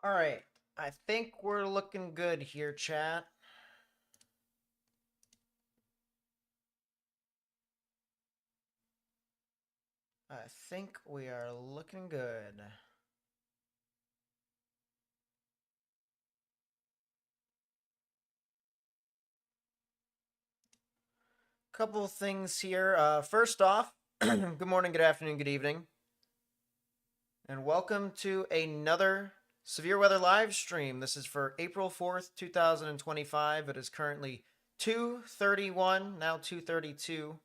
All right. I think we're looking good here, chat. I think we are looking good. Couple of things here. First off, good morning, good afternoon, good evening, and welcome to another severe weather live stream. This is for April 4th, 2025. It is currently 2:31, now 2:32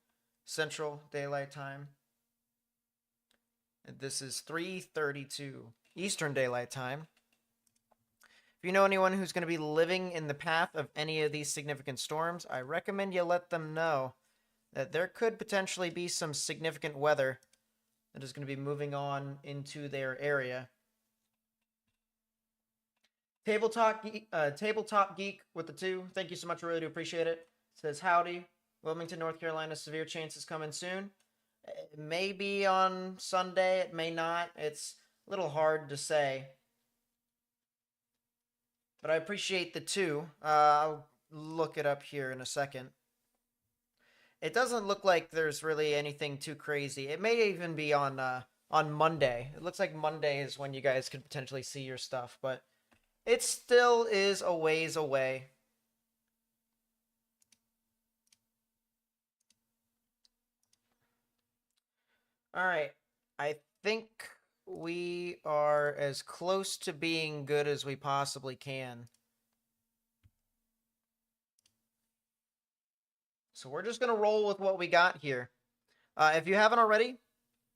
Central Daylight Time. And this is 3:32 Eastern Daylight Time. If you know anyone who's going to be living in the path of any of these significant storms, I recommend you let them know that there could potentially be some significant weather that is going to be moving on into their area. Tabletop Geek with the 2. Thank you so much. I really do appreciate it. Says, howdy. Wilmington, North Carolina, severe chances coming soon. It may be on Sunday. It may not. It's a little hard to say. But I appreciate the 2. I'll look it up here in a second. It doesn't look like there's really anything too crazy. It may even be on Monday. It looks like Monday is when you guys could potentially see your stuff, but it still is a ways away. All right. I think we are as close to being good as we possibly can. So we're just going to roll with what we got here. If you haven't already,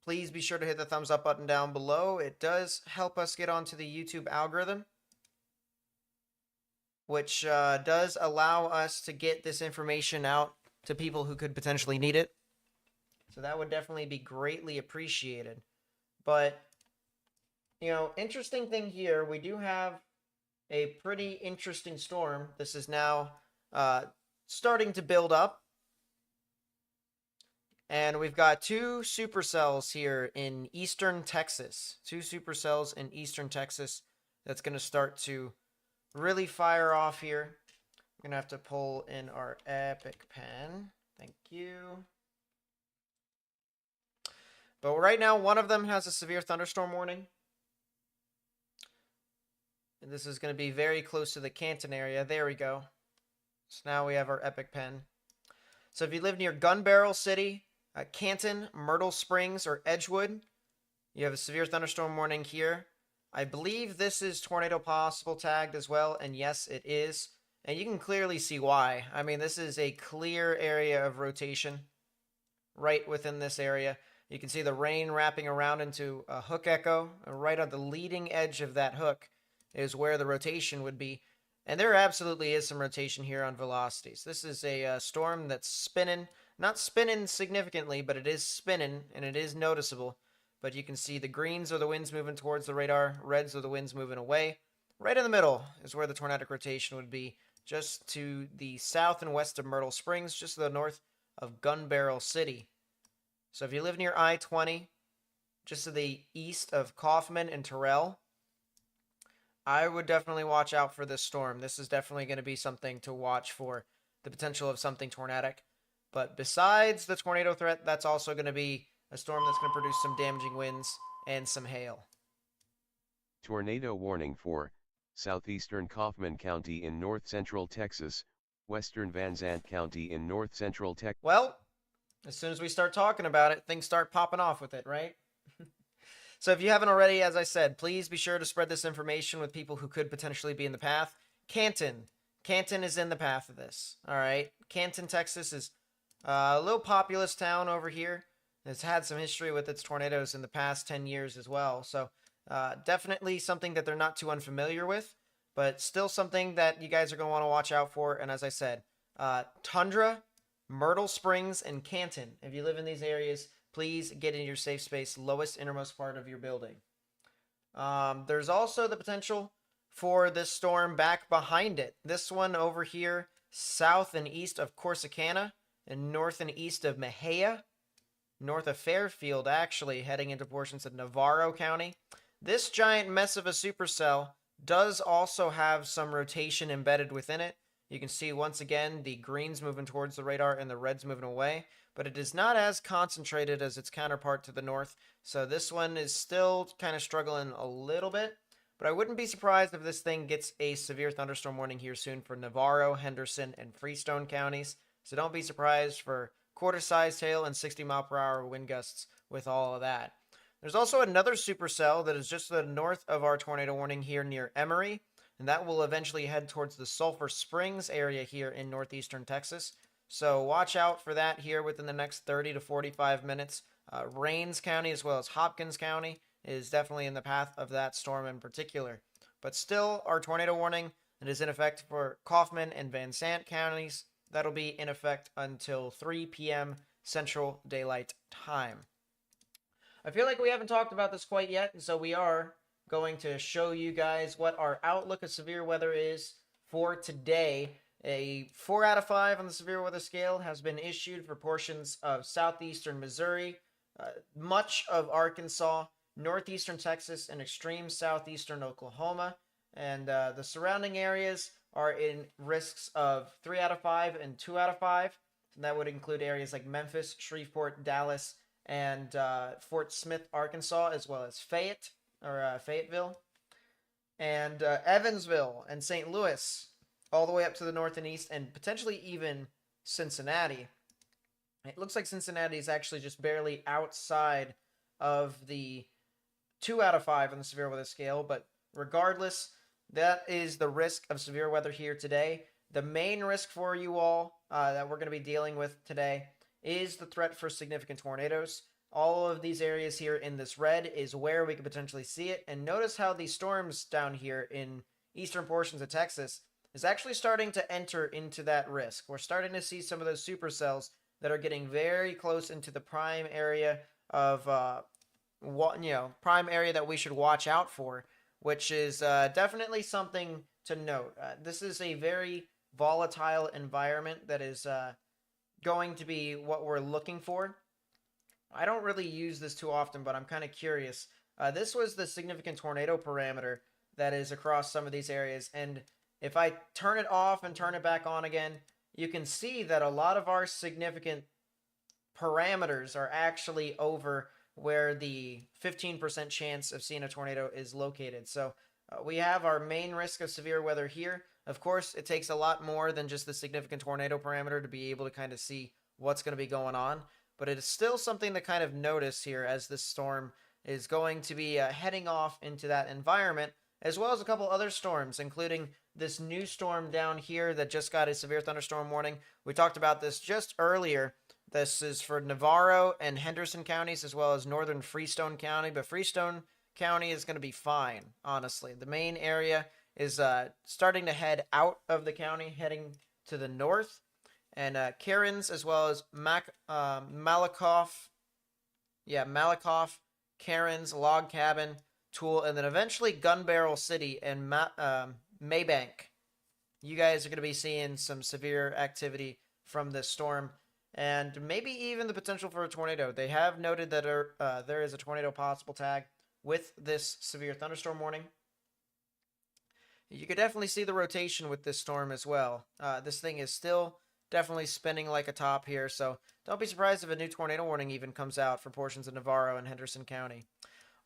please be sure to hit the thumbs up button down below. It does help us get onto the YouTube algorithm, which does allow us to get this information out to people who could potentially need it. So that would definitely be greatly appreciated. But, interesting thing here, we do have a pretty interesting storm. This is now starting to build up. And we've got 2 supercells here in eastern Texas. 2 supercells in eastern Texas that's going to start to really fire off here. I'm going to have to pull in our epic pen. Thank you. But right now, one of them has a severe thunderstorm warning. And this is going to be very close to the Canton area. There we go. So now we have our epic pen. So if you live near Gun Barrel City, Canton, Myrtle Springs, or Edgewood, you have a severe thunderstorm warning here. I believe this is tornado possible tagged as well, and yes, it is. And you can clearly see why. I mean, this is a clear area of rotation right within this area. You can see the rain wrapping around into a hook echo. Right on the leading edge of that hook is where the rotation would be. And there absolutely is some rotation here on velocities. This is a storm that's spinning. Not spinning significantly, but it is spinning, and it is noticeable. But you can see the greens are the winds moving towards the radar, reds are the winds moving away. Right in the middle is where the tornadic rotation would be, just to the south and west of Myrtle Springs, just to the north of Gun Barrel City. So if you live near I-20, just to the east of Kaufman and Terrell, I would definitely watch out for this storm. This is definitely going to be something to watch for, the potential of something tornadic. But besides the tornado threat, that's also going to be a storm that's going to produce some damaging winds and some hail. Tornado warning for southeastern Kaufman County in north-central Texas, western Van Zandt County in north-central Texas. Well, as soon as we start talking about it, things start popping off with it, right? So if you haven't already, as I said, please be sure to spread this information with people who could potentially be in the path. Canton is in the path of this, all right? Canton, Texas is a little populous town over here. It's had some history with its tornadoes in the past 10 years as well. So definitely something that they're not too unfamiliar with, but still something that you guys are going to want to watch out for. And as I said, Tundra, Myrtle Springs, and Canton. If you live in these areas, please get in your safe space, lowest innermost part of your building. There's also the potential for this storm back behind it. This one over here, south and east of Corsicana, and north and east of Mejia, north of Fairfield, actually, heading into portions of Navarro County. This giant mess of a supercell does also have some rotation embedded within it. You can see once again the green's moving towards the radar and the red's moving away, but it is not as concentrated as its counterpart to the north. So this one is still kind of struggling a little bit, but I wouldn't be surprised if this thing gets a severe thunderstorm warning here soon for Navarro, Henderson, and Freestone counties. So don't be surprised for quarter-sized hail and 60-mile-per-hour wind gusts with all of that. There's also another supercell that is just to the north of our tornado warning here near Emory, and that will eventually head towards the Sulphur Springs area here in northeastern Texas. So watch out for that here within the next 30 to 45 minutes. Rains County as well as Hopkins County is definitely in the path of that storm in particular. But still, our tornado warning that is in effect for Kaufman and Van Sant counties, that'll be in effect until 3 p.m. Central Daylight Time. I feel like we haven't talked about this quite yet, so we are going to show you guys what our outlook of severe weather is for today. A 4 out of 5 on the severe weather scale has been issued for portions of southeastern Missouri, much of Arkansas, northeastern Texas, and extreme southeastern Oklahoma. And the surrounding areas are in risks of 3 out of 5 and 2 out of 5. And that would include areas like Memphis, Shreveport, Dallas, and Fort Smith, Arkansas, as well as Fayetteville, and Evansville and St. Louis, all the way up to the north and east, and potentially even Cincinnati. It looks like Cincinnati is actually just barely outside of the 2 out of 5 on the severe weather scale, but regardless, that is the risk of severe weather here today. The main risk for you all that we're going to be dealing with today is the threat for significant tornadoes. All of these areas here in this red is where we could potentially see it. And notice how the storms down here in eastern portions of Texas is actually starting to enter into that risk. We're starting to see some of those supercells that are getting very close into the prime area of, prime area that we should watch out for, which is definitely something to note. This is a very volatile environment that is going to be what we're looking for. I don't really use this too often, but I'm kind of curious. This was the significant tornado parameter that is across some of these areas, and if I turn it off and turn it back on again, you can see that a lot of our significant parameters are actually over where the 15% chance of seeing a tornado is located. So we have our main risk of severe weather here. Of course, it takes a lot more than just the significant tornado parameter to be able to kind of see what's going to be going on, but it is still something to kind of notice here as this storm is going to be heading off into that environment, as well as a couple other storms, including this new storm down here that just got a severe thunderstorm warning. We talked about this just earlier. This is for Navarro and Henderson counties, as well as northern Freestone County, but Freestone County is going to be fine, honestly. The main area is starting to head out of the county, heading to the north. And Cairns, as well as Malakoff, Cairns, Log Cabin, Tool, and then eventually Gun Barrel City and Maybank. You guys are going to be seeing some severe activity from this storm, and maybe even the potential for a tornado. They have noted that there is a tornado possible tag with this severe thunderstorm warning. You could definitely see the rotation with this storm as well. This thing is still definitely spinning like a top here, so don't be surprised if a new tornado warning even comes out for portions of Navarro and Henderson County.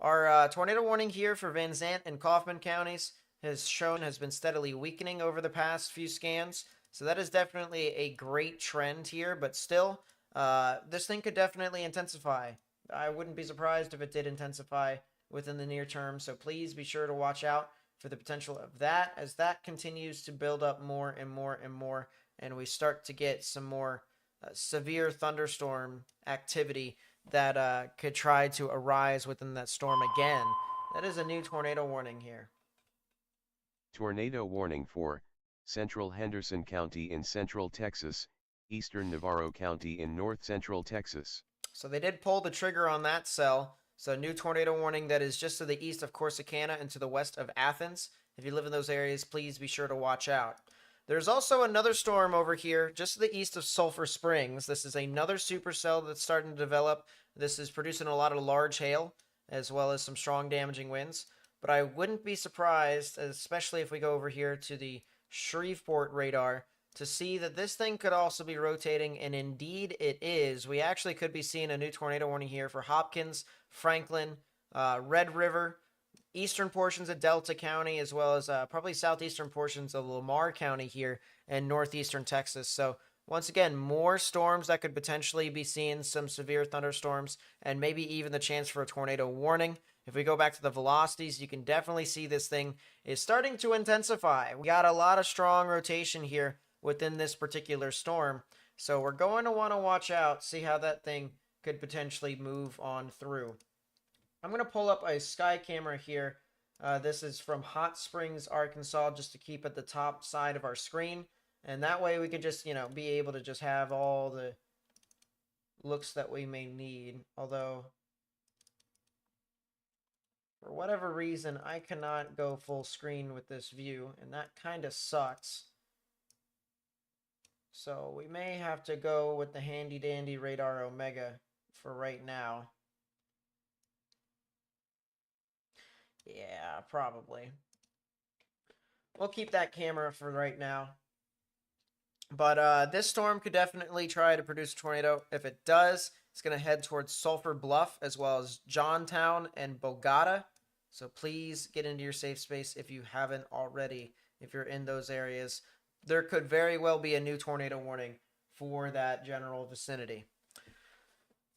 Our tornado warning here for Van Zant and Kaufman counties has been steadily weakening over the past few scans, so that is definitely a great trend here, but still, this thing could definitely intensify. I wouldn't be surprised if it did intensify within the near term, so please be sure to watch out for the potential of that as that continues to build up more and more and more, and we start to get some more severe thunderstorm activity that could try to arise within that storm again. That is a new tornado warning here. Tornado warning for Central Henderson County in Central Texas, Eastern Navarro County in North Central Texas. So they did pull the trigger on that cell. So new tornado warning that is just to the east of Corsicana and to the west of Athens. If you live in those areas, please be sure to watch out. There's also another storm over here just to the east of Sulphur Springs. This is another supercell that's starting to develop. This is producing a lot of large hail as well as some strong damaging winds. but I wouldn't be surprised, especially if we go over here to the Shreveport radar, to see that this thing could also be rotating, and indeed it is. We actually could be seeing a new tornado warning here for Hopkins, Franklin, Red River, eastern portions of Delta County, as well as probably southeastern portions of Lamar County here and northeastern Texas. So once again, more storms that could potentially be seeing some severe thunderstorms and maybe even the chance for a tornado warning. If we go back to the velocities, you can definitely see this thing is starting to intensify. We got a lot of strong rotation here within this particular storm. So we're going to want to watch out, see how that thing could potentially move on through. I'm going to pull up a sky camera here. This is from Hot Springs, Arkansas, just to keep at the top side of our screen. And that way we can just, be able to just have all the looks that we may need. Although, for whatever reason, I cannot go full screen with this view. And that kind of sucks. So we may have to go with the handy dandy Radar Omega for right now. Yeah, probably. We'll keep that camera for right now. But this storm could definitely try to produce a tornado. If it does, it's going to head towards Sulphur Bluff as well as Johntown and Bogota. So please get into your safe space if you haven't already. If you're in those areas, there could very well be a new tornado warning for that general vicinity.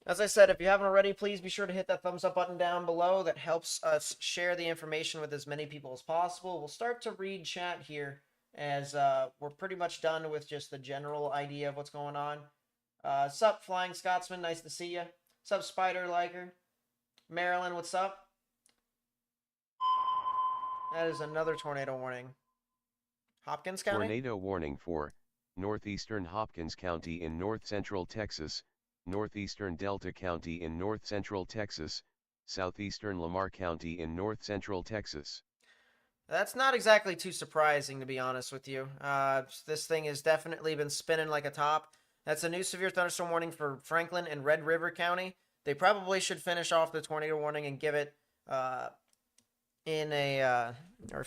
As I said, if you haven't already, please be sure to hit that thumbs up button down below. That helps us share the information with as many people as possible. We'll start to read chat here as we're pretty much done with just the general idea of what's going on. Sup, Flying Scotsman? Nice to see you. Sup, Spider Liker? Marilyn, what's up? That is another tornado warning. Hopkins County? Tornado warning for northeastern Hopkins County in north-central Texas, northeastern Delta County in north-central Texas, southeastern Lamar County in north-central Texas. That's not exactly too surprising, to be honest with you. This thing has definitely been spinning like a top. That's a new severe thunderstorm warning for Franklin and Red River County. They probably should finish off the tornado warning and give it or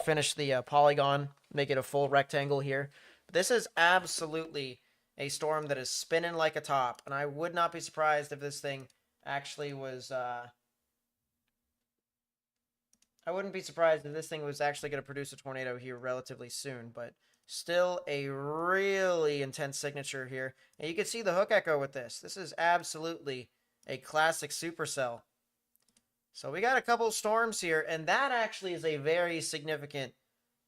finish the polygon, make it a full rectangle here. But this is absolutely a storm that is spinning like a top, and I would not be surprised if this thing actually was, I wouldn't be surprised if this thing was actually going to produce a tornado here relatively soon, but still a really intense signature here. And you can see the hook echo with this. This is absolutely a classic supercell. So we got a couple storms here, and that actually is a very significant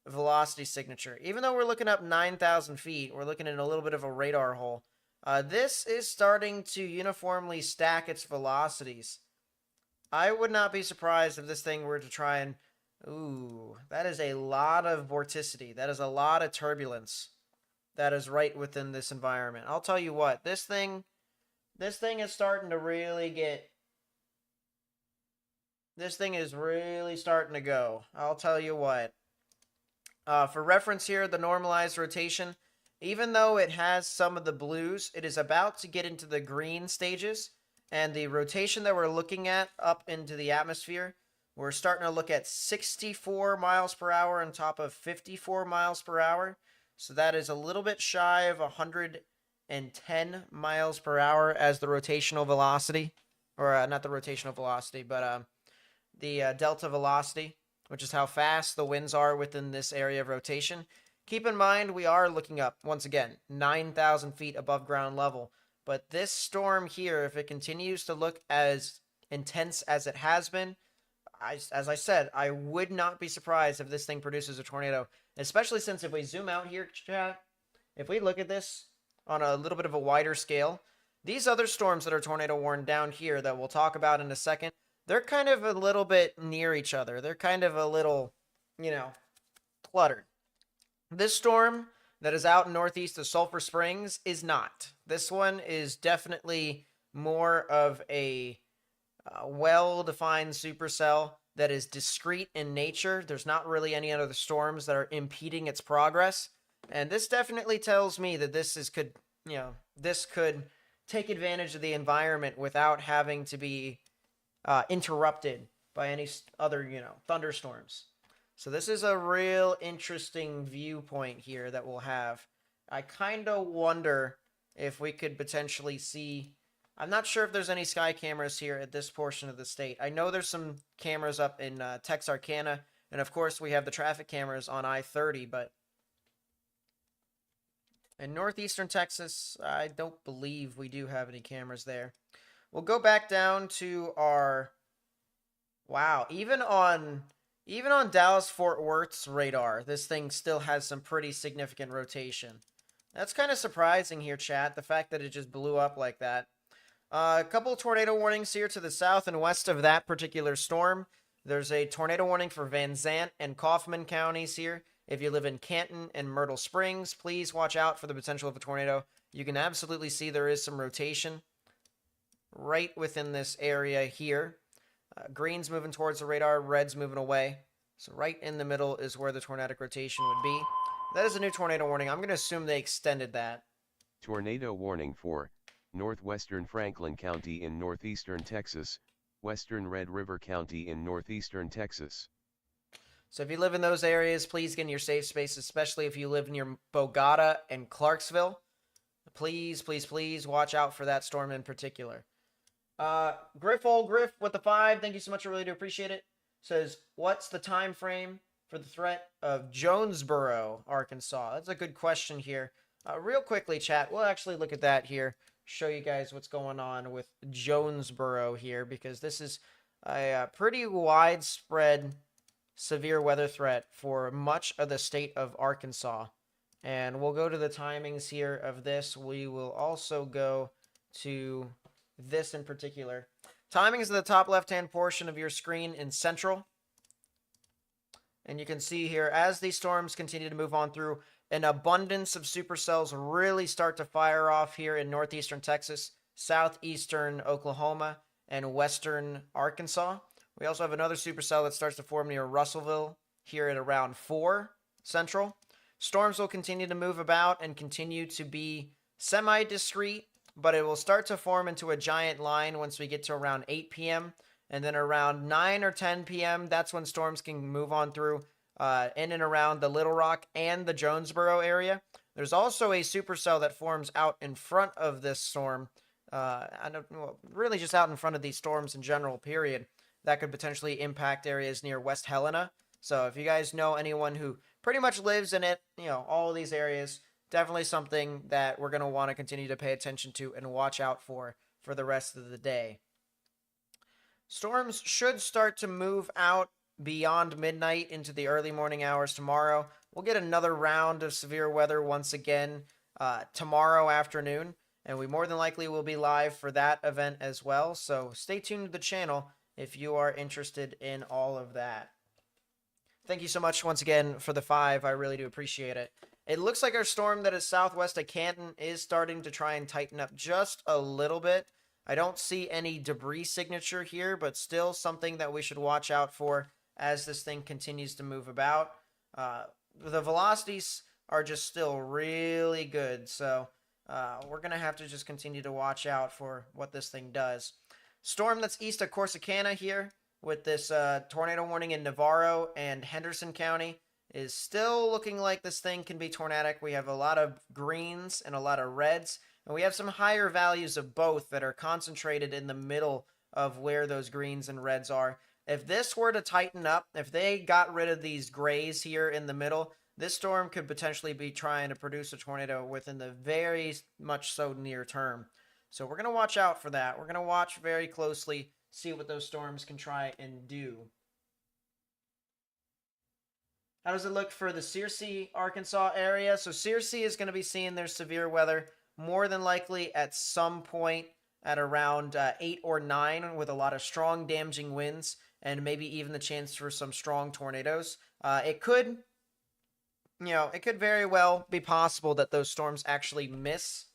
velocity signature. Even though we're looking up 9,000 feet, we're looking at a little bit of a radar hole. This is starting to uniformly stack its velocities. I would not be surprised if this thing were to try and... Ooh, that is a lot of vorticity. That is a lot of turbulence that is right within this environment. I'll tell you what, this thing is starting to really get... This thing is really starting to go. I'll tell you what. For reference here, the normalized rotation, even though it has some of the blues, it is about to get into the green stages. And the rotation that we're looking at up into the atmosphere, we're starting to look at 64 miles per hour on top of 54 miles per hour. So that is a little bit shy of 110 miles per hour as the rotational velocity. Or not the rotational velocity, but the delta velocity, which is how fast the winds are within this area of rotation. Keep in mind, we are looking up, once again, 9,000 feet above ground level. But this storm here, if it continues to look as intense as it has been, as I said, I would not be surprised if this thing produces a tornado. Especially since if we zoom out here, chat, if we look at this on a little bit of a wider scale, these other storms that are tornado warned down here that we'll talk about in a second, they're kind of a little bit near each other. They're kind of a little, cluttered. This storm that is out northeast of Sulphur Springs is not. This one is definitely more of a well-defined supercell that is discrete in nature. There's not really any other storms that are impeding its progress. And this definitely tells me that this could take advantage of the environment without having to be interrupted by any other, thunderstorms. So this is a real interesting viewpoint here that we'll have. I kind of wonder if we could potentially see. I'm not sure if there's any sky cameras here at this portion of the state. I know there's some cameras up in Texarkana, and of course we have the traffic cameras on I-30, but in northeastern Texas, I don't believe we do have any cameras there. We'll go back down to our. Wow, even on Dallas Fort Worth's radar, this thing still has some pretty significant rotation. That's kind of surprising here, chat, the fact that it just blew up like that. A couple of tornado warnings here to the south and west of that particular storm. There's a tornado warning for Van Zant and Kaufman counties here. If you live in Canton and Myrtle Springs, please watch out for the potential of a tornado. You can absolutely see there is some rotation right within this area here. Green's moving towards the radar, red's moving away. So right in the middle is where the tornadic rotation would be. That is a new tornado warning. I'm going to assume they extended that. Tornado warning for northwestern Franklin County in northeastern Texas, western Red River County in northeastern Texas. So if you live in those areas, please get in your safe space, especially if you live near Bogota and Clarksville. Please, please, please watch out for that storm in particular. Griff with the 5, thank you so much, I really do appreciate it. Says, what's the time frame for the threat of Jonesboro, Arkansas? That's a good question here. Real quickly, chat, we'll actually look at that here, show you guys what's going on with Jonesboro here, because this is a pretty widespread severe weather threat for much of the state of Arkansas. And we'll go to the timings here of this. We will also go to this in particular. Timing is in the top left-hand portion of your screen in Central. And you can see here, as these storms continue to move on through, an abundance of supercells really start to fire off here in northeastern Texas, southeastern Oklahoma, and western Arkansas. We also have another supercell that starts to form near Russellville here at around 4 Central. Storms will continue to move about and continue to be semi-discrete, but it will start to form into a giant line once we get to around 8 p.m. And then around 9 or 10 p.m., that's when storms can move on through in and around the Little Rock and the Jonesboro area. There's also a supercell that forms out in front of this storm, really just out in front of these storms in general, period, that could potentially impact areas near West Helena. So if you guys know anyone who pretty much lives in it, all of these areas, definitely something that we're going to want to continue to pay attention to and watch out for the rest of the day. Storms should start to move out beyond midnight into the early morning hours tomorrow. We'll get another round of severe weather once again tomorrow afternoon, and we more than likely will be live for that event as well. So stay tuned to the channel if you are interested in all of that. Thank you so much once again for the 5. I really do appreciate it. It looks like our storm that is southwest of Canton is starting to try and tighten up just a little bit. I don't see any debris signature here, but still something that we should watch out for as this thing continues to move about. The velocities are just still really good, so we're going to have to just continue to watch out for what this thing does. Storm that's east of Corsicana here with this tornado warning in Navarro and Henderson County is still looking like this thing can be tornadic. We have a lot of greens and a lot of reds, and we have some higher values of both that are concentrated in the middle of where those greens and reds are. If this were to tighten up, if they got rid of these grays here in the middle, this storm could potentially be trying to produce a tornado within the very much so near term. So we're going to watch out for that. We're going to watch very closely, see what those storms can try and do. How does it look for the Searcy, Arkansas area? So Searcy is going to be seeing their severe weather more than likely at some point at around 8 or 9 with a lot of strong damaging winds and maybe even the chance for some strong tornadoes. It could very well be possible that those storms actually miss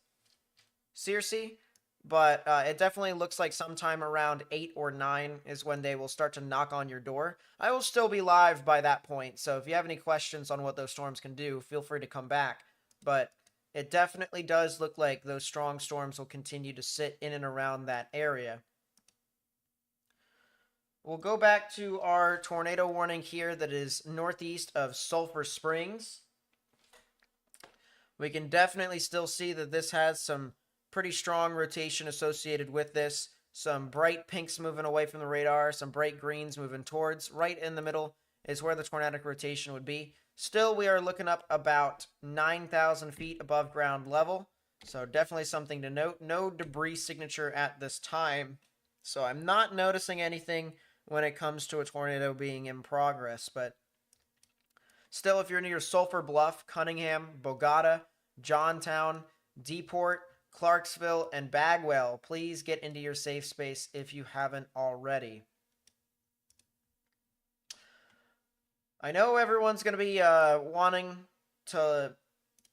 Searcy, but it definitely looks like sometime around 8 or 9 is when they will start to knock on your door. I will still be live by that point, so if you have any questions on what those storms can do, feel free to come back. But it definitely does look like those strong storms will continue to sit in and around that area. we'll go back to our tornado warning here that is northeast of Sulphur Springs. We can definitely still see that this has some pretty strong rotation associated with this. Some bright pinks moving away from the radar, some bright greens moving towards. Right in the middle is where the tornadic rotation would be. Still, we are looking up about 9,000 feet above ground level. So definitely something to note. No debris signature at this time. So I'm not noticing anything when it comes to a tornado being in progress. But still, if you're near Sulphur Bluff, Cunningham, Bogota, Johntown, Deport, Clarksville, and Bagwell, please get into your safe space if you haven't already. I know everyone's going to be wanting to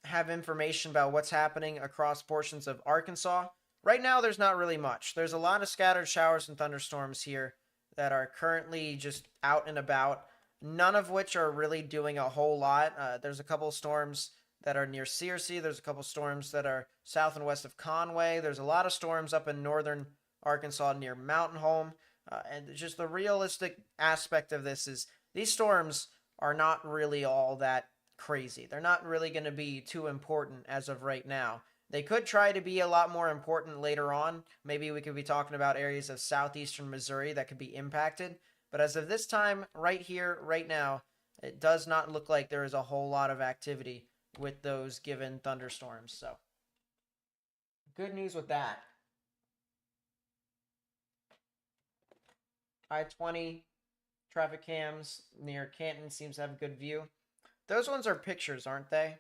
have information about what's happening across portions of Arkansas. Right now, there's not really much. There's a lot of scattered showers and thunderstorms here that are currently just out and about, none of which are really doing a whole lot. There's a couple of storms that are near Searcy. There's a couple of storms that are south and west of Conway. There's a lot of storms up in northern Arkansas near Mountain Home. And just the realistic aspect of this is these storms are not really all that crazy. They're not really going to be too important as of right now. They could try to be a lot more important later on. Maybe we could be talking about areas of southeastern Missouri that could be impacted. But as of this time, right here, right now, it does not look like there is a whole lot of activity with those given thunderstorms. So, good news with that. I-20 traffic cams near Canton seems to have a good view. Those ones are pictures, aren't they?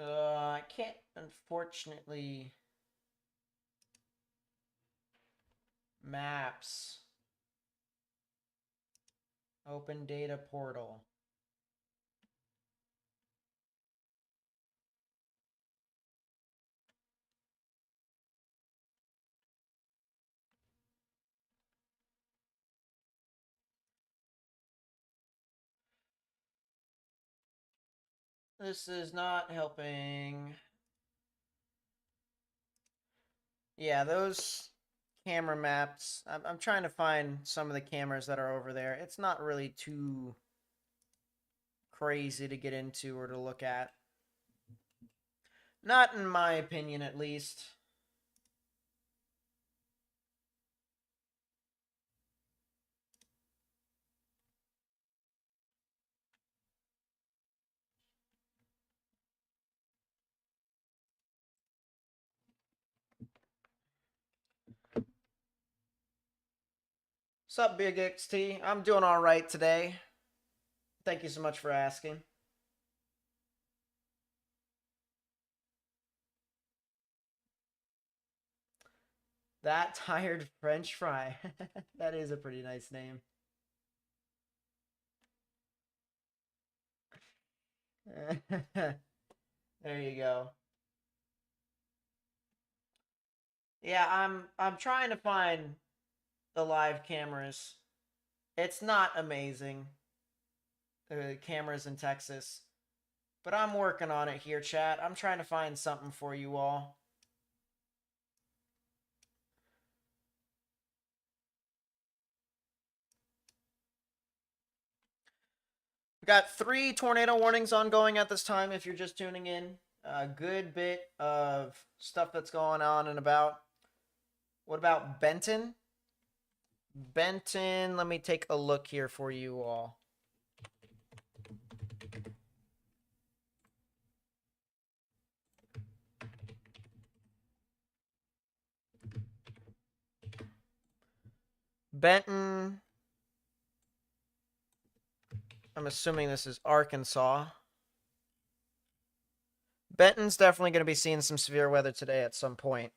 I can't, unfortunately. Maps. Open data portal. This is not helping. Yeah, those camera maps. I'm trying to find some of the cameras that are over there. It's not really too crazy to get into or to look at. Not in my opinion, at least. Sup, Big XT? I'm doing all right today. Thank you so much for asking. That tired French fry. That is a pretty nice name. There you go. Yeah, I'm trying to find the live cameras. It's not amazing. The cameras in Texas. But I'm working on it here, chat. I'm trying to find something for you all. We've got 3 tornado warnings ongoing at this time if you're just tuning in. A good bit of stuff that's going on and about. What about Benton? Benton, let me take a look here for you all. Benton. I'm assuming this is Arkansas. Benton's definitely going to be seeing some severe weather today at some point.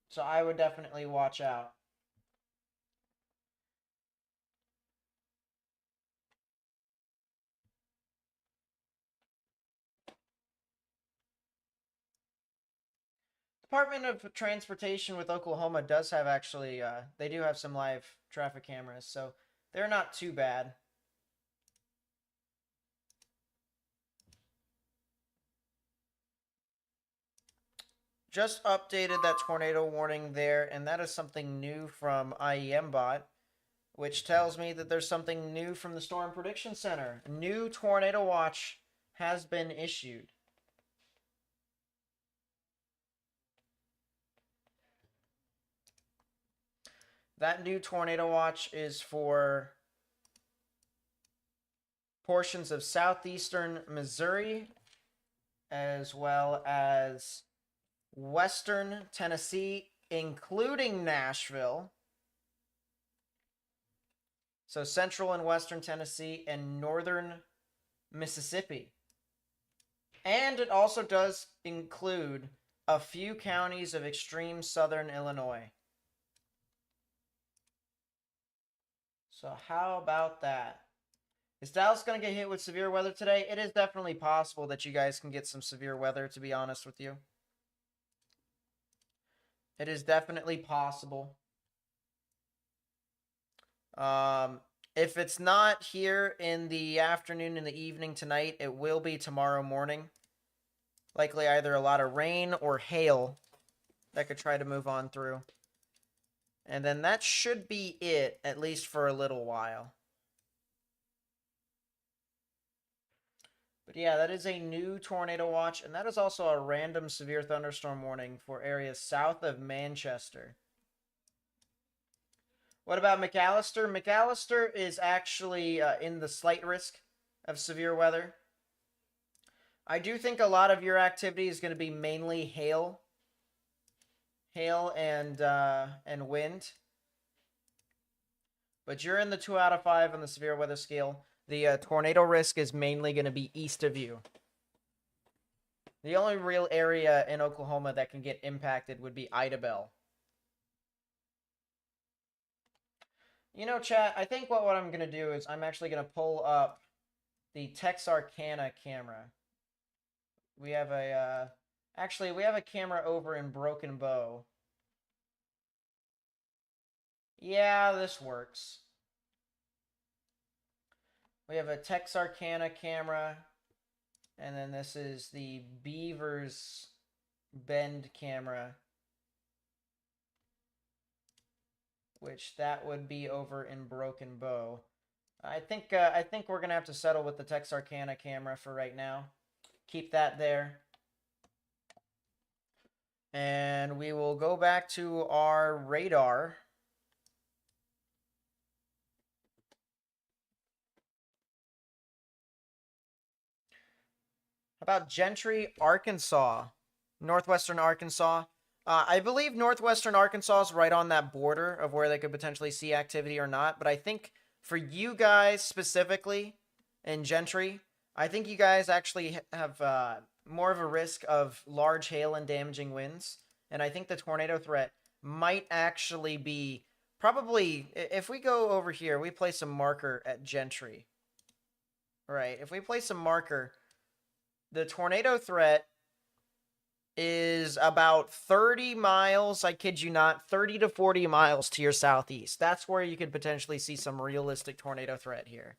So I would definitely watch out. Department of Transportation with Oklahoma does have actually, they do have some live traffic cameras, so they're not too bad. Just updated that tornado warning there, and that is something new from IEMBot, which tells me that there's something new from the Storm Prediction Center. A new tornado watch has been issued. That new tornado watch is for portions of southeastern Missouri as well as western Tennessee, including Nashville. So central and western Tennessee and northern Mississippi. And it also does include a few counties of extreme southern Illinois. So how about that? Is Dallas going to get hit with severe weather today? It is definitely possible that you guys can get some severe weather, to be honest with you. It is definitely possible. If it's not here in the afternoon and the evening tonight, it will be tomorrow morning. Likely either a lot of rain or hail that could try to move on through. And then that should be it, at least for a little while. But yeah, that is a new tornado watch, and that is also a random severe thunderstorm warning for areas south of Manchester. What about McAllister? McAllister is actually in the slight risk of severe weather. I do think a lot of your activity is going to be mainly hail and wind. But you're in the 2 out of 5 on the severe weather scale. The tornado risk is mainly going to be east of you. The only real area in Oklahoma that can get impacted would be Idabel. You know, chat, I think what I'm going to do is I'm actually going to pull up the Texarkana camera. We have a, actually, we have a camera over in Broken Bow. Yeah, this works. We have a Texarkana camera, and then this is the Beavers Bend camera, which that would be over in Broken Bow. I think we're gonna have to settle with the Texarkana camera for right now. Keep that there. And we will go back to our radar. How about Gentry, Arkansas? Northwestern Arkansas. I believe Northwestern Arkansas is right on that border of where they could potentially see activity or not. But I think for you guys specifically in Gentry, I think you guys actually have more of a risk of large hail and damaging winds. And I think the tornado threat might actually be probably, if we go over here, we place a marker at Gentry. Right, if we place a marker, the tornado threat is about 30 miles, I kid you not, 30 to 40 miles to your southeast. That's where you could potentially see some realistic tornado threat here.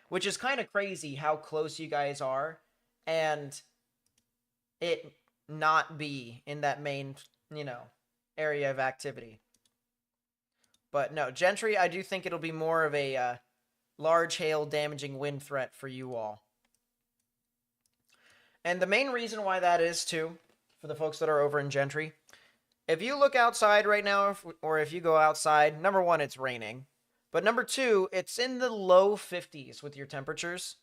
Which is kind of crazy how close you guys are and it not be in that main, area of activity. But no, Gentry, I do think it'll be more of a large hail damaging wind threat for you all. And the main reason why that is, too, for the folks that are over in Gentry, if you look outside right now, or if you go outside, number one, it's raining. But number two, it's in the low 50s with your temperatures.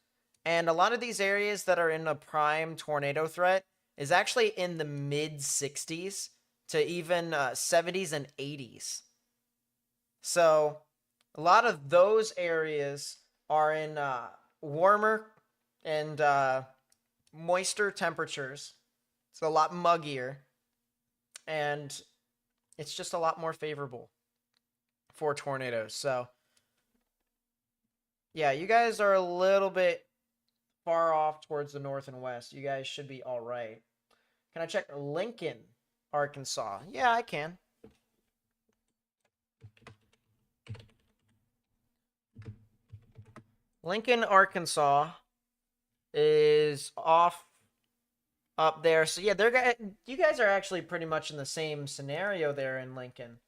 And a lot of these areas that are in a prime tornado threat is actually in the mid 60s to even 70s and 80s. So a lot of those areas are in warmer and moister temperatures. It's a lot muggier. And it's just a lot more favorable for tornadoes. So yeah, you guys are a little bit far off towards the north and west. You guys should be all right. Can I check Lincoln? Arkansas. Yeah, I can. Lincoln, Arkansas is off up there. So yeah, you guys are actually pretty much in the same scenario there in Lincoln.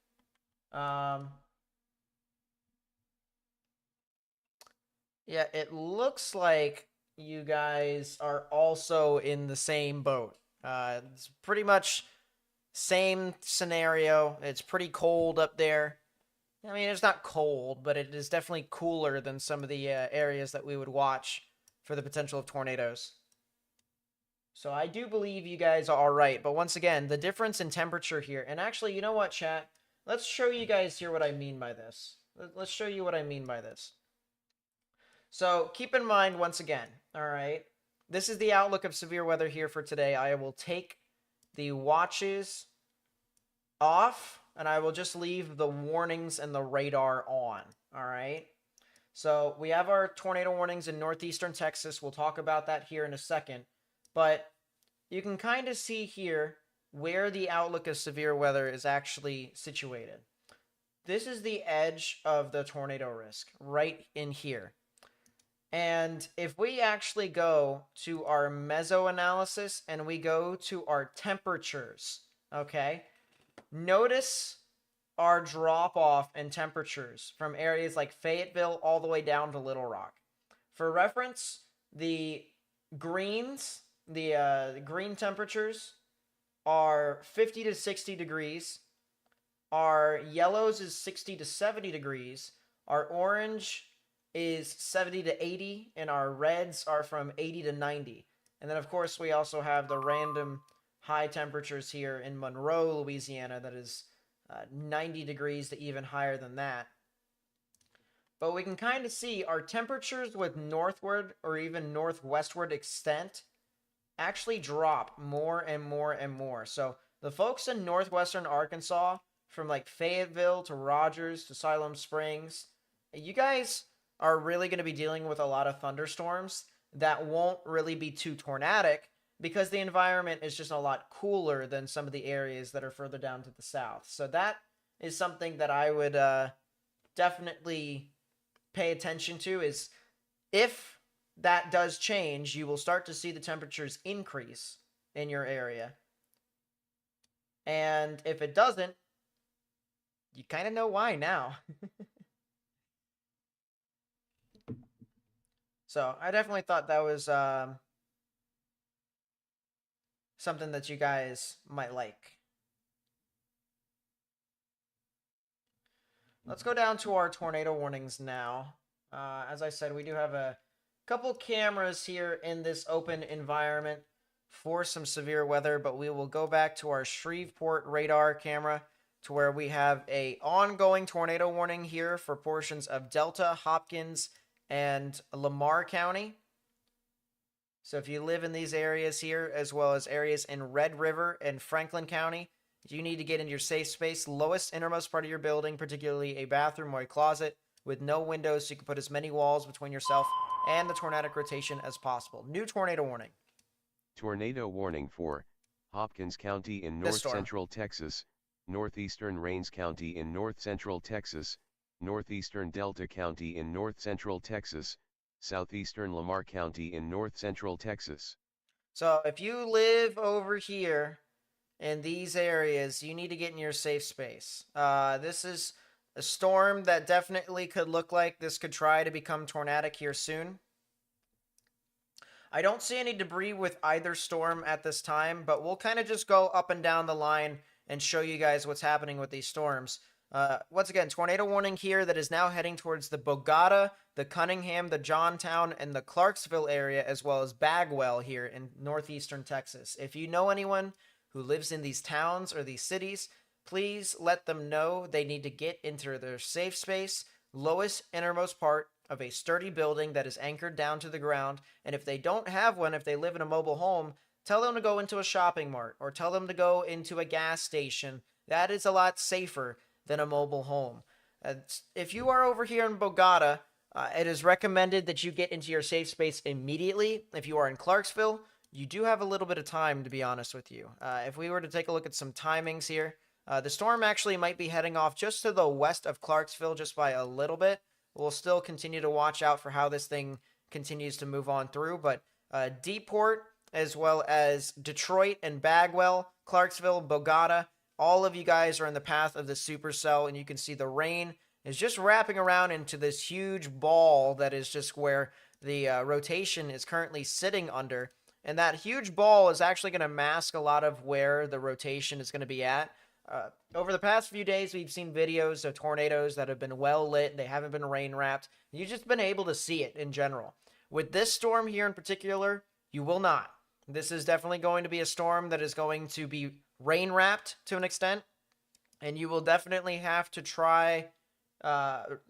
Yeah, it looks like you guys are also in the same boat. It's pretty much same scenario. It's pretty cold up there. I mean, it's not cold, but it is definitely cooler than some of the areas that we would watch for the potential of tornadoes. So I do believe you guys are right. But once again, the difference in temperature here, and actually, you know what, chat? Let's show you guys here what I mean by this. Let's show you what I mean by this. So keep in mind, once again, all right, this is the outlook of severe weather here for today. I will take the watches off, and I will just leave the warnings and the radar on, all right? So we have our tornado warnings in northeastern Texas. We'll talk about that here in a second. But you can kind of see here where the outlook of severe weather is actually situated. This is the edge of the tornado risk, right in here. And if we actually go to our meso-analysis and we go to our temperatures, okay, notice our drop-off in temperatures from areas like Fayetteville all the way down to Little Rock. For reference, the greens, the green temperatures are 50 to 60 degrees. Our yellows is 60 to 70 degrees. Our orange is 70 to 80, and our reds are from 80 to 90. And then, of course, we also have the random high temperatures here in Monroe, Louisiana, that is 90 degrees to even higher than that. But we can kind of see our temperatures with northward or even northwestward extent actually drop more and more and more. So the folks in northwestern Arkansas, from like Fayetteville to Rogers to Siloam Springs, you guys are really going to be dealing with a lot of thunderstorms that won't really be too tornadic because the environment is just a lot cooler than some of the areas that are further down to the south. So that is something that I would definitely pay attention to, is if that does change, you will start to see the temperatures increase in your area. And if it doesn't, you kind of know why now. So I definitely thought that was something that you guys might like. Let's go down to our tornado warnings now. As I said, we do have a couple cameras here in this open environment for some severe weather, but we will go back to our Shreveport radar camera to where we have a ongoing tornado warning here for portions of Delta, Hopkins, and Lamar County. So if you live in these areas here, as well as areas in Red River and Franklin County, you need to get into your safe space, lowest innermost part of your building, particularly a bathroom or a closet with no windows, so you can put as many walls between yourself and the tornadic rotation as possible. New tornado warning. Tornado warning for Hopkins County in north central Texas, northeastern Rains County in north central Texas, northeastern Delta County in north central Texas, southeastern Lamar County in north central Texas. So if you live over here in these areas, you need to get in your safe space. This is a storm that definitely could look like this could try to become tornadic here soon. I don't see any debris with either storm at this time, but we'll kind of just go up and down the line and show you guys what's happening with these storms. Once again, tornado warning here that is now heading towards the Bogota, the Cunningham, the Johntown, and the Clarksville area, as well as Bagwell here in northeastern Texas. If you know anyone who lives in these towns or these cities, please let them know they need to get into their safe space, lowest innermost part of a sturdy building that is anchored down to the ground. And if they don't have one, if they live in a mobile home, tell them to go into a shopping mart or tell them to go into a gas station. That is a lot safer than a mobile home. If you are over here in Bogota, it is recommended that you get into your safe space immediately. If you are in Clarksville, you do have a little bit of time, to be honest with you. If we were to take a look at some timings here, the storm actually might be heading off just to the west of Clarksville just by a little bit. We'll still continue to watch out for how this thing continues to move on through, but Deeport, as well as Detroit and Bagwell, Clarksville, Bogota, all of you guys are in the path of the supercell, and you can see the rain is just wrapping around into this huge ball that is just where the rotation is currently sitting under. And that huge ball is actually going to mask a lot of where the rotation is going to be at. Over the past few days, we've seen videos of tornadoes that have been well lit. They haven't been rain wrapped. You've just been able to see it in general. With this storm here in particular, you will not. This is definitely going to be a storm that is going to be rain wrapped to an extent. And you will definitely have to try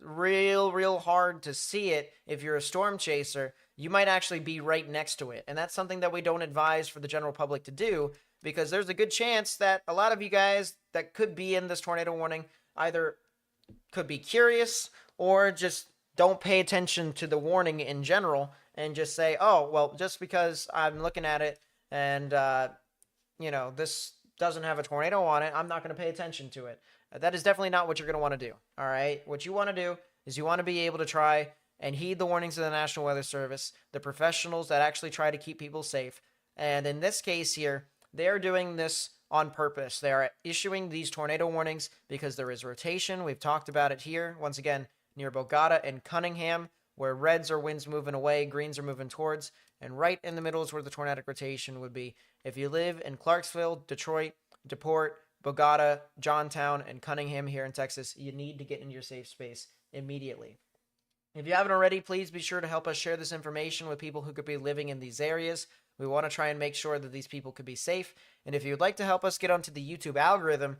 real hard to see it. If you're a storm chaser, you might actually be right next to it. And that's something that we don't advise for the general public to do, because there's a good chance that a lot of you guys that could be in this tornado warning either could be curious or just don't pay attention to the warning in general and just say, oh, well, just because I'm looking at it and, this doesn't have a tornado on it, I'm not going to pay attention to it. That is definitely not what you're going to want to do. All right. What you want to do is you want to be able to try and heed the warnings of the National Weather Service, the professionals that actually try to keep people safe. And in this case here, they're doing this on purpose. They are issuing these tornado warnings because there is rotation. We've talked about it here, once again, near Bogota and Cunningham, where reds are winds moving away, greens are moving towards, and right in the middle is where the tornadic rotation would be. If you live in Clarksville, Detroit, DePort, Bogota, Johntown, and Cunningham here in Texas, you need to get into your safe space immediately. If you haven't already, please be sure to help us share this information with people who could be living in these areas. We want to try and make sure that these people could be safe. And if you'd like to help us get onto the YouTube algorithm,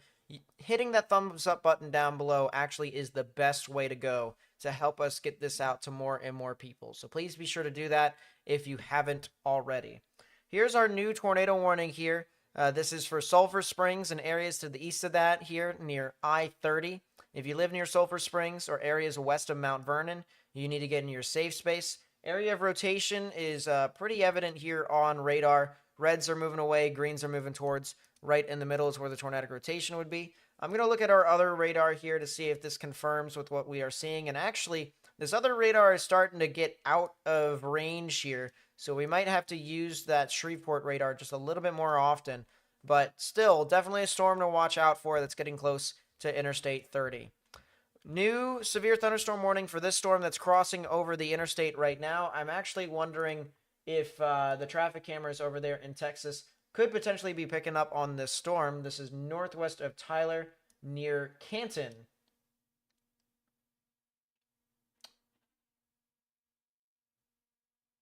hitting that thumbs up button down below actually is the best way to go to help us get this out to more and more people. So please be sure to do that if you haven't already. Here's our new tornado warning here. This is for Sulphur Springs and areas to the east of that here near I-30. If you live near Sulphur Springs or areas west of Mount Vernon, you need to get in your safe space. Area of rotation is pretty evident here on radar. Reds are moving away, greens are moving towards. Right in the middle is where the tornadic rotation would be. I'm going to look at our other radar here to see if this confirms with what we are seeing. And actually, this other radar is starting to get out of range here, so we might have to use that Shreveport radar just a little bit more often. But still, definitely a storm to watch out for that's getting close to Interstate 30. New severe thunderstorm warning for this storm that's crossing over the interstate right now. I'm actually wondering if the traffic cameras over there in Texas could potentially be picking up on this storm. This is northwest of Tyler near Canton.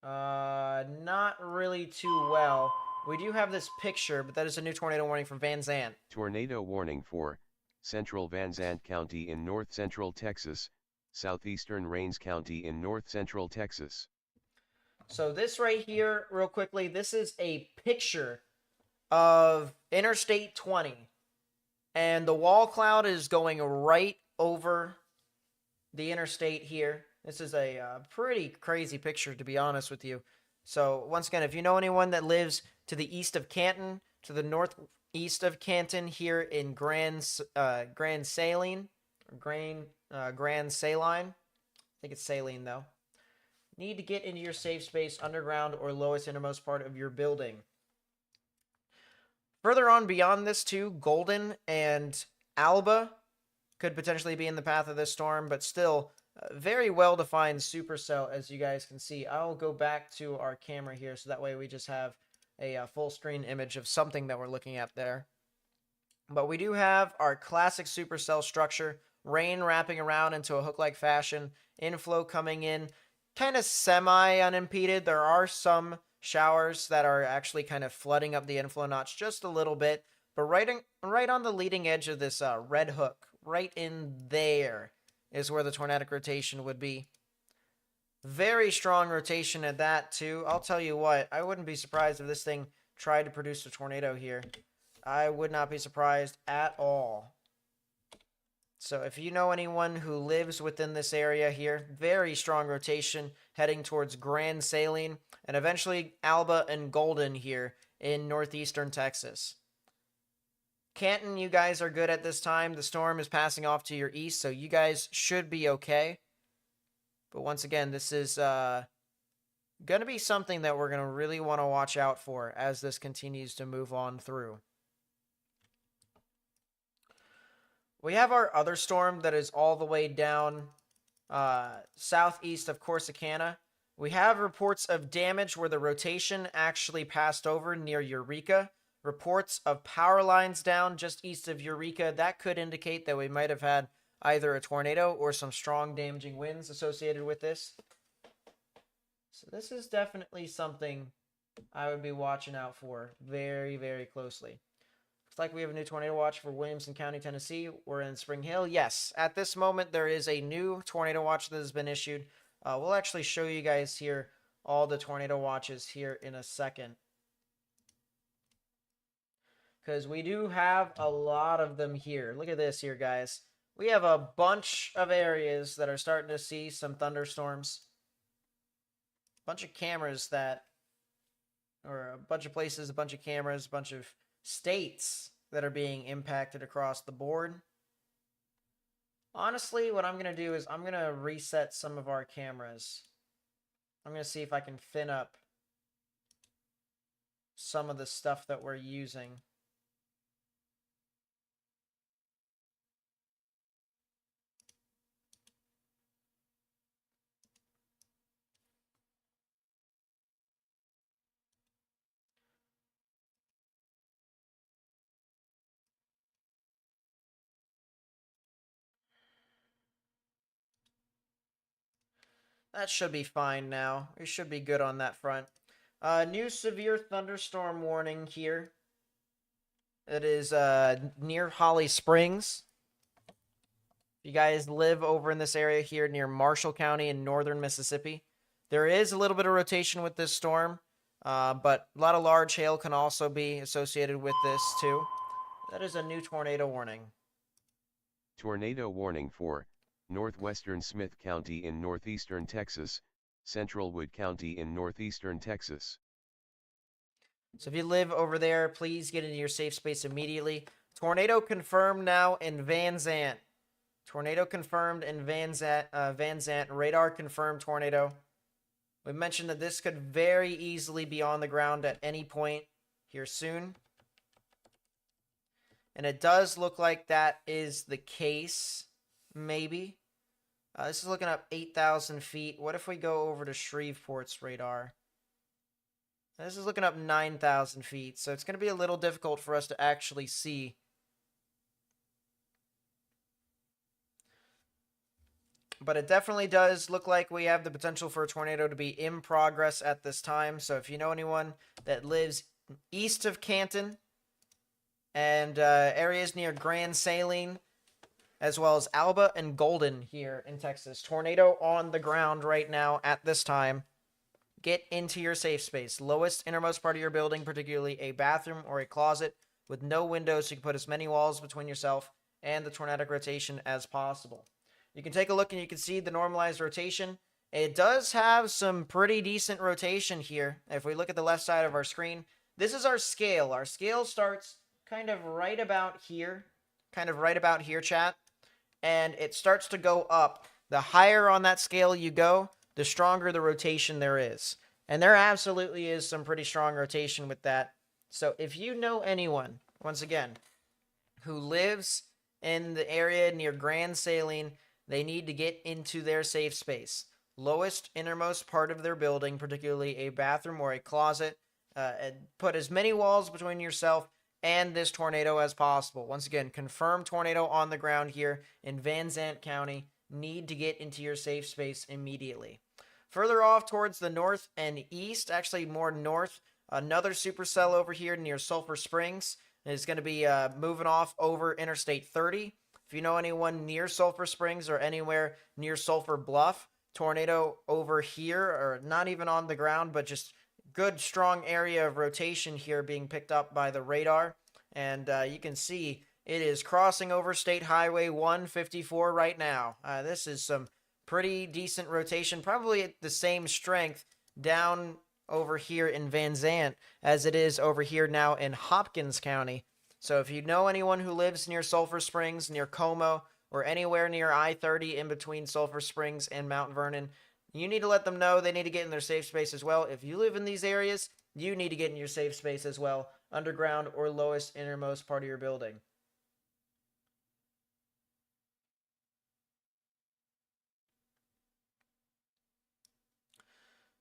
Not really too well. We do have this picture, but that is a new tornado warning from Van Zandt. Tornado warning for Central Van Zandt County in north central Texas, southeastern Rains County in north central Texas. So this right here, real quickly, this is a picture of Interstate 20. And the wall cloud is going right over the interstate here. This is a pretty crazy picture, to be honest with you. So once again, if you know anyone that lives to the east of Canton, to the northeast of Canton here in Grand Saline, Grand Saline, I think it's Saline though, need to get into your safe space underground or lowest innermost part of your building. Further on beyond this too, Golden and Alba could potentially be in the path of this storm, but still very well-defined supercell, as you guys can see. I'll go back to our camera here, so that way we just have a full screen image of something that we're looking at there. But we do have our classic supercell structure, rain wrapping around into a hook-like fashion, inflow coming in, kind of semi-unimpeded. There are some showers that are actually kind of flooding up the inflow notch just a little bit, but right on the leading edge of this red hook, right in there, is where the tornadic rotation would be. Very strong rotation at that, too. I'll tell you what, I wouldn't be surprised if this thing tried to produce a tornado here. I would not be surprised at all. So if you know anyone who lives within this area here, very strong rotation heading towards Grand Saline and eventually Alba and Golden here in northeastern Texas. Canton, you guys are good at this time. The storm is passing off to your east, so you guys should be okay. But once again, this is going to be something that we're going to really want to watch out for as this continues to move on through. We have our other storm that is all the way down southeast of Corsicana. We have reports of damage where the rotation actually passed over near Eureka. Reports of power lines down just east of Eureka. That could indicate that we might have had either a tornado or some strong damaging winds associated with this. So this is definitely something I would be watching out for very, very closely. Looks like we have a new tornado watch for Williamson County, Tennessee. We're in Spring Hill. Yes, at this moment there is a new tornado watch that has been issued. We'll actually show you guys here all the tornado watches here in a second, because we do have a lot of them here. Look at this here, guys. We have a bunch of areas that are starting to see some thunderstorms. A bunch of cameras that, or a bunch of places, a bunch of cameras, a bunch of states that are being impacted across the board. Honestly, what I'm going to do is I'm going to reset some of our cameras. I'm going to see if I can thin up some of the stuff that we're using. That should be fine now. We should be good on that front. New severe thunderstorm warning here. It is near Holly Springs. If you guys live over in this area here near Marshall County in northern Mississippi, there is a little bit of rotation with this storm, but a lot of large hail can also be associated with this too. That is a new tornado warning. Tornado warning for northwestern Smith County in northeastern Texas, central Wood County in northeastern Texas. So if you live over there, please get into your safe space immediately. Tornado confirmed now in Van Zant. Tornado confirmed in Van Zant. Radar confirmed tornado. We mentioned that this could very easily be on the ground at any point here soon. And it does look like that is the case, maybe. This is looking up 8,000 feet. What if we go over to Shreveport's radar? This is looking up 9,000 feet, so it's going to be a little difficult for us to actually see. But it definitely does look like we have the potential for a tornado to be in progress at this time. So if you know anyone that lives east of Canton and areas near Grand Saline, as well as Alba and Golden here in Texas, tornado on the ground right now at this time. Get into your safe space. Lowest, innermost part of your building, particularly a bathroom or a closet with no windows, so you can put as many walls between yourself and the tornadic rotation as possible. You can take a look and you can see the normalized rotation. It does have some pretty decent rotation here. If we look at the left side of our screen, this is our scale. Our scale starts kind of right about here. Chat. And it starts to go up. The higher on that scale you go, the stronger the rotation there is. And there absolutely is some pretty strong rotation with that. So if you know anyone, once again, who lives in the area near Grand Saline, they need to get into their safe space. Lowest, innermost part of their building, particularly a bathroom or a closet, and put as many walls between yourself and this tornado as possible. Once again, confirmed tornado on the ground here in Van Zant County. Need to get into your safe space immediately. Further off towards the north and east, actually more north, another supercell over here near Sulphur Springs is going to be moving off over Interstate 30. If you know anyone near Sulphur Springs or anywhere near Sulphur Bluff, tornado over here, or not even on the ground, but just good strong area of rotation here being picked up by the radar. And you can see It is crossing over State Highway 154 right now. This is some pretty decent rotation, probably at the same strength down over here in Van Zant as it is over here now in Hopkins County. So if you know anyone who lives near Sulphur Springs, near Como, or anywhere near I-30 in between Sulphur Springs and Mount Vernon, you need to let them know they need to get in their safe space as well. If you live in these areas, you need to get in your safe space as well, underground or lowest innermost part of your building.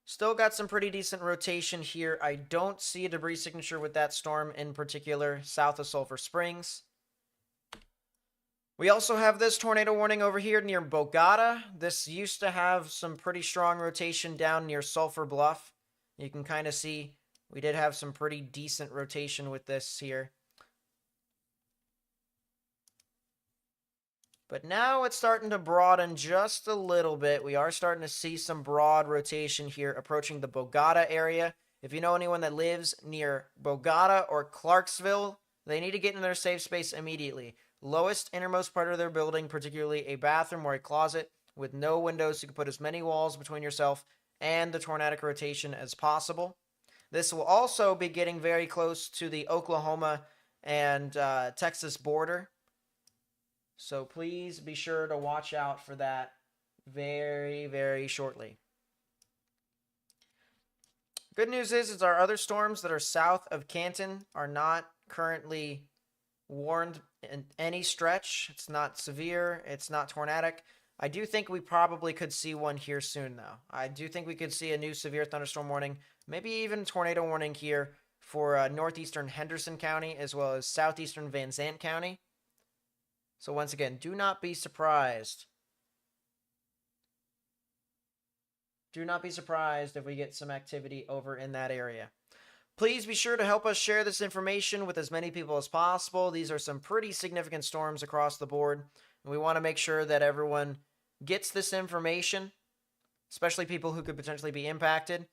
Still got some pretty decent rotation here. I don't see a debris signature with that storm in particular, south of Sulphur Springs. We also have this tornado warning over here near Bogota. This used to have some pretty strong rotation down near Sulphur Bluff. You can kind of see we did have some pretty decent rotation with this here. But now it's starting to broaden just a little bit. We are starting to see some broad rotation here approaching the Bogota area. If you know anyone that lives near Bogota or Clarksville, they need to get in their safe space immediately. Lowest innermost part of their building, particularly a bathroom or a closet with no windows. You can put as many walls between yourself and the tornadic rotation as possible. This will also be getting very close to the Oklahoma and Texas border. So please be sure to watch out for that very, very shortly. Good news is our other storms that are south of Canton are not currently warned in any stretch. It's not severe. It's not tornadic. I do think we probably could see one here soon, though. I do think we could see a new severe thunderstorm warning, maybe even tornado warning here for northeastern Henderson County as well as southeastern Van Zant County. So once again, do not be surprised. Do not be surprised if we get some activity over in that area. Please be sure to help us share this information with as many people as possible. These are some pretty significant storms across the board, and we want to make sure that everyone gets this information, especially people who could potentially be impacted.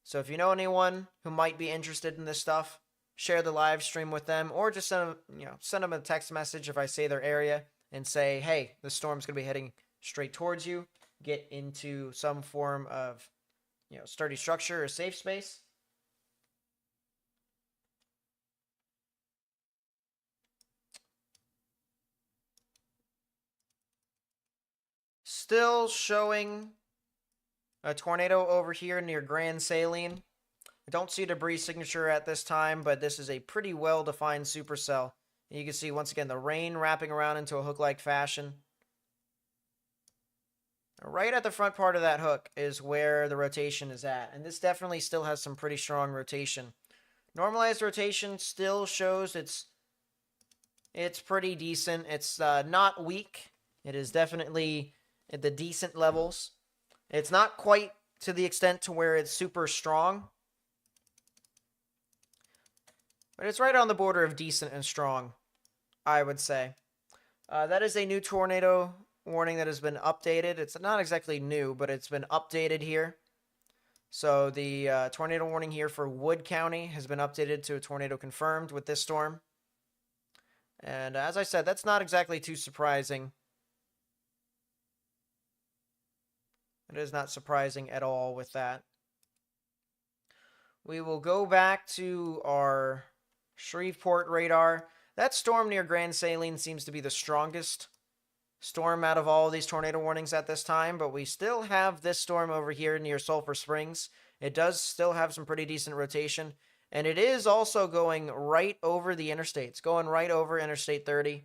So if you know anyone who might be interested in this stuff, share the live stream with them, or just send them a text message if I say their area and say, hey, the storm's going to be heading straight towards you. Get into some form of sturdy structure or safe space. Still showing a tornado over here near Grand Saline. I don't see a debris signature at this time, but this is a pretty well-defined supercell. And you can see, once again, the rain wrapping around into a hook-like fashion. Right at the front part of that hook is where the rotation is at. And this definitely still has some pretty strong rotation. Normalized rotation still shows it's pretty decent. It's not weak. It is definitely at the decent levels. It's not quite to the extent to where it's super strong. But it's right on the border of decent and strong, I would say. That is a new tornado warning that has been updated. It's not exactly new, but it's been updated here. So the tornado warning here for Wood County has been updated to a tornado confirmed with this storm. And as I said, that's not exactly too surprising. It is not surprising at all with that. We will go back to our Shreveport radar. That storm near Grand Saline seems to be the strongest storm out of all of these tornado warnings at this time, but we still have this storm over here near Sulphur Springs. It does still have some pretty decent rotation, and it is also going right over the interstates, going right over Interstate 30,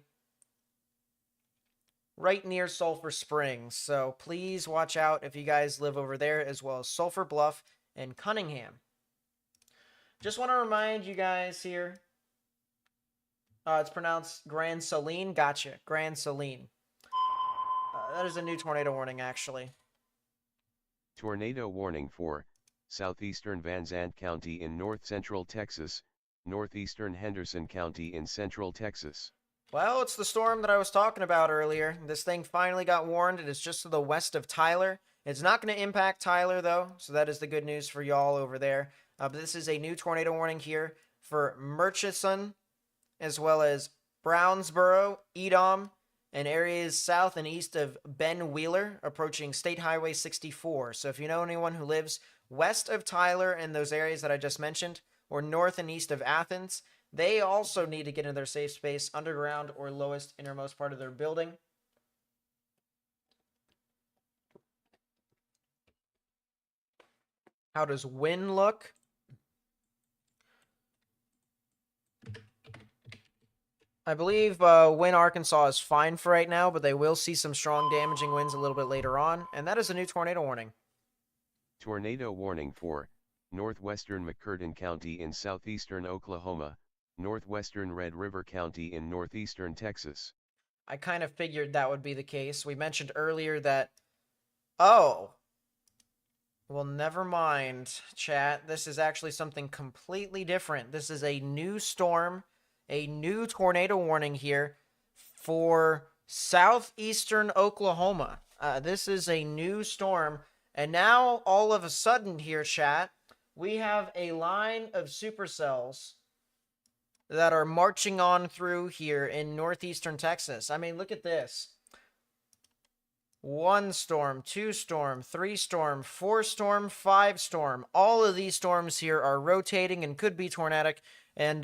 right near Sulphur Springs. So please watch out if you guys live over there, as well as Sulphur Bluff and Cunningham. Just want to remind you guys here, it's pronounced Grand Saline. Gotcha, Grand Saline. That is a new tornado warning, actually. Tornado warning for southeastern Van Zant County in north-central Texas, northeastern Henderson County in central Texas. Well, it's the storm that I was talking about earlier. This thing finally got warned. It is just to the west of Tyler. It's not going to impact Tyler, though, so that is the good news for y'all over there. But this is a new tornado warning here for Murchison, as well as Brownsboro, Edom, and areas south and east of Ben Wheeler, approaching State Highway 64. So if you know anyone who lives west of Tyler and those areas that I just mentioned, or north and east of Athens, they also need to get into their safe space, underground or lowest innermost part of their building. How does wind look? I believe Wynn, Arkansas is fine for right now, but they will see some strong damaging winds a little bit later on, and that is a new tornado warning. Tornado warning for northwestern McCurtain County in southeastern Oklahoma, northwestern Red River County in northeastern Texas. I kind of figured that would be the case. We mentioned earlier that... Oh! Well, never mind, chat. This is actually something completely different. This is a new storm, a new tornado warning here for southeastern Oklahoma. This is a new storm, and now all of a sudden here, chat, we have a line of supercells that are marching on through here in northeastern Texas. I mean, look at this. 1 storm, 2 storm, 3 storm, 4 storm, 5 storm. All of these storms here are rotating and could be tornadic, and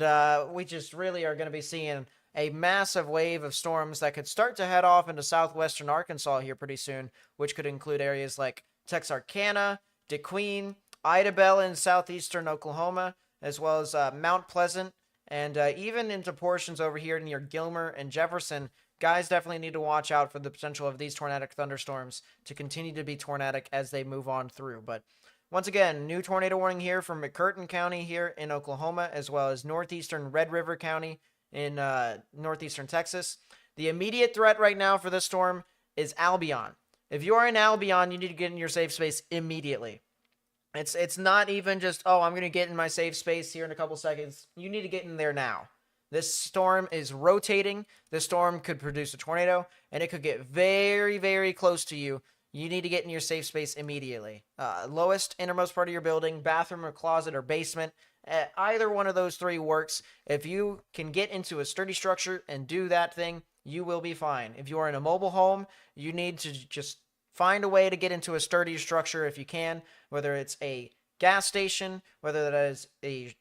we just really are going to be seeing a massive wave of storms that could start to head off into southwestern Arkansas here pretty soon, which could include areas like Texarkana, DeQueen, Idabel in southeastern Oklahoma, as well as Mount Pleasant, and even into portions over here near Gilmer and Jefferson. Guys definitely need to watch out for the potential of these tornadic thunderstorms to continue to be tornadic as they move on through. But once again, new tornado warning here from McCurtain County here in Oklahoma, as well as northeastern Red River County in northeastern Texas. The immediate threat right now for this storm is Albion. If you are in Albion, you need to get in your safe space immediately. It's not even just, oh, I'm going to get in my safe space here in a couple seconds. You need to get in there now. This storm is rotating. This storm could produce a tornado, and it could get very, very close to you. You need to get in your safe space immediately. Lowest, innermost part of your building, bathroom or closet or basement. Either one of those 3 works. If you can get into a sturdy structure and do that thing, you will be fine. If you are in a mobile home, you need to just find a way to get into a sturdy structure if you can, whether it's a gas station, whether that is a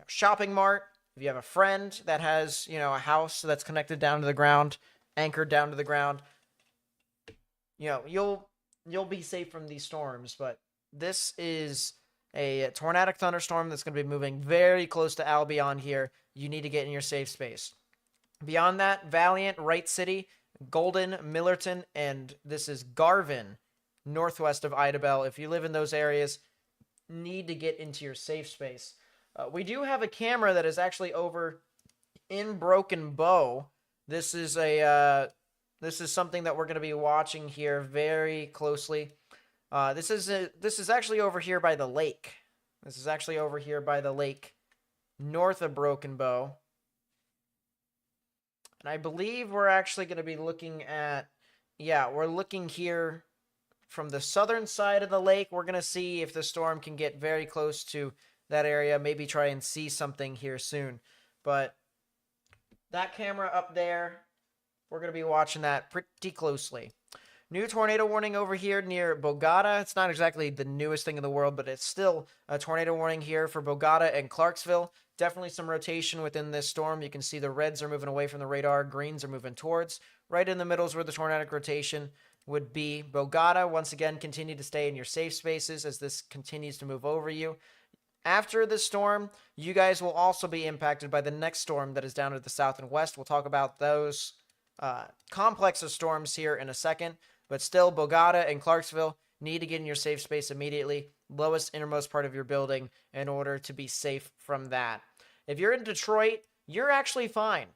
shopping mart. If you have a friend that has, a house that's connected down to the ground, anchored down to the ground, you'll be safe from these storms. But this is a tornadic thunderstorm that's going to be moving very close to Albion here. You need to get in your safe space. Beyond that, Valiant, Wright City, Golden, Millerton, and this is Garvin, northwest of Idabel. If you live in those areas, need to get into your safe space. We do have a camera that is actually over in Broken Bow. This is something that we're going to be watching here very closely. This is actually over here by the lake. This is actually over here by the lake, north of Broken Bow. And I believe we're actually going to be looking at, we're looking here from the southern side of the lake. We're going to see if the storm can get very close to that area, maybe try and see something here soon. But that camera up there, we're going to be watching that pretty closely. New tornado warning over here near Bogota. It's not exactly the newest thing in the world, but it's still a tornado warning here for Bogota and Clarksville. Definitely some rotation within this storm. You can see the reds are moving away from the radar. Greens are moving towards. Right in the middle is where the tornadic rotation would be. Bogota, once again, continue to stay in your safe spaces as this continues to move over you. After this storm, you guys will also be impacted by the next storm that is down to the south and west. We'll talk about those complex of storms here in a second. But still, Bogota and Clarksville need to get in your safe space immediately. Lowest, innermost part of your building in order to be safe from that. If you're in Detroit, you're actually fine.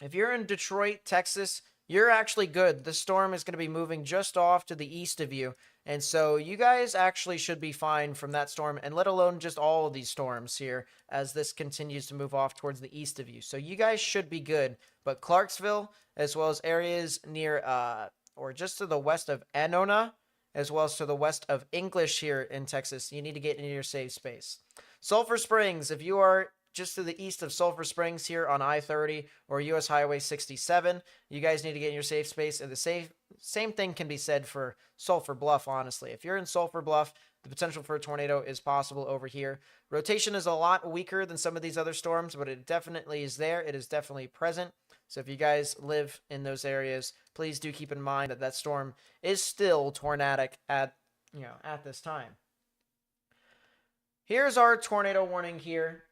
If you're in Detroit, Texas, you're actually good. The storm is going to be moving just off to the east of you. And so you guys actually should be fine from that storm, and let alone just all of these storms here as this continues to move off towards the east of you. So you guys should be good. But Clarksville, as well as areas near or just to the west of Anona, as well as to the west of English here in Texas, you need to get into your safe space. Sulphur Springs, if you are just to the east of Sulphur Springs here on I-30 or US Highway 67. You guys need to get in your safe space, and the same thing can be said for Sulphur Bluff, honestly. If you're in Sulphur Bluff, the potential for a tornado is possible over here. Rotation is a lot weaker than some of these other storms, but it definitely is there. It is definitely present. So if you guys live in those areas, please do keep in mind that that storm is still tornadic at this time. Here's our tornado warning here.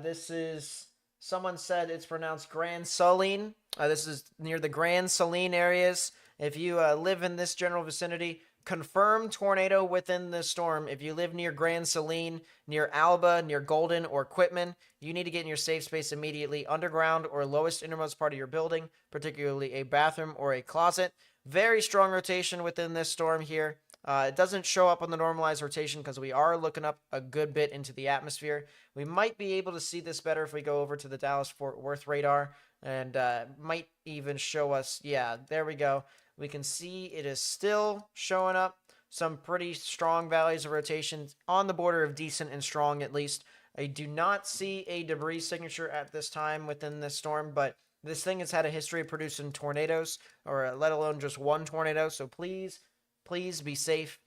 This is, someone said it's pronounced Grand Saline. This is near the Grand Saline areas. If you live in this general vicinity, confirmed tornado within the storm. If you live near Grand Saline, near Alba, near Golden, or Quitman, you need to get in your safe space immediately, underground or lowest innermost part of your building, particularly a bathroom or a closet. Very strong rotation within this storm here. It doesn't show up on the normalized rotation because we are looking up a good bit into the atmosphere. We might be able to see this better if we go over to the Dallas-Fort Worth radar, and might even show us, yeah, there we go. We can see it is still showing up some pretty strong values of rotation on the border of decent and strong, at least. I do not see a debris signature at this time within this storm, but this thing has had a history of producing tornadoes, or let alone just one tornado, so please be safe.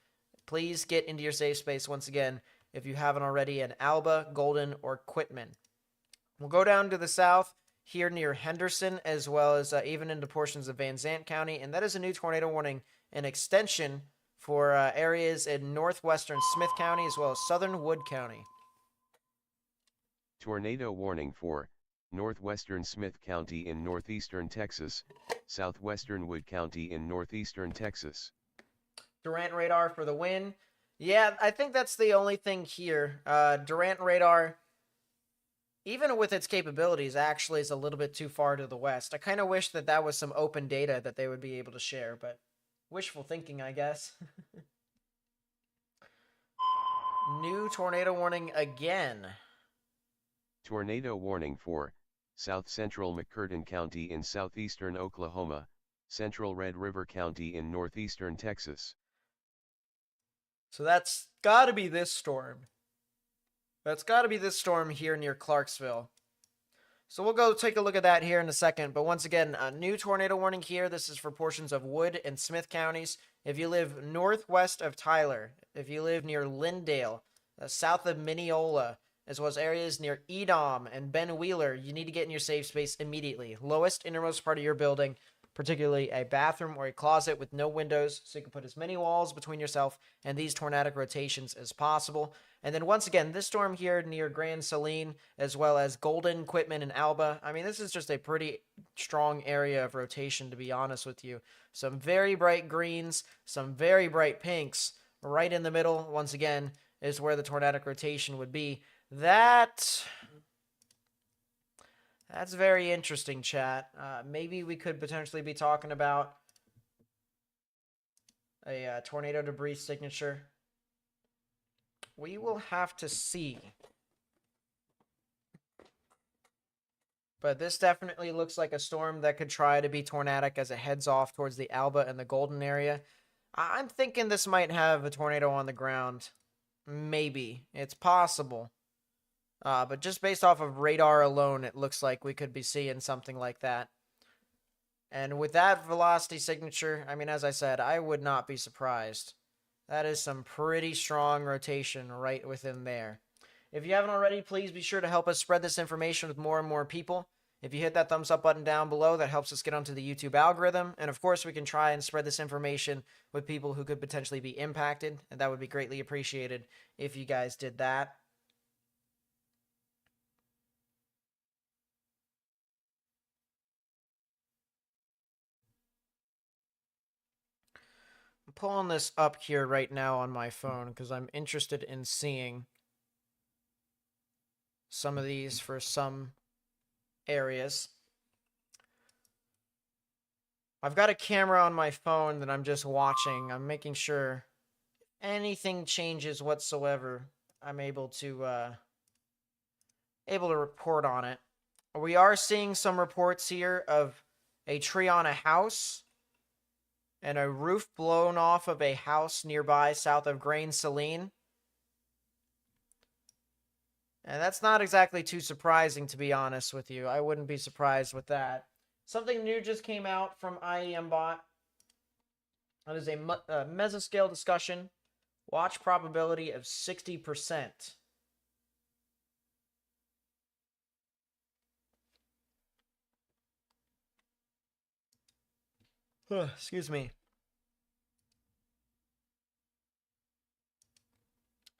Please get into your safe space once again if you haven't already in Alba, Golden, or Quitman. We'll go down to the south here near Henderson, as well as even into portions of Van Zant County, and that is a new tornado warning, an extension for areas in northwestern Smith County as well as southern Wood County. Tornado warning for northwestern Smith County in northeastern Texas, southwestern Wood County in northeastern Texas. Durant radar for the win. Yeah, I think that's the only thing here. Durant radar, even with its capabilities, actually is a little bit too far to the west. I kind of wish that that was some open data that they would be able to share, but wishful thinking, I guess. New tornado warning again. Tornado warning for south central McCurtain County in southeastern Oklahoma, central Red River County in northeastern Texas. So that's got to be this storm. That's got to be this storm here near Clarksville. So we'll go take a look at that here in a second. But once again, a new tornado warning here. This is for portions of Wood and Smith counties. If you live northwest of Tyler, if you live near Lindale, south of Mineola, as well as areas near Edom and Ben Wheeler, you need to get in your safe space immediately. Lowest innermost part of your building, particularly a bathroom or a closet with no windows, so you can put as many walls between yourself and these tornadic rotations as possible. And then once again, this storm here near Grand Saline, as well as Golden, Quitman, and Alba. I mean, this is just a pretty strong area of rotation, to be honest with you. Some very bright greens, some very bright pinks. Right in the middle, once again, is where the tornadic rotation would be. That's very interesting, chat. Maybe we could potentially be talking about a tornado debris signature. We will have to see. But this definitely looks like a storm that could try to be tornadic as it heads off towards the Alba and the Golden area. I'm thinking this might have a tornado on the ground. Maybe. It's possible. But just based off of radar alone, it looks like we could be seeing something like that. And with that velocity signature, I mean, as I said, I would not be surprised. That is some pretty strong rotation right within there. If you haven't already, please be sure to help us spread this information with more and more people. If you hit that thumbs up button down below, that helps us get onto the YouTube algorithm. And of course, we can try and spread this information with people who could potentially be impacted. And that would be greatly appreciated if you guys did that. I'm pulling this up here right now on my phone because I'm interested in seeing some of these for some areas. I've got a camera on my phone that I'm just watching. I'm making sure if anything changes whatsoever, I'm able to report on it. We are seeing some reports here of a tree on a house and a roof blown off of a house nearby south of Grand Saline. And that's not exactly too surprising, to be honest with you. I wouldn't be surprised with that. Something new just came out from IEMBot. That is a mesoscale discussion. Watch probability of 60%. Excuse me.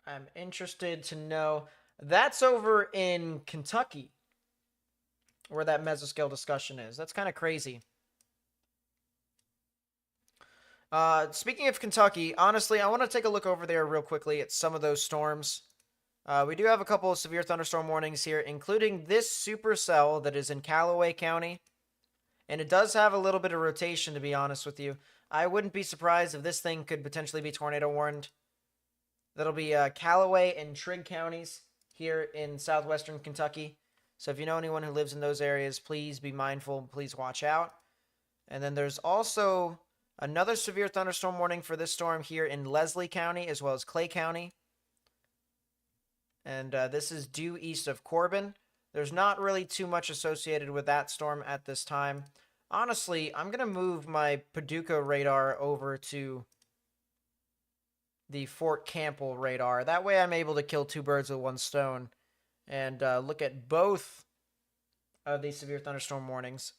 I'm interested to know. That's over in Kentucky, where that mesoscale discussion is. That's kind of crazy. Speaking of Kentucky, honestly, I want to take a look over there real quickly at some of those storms. We do have a couple of severe thunderstorm warnings here, including this supercell that is in Callaway County. And it does have a little bit of rotation, to be honest with you. I wouldn't be surprised if this thing could potentially be tornado warned. That'll be Callaway and Trigg counties here in southwestern Kentucky. So if you know anyone who lives in those areas, please be mindful. Please watch out. And then there's also another severe thunderstorm warning for this storm here in Leslie County as well as Clay County. And this is due east of Corbin. There's not really too much associated with that storm at this time. Honestly, I'm going to move my Paducah radar over to the Fort Campbell radar. That way I'm able to kill two birds with one stone and look at both of these severe thunderstorm warnings.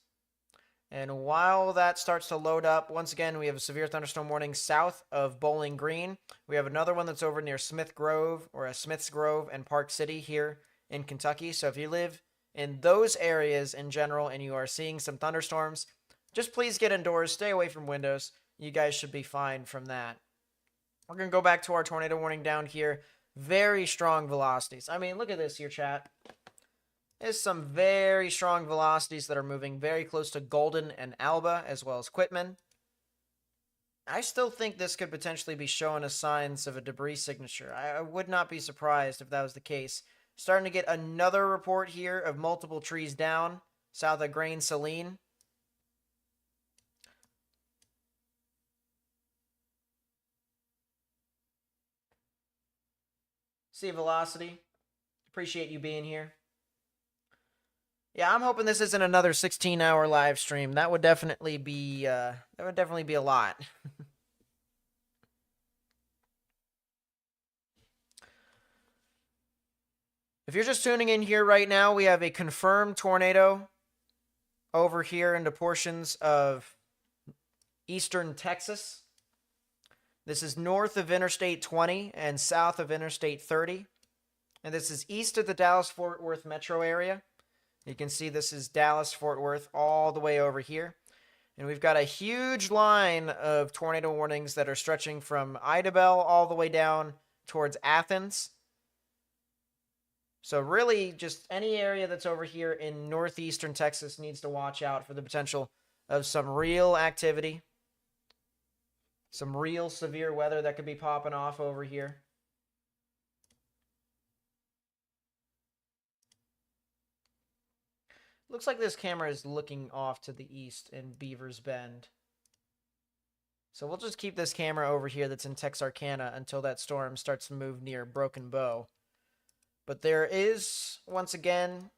And while that starts to load up, once again, we have a severe thunderstorm warning south of Bowling Green. We have another one that's over near Smith Grove or Smith's Grove and Park City here in Kentucky. So if you live in those areas in general and you are seeing some thunderstorms, just please get indoors, stay away from windows. You guys should be fine from that. We're going to go back to our tornado warning down here. Very strong velocities. I mean, look at this here, chat. There's some very strong velocities that are moving very close to Golden and Alba, as well as Quitman. I still think this could potentially be showing us signs of a debris signature. I would not be surprised if that was the case. Starting to get another report here of multiple trees down south of Grain Saline. See velocity. Appreciate you being here. Yeah, I'm hoping this isn't another 16-hour live stream. That would definitely be a lot. If you're just tuning in here right now, we have a confirmed tornado over here into portions of eastern Texas. This is north of Interstate 20 and south of Interstate 30. And this is east of the Dallas-Fort Worth metro area. You can see this is Dallas-Fort Worth all the way over here. And we've got a huge line of tornado warnings that are stretching from Idabel all the way down towards Athens. So really, just any area that's over here in northeastern Texas needs to watch out for the potential of some real activity. Some real severe weather that could be popping off over here. Looks like this camera is looking off to the east in Beaver's Bend. So we'll just keep this camera over here that's in Texarkana until that storm starts to move near Broken Bow. But there is, once again,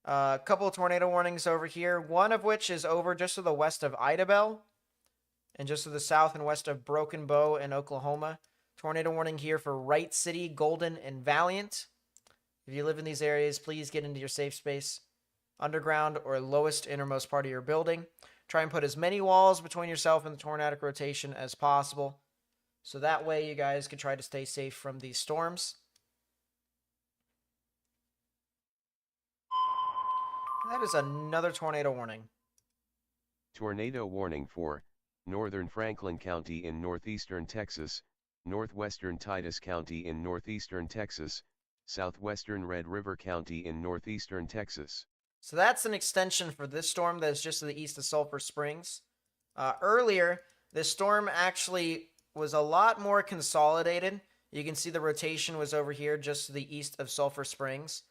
a couple of tornado warnings over here. One of which is over just to the west of Idabel and just to the south and west of Broken Bow in Oklahoma. Tornado warning here for Wright City, Golden, and Valiant. If you live in these areas, please get into your safe space. Underground or lowest innermost part of your building. Try and put as many walls between yourself and the tornadic rotation as possible. So that way you guys can try to stay safe from these storms. That is another tornado warning. Tornado warning for northern Franklin County in northeastern Texas, northwestern Titus County in northeastern Texas, southwestern Red River County in northeastern Texas. So that's an extension for this storm that is just to the east of Sulphur Springs. Earlier, this storm actually was a lot more consolidated. You can see the rotation was over here just to the east of Sulphur Springs.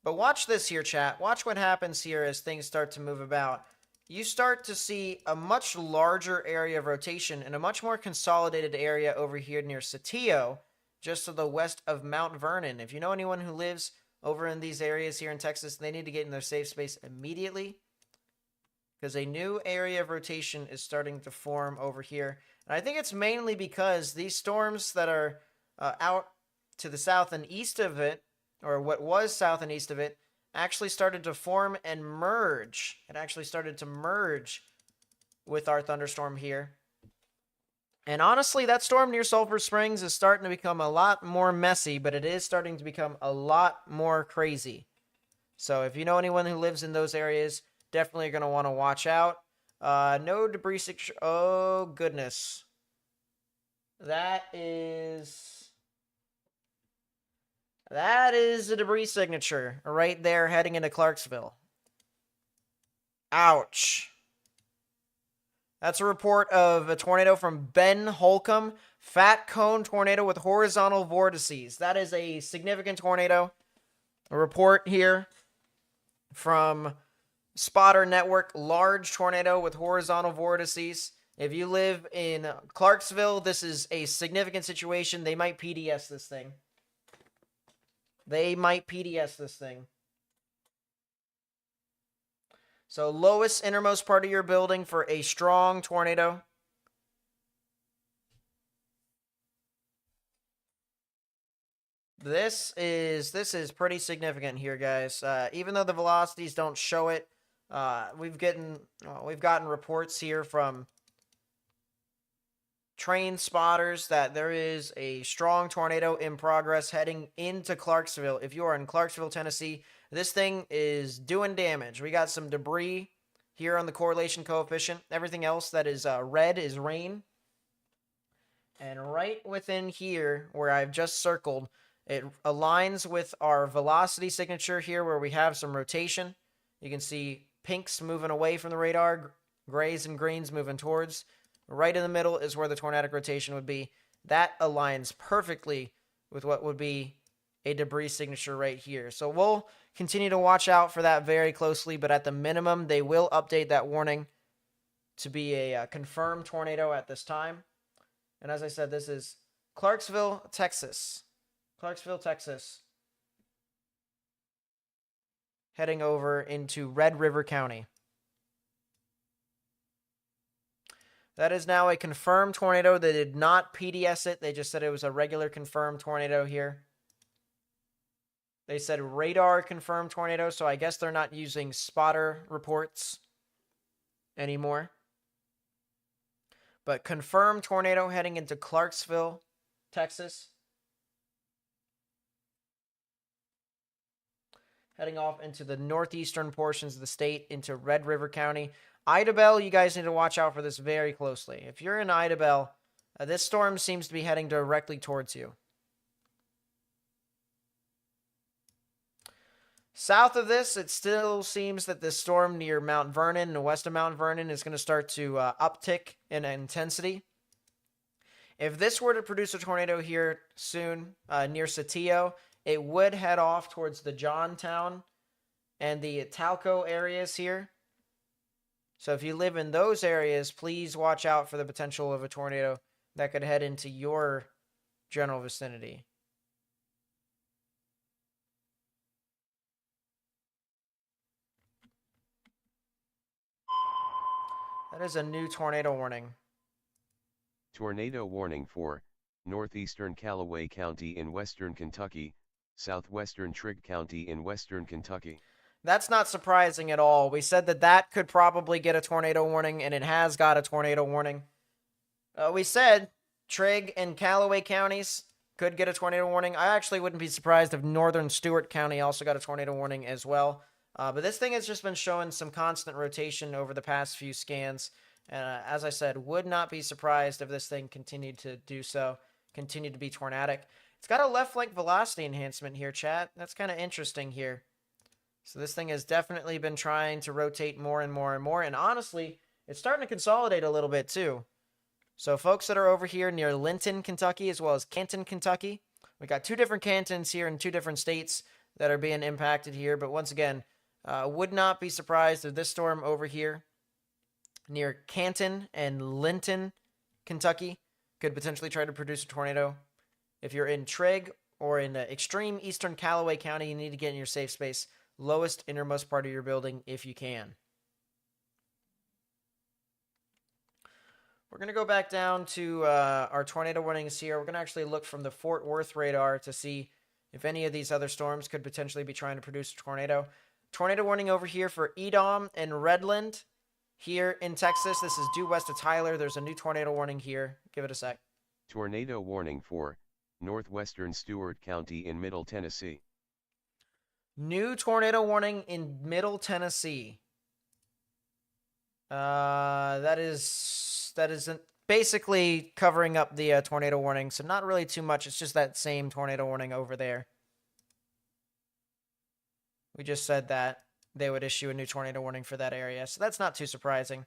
But watch this here, chat. Watch what happens here as things start to move about. You start to see a much larger area of rotation and a much more consolidated area over here near Saltillo just to the west of Mount Vernon. If you know anyone who lives over in these areas here in Texas, they need to get in their safe space immediately because a new area of rotation is starting to form over here. And I think it's mainly because these storms that are out to the south and east of it, or what was south and east of it, actually started to form and merge. It actually started to merge with our thunderstorm here. And honestly, that storm near Sulphur Springs is starting to become a lot more messy, but it is starting to become a lot more crazy. So if you know anyone who lives in those areas, definitely going to want to watch out. No debris signature. Oh, goodness. That is a debris signature right there heading into Clarksville. Ouch. That's a report of a tornado from Ben Holcomb. Fat cone tornado with horizontal vortices. That is a significant tornado. A report here from Spotter Network. Large tornado with horizontal vortices. If you live in Clarksville, this is a significant situation. They might PDS this thing. So lowest innermost part of your building for a strong tornado. This is pretty significant here, guys. Even though the velocities don't show it, we've gotten reports here from train spotters that there is a strong tornado in progress heading into Clarksville. If you are in Clarksville, Tennessee, this thing is doing damage. We got some debris here on the correlation coefficient. Everything else that is red is rain. And right within here, where I've just circled, it aligns with our velocity signature here where we have some rotation. You can see pinks moving away from the radar, grays and greens moving towards. Right in the middle is where the tornadic rotation would be. That aligns perfectly with what would be a debris signature right here. So we'll continue to watch out for that very closely, but at the minimum, they will update that warning to be a confirmed tornado at this time. And as I said, this is Clarksville, Texas. Heading over into Red River County. That is now a confirmed tornado. They did not PDS it. They just said it was a regular confirmed tornado here. They said radar confirmed tornado, so I guess they're not using spotter reports anymore. But confirmed tornado heading into Clarksville, Texas. Heading off into the northeastern portions of the state into Red River County. Idabel, you guys need to watch out for this very closely. If you're in Idabel, this storm seems to be heading directly towards you. South of this, it still seems that this storm near Mount Vernon and west of Mount Vernon is going to start to uptick in intensity. If this were to produce a tornado here soon near Saltillo, it would head off towards the Johntown and the Talco areas here. So if you live in those areas, please watch out for the potential of a tornado that could head into your general vicinity. That is a new tornado warning. Tornado warning for northeastern Callaway County in western Kentucky, southwestern Trigg County in western Kentucky. That's not surprising at all. We said that could probably get a tornado warning, and it has got a tornado warning. We said Trigg and Callaway counties could get a tornado warning. I actually wouldn't be surprised if northern Stewart County also got a tornado warning as well. But this thing has just been showing some constant rotation over the past few scans. And as I said, would not be surprised if this thing continued to do so, continued to be tornadic. It's got a left flank velocity enhancement here, chat. That's kind of interesting here. So this thing has definitely been trying to rotate more and more and more. And honestly, it's starting to consolidate a little bit too. So folks that are over here near Linton, Kentucky, as well as Canton, Kentucky. We got two different cantons here in two different states that are being impacted here. But once again, would not be surprised if this storm over here near Canton and Linton, Kentucky, could potentially try to produce a tornado If you're in Trigg or in extreme eastern Callaway County, you need to get in your safe space. Lowest innermost part of your building if you can. We're going to go back down to our tornado warnings here. We're going to actually look from the Fort Worth radar to see if any of these other storms could potentially be trying to produce a tornado. Tornado warning over here for Edom and Redland here in Texas. This is due west of Tyler. There's a new tornado warning here. Give it a sec. Tornado warning for northwestern Stewart County in Middle Tennessee. New tornado warning in Middle Tennessee. That is basically covering up the tornado warning, so not really too much. It's just that same tornado warning over there. We just said that they would issue a new tornado warning for that area, so that's not too surprising.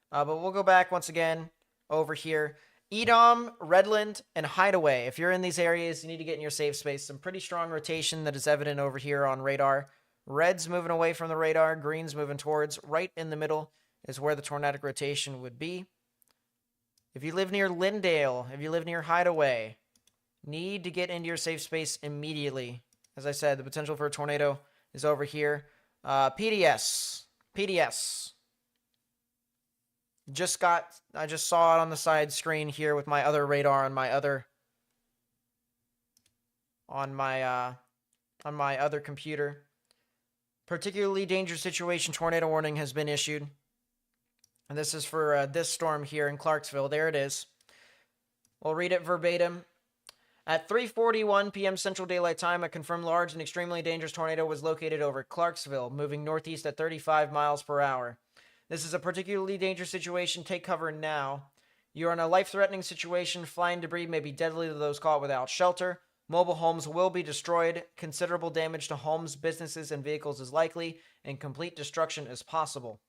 But we'll go back once again over here. Edom, Redland, and Hideaway. If you're in these areas, you need to get in your safe space. Some pretty strong rotation that is evident over here on radar. Red's moving away from the radar. Green's moving towards. Right in the middle is where the tornadic rotation would be. If you live near Lindale, if you live near Hideaway, need to get into your safe space immediately. As I said, the potential for a tornado is over here. PDS. I just saw it on the side screen here with my other radar on my other computer. Particularly dangerous situation tornado warning has been issued. And this is for this storm here in Clarksville. There it is. We'll read it verbatim. At 3:41 p.m. Central Daylight Time, a confirmed large and extremely dangerous tornado was located over Clarksville, moving northeast at 35 miles per hour. This is a particularly dangerous situation. Take cover now. You are in a life-threatening situation. Flying debris may be deadly to those caught without shelter. Mobile homes will be destroyed. Considerable damage to homes, businesses, and vehicles is likely, and complete destruction is possible.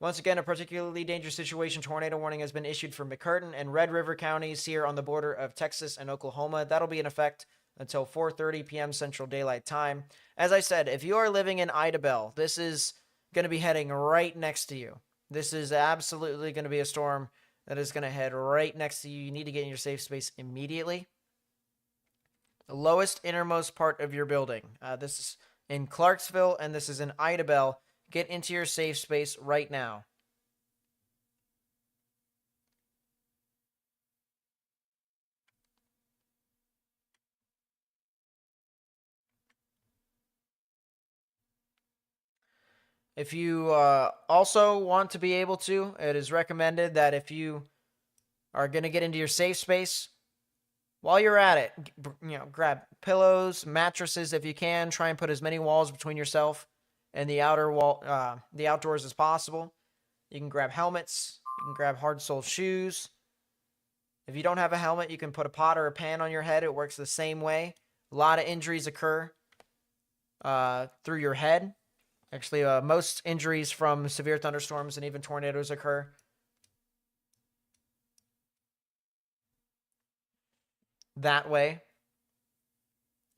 Once again, a particularly dangerous situation tornado warning has been issued for McCurtain and Red River counties here on the border of Texas and Oklahoma. That'll be in effect until 4:30 p.m. Central Daylight Time. As I said, if you are living in Idabel, this is going to be heading right next to you. This is absolutely going to be a storm that is going to head right next to you. You need to get in your safe space immediately. The lowest innermost part of your building. This is in Clarksville, and this is in Idabel. Get into your safe space right now. If you also want to be able to, it is recommended that if you are going to get into your safe space, while you're at it, grab pillows, mattresses if you can. Try and put as many walls between yourself and the outdoors as possible. You can grab helmets. You can grab hard-soled shoes. If you don't have a helmet, you can put a pot or a pan on your head. It works the same way. A lot of injuries occur through your head. Actually, most injuries from severe thunderstorms and even tornadoes occur that way.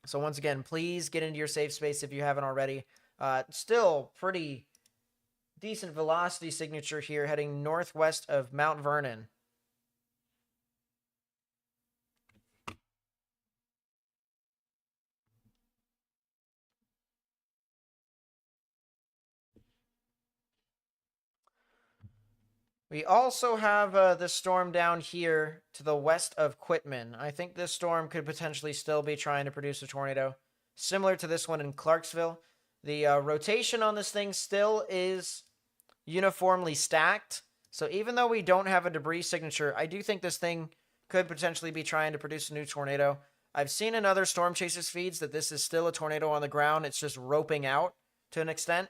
So once again, please get into your safe space if you haven't already. Still pretty decent velocity signature here heading northwest of Mount Vernon. We also have this storm down here to the west of Quitman. I think this storm could potentially still be trying to produce a tornado, similar to this one in Clarksville. The rotation on this thing still is uniformly stacked. So even though we don't have a debris signature, I do think this thing could potentially be trying to produce a new tornado. I've seen in other Storm Chasers feeds that this is still a tornado on the ground. It's just roping out to an extent.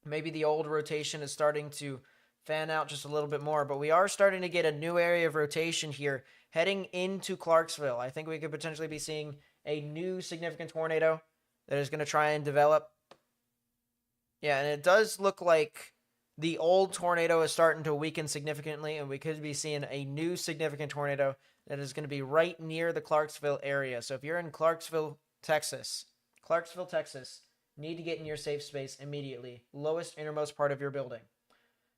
Maybe the old rotation is starting to fan out just a little bit more, but we are starting to get a new area of rotation here heading into Clarksville. I think we could potentially be seeing a new significant tornado that is going to try and develop. Yeah, and it does look like the old tornado is starting to weaken significantly, and we could be seeing a new significant tornado that is going to be right near the Clarksville area. So if you're in Clarksville, Texas, need to get in your safe space immediately. Lowest, innermost part of your building.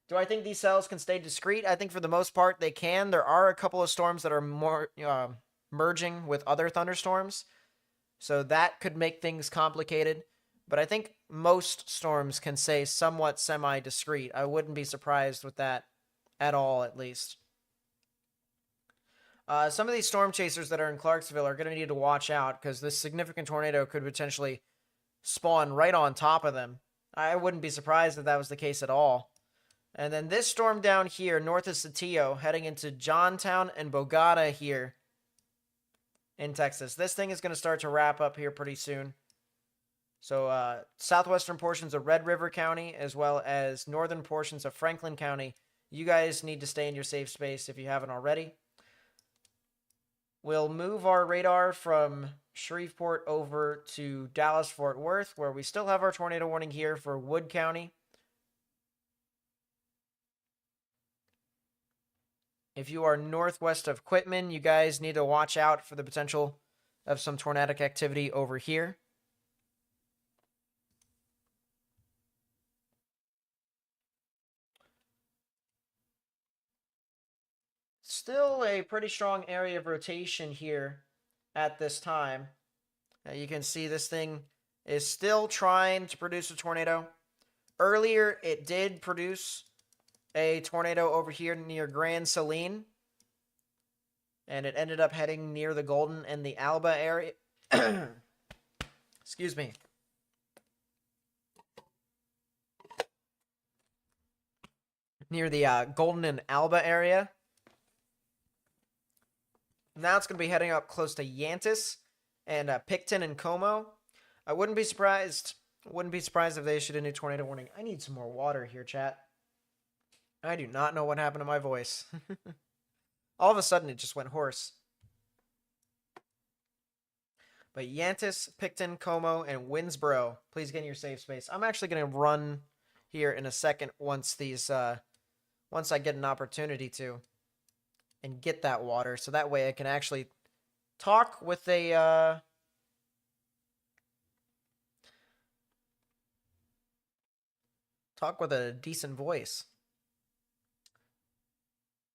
Do I think these cells can stay discrete? I think for the most part they can. There are a couple of storms that are more merging with other thunderstorms. So that could make things complicated. But I think most storms can stay somewhat semi-discrete. I wouldn't be surprised with that at all, at least. Some of these storm chasers that are in Clarksville are going to need to watch out because this significant tornado could potentially spawn right on top of them. I wouldn't be surprised if that was the case at all. And then this storm down here, north of Saltillo, heading into Johntown and Bogota here in Texas. This thing is going to start to wrap up here pretty soon. So southwestern portions of Red River County, as well as northern portions of Franklin County, you guys need to stay in your safe space if you haven't already. We'll move our radar from Shreveport over to Dallas-Fort Worth, where we still have our tornado warning here for Wood County. If you are northwest of Quitman, you guys need to watch out for the potential of some tornadic activity over here. Still a pretty strong area of rotation here at this time. You can see this thing is still trying to produce a tornado. Earlier, it did produce a tornado over here near Grand Saline, and it ended up heading near the Golden and the Alba area. Excuse me. Near the Golden and Alba area. Now it's going to be heading up close to Yantis and Picton and Como. I wouldn't be surprised. Wouldn't be surprised if they issued a new tornado warning. I need some more water here, chat. I do not know what happened to my voice. All of a sudden, it just went hoarse. But Yantis, Picton, Como, and Winsboro, please get in your safe space. I'm actually going to run here in a second once these, once I get an opportunity to, and get that water, so that way I can actually talk with a, talk with a decent voice.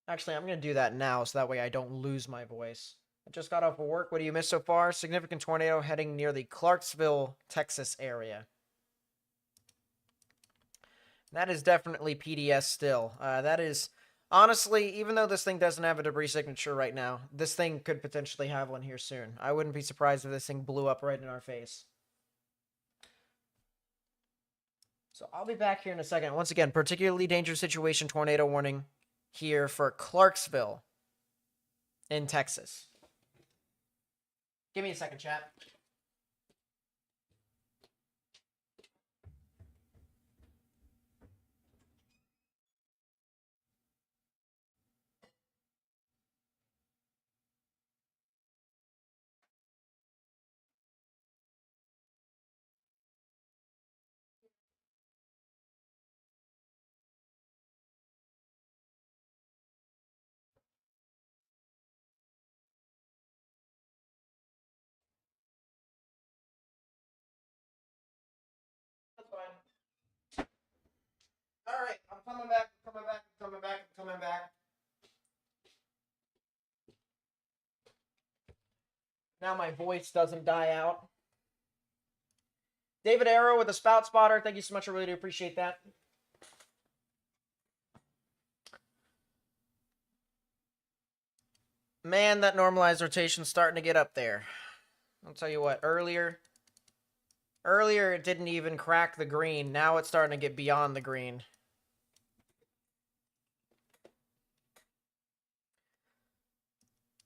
Actually, I'm going to do that now, so that way I don't lose my voice. I just got off of work. What do you miss so far? Significant tornado heading near the Clarksville, Texas area. That is definitely PDS still. That is, honestly, even though this thing doesn't have a debris signature right now, this thing could potentially have one here soon. I wouldn't be surprised if this thing blew up right in our face. So I'll be back here in a second. Once again, particularly dangerous situation tornado warning here for Clarksville in Texas. Give me a second, chat. That's fine. All right, I'm coming back. I'm coming back. Now my voice doesn't die out. David Arrow with a spout spotter. Thank you so much. I really do appreciate that. Man, that normalized rotation's starting to get up there. I'll tell you what, earlier it didn't even crack the green. Now it's starting to get beyond the green.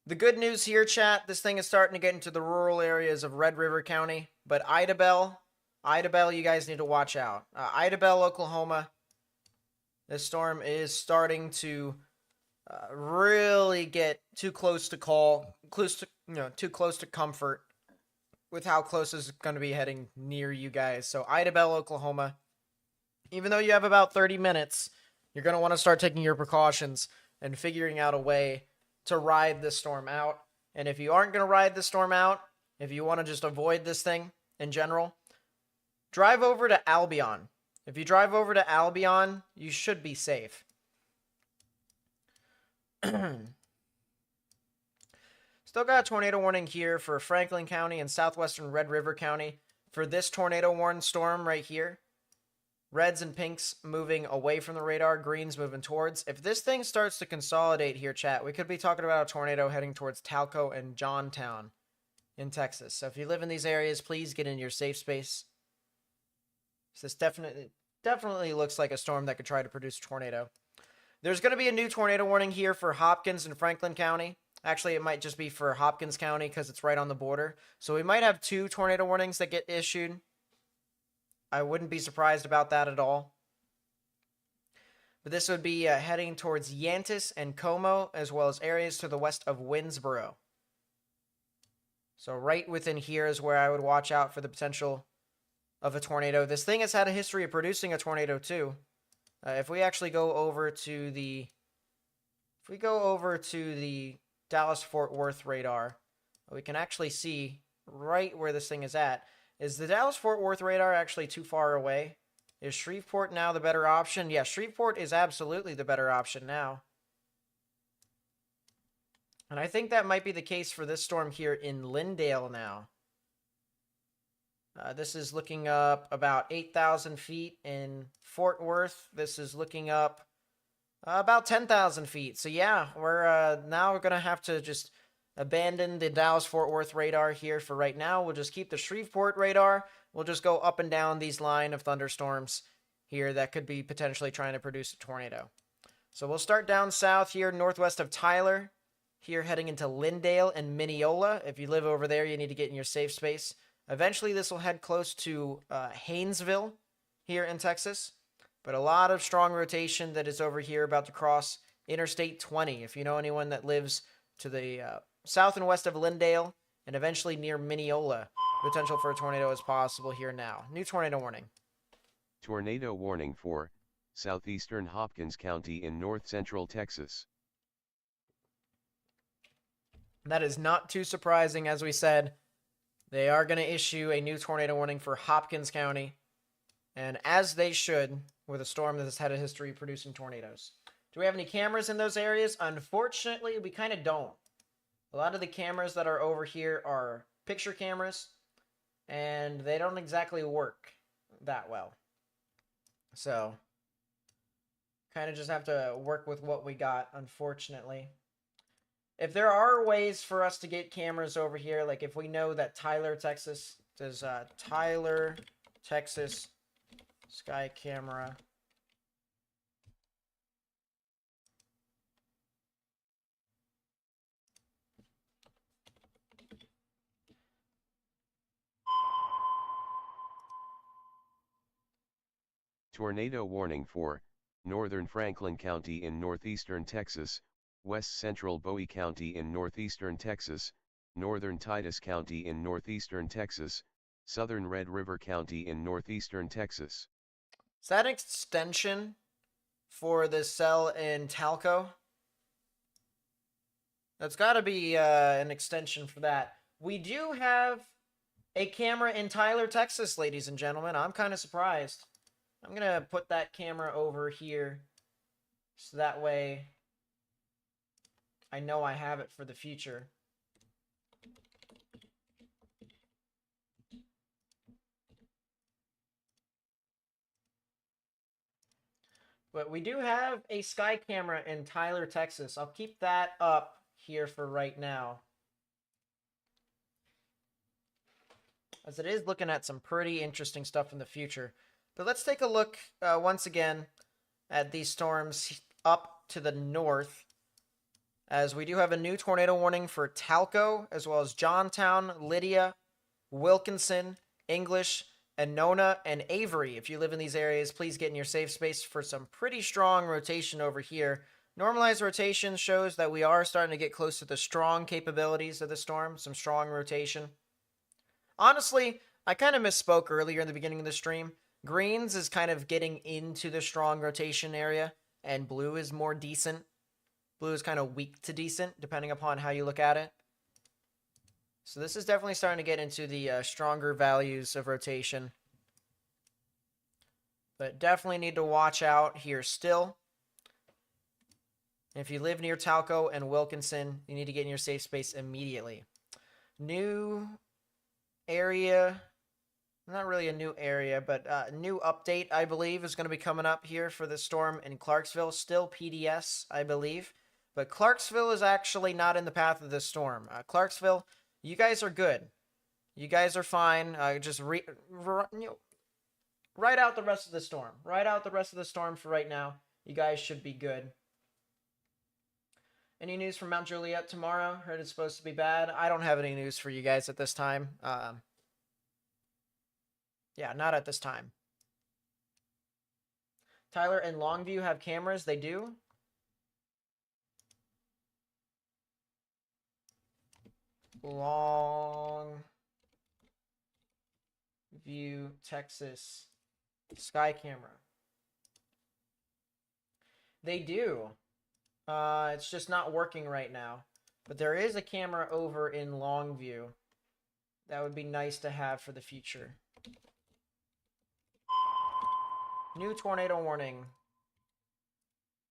The good news here, chat, this thing is starting to get into the rural areas of Red River County. But Idabel, you guys need to watch out. Idabel, Oklahoma, this storm is starting to really get too close to too close to comfort with how close it's going to be heading near you guys. So Idabel, Oklahoma, even though you have about 30 minutes, you're going to want to start taking your precautions and figuring out a way to ride this storm out. And if you aren't going to ride this storm out, if you want to just avoid this thing in general, drive over to Albion. If you drive over to Albion, you should be safe. Still got a tornado warning here for Franklin County and southwestern Red River County for this tornado warned storm right here. Reds and pinks moving away from the radar, greens moving towards. If this thing starts to consolidate here, chat, we could be talking about a tornado heading towards Talco and Johntown in Texas. So if you live in these areas, please get in your safe space. So this definitely looks like a storm that could try to produce a tornado. There's going to be a new tornado warning here for Hopkins and Franklin County. Actually, it might just be for Hopkins County because it's right on the border. So we might have 2 tornado warnings that get issued. I wouldn't be surprised about that at all. But this would be heading towards Yantis and Como, as well as areas to the west of Winnsboro. So right within here is where I would watch out for the potential of a tornado. This thing has had a history of producing a tornado too. If we actually go over to the Dallas-Fort Worth radar, we can actually see right where this thing is at. Is the Dallas-Fort Worth radar actually too far away? Is Shreveport now the better option? Yeah, Shreveport is absolutely the better option now. And I think that might be the case for this storm here in Lindale now. This is looking up about 8,000 feet in Fort Worth. This is looking up about 10,000 feet. So yeah, we're now going to have to just abandon the Dallas-Fort Worth radar here for right now. We'll just keep the Shreveport radar. We'll just go up and down these line of thunderstorms here that could be potentially trying to produce a tornado. So we'll start down south here, northwest of Tyler, here heading into Lindale and Mineola. If you live over there, you need to get in your safe space. Eventually, this will head close to Haynesville here in Texas. But a lot of strong rotation that is over here about to cross Interstate 20. If you know anyone that lives to the south and west of Lindale and eventually near Mineola, potential for a tornado is possible here now. New tornado warning. Tornado warning for southeastern Hopkins County in north central Texas. That is not too surprising. As we said, they are going to issue a new tornado warning for Hopkins County, and as they should, with a storm that has had a history of producing tornadoes. Do we have any cameras in those areas? Unfortunately, we kind of don't. A lot of the cameras that are over here are picture cameras, and they don't exactly work that well. So, kind of just have to work with what we got, unfortunately. If there are ways for us to get cameras over here, like if we know that Tyler, Texas, does Tyler, Texas sky camera. Tornado warning for northern Franklin County in northeastern Texas, west central Bowie County in northeastern Texas, northern Titus County in northeastern Texas, southern Red River County in northeastern Texas. Is that an extension for this cell in Talco? That's got to be an extension for that. We do have a camera in Tyler, Texas, ladies and gentlemen. I'm kind of surprised. I'm going to put that camera over here so that way I know I have it for the future. But we do have a sky camera in Tyler, Texas. I'll keep that up here for right now, as it is looking at some pretty interesting stuff in the future. But let's take a look once again at these storms up to the north, as we do have a new tornado warning for Talco, as well as Johntown, Lydia, Wilkinson, English, Annona, and Avery. If you live in these areas, please get in your safe space for some pretty strong rotation over here. Normalized rotation shows that we are starting to get close to the strong capabilities of the storm, some strong rotation. Honestly, I kind of misspoke earlier in the beginning of the stream. Greens is kind of getting into the strong rotation area, and blue is more decent. Blue is kind of weak to decent, depending upon how you look at it. So this is definitely starting to get into the stronger values of rotation. But definitely need to watch out here still. If you live near Talco and Wilkinson, you need to get in your safe space immediately. New area, not really a new area, but a new update, I believe, is going to be coming up here for the storm in Clarksville. Still PDS, I believe. But Clarksville is actually not in the path of this storm. Clarksville, you guys are good. You guys are fine. Just ride out the rest of the storm. Ride out the rest of the storm for right now. You guys should be good. Any news from Mount Juliet tomorrow? Heard it's supposed to be bad. I don't have any news for you guys at this time. Yeah, not at this time. Tyler and Longview have cameras. They do. Longview, Texas. Sky camera. They do. It's just not working right now. But there is a camera over in Longview. That would be nice to have for the future. New tornado warning.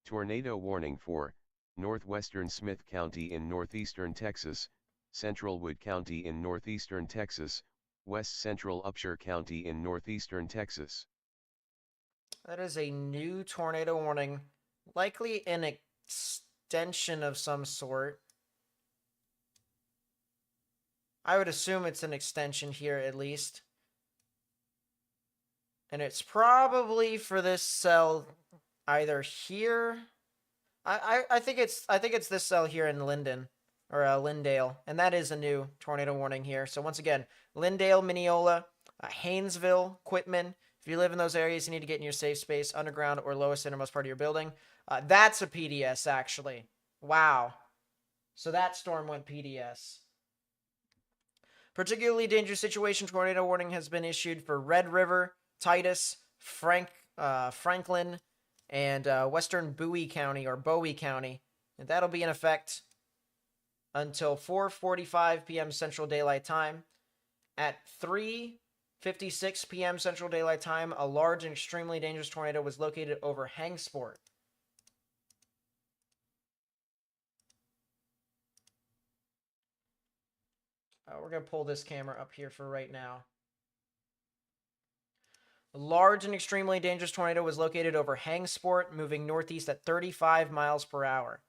Tornado warning for northwestern Smith County in northeastern Texas, central Wood County in northeastern Texas, west central Upshur County in northeastern Texas. That is a new tornado warning. Likely an extension of some sort. I would assume it's an extension here at least. And it's probably for this cell either here. I think it's this cell here in Linden or Lindale, and that is a new tornado warning here. So once again, Lindale, Mineola, Haynesville, Quitman. If you live in those areas, you need to get in your safe space, underground or lowest innermost part of your building. That's a PDS actually. Wow. So that storm went PDS. Particularly dangerous situation tornado warning has been issued for Red River, Titus, Franklin, and Western Bowie County or Bowie County. And that'll be in effect until 4:45 p.m. Central Daylight Time. At 3:56 p.m. Central Daylight Time, a large and extremely dangerous tornado was located over Hangsport. We're going to pull this camera up here for right now. A large and extremely dangerous tornado was located over Hangsport, moving northeast at 35 miles per hour.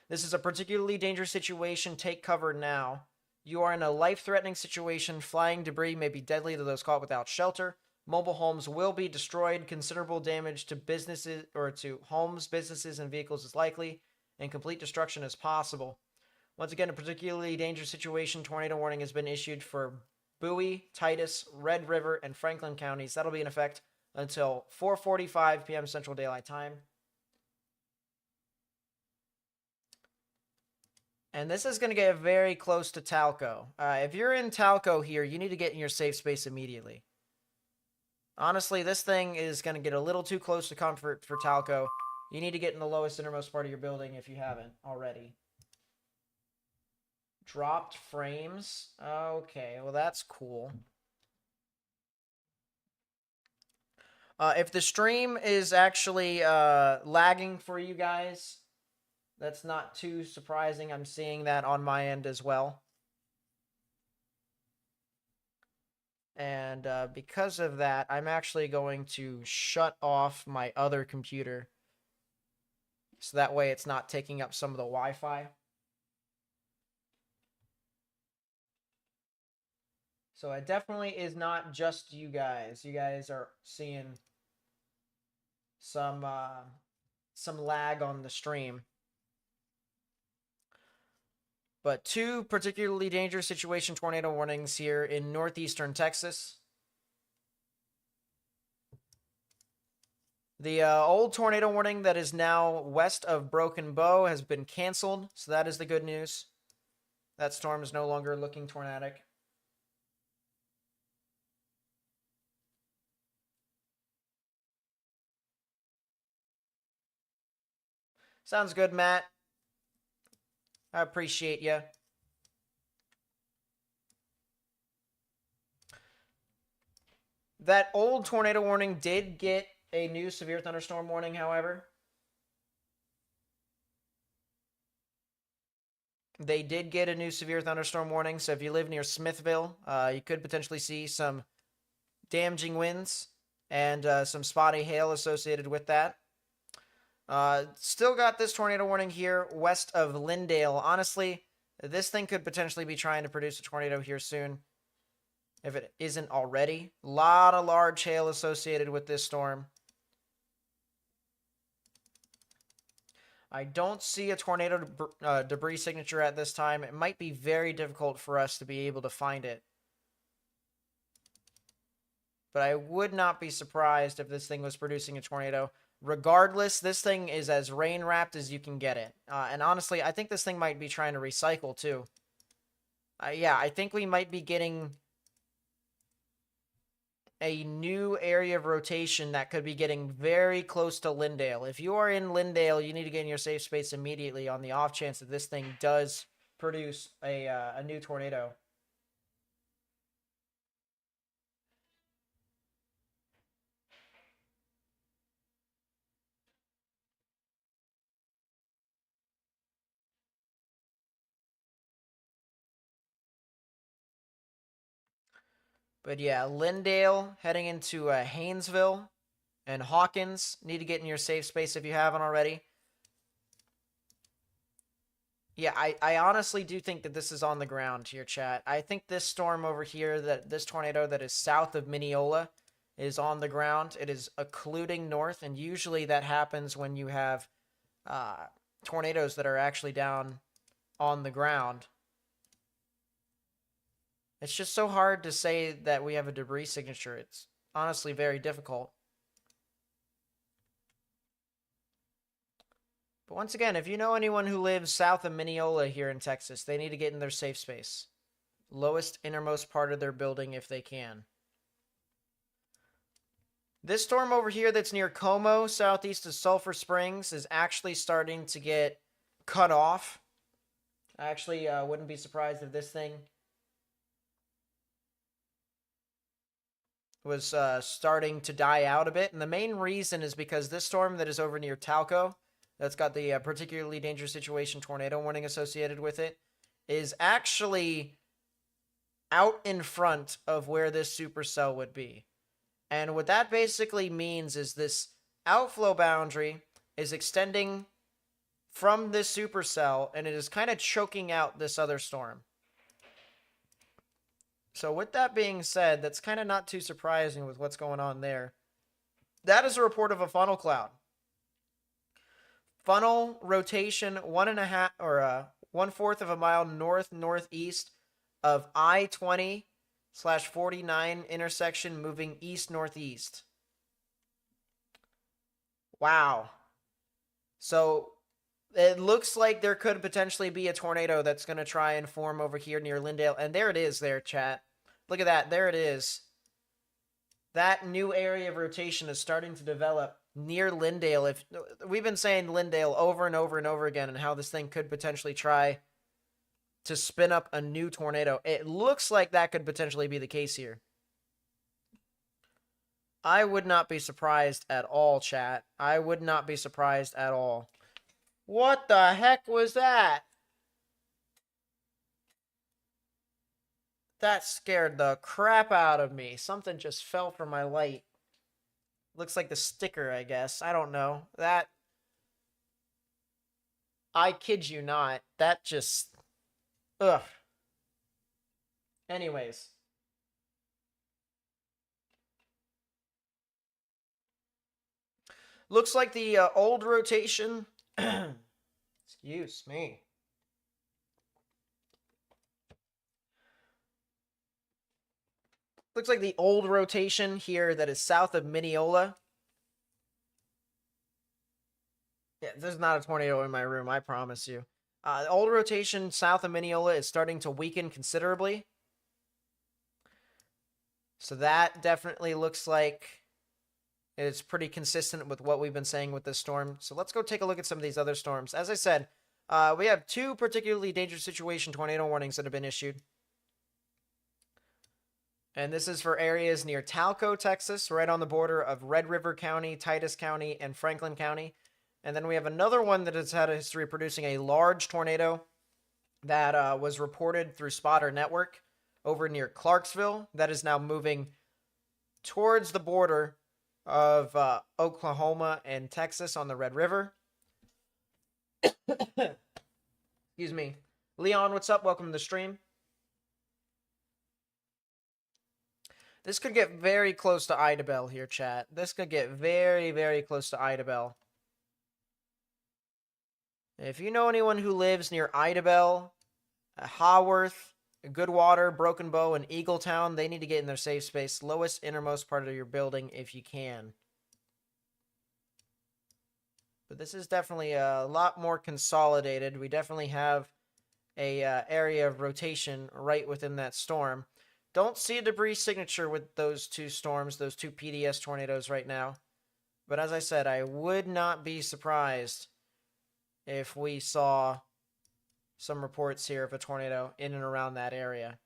This is a particularly dangerous situation. Take cover now. You are in a life-threatening situation. Flying debris may be deadly to those caught without shelter. Mobile homes will be destroyed. Considerable damage to businesses or to homes, businesses, and vehicles is likely, and complete destruction is possible. Once again, a particularly dangerous situation. Tornado warning has been issued for Bowie, Titus, Red River, and Franklin counties. That'll be in effect until 4:45 p.m. Central Daylight Time. And this is going to get very close to Talco. If you're in Talco here, you need to get in your safe space immediately. Honestly, this thing is going to get a little too close to comfort for Talco. You need to get in the lowest innermost part of your building if you haven't already. Dropped frames. Okay, well that's cool. If the stream is actually lagging for you guys, that's not too surprising. I'm seeing that on my end as well. And because of that, I'm actually going to shut off my other computer. So that way it's not taking up some of the Wi-Fi. So it definitely is not just you guys. You guys are seeing some lag on the stream. But two particularly dangerous situation tornado warnings here in northeastern Texas. The old tornado warning that is now west of Broken Bow has been canceled, so that is the good news. That storm is no longer looking tornadic. Sounds good, Matt. I appreciate you. That old tornado warning did get a new severe thunderstorm warning, however. They did get a new severe thunderstorm warning, so if you live near Smithville, you could potentially see some damaging winds and some spotty hail associated with that. Still got this tornado warning here west of Lindale. Honestly, this thing could potentially be trying to produce a tornado here soon, if it isn't already. A lot of large hail associated with this storm. I don't see a tornado debris signature at this time. It might be very difficult for us to be able to find it. But I would not be surprised if this thing was producing a tornado. Regardless, this thing is as rain-wrapped as you can get it. And honestly, I think this thing might be trying to recycle, too. Yeah, I think we might be getting a new area of rotation that could be getting very close to Lindale. If you are in Lindale, you need to get in your safe space immediately on the off chance that this thing does produce a new tornado. But yeah, Lindale heading into Haynesville and Hawkins. Need to get in your safe space if you haven't already. Yeah, I honestly do think that this is on the ground here, chat. I think this storm over here, this tornado that is south of Mineola, is on the ground. It is occluding north, and usually that happens when you have tornadoes that are actually down on the ground. It's just so hard to say that we have a debris signature. It's honestly very difficult. But once again, if you know anyone who lives south of Mineola here in Texas, they need to get in their safe space. Lowest, innermost part of their building if they can. This storm over here that's near Como, southeast of Sulphur Springs, is actually starting to get cut off. I actually wouldn't be surprised if this thing was starting to die out a bit. And the main reason is because this storm that is over near Talco, that's got the particularly dangerous situation tornado warning associated with it, is actually out in front of where this supercell would be. And what that basically means is this outflow boundary is extending from this supercell, and it is kind of choking out this other storm. So with that being said, that's kind of not too surprising with what's going on there. That is a report of a funnel cloud. Funnel rotation 1.5 or 1/4 of a mile northeast of I-20/49 intersection, moving east-northeast. Wow. So it looks like there could potentially be a tornado that's going to try and form over here near Lindale. And there it is there, chat. Look at that. There it is. That new area of rotation is starting to develop near Lindale. If we've been saying Lindale over and over and over again, and how this thing could potentially try to spin up a new tornado. It looks like that could potentially be the case here. I would not be surprised at all, chat. I would not be surprised at all. What the heck was that? That scared the crap out of me. Something just fell from my light. Looks like the sticker, I guess. I don't know. That... I kid you not. That just... Ugh. Anyways. Looks like the old rotation... Excuse me. Looks like the old rotation here that is south of Mineola. Yeah, there's not a tornado in my room, I promise you. The old rotation south of Mineola is starting to weaken considerably. So that definitely looks like it's pretty consistent with what we've been saying with this storm. So let's go take a look at some of these other storms. As I said, we have 2 particularly dangerous situation tornado warnings that have been issued. And this is for areas near Talco, Texas, right on the border of Red River County, Titus County, and Franklin County. And then we have another one that has had a history of producing a large tornado that was reported through Spotter Network over near Clarksville that is now moving towards the border of Oklahoma and Texas on the Red River. Excuse me. Leon, what's up? Welcome to the stream. This could get very close to Idabel here, chat. This could get very, very close to Idabel. If you know anyone who lives near Idabel, Haworth, Goodwater, Broken Bow, and Eagletown, they need to get in their safe space. Lowest innermost part of your building if you can. But this is definitely a lot more consolidated. We definitely have a area of rotation right within that storm. Don't see a debris signature with those two storms, those two PDS tornadoes right now. But as I said, I would not be surprised if we saw some reports here of a tornado in and around that area.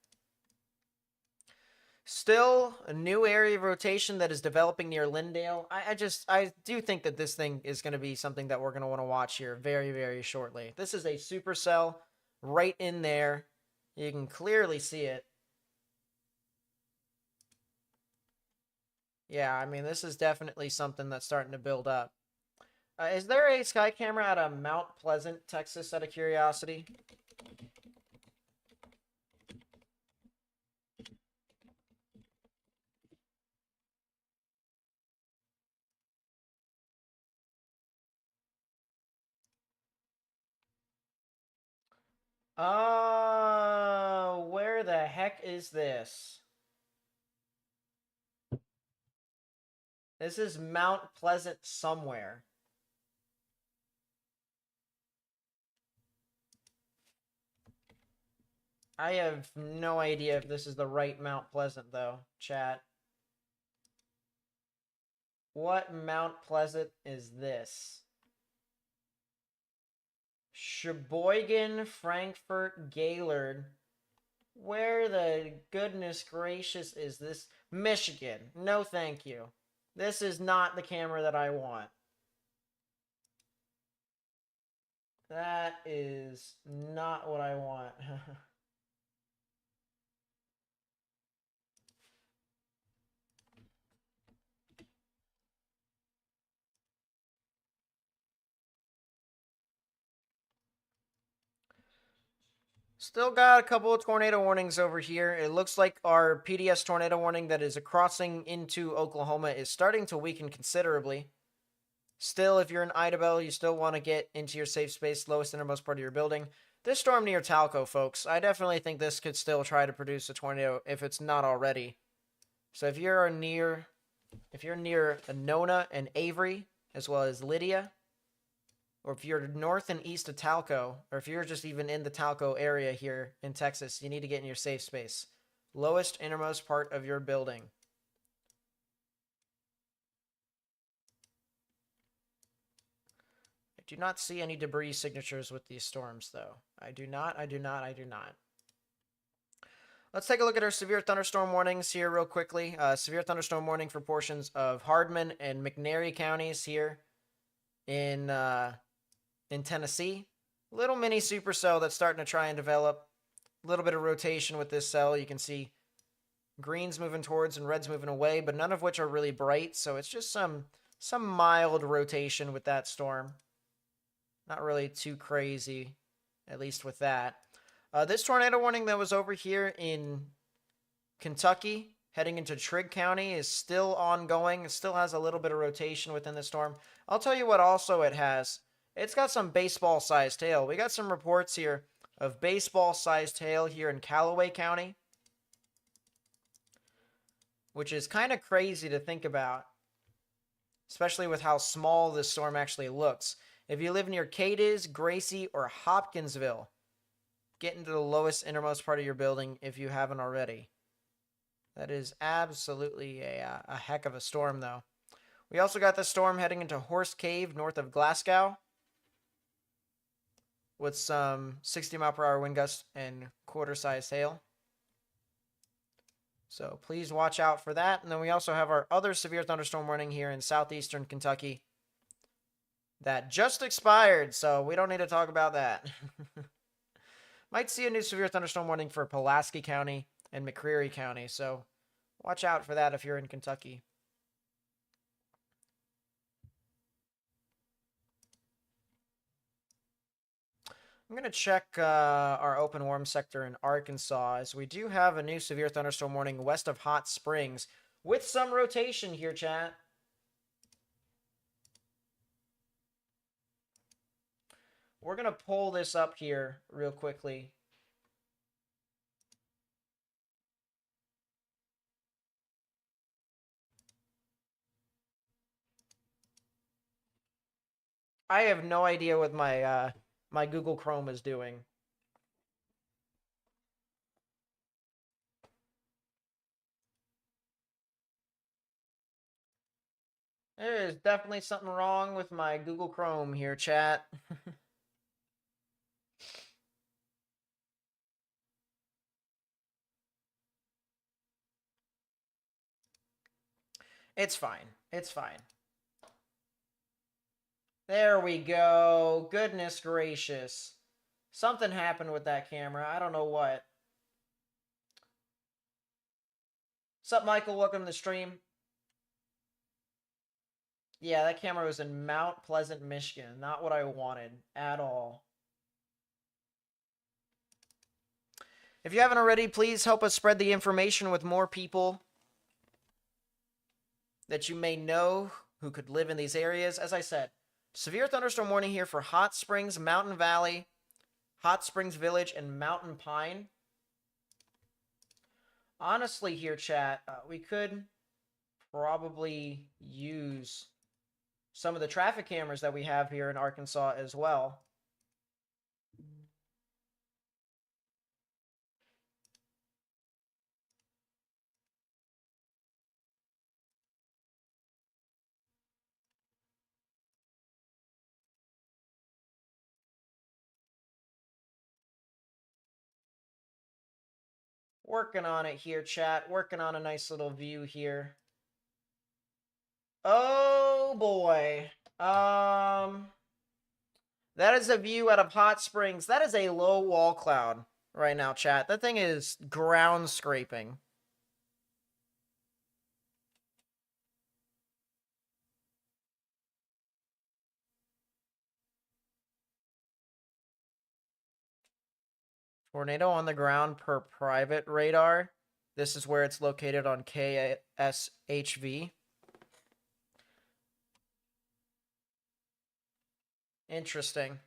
Still, a new area of rotation that is developing near Lindale. I do think that this thing is going to be something that we're going to want to watch here very, very shortly. This is a supercell right in there. You can clearly see it. Yeah, I mean, this is definitely something that's starting to build up. Is there a sky camera out of Mount Pleasant, Texas, out of curiosity? Where the heck is this? This is Mount Pleasant somewhere. I have no idea if this is the right Mount Pleasant, though, chat. What Mount Pleasant is this? Sheboygan, Frankfurt, Gaylord. Where the goodness gracious is this? Michigan. No, thank you. This is not the camera that I want. That is not what I want. Still got a couple of tornado warnings over here. It looks like our PDS tornado warning that is crossing into Oklahoma is starting to weaken considerably. Still, if you're in Idabel, you still want to get into your safe space, lowest innermost part of your building. This storm near Talco, folks, I definitely think this could still try to produce a tornado if it's not already. So if you're near Nona and Avery, as well as Lydia, or if you're north and east of Talco, or if you're just even in the Talco area here in Texas, you need to get in your safe space. Lowest innermost part of your building. I do not see any debris signatures with these storms, though. I do not. Let's take a look at our severe thunderstorm warnings here real quickly. Severe thunderstorm warning for portions of Hardman and McNairy counties here in Tennessee. Little mini supercell that's starting to try and develop. A little bit of rotation with this cell. You can see greens moving towards and reds moving away, but none of which are really bright, so it's just some mild rotation with that storm. Not really too crazy, at least with that. This tornado warning that was over here in Kentucky, heading into Trigg County, is still ongoing. It still has a little bit of rotation within the storm. I'll tell you what also it has. It's got some baseball-sized hail. We got some reports here of baseball-sized hail here in Callaway County, which is kind of crazy to think about, especially with how small this storm actually looks. If you live near Cadiz, Gracie, or Hopkinsville, get into the lowest innermost part of your building if you haven't already. That is absolutely a heck of a storm, though. We also got the storm heading into Horse Cave north of Glasgow with some 60-mile-per-hour wind gusts and quarter-sized hail. So please watch out for that. And then we also have our other severe thunderstorm warning here in southeastern Kentucky that just expired, so we don't need to talk about that. Might see a new severe thunderstorm warning for Pulaski County and McCreary County, so watch out for that if you're in Kentucky. I'm going to check our open warm sector in Arkansas, as we do have a new severe thunderstorm warning west of Hot Springs with some rotation here, chat. We're going to pull this up here real quickly. I have no idea what my my Google Chrome is doing. There is definitely something wrong with my Google Chrome here, chat. It's fine. It's fine. There we go. Goodness gracious. Something happened with that camera. I don't know what. What's up, Michael? Welcome to the stream. Yeah, that camera was in Mount Pleasant, Michigan. Not what I wanted at all. If you haven't already, please help us spread the information with more people that you may know who could live in these areas. As I said, severe thunderstorm warning here for Hot Springs, Mountain Valley, Hot Springs Village, and Mountain Pine. Honestly here, chat, we could probably use some of the traffic cameras that we have here in Arkansas as well. Working on it here, chat. Working on a nice little view here. Oh boy. That is a view out of Hot Springs. That is a low wall cloud right now, chat. That thing is ground scraping. Tornado on the ground per private radar. This is where it's located on KSHV. Interesting.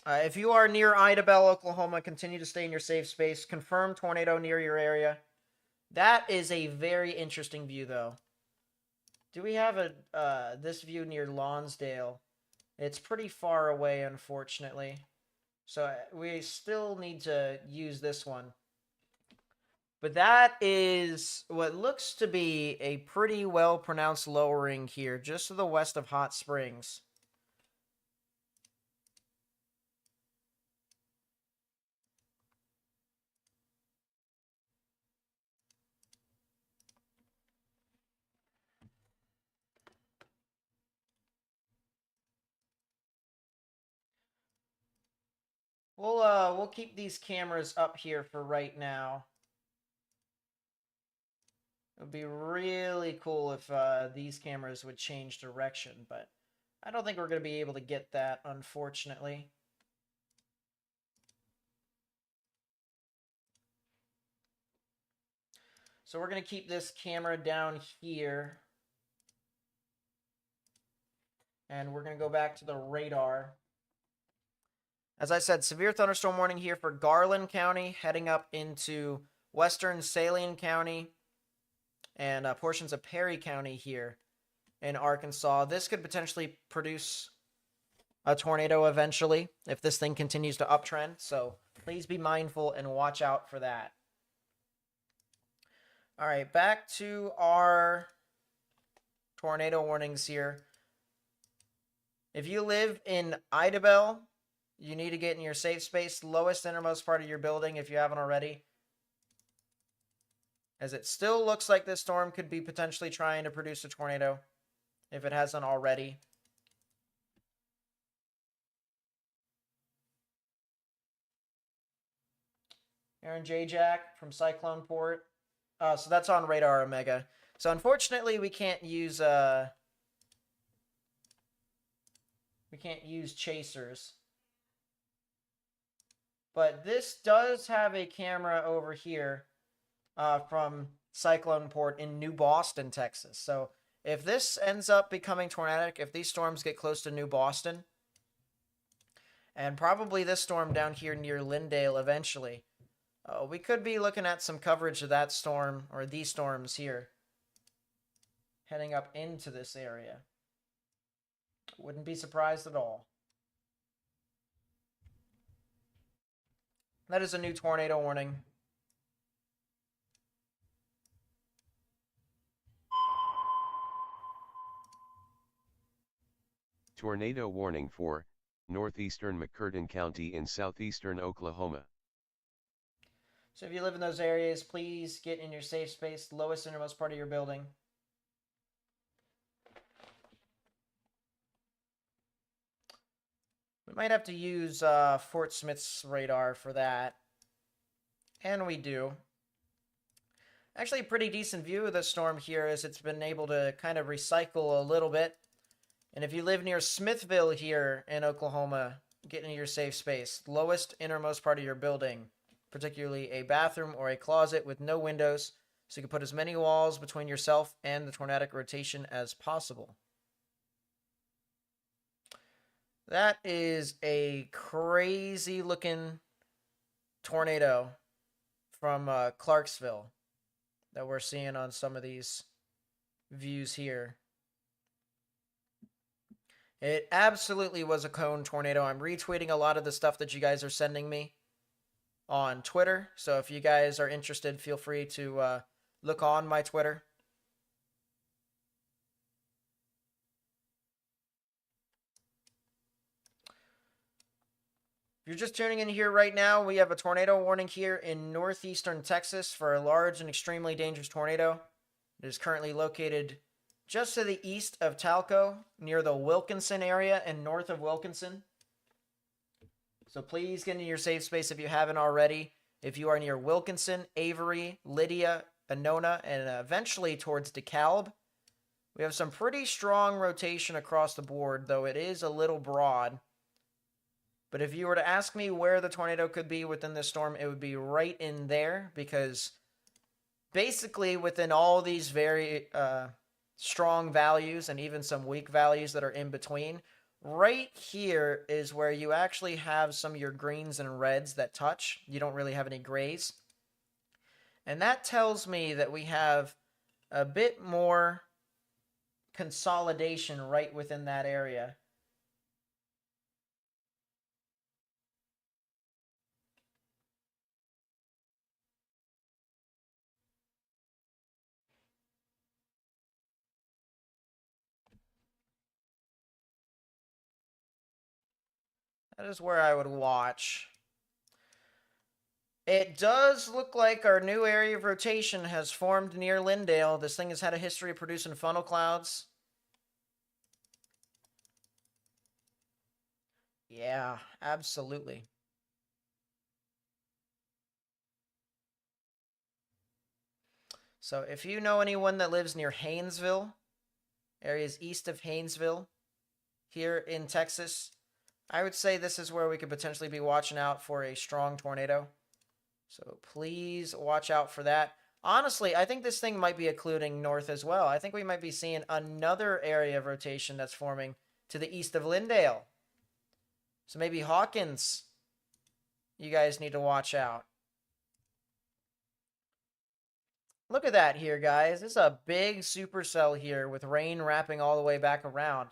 If you are near Idabel, Oklahoma, continue to stay in your safe space. Confirm tornado near your area. That is a very interesting view, though. Do we have a this view near Lonsdale? It's pretty far away, unfortunately. So we still need to use this one. But that is what looks to be a pretty well-pronounced lowering here, just to the west of Hot Springs. We'll keep these cameras up here for right now. It would be really cool if these cameras would change direction, but I don't think we're going to be able to get that, unfortunately. So we're going to keep this camera down here. And we're going to go back to the radar. As I said, severe thunderstorm warning here for Garland County, heading up into western Saline County and portions of Perry County here in Arkansas. This could potentially produce a tornado eventually if this thing continues to uptrend. So please be mindful and watch out for that. All right, back to our tornado warnings here. If you live in Idabel, you need to get in your safe space, lowest innermost part of your building if you haven't already. As it still looks like this storm could be potentially trying to produce a tornado if it hasn't already. Aaron J. Jack from Cyclone Port. So that's on radar, Omega. So unfortunately, we can't use chasers. But this does have a camera over here from Cyclone Port in New Boston, Texas. So if this ends up becoming tornadic, if these storms get close to New Boston, and probably this storm down here near Lindale eventually, we could be looking at some coverage of that storm, or these storms here, heading up into this area. Wouldn't be surprised at all. That is a new tornado warning. Tornado warning for northeastern McCurtain County in southeastern Oklahoma. So if you live in those areas, please get in your safe space, lowest innermost part of your building. We might have to use Fort Smith's radar for that. And we do. Actually, a pretty decent view of the storm here as it's been able to kind of recycle a little bit. And if you live near Smithville here in Oklahoma, get into your safe space. Lowest innermost part of your building, particularly a bathroom or a closet with no windows, so you can put as many walls between yourself and the tornadic rotation as possible. That is a crazy looking tornado from Clarksville that we're seeing on some of these views here. It absolutely was a cone tornado. I'm retweeting a lot of the stuff that you guys are sending me on Twitter. So if you guys are interested, feel free to look on my Twitter. If you're just tuning in here right now, we have a tornado warning here in northeastern Texas for a large and extremely dangerous tornado. It is currently located just to the east of Talco, near the Wilkinson area and north of Wilkinson. So please get into your safe space if you haven't already. If you are near Wilkinson, Avery, Lydia, Annona, and eventually towards DeKalb, we have some pretty strong rotation across the board, though it is a little broad. But if you were to ask me where the tornado could be within this storm, it would be right in there, because basically within all these very strong values and even some weak values that are in between, right here is where you actually have some of your greens and reds that touch. You don't really have any grays. And that tells me that we have a bit more consolidation right within that area. That is where I would watch. It does look like our new area of rotation has formed near Lindale. This thing has had a history of producing funnel clouds. Yeah, absolutely. So if you know anyone that lives near Haynesville, areas east of Haynesville, here in Texas, I would say this is where we could potentially be watching out for a strong tornado. So please watch out for that. Honestly, I think this thing might be occluding north as well. I think we might be seeing another area of rotation that's forming to the east of Lindale. So maybe Hawkins, you guys need to watch out. Look at that here, guys. This is a big supercell here with rain wrapping all the way back around.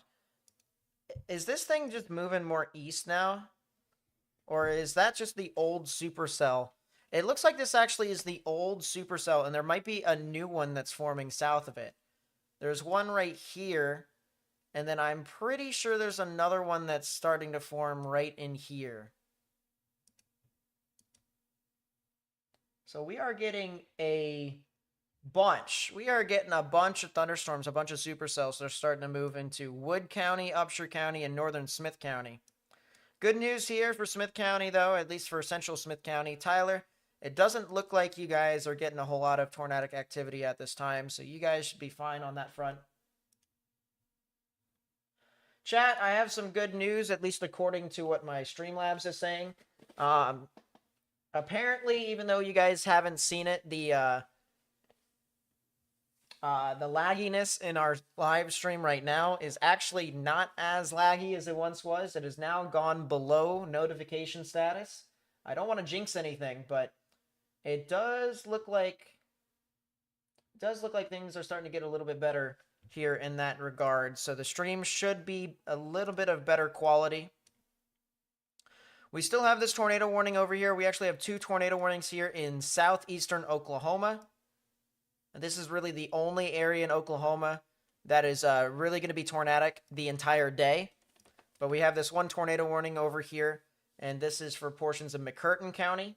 Is this thing just moving more east now? Or is that just the old supercell? It looks like this actually is the old supercell, and there might be a new one that's forming south of it. There's one right here, and then I'm pretty sure there's another one that's starting to form right in here. So we are getting a bunch. We are getting a bunch of thunderstorms, a bunch of supercells that are starting to move into Wood County, Upshur County, and northern Smith County. Good news here for Smith County, though, at least for central Smith County. Tyler, It doesn't look like you guys are getting a whole lot of tornadic activity at this time, so you guys should be fine on that front. Chat, I have some good news, at least according to what my Streamlabs is saying. Apparently, even though you guys haven't seen it, the lagginess in our live stream right now is actually not as laggy as it once was. It has now gone below notification status. I don't want to jinx anything, but it does look like things are starting to get a little bit better here in that regard. So the stream should be a little bit of better quality. We still have this tornado warning over here. We actually have 2 tornado warnings here in southeastern Oklahoma. And this is really the only area in Oklahoma that is really going to be tornadic the entire day. But we have this 1 tornado warning over here, and this is for portions of McCurtain County.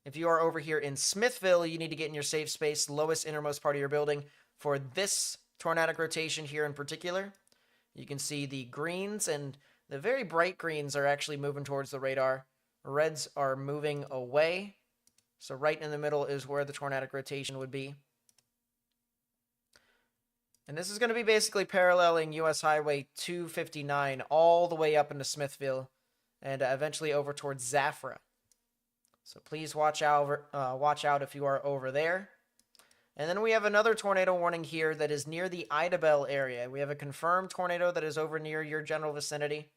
If you are over here in Smithville, you need to get in your safe space, lowest innermost part of your building for this tornadic rotation here in particular. You can see the greens, and the very bright greens are actually moving towards the radar. Reds are moving away. So right in the middle is where the tornadic rotation would be. And this is going to be basically paralleling US Highway 259 all the way up into Smithville and eventually over towards Zafra. So please watch out if you are over there. And then we have another tornado warning here that is near the Idabel area. We have a confirmed tornado that is over near your general vicinity.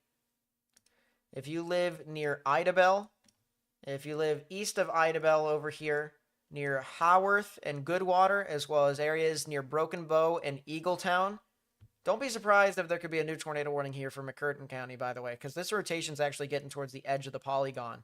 If you live near Idabel, if you live east of Idabel over here, near Haworth and Goodwater, as well as areas near Broken Bow and Eagletown, don't be surprised if there could be a new tornado warning here for McCurtain County, by the way, because this rotation is actually getting towards the edge of the polygon.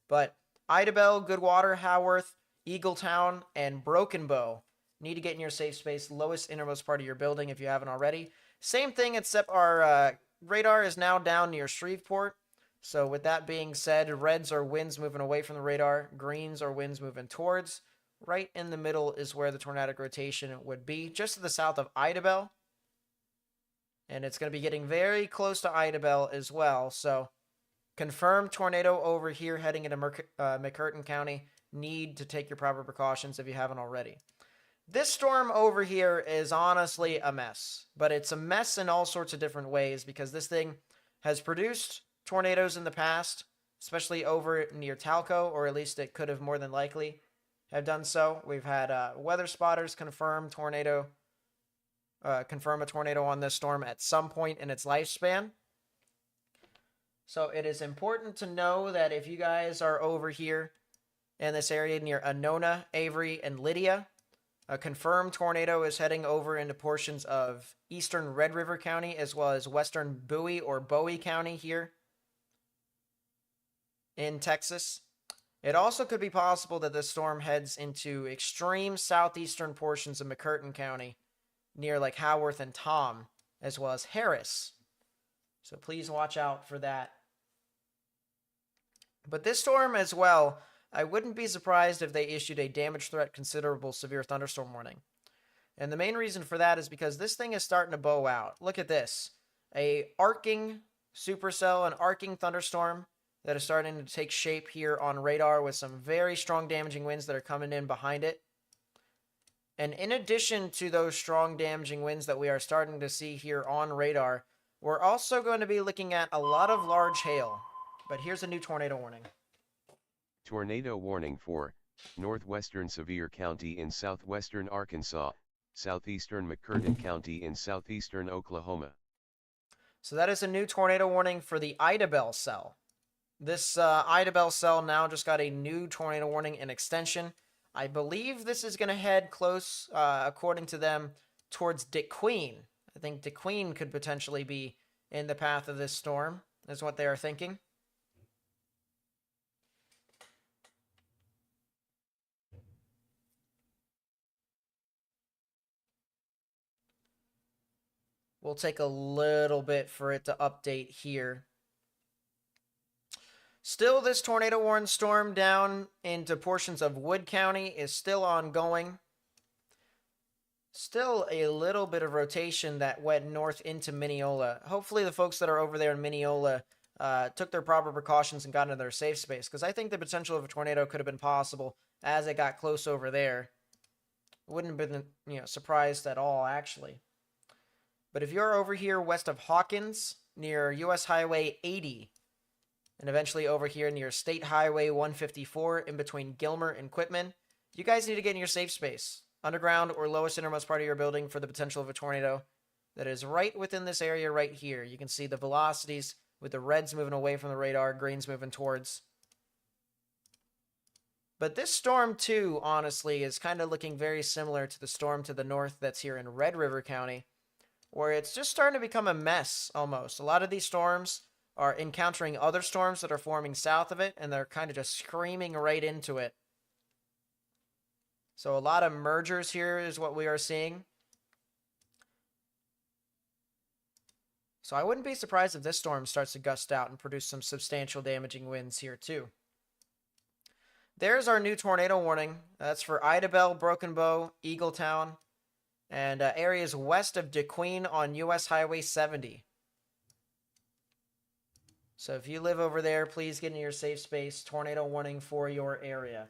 But Idabel, Goodwater, Haworth, Eagletown, and Broken Bow need to get in your safe space, lowest innermost part of your building if you haven't already. Same thing, except our radar is now down near Shreveport. So with that being said, reds are winds moving away from the radar, greens are winds moving towards. Right in the middle is where the tornadic rotation would be, just to the south of Idabel. And it's going to be getting very close to Idabel as well. So confirmed tornado over here heading into McCurtain County. Need to take your proper precautions if you haven't already. This storm over here is honestly a mess. But it's a mess in all sorts of different ways because this thing has produced tornadoes in the past, especially over near Talco, or at least it could have more than likely have done so. We've had weather spotters confirm a tornado on this storm at some point in its lifespan. So it is important to know that if you guys are over here in this area near Anona, Avery, and Lydia, a confirmed tornado is heading over into portions of eastern Red River County as well as western Bowie or Bowie County here in Texas. It also could be possible that this storm heads into extreme southeastern portions of McCurtain County, near like Haworth and Tom, as well as Harris. So please watch out for that. But this storm as well, I wouldn't be surprised if they issued a damage threat considerable severe thunderstorm warning. And the main reason for that is because this thing is starting to bow out. Look at this. A arcing supercell, an arcing thunderstorm that is starting to take shape here on radar with some very strong damaging winds that are coming in behind it. And in addition to those strong damaging winds that we are starting to see here on radar, we're also going to be looking at a lot of large hail. But here's a new tornado warning. Tornado warning for northwestern Sevier County in southwestern Arkansas, southeastern McCurtain County in southeastern Oklahoma. So that is a new tornado warning for the Idabel cell. This Idabel cell now just got a new tornado warning and extension. I believe this is going to head close, according to them, towards DeQueen. I think DeQueen could potentially be in the path of this storm, is what they are thinking. We'll take a little bit for it to update here. Still, this tornado warning storm down into portions of Wood County is still ongoing. Still a little bit of rotation that went north into Mineola. Hopefully the folks that are over there in Mineola took their proper precautions and got into their safe space. Because I think the potential of a tornado could have been possible as it got close over there. Wouldn't have been, surprised at all, actually. But if you're over here west of Hawkins, near US Highway 80, and eventually over here near State Highway 154, in between Gilmer and Quitman, you guys need to get in your safe space, underground or lowest innermost part of your building, for the potential of a tornado that is right within this area right here. You can see the velocities with the reds moving away from the radar, greens moving towards. But this storm, too, honestly, is kind of looking very similar to the storm to the north that's here in Red River County, where it's just starting to become a mess, almost. A lot of these storms are encountering other storms that are forming south of it, and they're kind of just screaming right into it. So a lot of mergers here is what we are seeing. So I wouldn't be surprised if this storm starts to gust out and produce some substantial damaging winds here, too. There's our new tornado warning. That's for Idabel, Broken Bow, Eagletown, and areas west of DeQueen on US Highway 70. So if you live over there, please get in your safe space. Tornado warning for your area.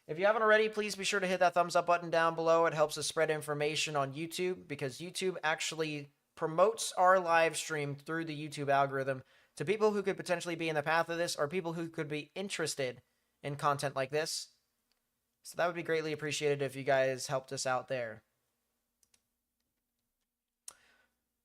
If you haven't already, please be sure to hit that thumbs up button down below. It helps us spread information on YouTube, because YouTube actually promotes our live stream through the YouTube algorithm to people who could potentially be in the path of this, or people who could be interested in content like this. So that would be greatly appreciated if you guys helped us out there.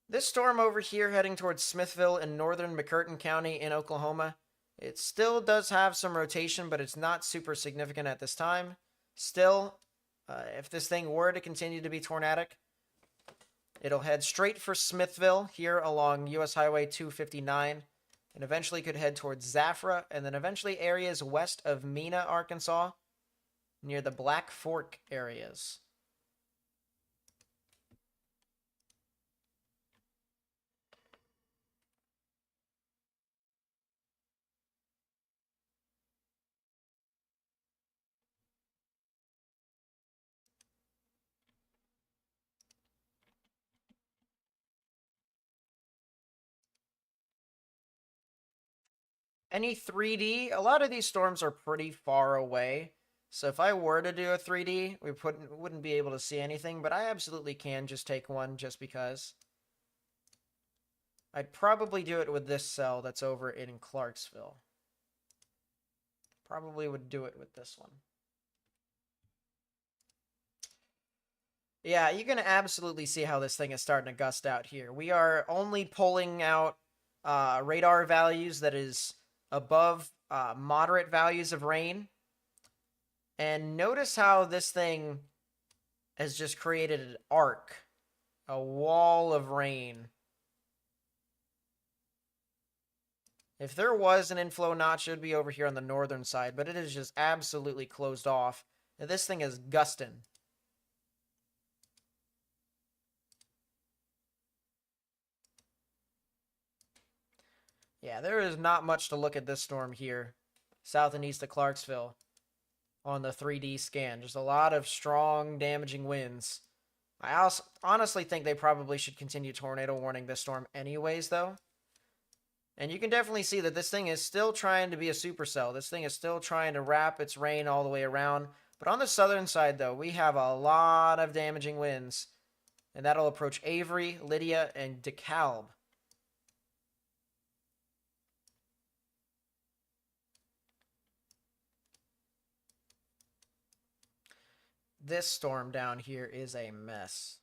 This storm over here heading towards Smithville in northern McCurtain County in Oklahoma, it still does have some rotation, but it's not super significant at this time. Still, if this thing were to continue to be tornadic, it'll head straight for Smithville here along US Highway 259, and eventually could head towards Zafra, and then eventually areas west of Mena, Arkansas, near the Black Fork areas. Any 3D, a lot of these storms are pretty far away. So if I were to do a 3D, we wouldn't be able to see anything, but I absolutely can just take one just because. I'd probably do it with this cell that's over in Clarksville. Probably would do it with this one. Yeah, you can absolutely see how this thing is starting to gust out here. We are only pulling out radar values that is above moderate values of rain. And notice how this thing has just created an arc, a wall of rain. If there was an inflow notch, it would be over here on the northern side, but it is just absolutely closed off. And this thing is gusting. Yeah, there is not much to look at this storm here, south and east of Clarksville, on the 3D scan. Just a lot of strong, damaging winds. I also honestly think they probably should continue tornado warning this storm anyways, though. And you can definitely see that this thing is still trying to be a supercell. This thing is still trying to wrap its rain all the way around. But on the southern side, though, we have a lot of damaging winds. And that'll approach Avery, Lydia, and DeKalb. This storm down here is a mess.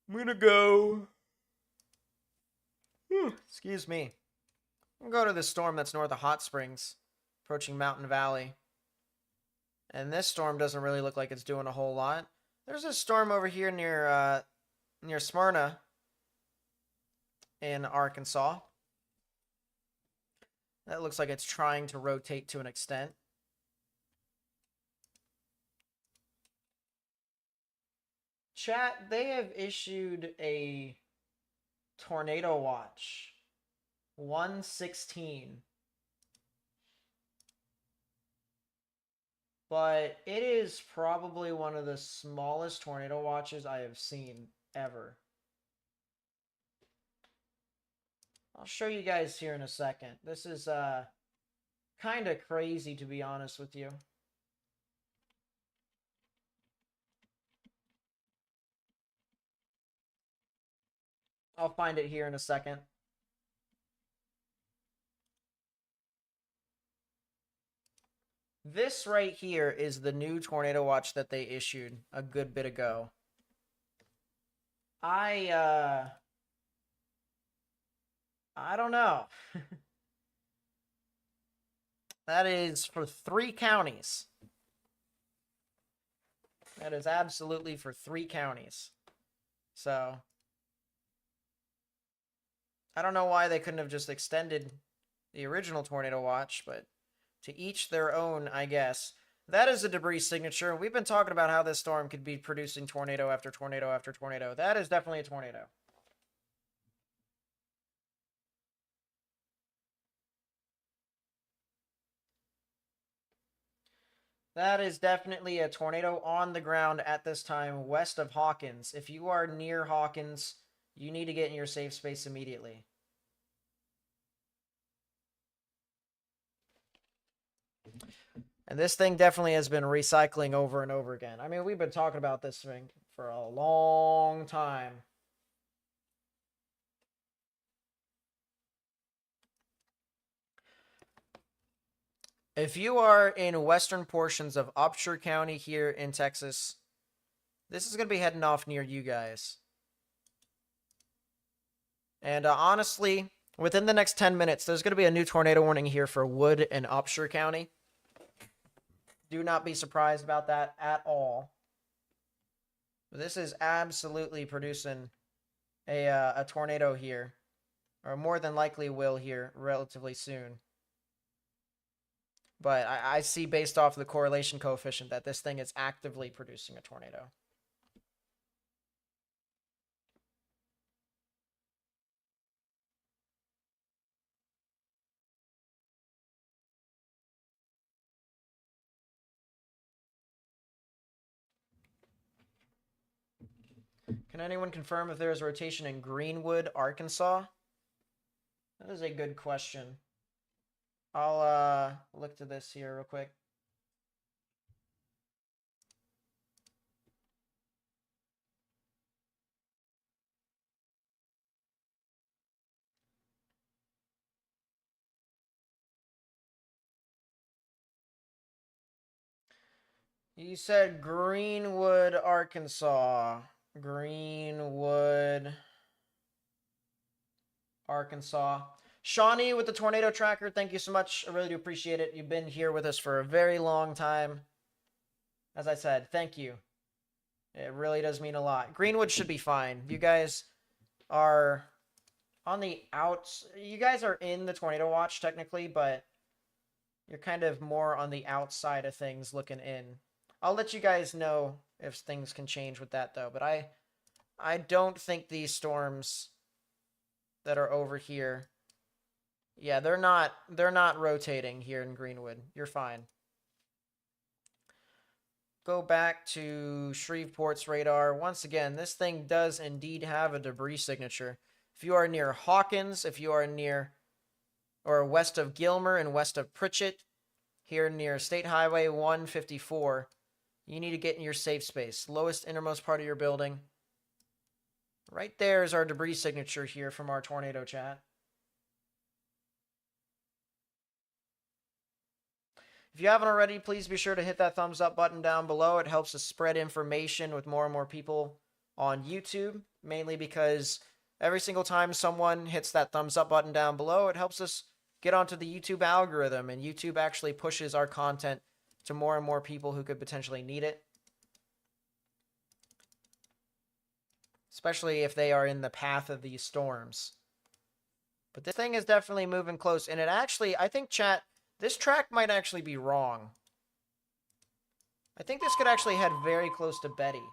I'm gonna go. Excuse me. I'm gonna go to this storm that's north of Hot Springs, approaching Mountain Valley. And this storm doesn't really look like it's doing a whole lot. There's a storm over here near Smyrna in Arkansas. That looks like it's trying to rotate to an extent. Chat, they have issued a tornado watch. 116. But it is probably one of the smallest tornado watches I have seen ever. I'll show you guys here in a second. This is kind of crazy, to be honest with you. I'll find it here in a second. This right here is the new tornado watch that they issued a good bit ago. I don't know. That is for 3 counties. That is absolutely for 3 counties. So, I don't know why they couldn't have just extended the original tornado watch, but to each their own, I guess. That is a debris signature. We've been talking about how this storm could be producing tornado after tornado after tornado. That is definitely a tornado. That is definitely a tornado on the ground at this time west of Hawkins. If you are near Hawkins, you need to get in your safe space immediately. And this thing definitely has been recycling over and over again. I mean, we've been talking about this thing for a long time. If you are in western portions of Upshur County here in Texas, this is going to be heading off near you guys. And honestly, within the next 10 minutes, there's going to be a new tornado warning here for Wood and Upshur County. Do not be surprised about that at all. This is absolutely producing a tornado here, or more than likely will here relatively soon. But I see based off the correlation coefficient that this thing is actively producing a tornado. Can anyone confirm if there is a rotation in Greenwood, Arkansas? That is a good question. I'll look to this here real quick. You said Greenwood, Arkansas. Greenwood, Arkansas. Shawnee with the tornado tracker, thank you so much. I really do appreciate it. You've been here with us for a very long time. As I said, thank you. It really does mean a lot. Greenwood should be fine. You guys are on the outs. You guys are in the tornado watch technically, but you're kind of more on the outside of things looking in. I'll let you guys know if things can change with that though, but I don't think these storms that are over here, yeah, they're not rotating here in Greenwood. You're fine. Go back to Shreveport's radar. Once again, this thing does indeed have a debris signature. If you are near Hawkins, if you are near or west of Gilmer and west of Pritchett, here near State Highway 154, you need to get in your safe space. Lowest innermost part of your building. Right there is our debris signature here from our tornado chat. If you haven't already, please be sure to hit that thumbs up button down below. It helps us spread information with more and more people on YouTube, mainly because every single time someone hits that thumbs up button down below, it helps us get onto the YouTube algorithm, and YouTube actually pushes our content to more and more people who could potentially need it. Especially if they are in the path of these storms. But this thing is definitely moving close, and it actually, I think, chat, this track might actually be wrong. I think this could actually head very close to Betty.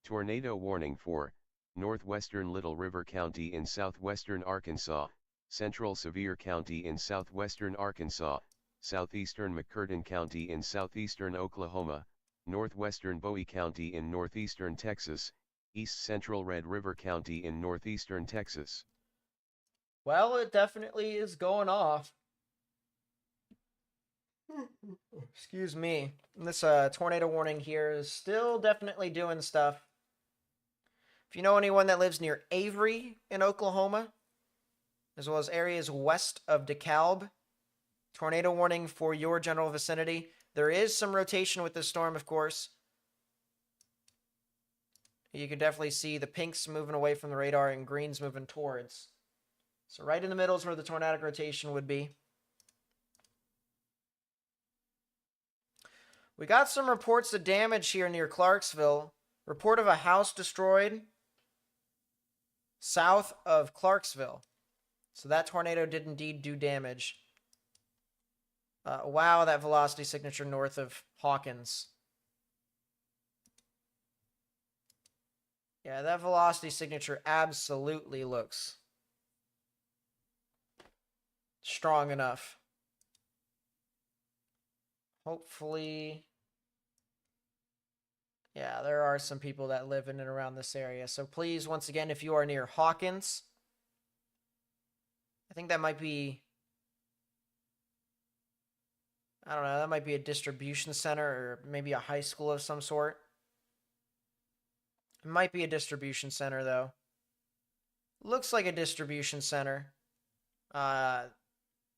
Tornado warning for northwestern Little River County in southwestern Arkansas, central Sevier County in southwestern Arkansas, southeastern McCurtain County in southeastern Oklahoma, northwestern Bowie County in northeastern Texas, east central Red River County in northeastern Texas. Well, it definitely is going off. Excuse me. This tornado warning here is still definitely doing stuff. If you know anyone that lives near Avery in Oklahoma, as well as areas west of DeKalb, tornado warning for your general vicinity. There is some rotation with this storm, of course. You can definitely see the pinks moving away from the radar and greens moving towards. So right in the middle is where the tornadic rotation would be. We got some reports of damage here near Clarksville. Report of a house destroyed south of Clarksville. So that tornado did indeed do damage. Wow, that velocity signature north of Hawkins. Yeah, that velocity signature absolutely looks strong enough. Hopefully, yeah, there are some people that live in and around this area. So please, once again, if you are near Hawkins, I think that might be, I don't know, that might be a distribution center or maybe a high school of some sort. It might be a distribution center, though. Looks like a distribution center.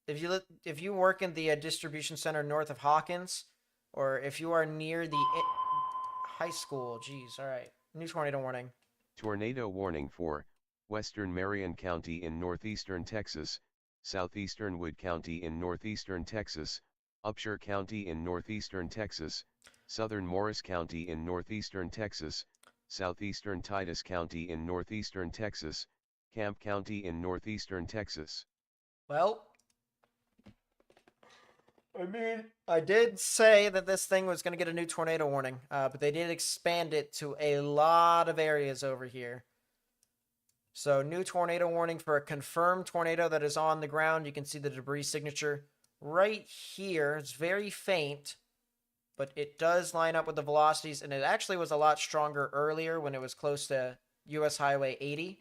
If you work in the distribution center north of Hawkins, or if you are near the high school, geez, all right. New tornado warning. Tornado warning for western Marion County in northeastern Texas, southeastern Wood County in northeastern Texas, Upshur County in northeastern Texas, southern Morris County in northeastern Texas, southeastern Titus County in northeastern Texas, Camp County in northeastern Texas. Well, I mean, I did say that this thing was going to get a new tornado warning, but they did expand it to a lot of areas over here. So, new tornado warning for a confirmed tornado that is on the ground. You can see the debris signature right here. It's very faint, but it does line up with the velocities, and it actually was a lot stronger earlier when it was close to US Highway 80.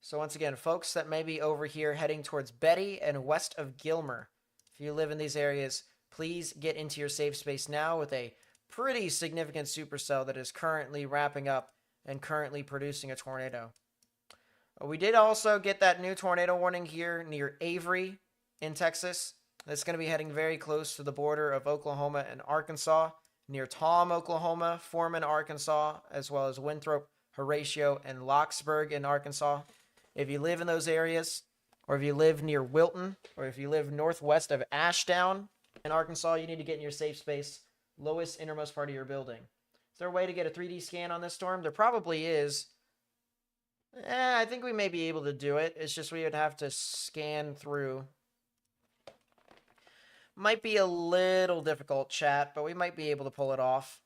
So once again, folks that may be over here heading towards Betty and west of Gilmer, if you live in these areas, please get into your safe space now with a pretty significant supercell that is currently wrapping up and currently producing a tornado. We did also get that new tornado warning here near Avery in Texas. It's going to be heading very close to the border of Oklahoma and Arkansas, near Tom, Oklahoma, Foreman, Arkansas, as well as Winthrop, Horatio, and Locksburg in Arkansas. If you live in those areas, or if you live near Wilton, or if you live northwest of Ashdown in Arkansas, you need to get in your safe space, lowest innermost part of your building. Is there a way to get a 3D scan on this storm? There probably is. I think we may be able to do it. It's just we would have to scan through. Might be a little difficult, chat, but we might be able to pull it off.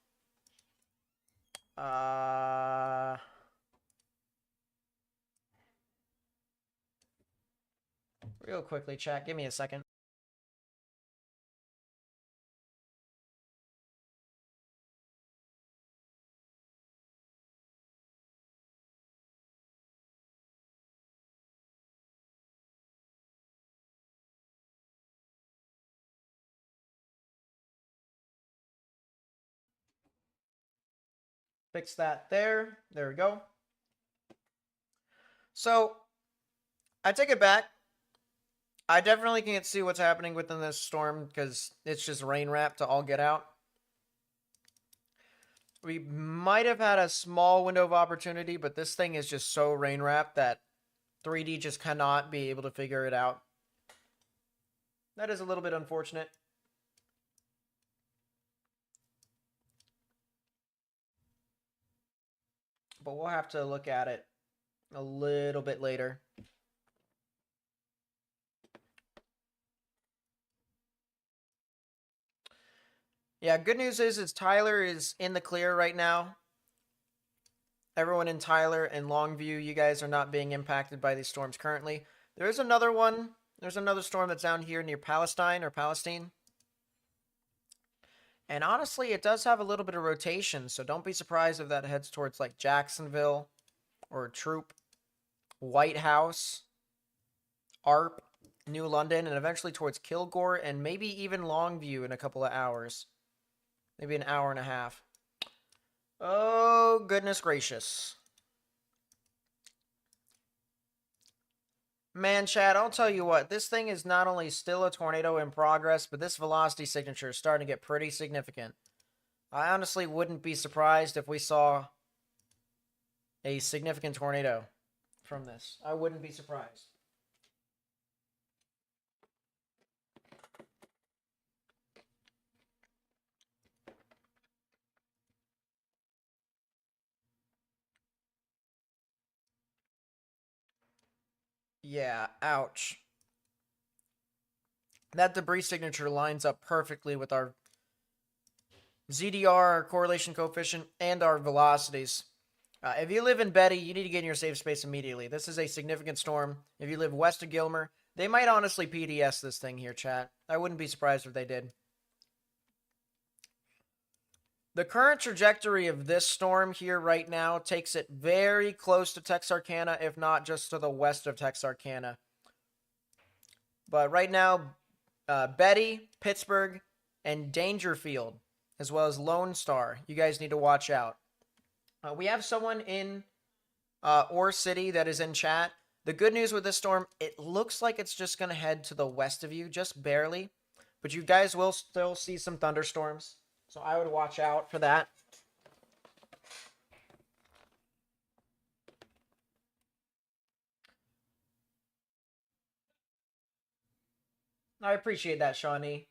Real quickly, chat. Give me a second. Fix that there. There we go. So, I take it back. I definitely can't see what's happening within this storm because it's just rain wrap to all get out. We might have had a small window of opportunity, but this thing is just so rain wrapped that 3D just cannot be able to figure it out. That is a little bit unfortunate. But we'll have to look at it a little bit later. Yeah, good news is Tyler is in the clear right now. Everyone in Tyler and Longview, you guys are not being impacted by these storms currently. There is another one. There's another storm that's down here near Palestine or Palestine. And honestly, it does have a little bit of rotation, so don't be surprised if that heads towards like Jacksonville or Troop. White House, ARP, New London, and eventually towards Kilgore and maybe even Longview in a couple of hours. Maybe an hour and a half. Oh, goodness gracious. Man, Chad, I'll tell you what. This thing is not only still a tornado in progress, but this velocity signature is starting to get pretty significant. I honestly wouldn't be surprised if we saw a significant tornado from this. I wouldn't be surprised. Yeah, ouch. That debris signature lines up perfectly with our ZDR, our correlation coefficient, and our velocities. If you live in Betty, you need to get in your safe space immediately. This is a significant storm. If you live west of Gilmer, they might honestly PDS this thing here, chat. I wouldn't be surprised if they did. The current trajectory of this storm here right now takes it very close to Texarkana, if not just to the west of Texarkana. But right now, Betty, Pittsburgh, and Dangerfield, as well as Lone Star, you guys need to watch out. We have someone in Ore City that is in chat. The good news with this storm, it looks like it's just going to head to the west of you, just barely. But you guys will still see some thunderstorms. So I would watch out for that. I appreciate that, Shawnee.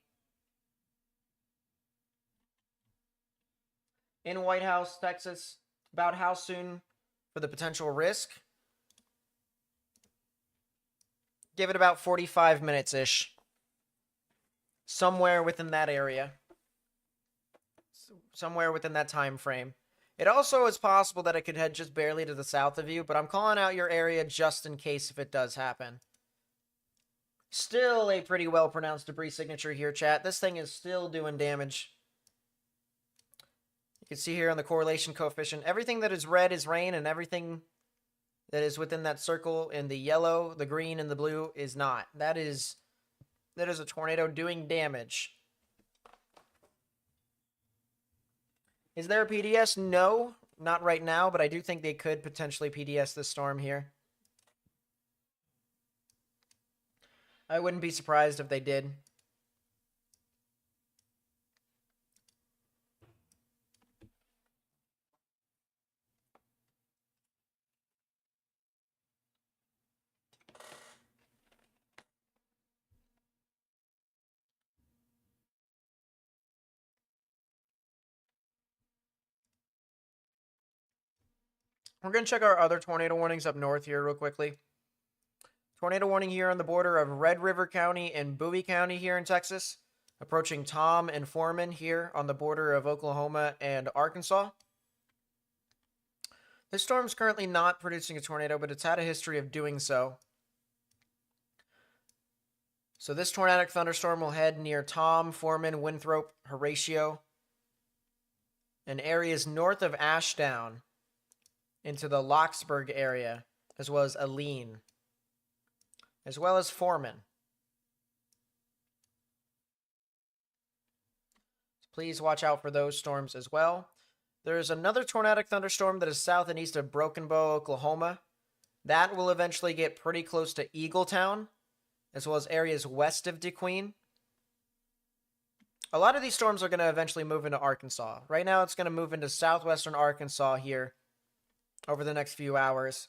In White House, Texas, about how soon for the potential risk? Give it about 45 minutes-ish. Somewhere within that area. Somewhere within that time frame. It also is possible that it could head just barely to the south of you, but I'm calling out your area just in case if it does happen. Still a pretty well-pronounced debris signature here, chat. This thing is still doing damage. You can see here on the correlation coefficient, everything that is red is rain, and everything that is within that circle in the yellow, the green, and the blue is not. That is a tornado doing damage. Is there a PDS? No, not right now, but I do think they could potentially PDS this storm here. I wouldn't be surprised if they did. We're going to check our other tornado warnings up north here real quickly. Tornado warning here on the border of Red River County and Bowie County here in Texas. Approaching Tom and Foreman here on the border of Oklahoma and Arkansas. This storm's currently not producing a tornado, but it's had a history of doing so. So this tornadic thunderstorm will head near Tom, Foreman, Winthrop, Horatio, and areas north of Ashdown into the Locksburg area, as well as Aleen, as well as Foreman. So please watch out for those storms as well. There's another tornadic thunderstorm that is south and east of Broken Bow, Oklahoma. That will eventually get pretty close to Eagletown, as well as areas west of DeQueen. A lot of these storms are going to eventually move into Arkansas. Right now, it's going to move into southwestern Arkansas here over the next few hours.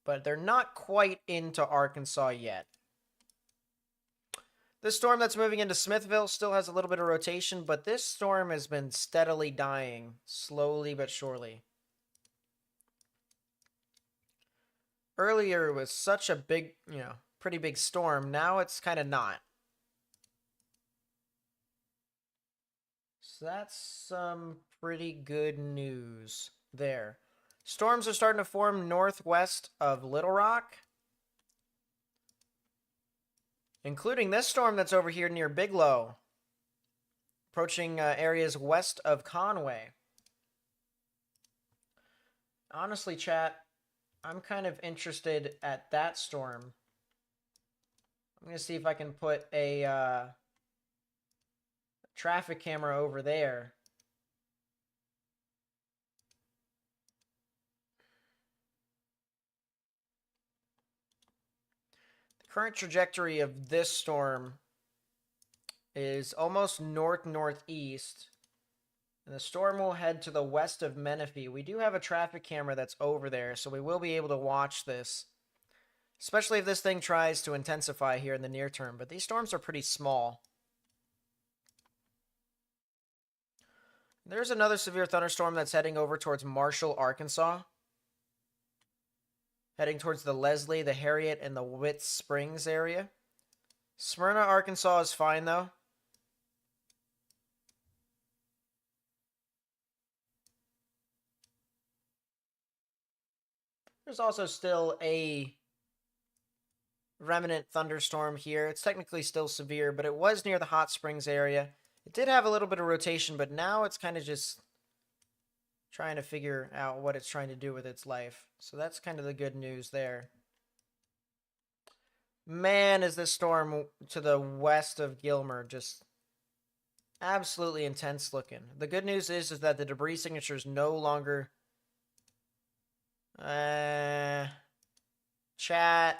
But they're not quite into Arkansas yet. This storm that's moving into Smithville still has a little bit of rotation, but this storm has been steadily dying, slowly but surely. Earlier it was such a big, pretty big storm. Now it's kind of not. So that's some pretty good news there. Storms are starting to form northwest of Little Rock, including this storm that's over here near Bigelow, approaching areas west of Conway. Honestly, chat, I'm kind of interested at that storm. I'm going to see if I can put a traffic camera over there. The current trajectory of this storm is almost north-northeast. And the storm will head to the west of Menifee. We do have a traffic camera that's over there, so we will be able to watch this. Especially if this thing tries to intensify here in the near term. But these storms are pretty small. There's another severe thunderstorm that's heading over towards Marshall, Arkansas. Heading towards the Leslie, the Harriet, and the Witt Springs area. Smyrna, Arkansas is fine, though. There's also still a remnant thunderstorm here. It's technically still severe, but it was near the Hot Springs area. It did have a little bit of rotation, but now it's kind of just trying to figure out what it's trying to do with its life. So that's kind of the good news there. Man, is this storm to the west of Gilmer just absolutely intense looking. The good news is that the debris signature is no longer... chat,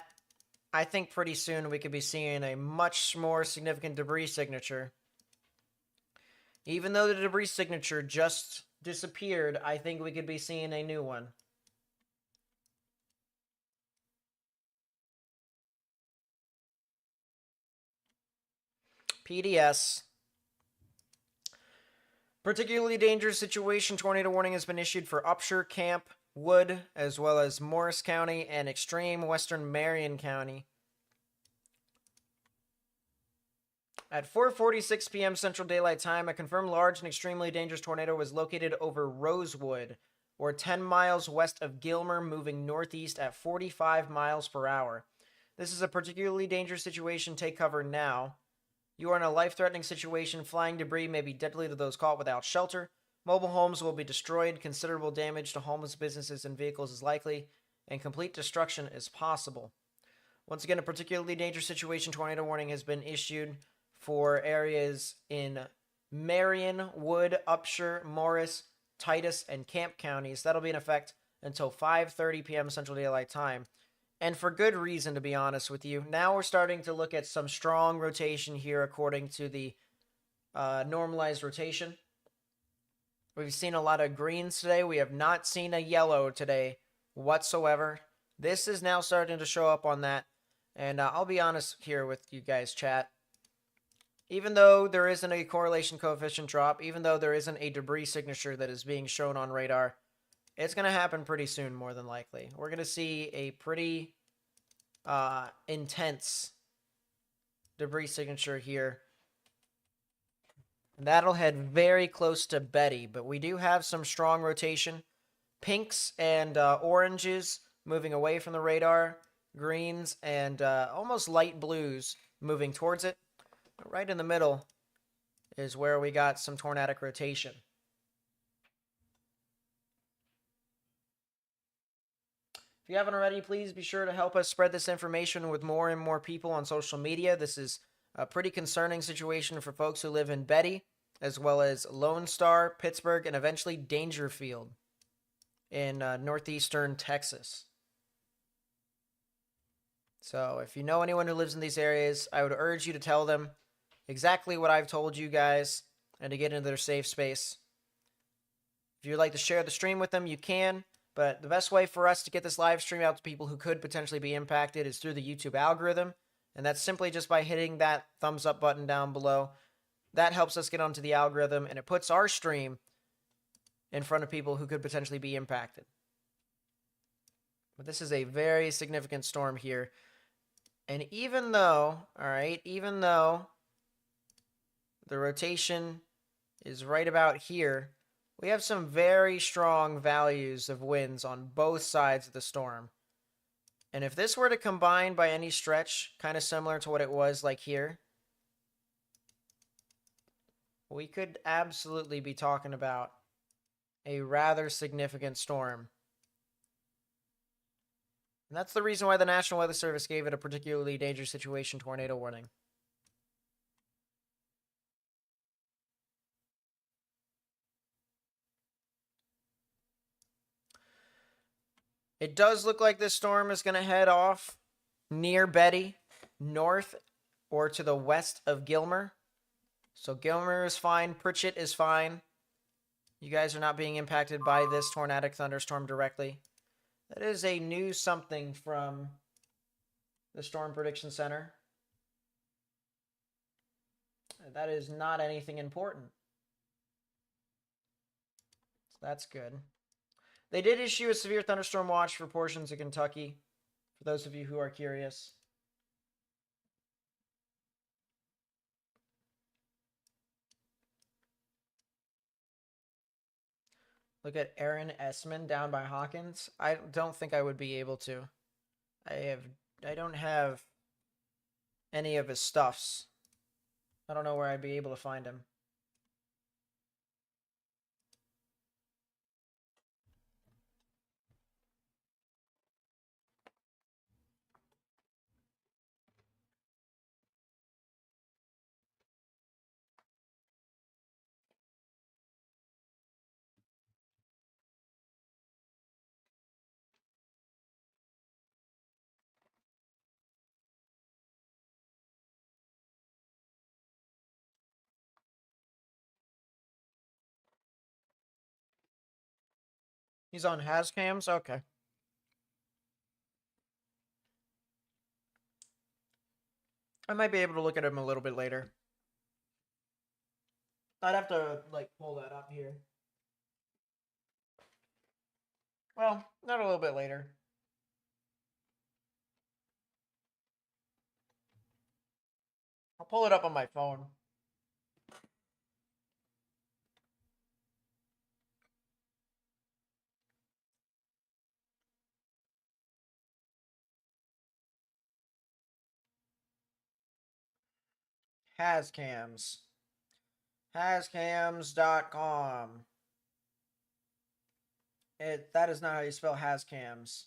I think pretty soon we could be seeing a much more significant debris signature. Even though the debris signature just disappeared, I think we could be seeing a new one. PDS. Particularly dangerous situation tornado warning has been issued for Upshur, Camp, Wood, as well as Morris County and extreme western Marion County. At 4:46 p.m. Central Daylight Time, a confirmed large and extremely dangerous tornado was located over Rosewood, or 10 miles west of Gilmer, moving northeast at 45 miles per hour. This is a particularly dangerous situation. Take cover now. You are in a life-threatening situation. Flying debris may be deadly to those caught without shelter. Mobile homes will be destroyed. Considerable damage to homes, businesses, and vehicles is likely, and complete destruction is possible. Once again, a particularly dangerous situation tornado warning has been issued for areas in Marion, Wood, Upshur, Morris, Titus, and Camp counties. That'll be in effect until 5:30 p.m. Central Daylight Time. And for good reason, to be honest with you. Now we're starting to look at some strong rotation here according to the normalized rotation. We've seen a lot of greens today. We have not seen a yellow today whatsoever. This is now starting to show up on that. And I'll be honest here with you guys, chat. Even though there isn't a correlation coefficient drop, even though there isn't a debris signature that is being shown on radar, it's going to happen pretty soon, more than likely. We're going to see a pretty intense debris signature here. And that'll head very close to Betty, but we do have some strong rotation. Pinks and oranges moving away from the radar. Greens and almost light blues moving towards it. Right in the middle is where we got some tornadic rotation. If you haven't already, please be sure to help us spread this information with more and more people on social media. This is a pretty concerning situation for folks who live in Betty, as well as Lone Star, Pittsburgh, and eventually Dangerfield in northeastern Texas. So if you know anyone who lives in these areas, I would urge you to tell them exactly what I've told you guys and to get into their safe space. If you'd like to share the stream with them, you can. But the best way for us to get this live stream out to people who could potentially be impacted is through the YouTube algorithm. And that's simply just by hitting that thumbs up button down below. That helps us get onto the algorithm, and it puts our stream in front of people who could potentially be impacted. But this is a very significant storm here. And even though, even though the rotation is right about here, we have some very strong values of winds on both sides of the storm. And if this were to combine by any stretch, kind of similar to what it was like here, we could absolutely be talking about a rather significant storm And that's the reason why the National Weather Service gave it a particularly dangerous situation tornado warning. It does look like this storm is going to head off near Betty, north or to the west of Gilmer. So Gilmer is fine. Pritchett is fine. You guys are not being impacted by this tornadic thunderstorm directly. That is a new something from the Storm Prediction Center. That is not anything important. So that's good. They did issue a severe thunderstorm watch for portions of Kentucky, for those of you who are curious. Look at Aaron Essman down by Hawkins. I don't think I would be able to. I don't have any of his stuffs. I don't know where I'd be able to find him. He's on Hascams? Okay. I might be able to look at him a little bit later. I'd have to, like, pull that up here. Well, not a little bit later. I'll pull it up on my phone. Hascams. Hascams.com. That is not how you spell Hascams.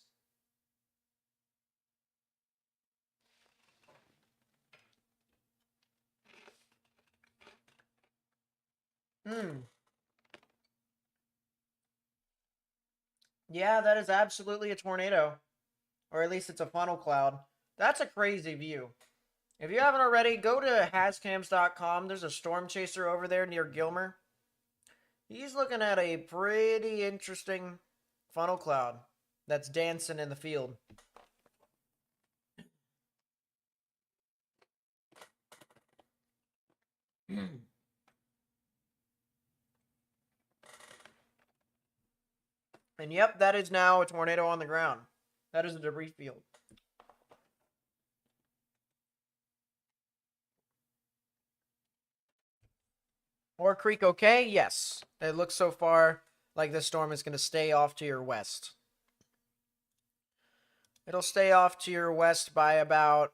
Yeah, that is absolutely a tornado. Or at least it's a funnel cloud. That's a crazy view. If you haven't already, go to hascams.com. There's a storm chaser over there near Gilmer. He's looking at a pretty interesting funnel cloud that's dancing in the field. And yep, that is now a tornado on the ground. That is a debris field. Or Creek okay? Yes. It looks so far like this storm is going to stay off to your west. It'll stay off to your west by about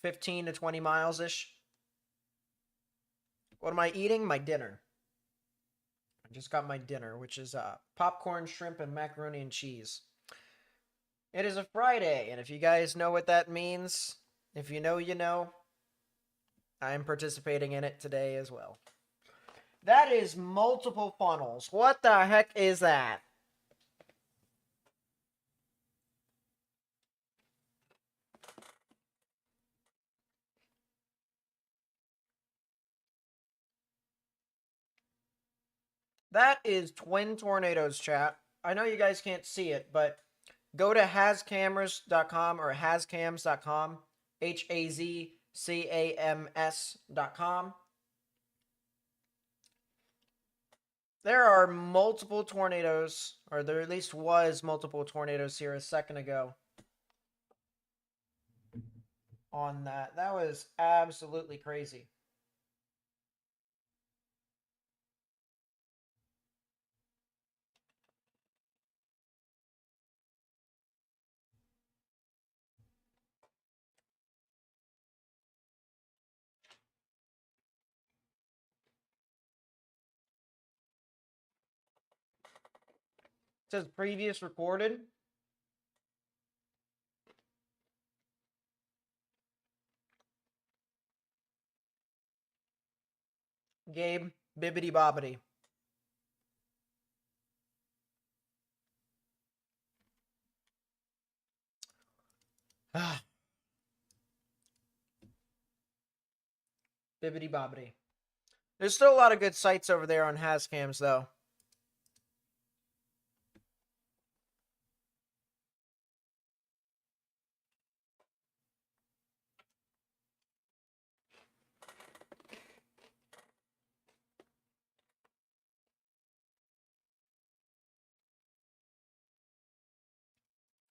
15 to 20 miles-ish. What am I eating? My dinner. I just got my dinner, which is popcorn, shrimp, and macaroni and cheese. It is a Friday, and if you guys know what that means, if you know, you know. I'm participating in it today as well. That is multiple funnels. What the heck is that? That is twin tornadoes, chat. I know you guys can't see it, but go to hascameras.com or hascams.com, HAZCAMS.com. There are multiple tornadoes, or there at least was multiple tornadoes here a second ago on that. That was absolutely crazy. It says previous recorded. Gabe, bibbity bobbity. Bibbity bobbity. There's still a lot of good sites over there on Hascams, though.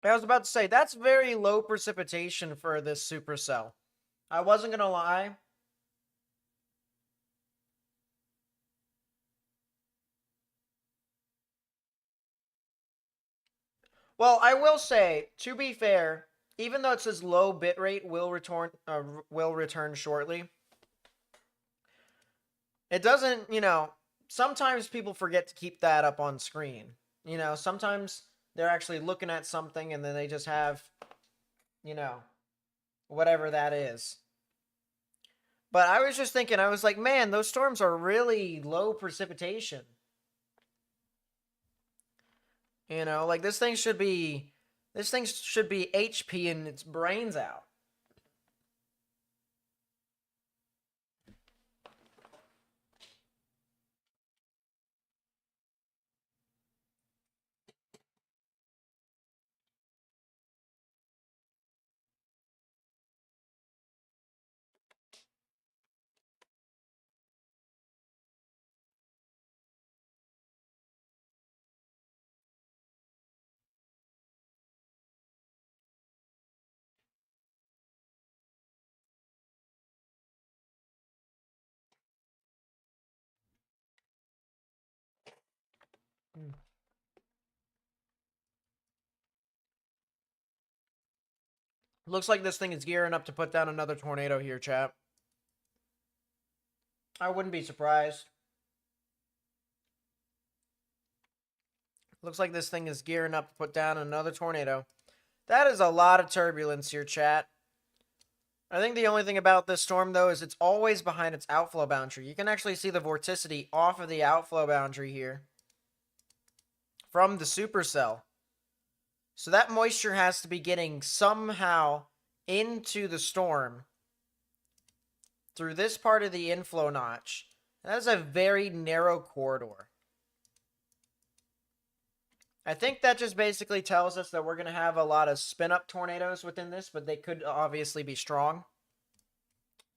I was about to say, that's very low precipitation for this supercell. I wasn't going to lie. Well, I will say, to be fair, even though it says low bitrate will return shortly, it doesn't, sometimes people forget to keep that up on screen. Sometimes they're actually looking at something and then they just have, whatever that is. But I was just thinking, I was like, man, those storms are really low precipitation. Like this thing should be HP and its brains out. Looks like this thing is gearing up to put down another tornado here, chat. I wouldn't be surprised. Looks like this thing is gearing up to put down another tornado. That is a lot of turbulence here, chat. I think the only thing about this storm, though, is it's always behind its outflow boundary. You can actually see the vorticity off of the outflow boundary here from the supercell. So that moisture has to be getting somehow into the storm through this part of the inflow notch. That is a very narrow corridor. I think that just basically tells us that we're going to have a lot of spin-up tornadoes within this, but they could obviously be strong.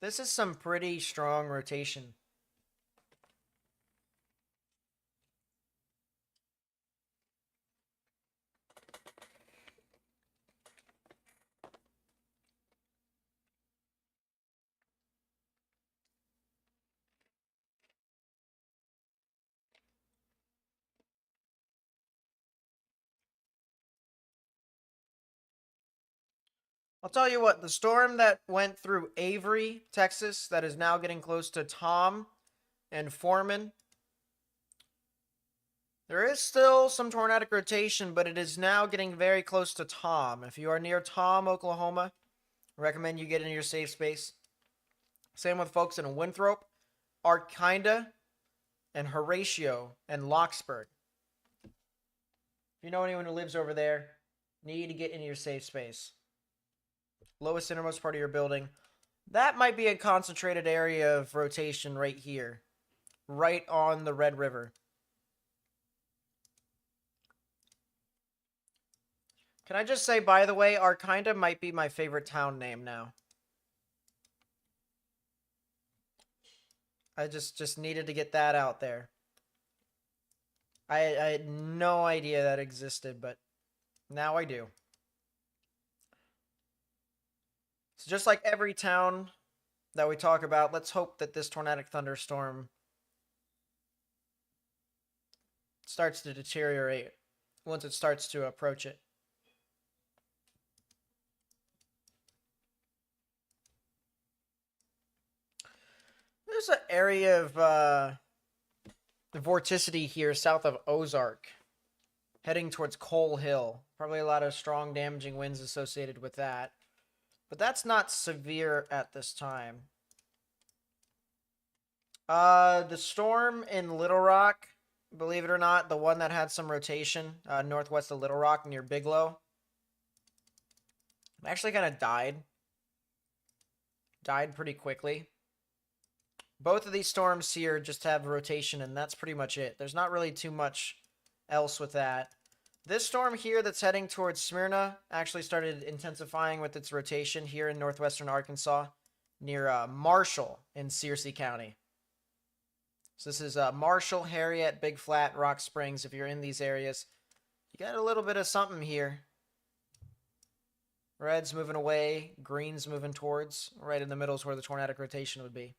This is some pretty strong rotation. I'll tell you what, the storm that went through Avery, Texas, that is now getting close to Tom and Foreman. There is still some tornadic rotation, but it is now getting very close to Tom. If you are near Tom, Oklahoma, I recommend you get into your safe space. Same with folks in Winthrop, Arkinda, and Horatio, and Locksburg. If you know anyone who lives over there, need to get into your safe space. Lowest innermost part of your building. That might be a concentrated area of rotation right here. Right on the Red River. Can I just say, by the way, Arkinda might be my favorite town name now. I just needed to get that out there. I had no idea that existed, but now I do. So just like every town that we talk about, let's hope that this tornadic thunderstorm starts to deteriorate once it starts to approach it. There's an area of vorticity here south of Ozark, heading towards Coal Hill. Probably a lot of strong damaging winds associated with that. But that's not severe at this time. The storm in Little Rock, believe it or not, the one that had some rotation, northwest of Little Rock near Bigelow, actually kind of died. Died pretty quickly. Both of these storms here just have rotation, and that's pretty much it. There's not really too much else with that. This storm here that's heading towards Smyrna actually started intensifying with its rotation here in northwestern Arkansas near Marshall in Searcy County. So this is Marshall, Harriet, Big Flat, Rock Springs. If you're in these areas, you got a little bit of something here. Red's moving away, green's moving towards. Right in the middle is where the tornadic rotation would be.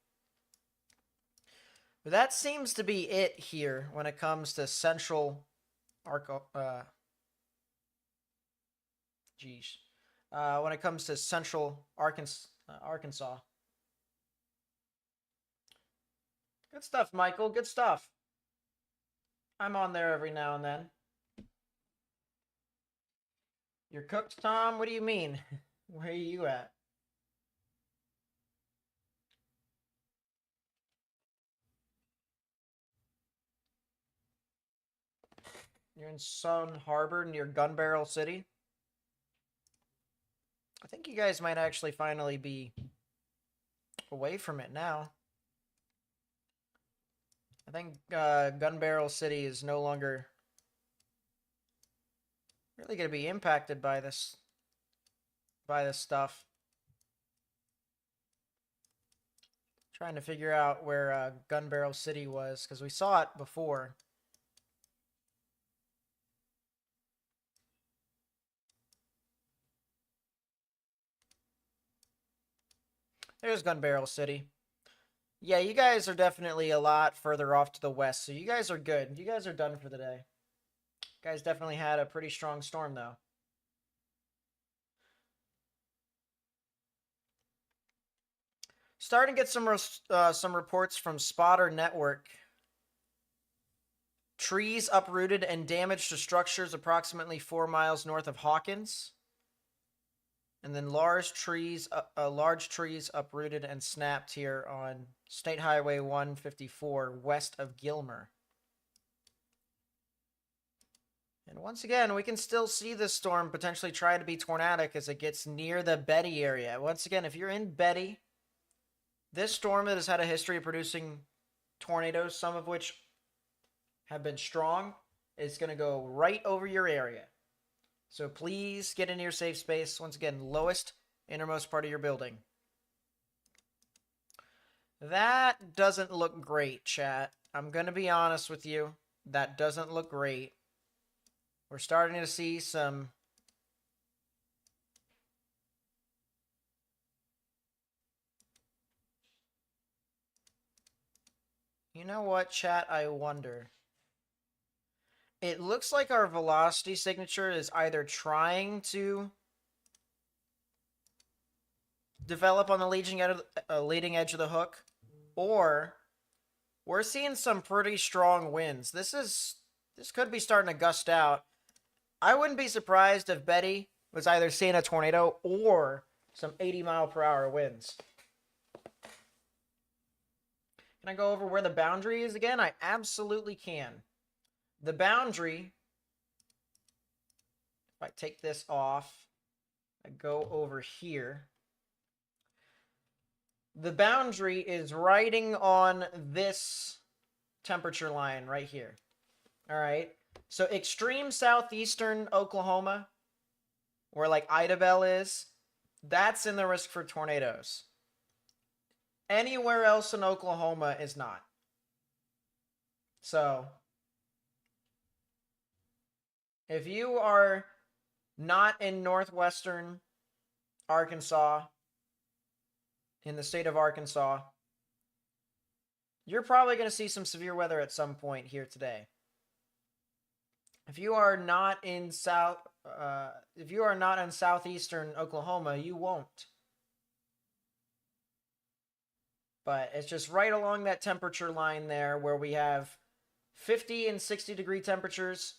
But that seems to be it here when it comes to central when it comes to central Arkansas. Good stuff, Michael. Good stuff. I'm on there every now and then. You're cooked, Tom? What do you mean? Where are you at? You're in Sun Harbor near Gun Barrel City. I think you guys might actually finally be away from it now. I think Gun Barrel City is no longer really going to be impacted by this stuff. Trying to figure out where Gun Barrel City was, because we saw it before. There's Gun Barrel City. Yeah, you guys are definitely a lot further off to the west, so you guys are good. You guys are done for the day. You guys definitely had a pretty strong storm, though. Starting to get some reports from Spotter Network. Trees uprooted and damage to structures approximately 4 miles north of Hawkins. And then large trees uprooted and snapped here on State Highway 154 west of Gilmer. And once again, we can still see this storm potentially try to be tornadic as it gets near the Betty area. Once again, if you're in Betty, this storm that has had a history of producing tornadoes, some of which have been strong, is going to go right over your area. So please get into your safe space. Once again, lowest, innermost part of your building. That doesn't look great, chat. I'm going to be honest with you. That doesn't look great. We're starting to see some... You know what, chat? I wonder. It looks like our velocity signature is either trying to develop on the leading edge of the hook, or we're seeing some pretty strong winds. This could be starting to gust out. I wouldn't be surprised if Betty was either seeing a tornado or some 80-mile-per-hour winds. Can I go over where the boundary is again? I absolutely can. The boundary, if I take this off, I go over here. The boundary is riding on this temperature line right here. All right. So extreme southeastern Oklahoma, where like Idabel is, that's in the risk for tornadoes. Anywhere else in Oklahoma is not. So if you are not in northwestern Arkansas, in the state of Arkansas, you're probably going to see some severe weather at some point here today. If you are not in southeastern Oklahoma, you won't. But it's just right along that temperature line there where we have 50 and 60 degree temperatures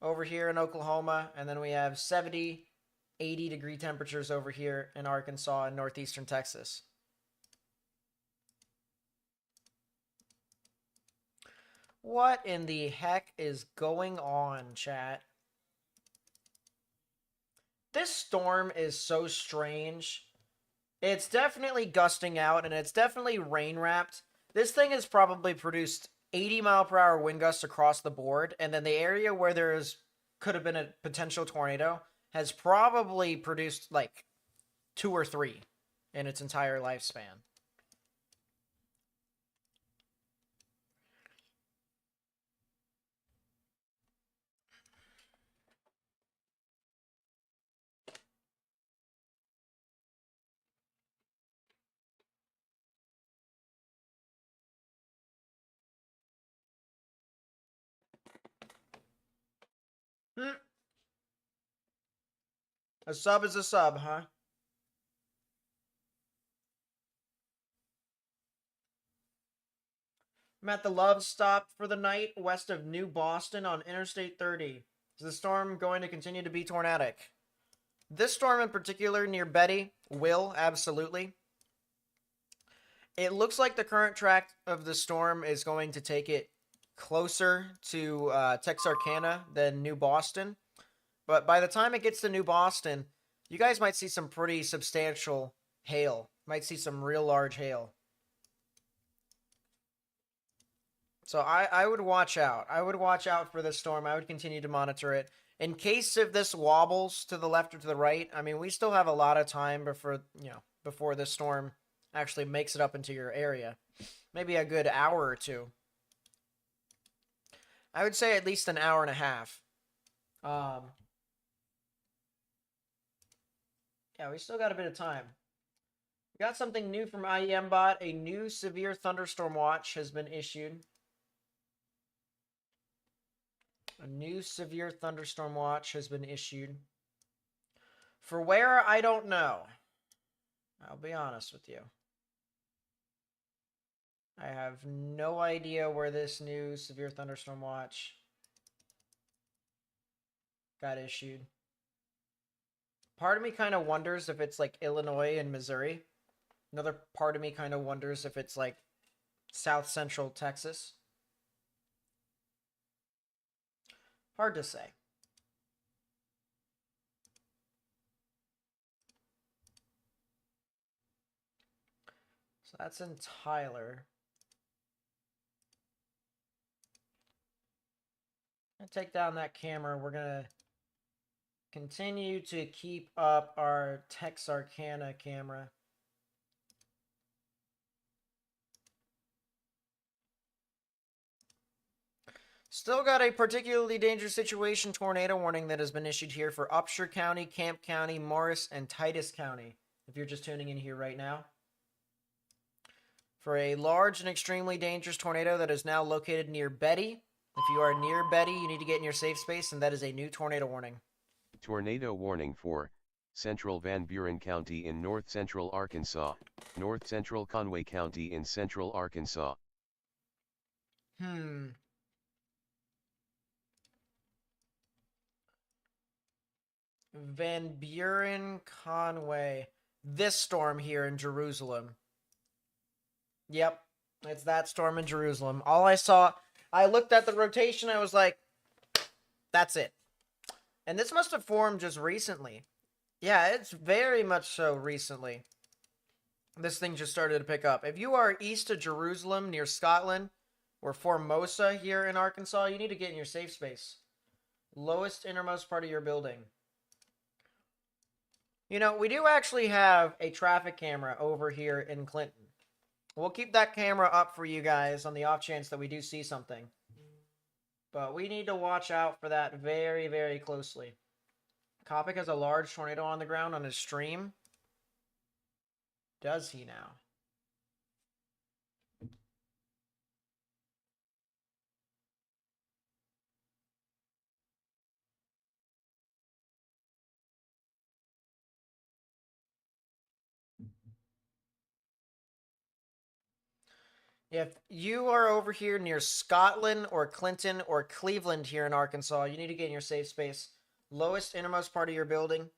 over here in Oklahoma, and then we have 70, 80 degree temperatures over here in Arkansas and northeastern Texas. What in the heck is going on, chat? This storm is so strange. It's definitely gusting out, and it's definitely rain-wrapped. This thing has probably produced 80-mile-per-hour wind gusts across the board, and then the area where could have been a potential tornado has probably produced, like, 2 or 3 in its entire lifespan. Hmm. A sub is a sub, huh? I'm at the Love Stop for the night west of New Boston on Interstate 30. Is the storm going to continue to be tornadic? This storm in particular near Betty will, absolutely. It looks like the current track of the storm is going to take it closer to Texarkana than New Boston. But by the time it gets to New Boston, you guys might see some pretty substantial hail. Might see some real large hail. So I would watch out. I would watch out for this storm. I would continue to monitor it. In case if this wobbles to the left or to the right, I mean, we still have a lot of time before this storm actually makes it up into your area. Maybe a good hour or two. I would say at least an hour and a half. Yeah, we still got a bit of time. We got something new from IEMBot. A new severe thunderstorm watch has been issued. A new severe thunderstorm watch has been issued. For where, I don't know. I'll be honest with you. I have no idea where this new severe thunderstorm watch got issued. Part of me kind of wonders if it's like Illinois and Missouri. Another part of me kind of wonders if it's like South Central Texas. Hard to say. So that's in Tyler. I'm gonna take down that camera. We're gonna continue to keep up our Texarkana camera. Still got a particularly dangerous situation tornado warning that has been issued here for Upshur County, Camp County, Morris, and Titus County, if you're just tuning in here right now. For a large and extremely dangerous tornado that is now located near Betty. If you are near Betty, you need to get in your safe space, and that is a new tornado warning. Tornado warning for Central Van Buren County in north central Arkansas, north central Conway County in central Arkansas. Van Buren, Conway. This storm here in Jerusalem. Yep, it's that storm in Jerusalem. All I saw, I looked at the rotation, I was like, that's it. And this must have formed just recently. Yeah, it's very much so recently. This thing just started to pick up. If you are east of Jerusalem, near Scotland, or Formosa here in Arkansas, you need to get in your safe space. Lowest innermost part of your building. You know, we do actually have a traffic camera over here in Clinton. We'll keep that camera up for you guys on the off chance that we do see something. But we need to watch out for that very, very closely. Kopic has a large tornado on the ground on his stream. Does he now? If you are over here near Scotland or Clinton or Cleveland here in Arkansas, you need to get in your safe space. Lowest innermost part of your building,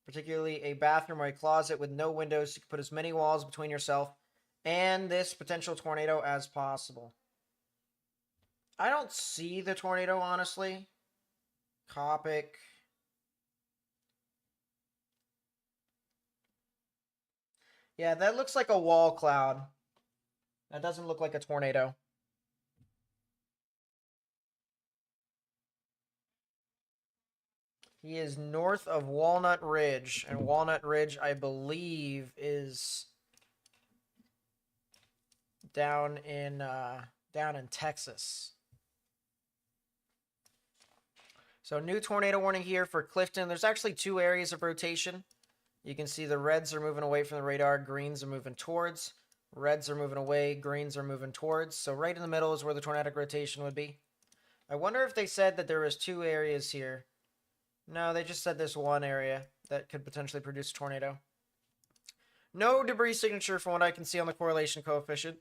particularly a bathroom or a closet with no windows. You can put as many walls between yourself and this potential tornado as possible. I don't see the tornado, honestly. Copic. Yeah, that looks like a wall cloud. That doesn't look like a tornado. He is north of Walnut Ridge, and Walnut Ridge, I believe, is down in Texas. So new tornado warning here for Clifton. There's actually two areas of rotation. You can see the reds are moving away from the radar, greens are moving towards. Reds are moving away, greens are moving towards. So right in the middle is where the tornadic rotation would be. I wonder if they said that there was two areas here. No, they just said this one area that could potentially produce a tornado. No debris signature from what I can see on the correlation coefficient.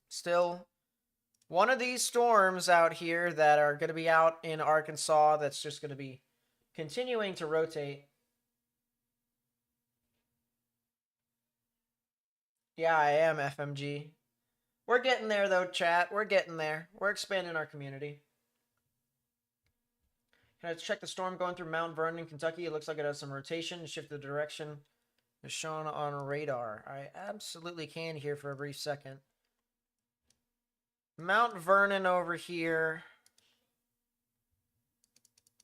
Still, one of these storms out here that are going to be out in Arkansas that's just going to be continuing to rotate. Yeah, I am FMG. We're getting there, though, chat. We're getting there. We're expanding our community. Can I check the storm going through Mount Vernon, Kentucky? It looks like it has some rotation. Shift the direction is shown on radar. I absolutely can here for a brief second. Mount Vernon over here.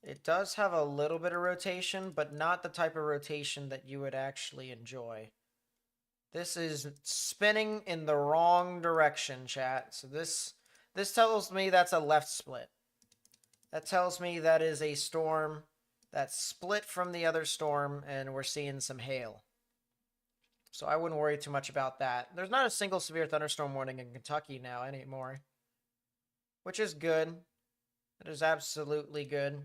It does have a little bit of rotation, but not the type of rotation that you would actually enjoy. This is spinning in the wrong direction, chat. So this tells me that's a left split. That tells me that is a storm that's split from the other storm, and we're seeing some hail. So I wouldn't worry too much about that. There's not a single severe thunderstorm warning in Kentucky now anymore, which is good. It is absolutely good.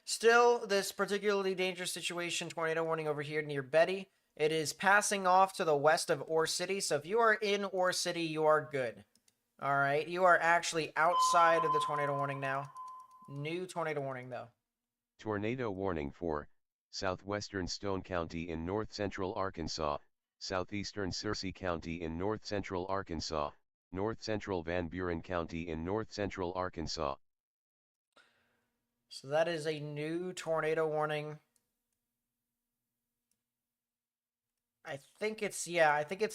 Still, this particularly dangerous situation, tornado warning over here near Betty. It is passing off to the west of Ore City. So if you are in Ore City, you are good. All right. You are actually outside of the tornado warning now. New tornado warning, though. Tornado warning for southwestern Stone County in north-central Arkansas, southeastern Searcy County in north-central Arkansas, north-central Van Buren County in north-central Arkansas. So that is a new tornado warning. I think it's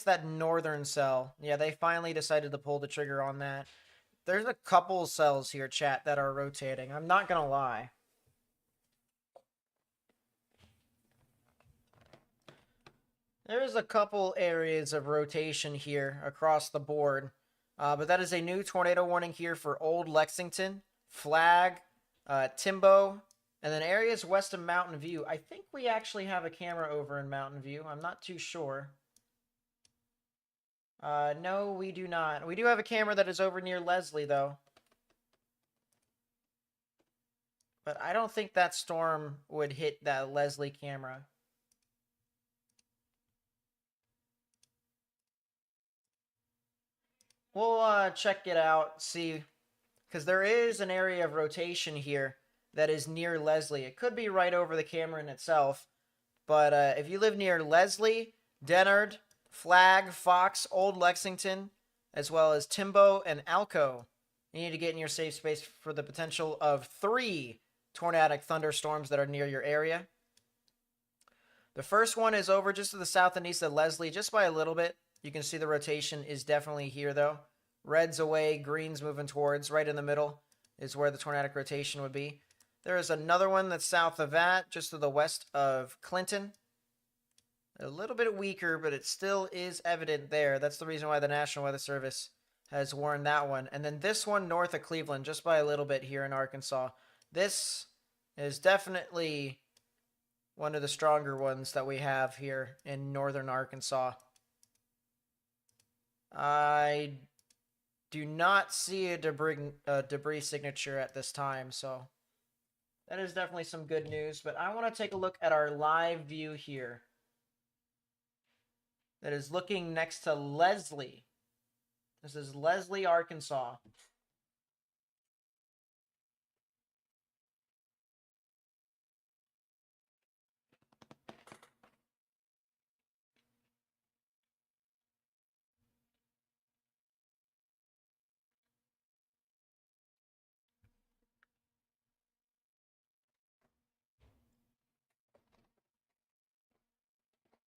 that northern cell. Yeah, they finally decided to pull the trigger on that. There's a couple cells here, chat, that are rotating. I'm not gonna lie. There's a couple areas of rotation here across the board. But that is a new tornado warning here for Old Lexington, Flag, Timbo, and then areas west of Mountain View. I think we actually have a camera over in Mountain View. I'm not too sure. No, we do not. We do have a camera that is over near Leslie, though. But I don't think that storm would hit that Leslie camera. We'll check it out, see, because there is an area of rotation here that is near Leslie. It could be right over the camera in itself, but if you live near Leslie, Dennard, Flag, Fox, Old Lexington, as well as Timbo and Alco, you need to get in your safe space for the potential of 3 tornadic thunderstorms that are near your area. The first one is over just to the south and east of Leslie, just by a little bit. You can see the rotation is definitely here, though. Red's away, green's moving towards. Right in the middle is where the tornadic rotation would be. There is another one that's south of that, just to the west of Clinton. A little bit weaker, but it still is evident there. That's the reason why the National Weather Service has warned that one. And then this one north of Cleveland, just by a little bit here in Arkansas. This is definitely one of the stronger ones that we have here in northern Arkansas. I do not see a debris signature at this time, so that is definitely some good news. But I want to take a look at our live view here. That is looking next to Leslie. This is Leslie, Arkansas.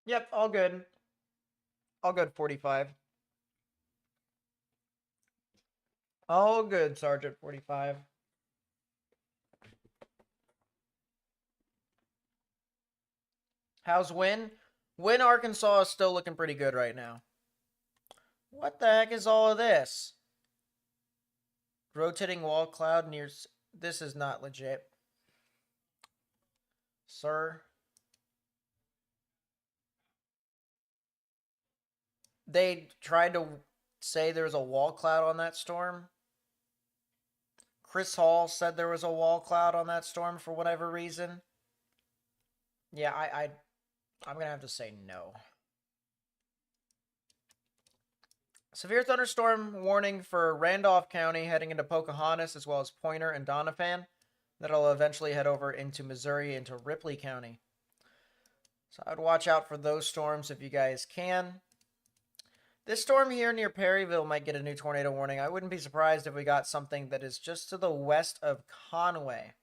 Yep, all good. All good, 45. All good, Sergeant 45. How's Win? Win, Arkansas is still looking pretty good right now. What the heck is all of this? Rotating wall cloud near... This is not legit. Sir. They tried to say there was a wall cloud on that storm. Chris Hall said there was a wall cloud on that storm for whatever reason. Yeah, I'm going to have to say no. Severe thunderstorm warning for Randolph County heading into Pocahontas, as well as Pointer and Doniphan. That'll eventually head over into Missouri, into Ripley County. So I would watch out for those storms if you guys can. This storm here near Perryville might get a new tornado warning. I wouldn't be surprised if we got something that is just to the west of Conway.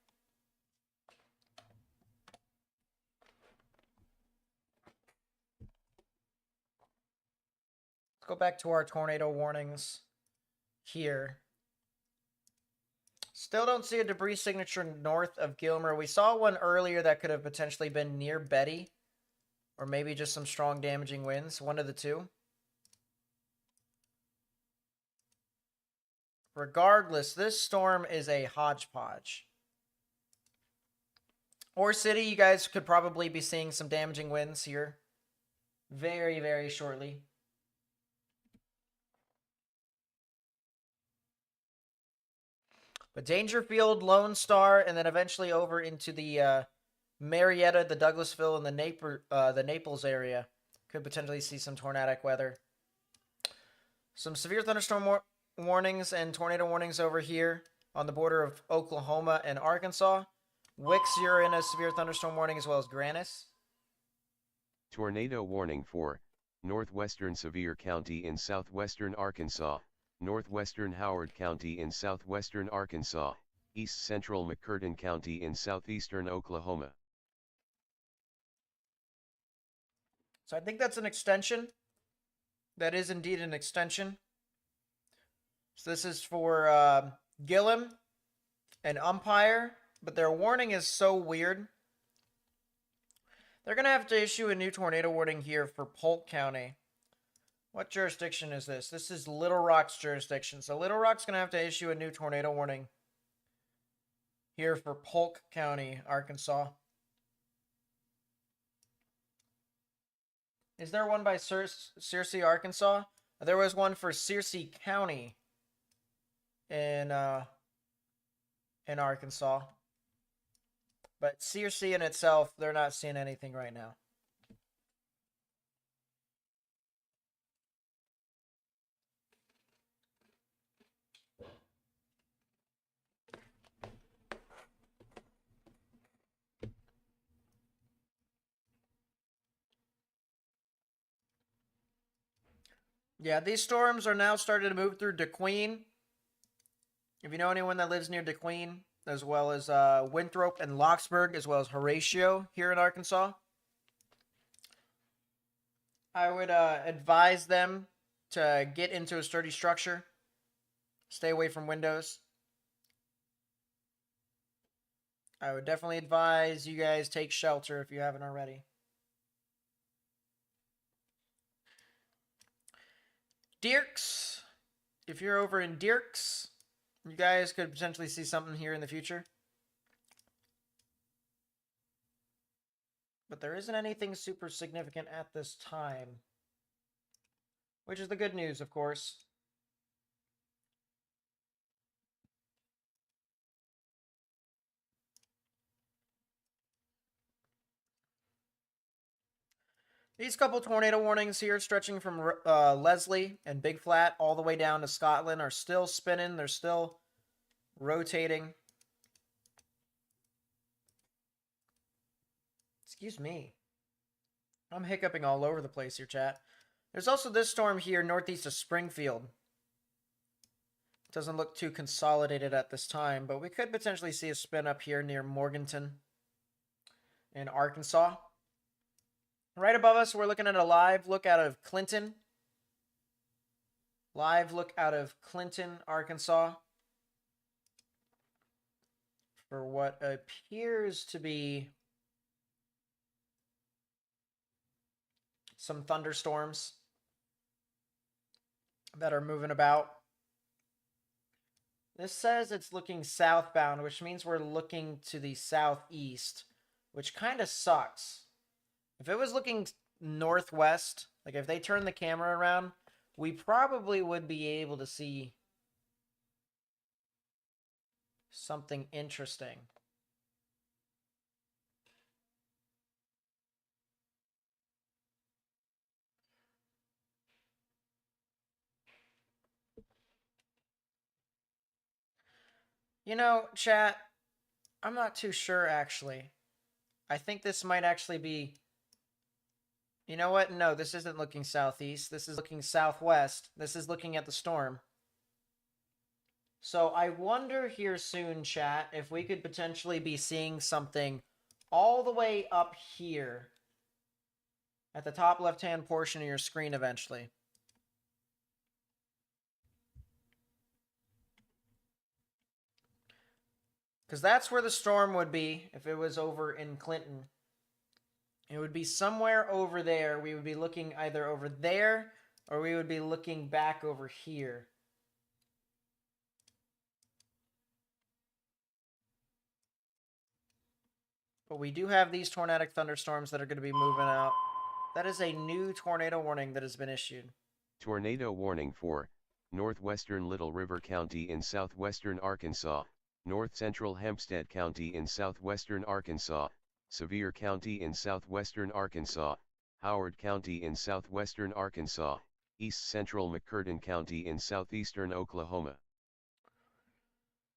Let's go back to our tornado warnings here. Still don't see a debris signature north of Gilmer. We saw one earlier that could have potentially been near Betty, or maybe just some strong damaging winds. One of the two. Regardless, this storm is a hodgepodge. Or City, you guys could probably be seeing some damaging winds here very, very shortly. But Dangerfield, Lone Star, and then eventually over into the Marietta, the Douglasville, and the Naples area could potentially see some tornadic weather. Some severe thunderstorm warnings and tornado warnings over here on the border of Oklahoma and Arkansas. Wicks, you're in a severe thunderstorm warning, as well as Grannis. Tornado warning for northwestern Sevier County in southwestern Arkansas, northwestern Howard County in southwestern Arkansas, east central McCurtain County in southeastern Oklahoma. So I think that's an extension. That is indeed an extension. So this is for Gillum and Umpire, but their warning is so weird. They're going to have to issue a new tornado warning here for Polk County. What jurisdiction is this? This is Little Rock's jurisdiction. So Little Rock's going to have to issue a new tornado warning here for Polk County, Arkansas. Is there one by Searcy, Arkansas? There was one for Searcy County in Arkansas. But Searcy in itself, they're not seeing anything right now. Yeah, these storms are now starting to move through DeQueen. If you know anyone that lives near DeQueen, as well as Winthrop and Locksburg, as well as Horatio here in Arkansas, I would advise them to get into a sturdy structure. Stay away from windows. I would definitely advise you guys take shelter if you haven't already. Dierks. If you're over in Dierks, you guys could potentially see something here in the future. But there isn't anything super significant at this time. Which is the good news, of course. These couple tornado warnings here, stretching from Leslie and Big Flat all the way down to Scotland, are still spinning. They're still rotating. Excuse me. I'm hiccuping all over the place here, chat. There's also this storm here northeast of Springfield. Doesn't look too consolidated at this time, but we could potentially see a spin up here near Morganton in Arkansas. Right above us, we're looking at a live look out of Clinton. Live look out of Clinton, Arkansas. For what appears to be some thunderstorms that are moving about. This says it's looking southbound, which means we're looking to the southeast, which kind of sucks. If it was looking northwest, like if they turned the camera around, we probably would be able to see something interesting. You know, chat, I'm not too sure actually. I think this might actually be. You know what? No, this isn't looking southeast. This is looking southwest. This is looking at the storm. So I wonder here soon, chat, if we could potentially be seeing something all the way up here at the top left-hand portion of your screen eventually. Because that's where the storm would be if it was over in Clinton. It would be somewhere over there. We would be looking either over there or we would be looking back over here. But we do have these tornadic thunderstorms that are going to be moving out. That is a new tornado warning that has been issued. Tornado warning for northwestern Little River County in southwestern Arkansas, north central Hempstead County in southwestern Arkansas, Sevier County in southwestern Arkansas, Howard County in southwestern Arkansas, east central McCurtain County in southeastern Oklahoma.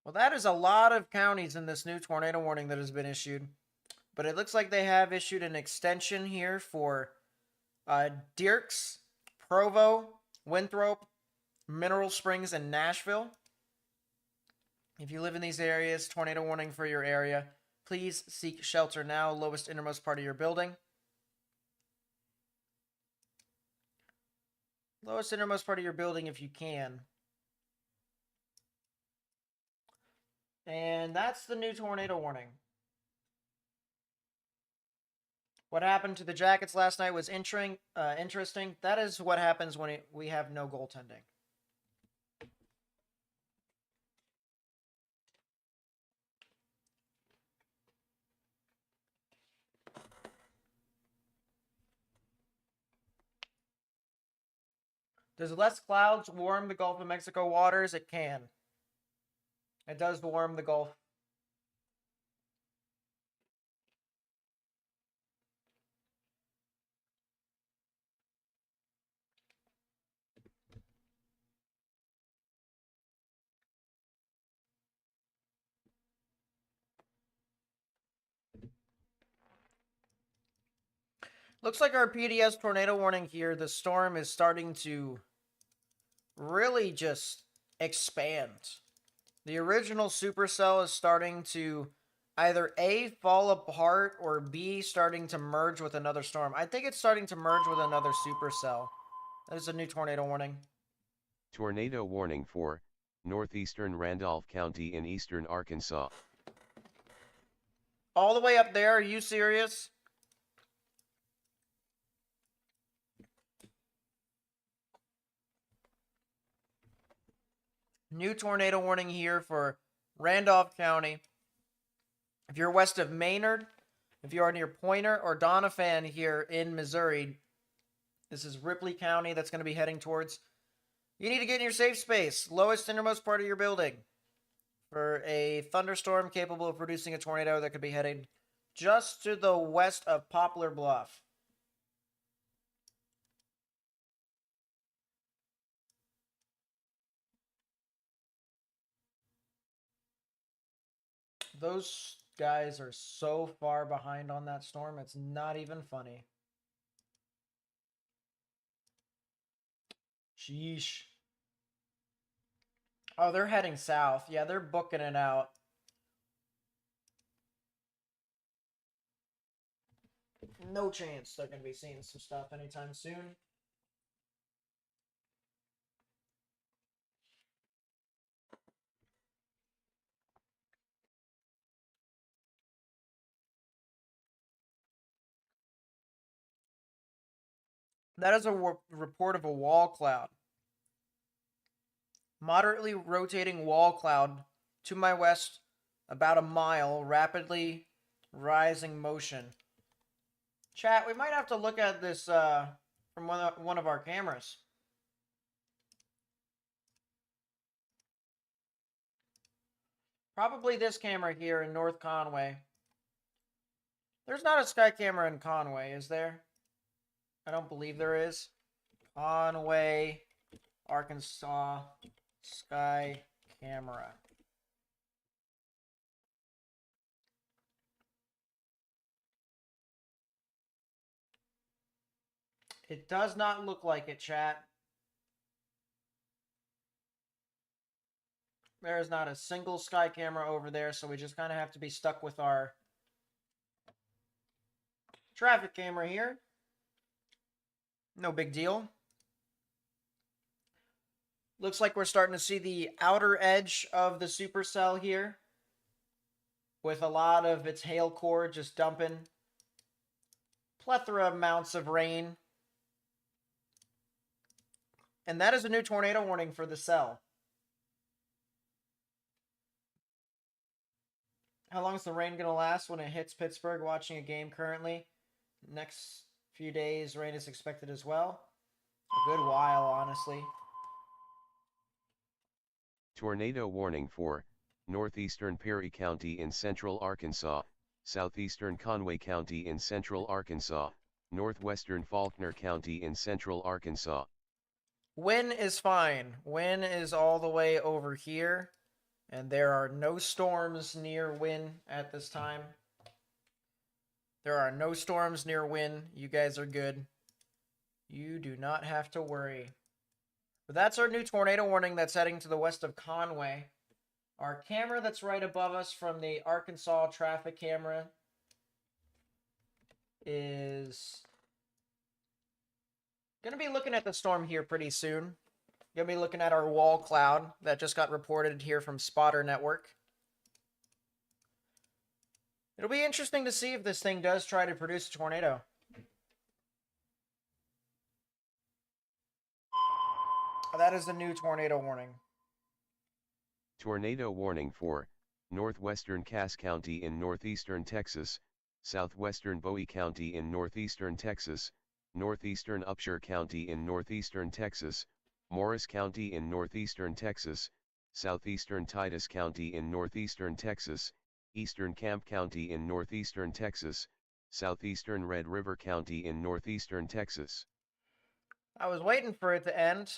Well, that is a lot of counties in this new tornado warning that has been issued. But it looks like they have issued an extension here for Dierks, Provo, Winthrop, Mineral Springs, and Nashville. If you live in these areas, tornado warning for your area. Please seek shelter now, lowest innermost part of your building. Lowest innermost part of your building if you can. And that's the new tornado warning. What happened to the Jackets last night was interesting. That is what happens when we have no goaltending. Does less clouds warm the Gulf of Mexico waters? It can. It does warm the Gulf. Looks like our PDS tornado warning here, the storm is starting to really just expand. The original supercell is starting to either A, fall apart, or B, starting to merge with another storm. I think it's starting to merge with another supercell. That is a new tornado warning. Tornado warning for northeastern Randolph County in eastern Arkansas. All the way up there, are you serious? New tornado warning here for Randolph County. If you're west of Maynard, if you are near Pointer or Doniphan here in Missouri, this is Ripley County that's going to be heading towards. You need to get in your safe space, lowest innermost part of your building, for a thunderstorm capable of producing a tornado that could be heading just to the west of Poplar Bluff. Those guys are so far behind on that storm, it's not even funny. Sheesh. Oh, they're heading south. Yeah, they're booking it out. No chance they're going to be seeing some stuff anytime soon. That is a report of a wall cloud. Moderately rotating wall cloud to my west, about a mile, rapidly rising motion. Chat, we might have to look at this from one of our cameras. Probably this camera here in North Conway. There's not a sky camera in Conway, is there? I don't believe there is. Conway, Arkansas, sky camera. It does not look like it, chat. There is not a single sky camera over there, so we just kind of have to be stuck with our traffic camera here. No big deal. Looks like we're starting to see the outer edge of the supercell here, with a lot of its hail core just dumping plethora amounts of rain. And that is a new tornado warning for the cell. How long is the rain going to last when it hits Pittsburgh? Watching a game currently. Next few days, rain is expected as well. A good while, honestly. Tornado warning for northeastern Perry County in central Arkansas, southeastern Conway County in central Arkansas, northwestern Faulkner County in central Arkansas. Wynn is fine. Wynn is all the way over here, and there are no storms near Wynn at this time. There are no storms near Wynn. You guys are good. You do not have to worry. But that's our new tornado warning that's heading to the west of Conway. Our camera that's right above us from the Arkansas traffic camera is going to be looking at the storm here pretty soon. Going to be looking at our wall cloud that just got reported here from Spotter Network. It'll be interesting to see if this thing does try to produce a tornado. That is the new tornado warning. Tornado warning for northwestern Cass County in northeastern Texas, southwestern Bowie County in northeastern Texas, northeastern Upshur County in northeastern Texas, Morris County in northeastern Texas, southeastern Titus County in northeastern Texas, eastern Camp County in northeastern Texas, southeastern Red River County in northeastern Texas. I was waiting for it to end.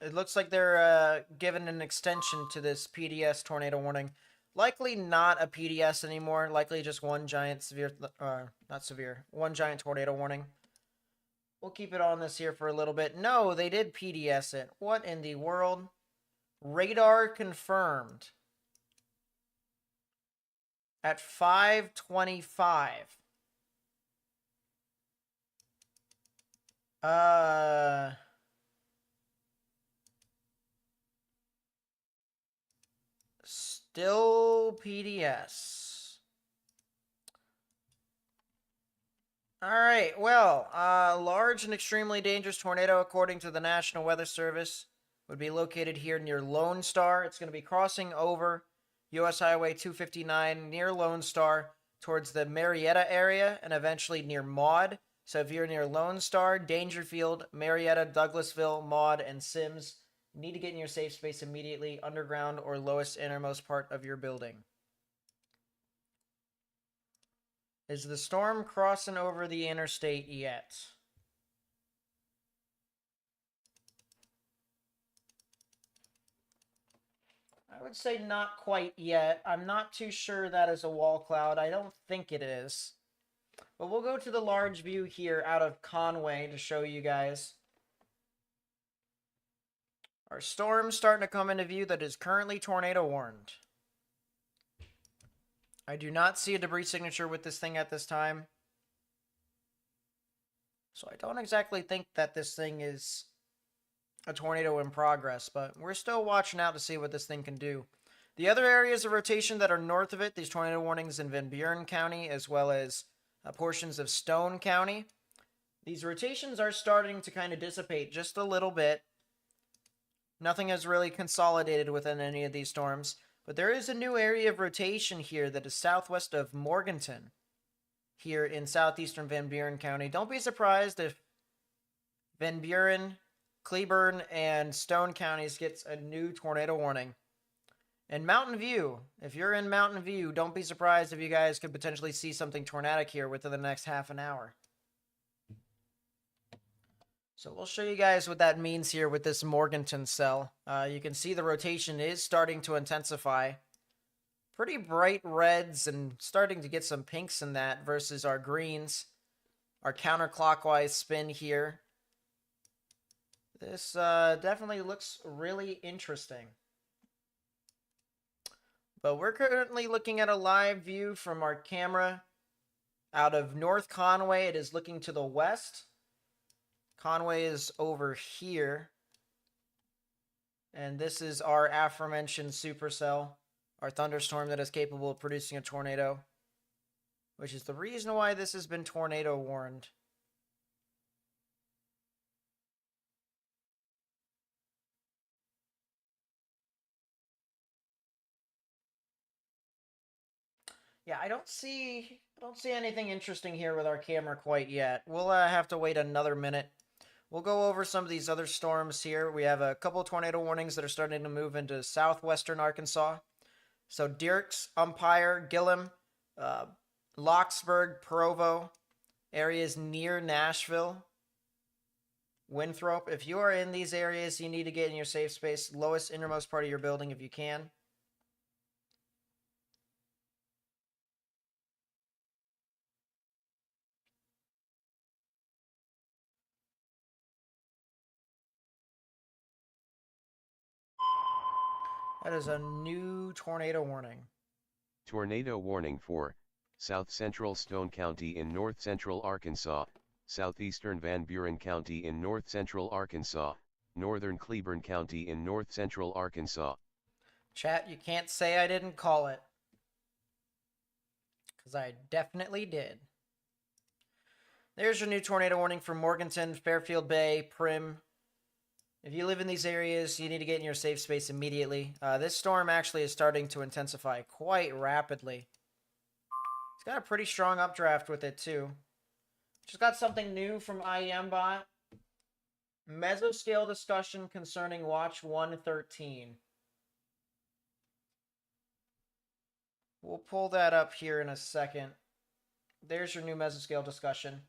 It looks like they're giving an extension to this PDS tornado warning. Likely not a PDS anymore. Likely just one giant severe, not severe, one giant tornado warning. We'll keep it on this here for a little bit. No, they did PDS it. What in the world? Radar confirmed. At 5:25. Still PDS. Alright, well, large and extremely dangerous tornado, according to the National Weather Service, would be located here near Lone Star. It's going to be crossing over U.S. Highway 259 near Lone Star towards the Marietta area and eventually near Maud. So if you're near Lone Star, Dangerfield, Marietta, Douglasville, Maud, and Sims, you need to get in your safe space immediately, underground or lowest innermost part of your building. Is the storm crossing over the interstate yet? I would say not quite yet. I'm not too sure that is a wall cloud. I don't think it is. But we'll go to the large view here out of Conway to show you guys. Our storm's starting to come into view that is currently tornado warned. I do not see a debris signature with this thing at this time. So I don't exactly think that this thing is a tornado in progress, but we're still watching out to see what this thing can do. The other areas of rotation that are north of it, these tornado warnings in Van Buren County, as well as portions of Stone County, these rotations are starting to kind of dissipate just a little bit. Nothing has really consolidated within any of these storms, but there is a new area of rotation here that is southwest of Morganton, here in southeastern Van Buren County. Don't be surprised if Van Buren, Cleburne, and Stone counties gets a new tornado warning. And Mountain View, if you're in Mountain View, don't be surprised if you guys could potentially see something tornadic here within the next half an hour. So we'll show you guys what that means here with this Morganton cell. You can see the rotation is starting to intensify. Pretty bright reds and starting to get some pinks in that versus our greens. Our counterclockwise spin here. This definitely looks really interesting. But we're currently looking at a live view from our camera out of North Conway. It is looking to the west. Conway is over here. And this is our aforementioned supercell, our thunderstorm that is capable of producing a tornado, which is the reason why this has been tornado warned. Yeah, I don't see anything interesting here with our camera quite yet. We'll have to wait another minute. We'll go over some of these other storms here. We have a couple tornado warnings that are starting to move into southwestern Arkansas. So Dierks, Umpire, Gillem, Locksburg, Provo, areas near Nashville, Winthrop. If you are in these areas, you need to get in your safe space, lowest innermost part of your building if you can. That is a new tornado warning. Tornado warning for South Central Stone County in North Central Arkansas, Southeastern Van Buren County in North Central Arkansas, Northern Cleburne County in North Central Arkansas. Chat, you can't say I didn't call it. Because I definitely did. There's your new tornado warning for Morganton, Fairfield Bay, Prim. If you live in these areas, you need to get in your safe space immediately. This storm actually is starting to intensify quite rapidly. It's got a pretty strong updraft with it, too. Just got something new from IEMBot. Mesoscale discussion concerning Watch 113. We'll pull that up here in a second. There's your new mesoscale discussion.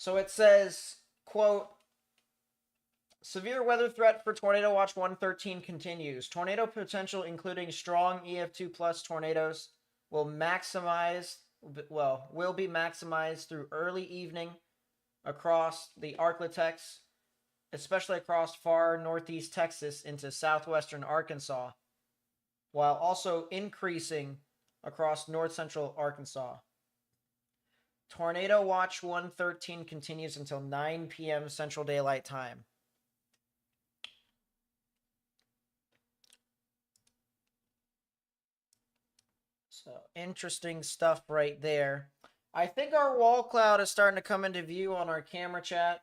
So it says, quote, severe weather threat for Tornado Watch 113 continues. Tornado potential, including strong EF2 plus tornadoes, will be maximized through early evening across the Arklatex, especially across far northeast Texas into southwestern Arkansas, while also increasing across north central Arkansas. Tornado Watch 113 continues until 9 p.m. Central Daylight Time. So, interesting stuff right there. I think our wall cloud is starting to come into view on our camera chat.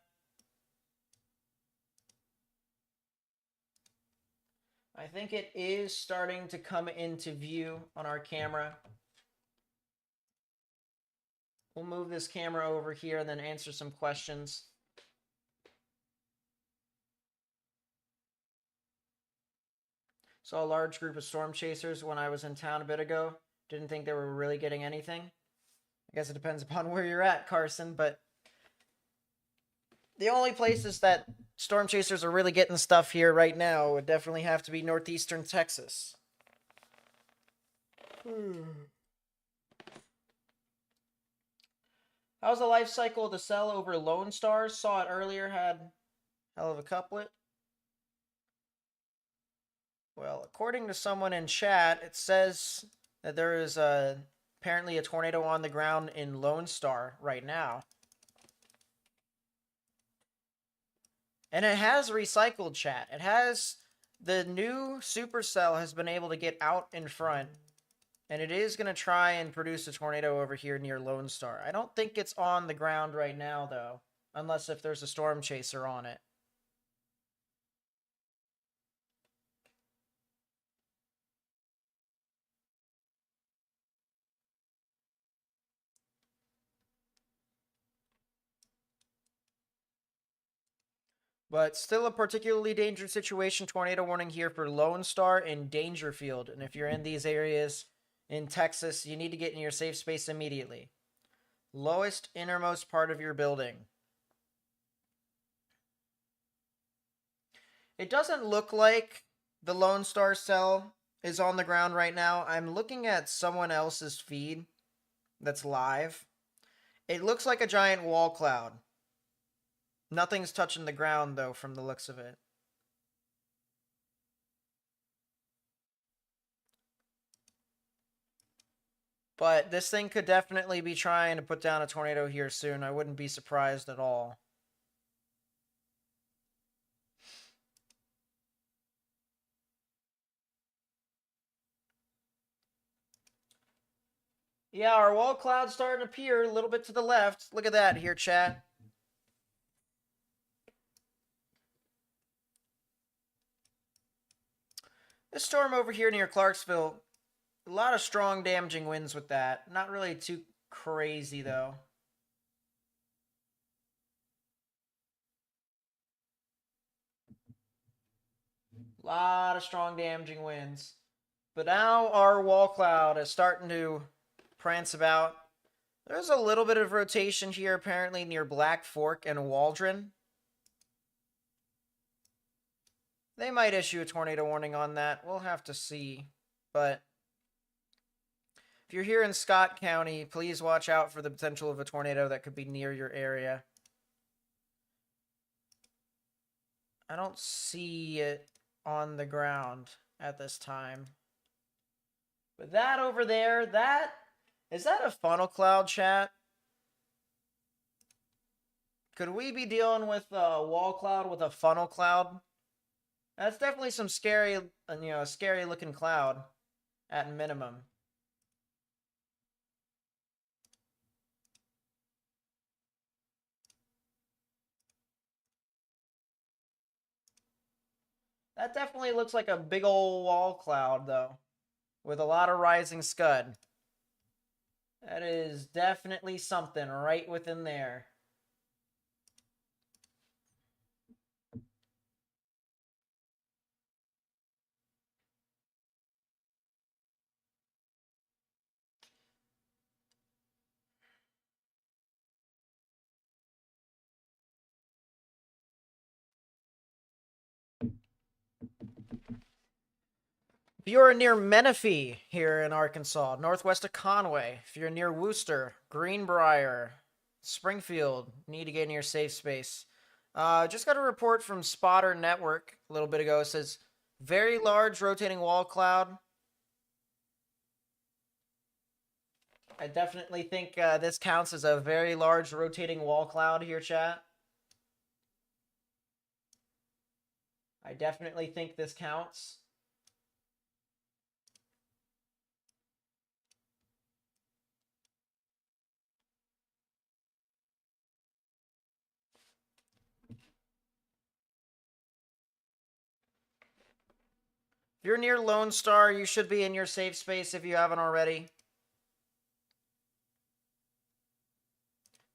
I think it is starting to come into view on our camera. We'll move this camera over here and then answer some questions. Saw a large group of storm chasers when I was in town a bit ago. Didn't think they were really getting anything. I guess it depends upon where you're at, Carson, but the only places that storm chasers are really getting stuff here right now would definitely have to be northeastern Texas. How's the life cycle of the cell over Lone Stars? Saw it earlier, had hell of a couplet. Well, according to someone in chat, it says that there is apparently a tornado on the ground in Lone Star right now. And it has recycled, chat. It has the new supercell has been able to get out in front, and it is going to try and produce a tornado over here near Lone Star. I don't think it's on the ground right now, though, unless if there's a storm chaser on it. But still a particularly dangerous situation. Tornado warning here for Lone Star and Dangerfield. And if you're in these areas in Texas, you need to get in your safe space immediately. Lowest innermost part of your building. It doesn't look like the Lone Star cell is on the ground right now. I'm looking at someone else's feed that's live. It looks like a giant wall cloud. Nothing's touching the ground, though, from the looks of it. But this thing could definitely be trying to put down a tornado here soon. I wouldn't be surprised at all. Yeah, our wall cloud's starting to appear a little bit to the left. Look at that here, chat. This storm over here near Clarksville, a lot of strong damaging winds with that. Not really too crazy, though. A lot of strong damaging winds. But now our wall cloud is starting to prance about. There's a little bit of rotation here, apparently, near Black Fork and Waldron. They might issue a tornado warning on that. We'll have to see. But if you're here in Scott County, please watch out for the potential of a tornado that could be near your area. I don't see it on the ground at this time. But that over there, is that a funnel cloud, chat? Could we be dealing with a wall cloud with a funnel cloud? That's definitely some scary, scary looking cloud at minimum. That definitely looks like a big old wall cloud, though, with a lot of rising scud. That is definitely something right within there. If you're near Menifee here in Arkansas, northwest of Conway, if you're near Wooster, Greenbrier, Springfield, need to get in your safe space. Just got a report from Spotter Network a little bit ago. It says, very large rotating wall cloud. I definitely think this counts as a very large rotating wall cloud here, chat. I definitely think this counts. If you're near Lone Star, you should be in your safe space if you haven't already.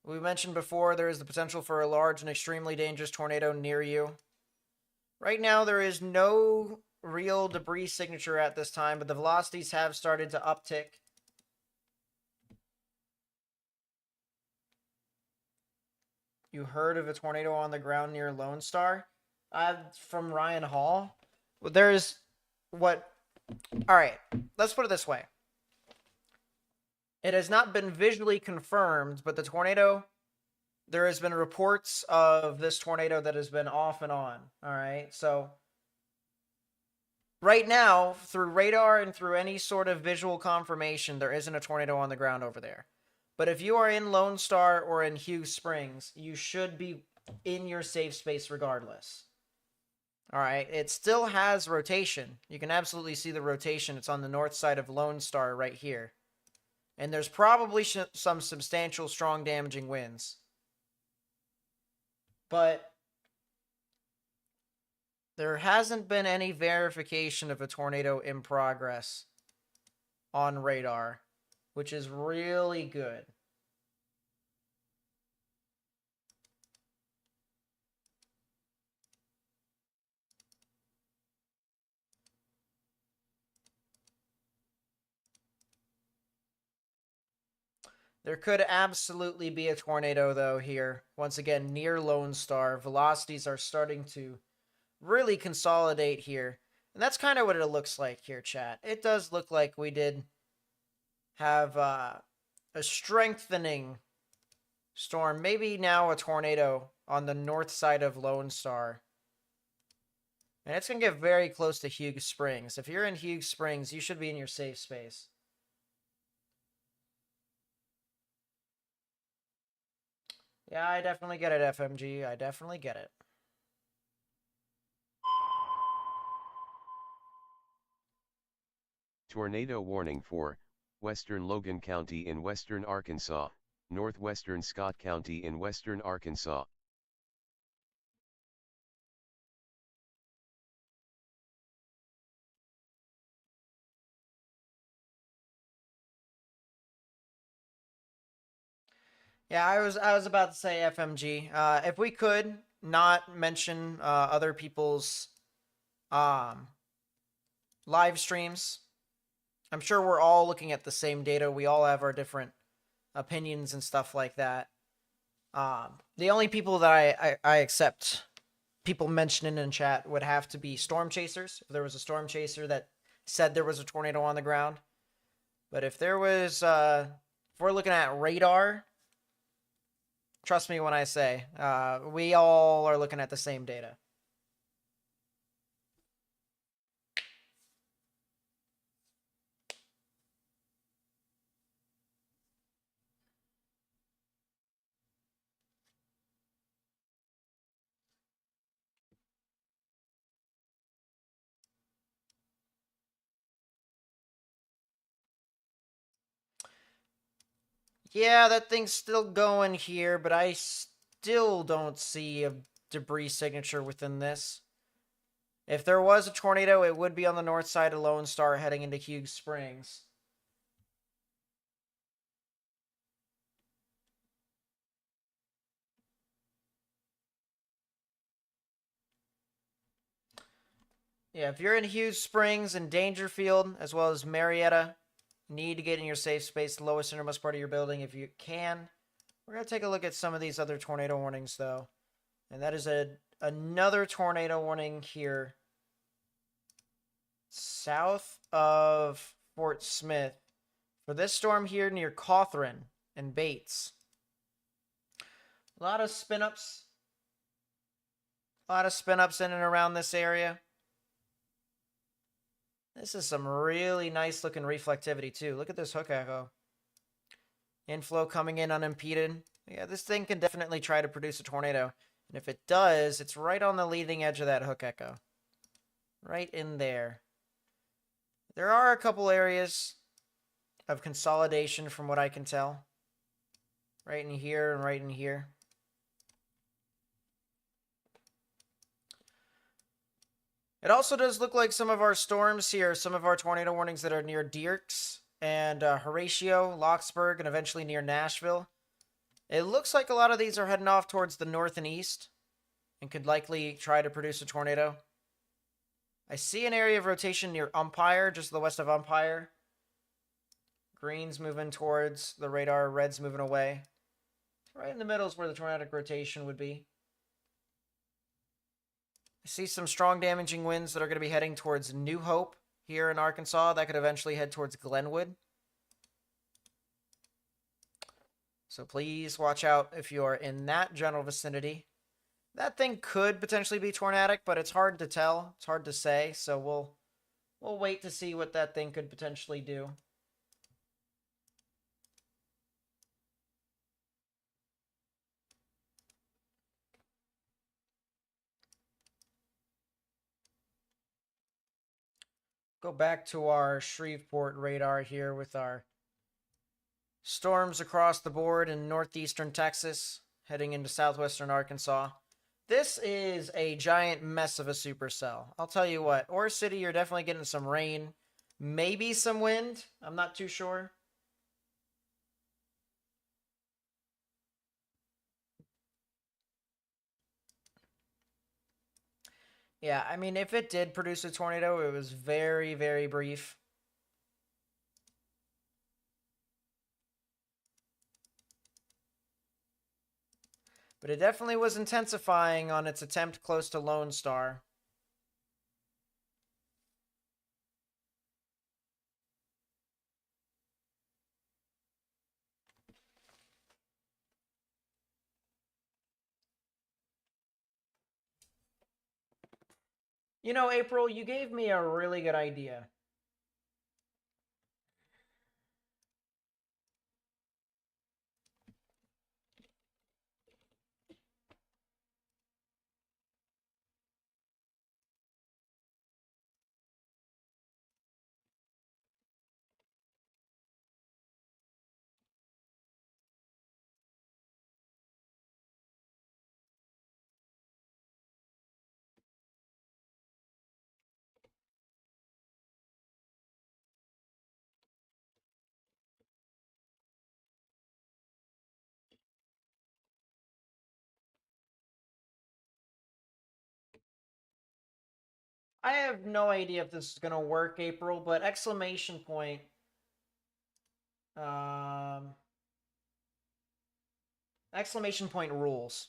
We mentioned before there is the potential for a large and extremely dangerous tornado near you. Right now, there is no real debris signature at this time, but the velocities have started to uptick. You heard of a tornado on the ground near Lone Star? From Ryan Hall. There's what... All right, let's put it this way. It has not been visually confirmed, but the tornado... There has been reports of this tornado that has been off and on. All right, so right now, through radar and through any sort of visual confirmation, there isn't a tornado on the ground over there. But if you are in Lone Star or in Hughes Springs, you should be in your safe space regardless. All right, it still has rotation. You can absolutely see the rotation. It's on the north side of Lone Star right here. And there's probably some substantial, strong, damaging winds. But there hasn't been any verification of a tornado in progress on radar, which is really good. There could absolutely be a tornado, though, here. Once again, near Lone Star. Velocities are starting to really consolidate here. And that's kind of what it looks like here, chat. It does look like we did have a strengthening storm. Maybe now a tornado on the north side of Lone Star. And it's going to get very close to Hughes Springs. If you're in Hughes Springs, you should be in your safe space. Yeah, I definitely get it, FMG. I definitely get it. Tornado warning for western Logan County in western Arkansas, northwestern Scott County in western Arkansas. Yeah, I was about to say FMG. If we could not mention other people's um, live streams, I'm sure we're all looking at the same data. We all have our different opinions and stuff like that. The only people that I accept people mentioning in chat would have to be storm chasers. If there was a storm chaser that said there was a tornado on the ground, but if there was, if we're looking at radar, trust me when I say, we all are looking at the same data. Yeah, that thing's still going here, but I still don't see a debris signature within this. If there was a tornado, it would be on the north side of Lone Star heading into Hughes Springs. Yeah, if you're in Hughes Springs and Dangerfield, as well as Marietta, need to get in your safe space, the lowest innermost part of your building if you can. We're going to take a look at some of these other tornado warnings, though. And that is another tornado warning here south of Fort Smith for this storm here near Cawthron and Bates. A lot of spin-ups. A lot of spin-ups in and around this area. This is some really nice looking reflectivity too. Look at this hook echo. Inflow coming in unimpeded. Yeah, this thing can definitely try to produce a tornado. And if it does, it's right on the leading edge of that hook echo. Right in there. There are a couple areas of consolidation from what I can tell. Right in here and right in here. It also does look like some of our storms here, some of our tornado warnings that are near Dierks and Horatio, Locksburg, and eventually near Nashville. It looks like a lot of these are heading off towards the north and east and could likely try to produce a tornado. I see an area of rotation near Umpire, just to the west of Umpire. Green's moving towards the radar, red's moving away. Right in the middle is where the tornadic rotation would be. I see some strong damaging winds that are going to be heading towards New Hope here in Arkansas. That could eventually head towards Glenwood. So please watch out if you are in that general vicinity. That thing could potentially be tornadic, but it's hard to tell. It's hard to say, so we'll We'll wait to see what that thing could potentially do. Go back to our Shreveport radar here with our storms across the board in northeastern Texas, heading into southwestern Arkansas. This is a giant mess of a supercell. I'll tell you what, Ore City, you're definitely getting some rain, maybe some wind. I'm not too sure. Yeah, I mean, if it did produce a tornado, it was very, very brief. But it definitely was intensifying on its attempt close to Lone Star. You know, April, you gave me a really good idea. I have no idea if this is going to work, April, but exclamation point. Um, exclamation point rules.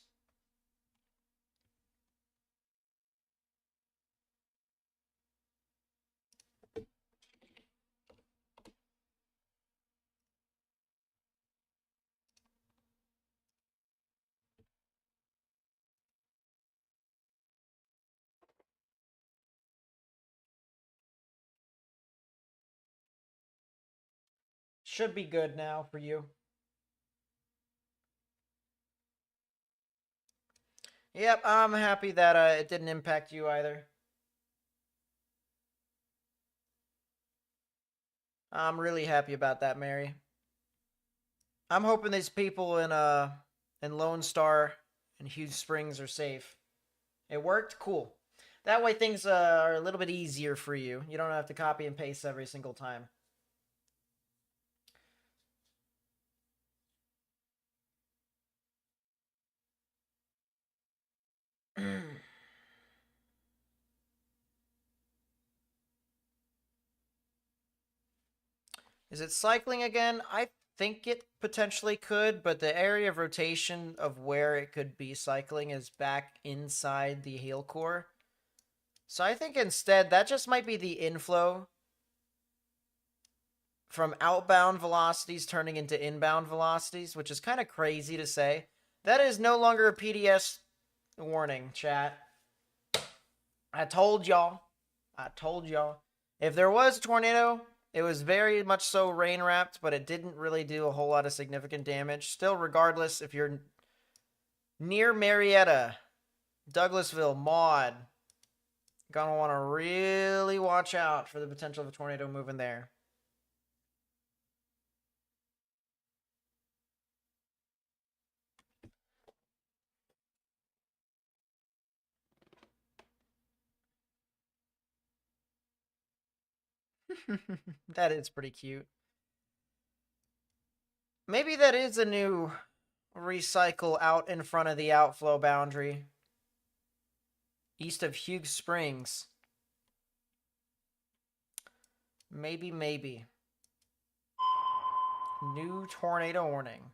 Should be good now for you. Yep, I'm happy that it didn't impact you either. I'm really happy about that, Mary. I'm hoping these people in Lone Star and Huge Springs are safe. It worked? Cool. That way things are a little bit easier for you. You don't have to copy and paste every single time. Is it cycling again? I think it potentially could, but the area of rotation of where it could be cycling is back inside the hail core. So I think instead that just might be the inflow from outbound velocities turning into inbound velocities, which is kind of crazy to say. That is no longer a PDS warning, chat. I told y'all. I told y'all. If there was a tornado, it was very much so rain wrapped, but it didn't really do a whole lot of significant damage. Still, regardless, if you're near Marietta, Douglasville, Maud, gonna want to really watch out for the potential of a tornado moving there. That is pretty cute. Maybe that is a new recycle out in front of the outflow boundary. East of Hughes Springs. Maybe, maybe. New tornado warning.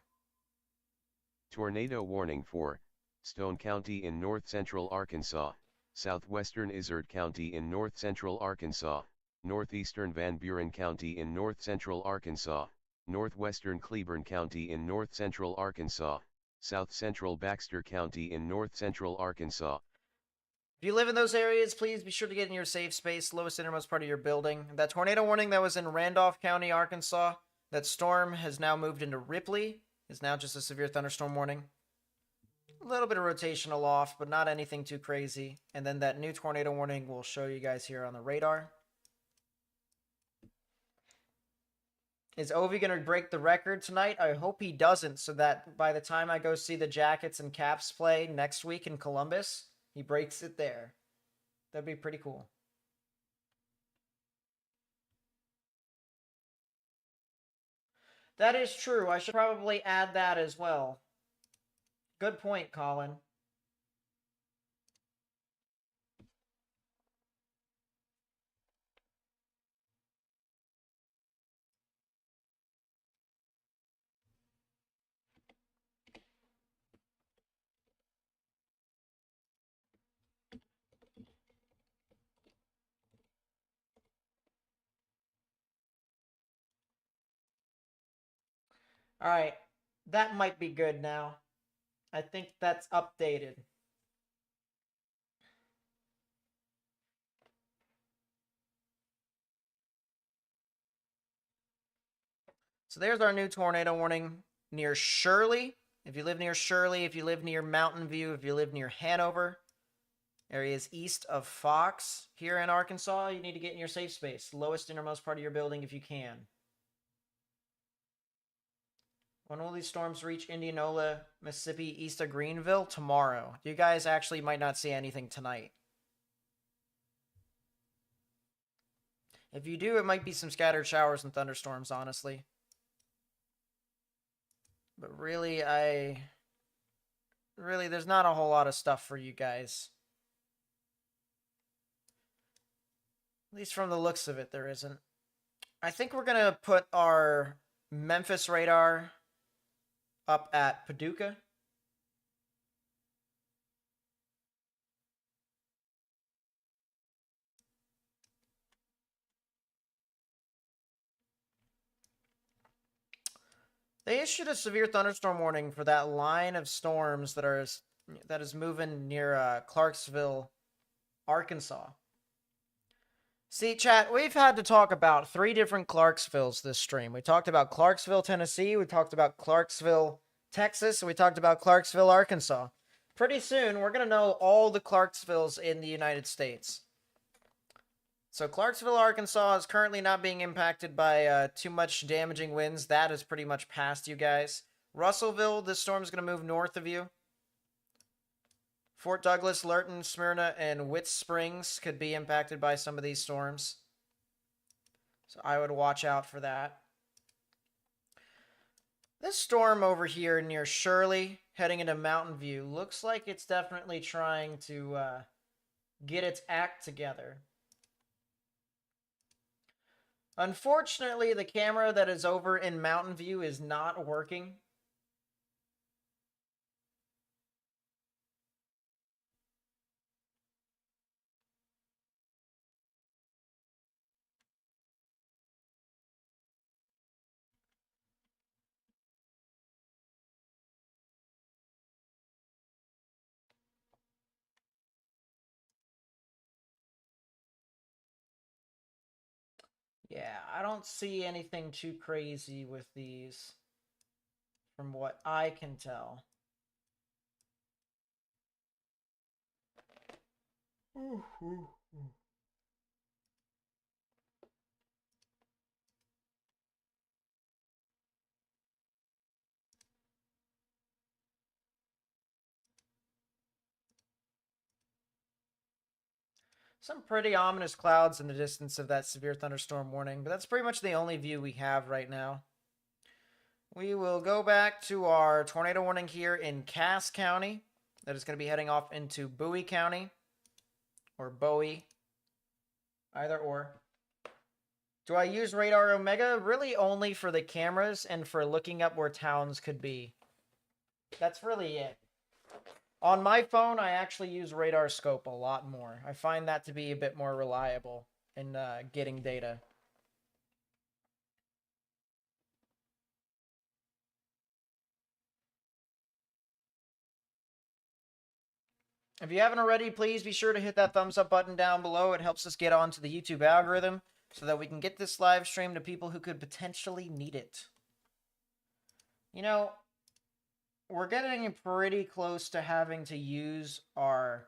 Tornado warning for Stone County in north-central Arkansas, southwestern Izard County in north-central Arkansas, northeastern Van Buren County in north-central Arkansas, northwestern Cleburne County in north-central Arkansas, south-central Baxter County in north-central Arkansas. If you live in those areas, please be sure to get in your safe space, lowest innermost part of your building. That tornado warning that was in Randolph County, Arkansas, that storm has now moved into Ripley. It's now just a severe thunderstorm warning. A little bit of rotational off, but not anything too crazy. And then that new tornado warning we'll show you guys here on the radar. Is Ovi going to break the record tonight? I hope he doesn't, so that by the time I go see the Jackets and Caps play next week in Columbus, he breaks it there. That'd be pretty cool. That is true. I should probably add that as well. Good point, Colin. All right. That might be good now. I think that's updated. So there's our new tornado warning near Shirley. If you live near Shirley, if you live near Mountain View, if you live near Hanover, areas east of Fox here in Arkansas, you need to get in your safe space. Lowest innermost part of your building if you can. When will these storms reach Indianola, Mississippi, east of Greenville? Tomorrow. You guys actually might not see anything tonight. If you do, it might be some scattered showers and thunderstorms, honestly. But really, there's not a whole lot of stuff for you guys. At least from the looks of it, there isn't. I think we're going to put our Memphis radar up at Paducah. They issued a severe thunderstorm warning for that line of storms that is moving near Clarksville, Arkansas. See, chat, we've had to talk about 3 different Clarksvilles this stream. We talked about Clarksville, Tennessee, we talked about Clarksville, Texas, and we talked about Clarksville, Arkansas. Pretty soon, we're going to know all the Clarksvilles in the United States. So Clarksville, Arkansas is currently not being impacted by too much damaging winds. That is pretty much past you guys. Russellville, this storm is going to move north of you. Fort Douglas, Lurton, Smyrna, and Whit Springs could be impacted by some of these storms. So I would watch out for that. This storm over here near Shirley, heading into Mountain View, looks like it's definitely trying to get its act together. Unfortunately, the camera that is over in Mountain View is not working. Yeah, I don't see anything too crazy with these, from what I can tell. Some pretty ominous clouds in the distance of that severe thunderstorm warning, but that's pretty much the only view we have right now. We will go back to our tornado warning here in Cass County. That is going to be heading off into Bowie County, or Bowie, either or. Do I use Radar Omega? Really only for the cameras and for looking up where towns could be. That's really it. On my phone, I actually use Radar Scope a lot more. I find that to be a bit more reliable in getting data. If you haven't already, please be sure to hit that thumbs up button down below. It helps us get onto the YouTube algorithm so that we can get this live stream to people who could potentially need it. You know, we're getting pretty close to having to use our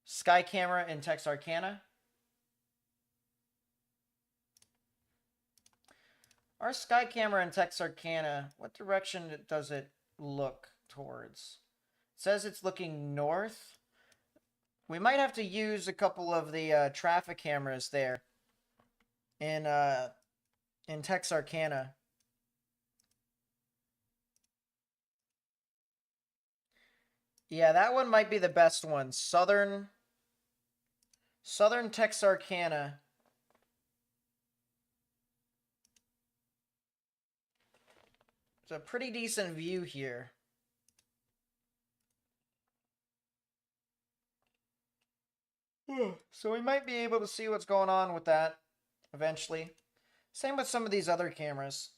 Sky Camera in Texarkana. Our Sky Camera in Texarkana, what direction does it look towards? It says it's looking north. We might have to use a couple of the traffic cameras there in Texarkana. Yeah, that one might be the best one. Southern Texarkana. It's a pretty decent view here. So we might be able to see what's going on with that eventually. Same with some of these other cameras.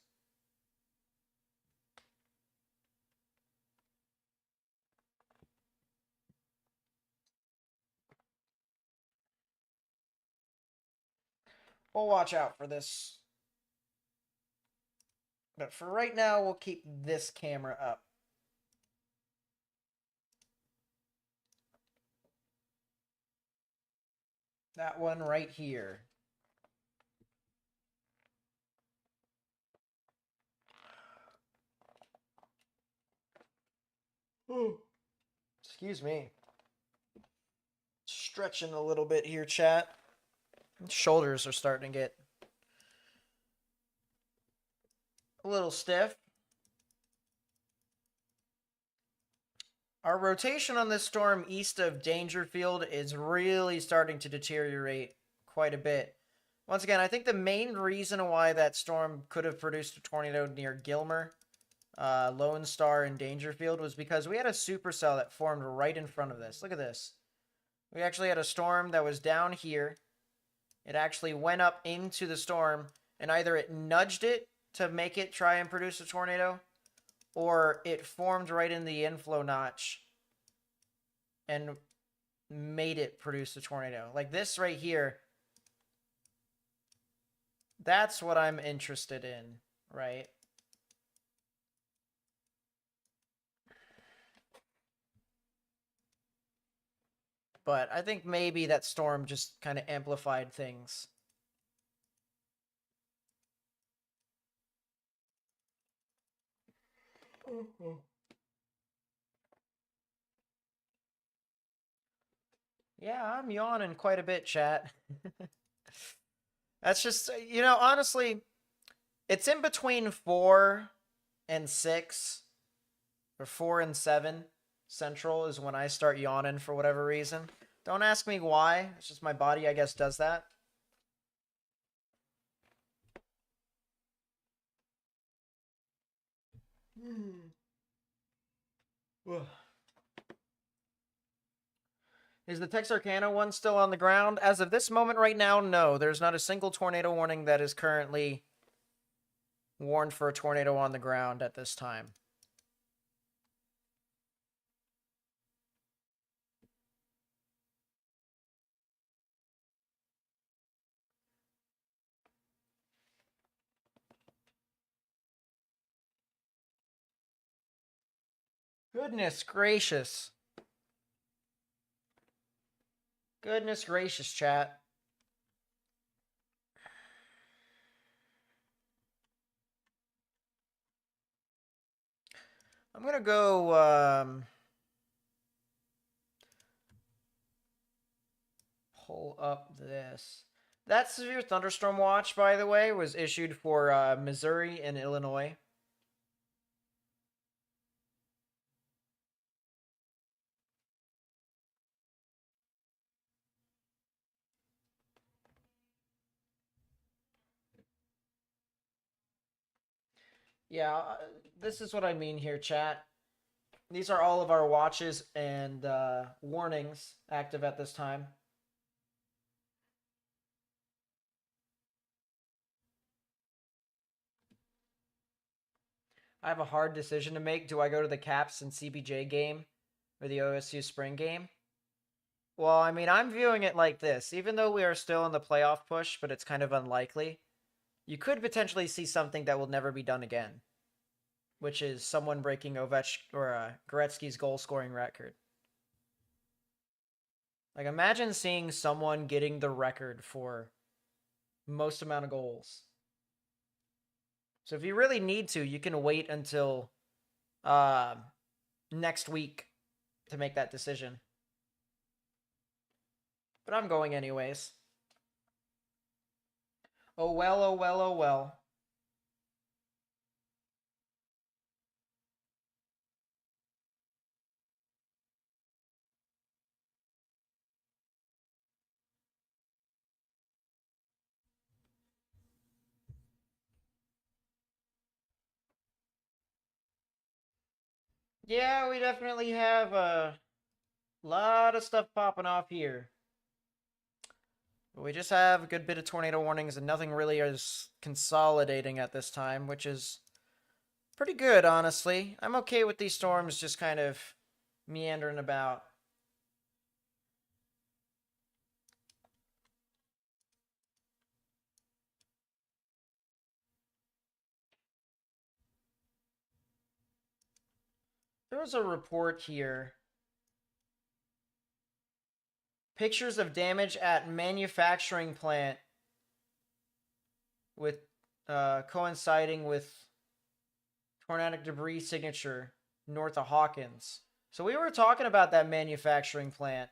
We'll watch out for this. But for right now, we'll keep this camera up. That one right here. Excuse me. Stretching a little bit here, chat. Shoulders are starting to get a little stiff. Our rotation on this storm east of Dangerfield is really starting to deteriorate quite a bit. Once again, I think the main reason why that storm could have produced a tornado near Gilmer, Lone Star, and Dangerfield was because we had a supercell that formed right in front of this. Look at this. We actually had a storm that was down here. It actually went up into the storm, and either it nudged it to make it try and produce a tornado, or it formed right in the inflow notch and made it produce a tornado. Like this right here. That's what I'm interested in, right? But I think maybe that storm just kind of amplified things. Yeah, I'm yawning quite a bit, chat. That's just, honestly, it's in between 4 and 6, or 4 and 7 central is when I start yawning for whatever reason. Don't ask me why. It's just my body, I guess, does that. Is the Texarkana one still on the ground? As of this moment right now, no. There's not a single tornado warning that is currently warned for a tornado on the ground at this time. Goodness gracious. Goodness gracious, chat. I'm going to go pull up this. That severe thunderstorm watch, by the way, was issued for Missouri and Illinois. Yeah, this is what I mean here, chat. These are all of our watches and warnings active at this time. I have a hard decision to make. Do I go to the Caps and CBJ game for the OSU spring game? Well, I mean, I'm viewing it like this. Even though we are still in the playoff push, but it's kind of unlikely, you could potentially see something that will never be done again, which is someone breaking Gretzky's goal scoring record. Like, imagine seeing someone getting the record for most amount of goals. So if you really need to, you can wait until next week to make that decision. But I'm going anyways. Oh well, oh well, oh well. Yeah, we definitely have a lot of stuff popping off here. We just have a good bit of tornado warnings, and nothing really is consolidating at this time, which is pretty good, honestly. I'm okay with these storms just kind of meandering about. There was a report here. Pictures of damage at manufacturing plant with coinciding with tornadic debris signature north of Hawkins. So we were talking about that manufacturing plant.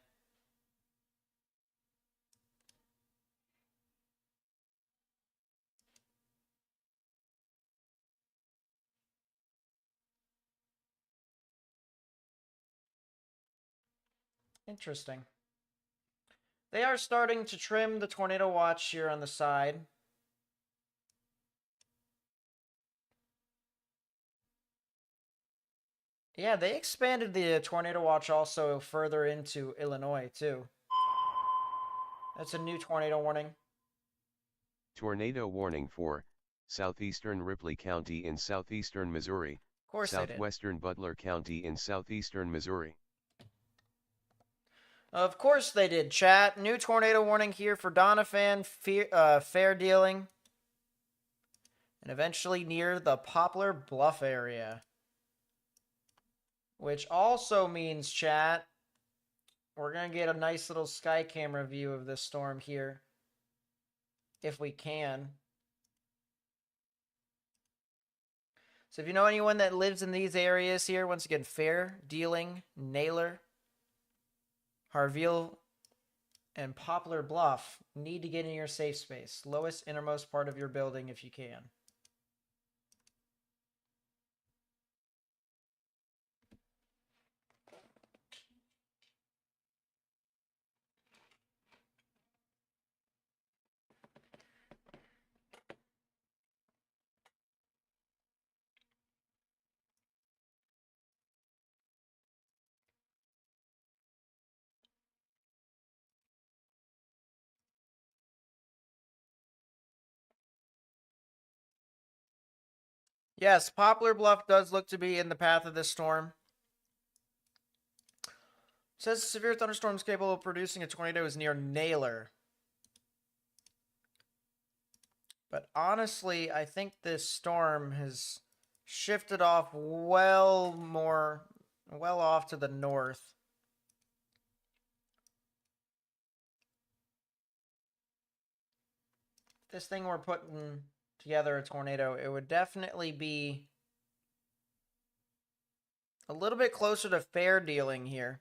Interesting. They are starting to trim the tornado watch here on the side. Yeah, they expanded the tornado watch also further into Illinois, too. That's a new tornado warning. Tornado warning for southeastern Ripley County in southeastern Missouri, Of course southwestern Butler County in southeastern Missouri. Of course they did, chat. New tornado warning here for Doniphan, fair dealing. And eventually near the Poplar Bluff area. Which also means, chat, we're going to get a nice little sky camera view of this storm here. If we can. So if you know anyone that lives in these areas here, once again, Fair, Dealing, Naylor, Harville, and Poplar Bluff, need to get in your safe space. Lowest, innermost part of your building if you can. Yes, Poplar Bluff does look to be in the path of this storm. It says severe thunderstorms capable of producing a tornado is near Naylor. But honestly, I think this storm has shifted off well off to the north. This thing we're putting together a tornado, it would definitely be a little bit closer to fair dealing here.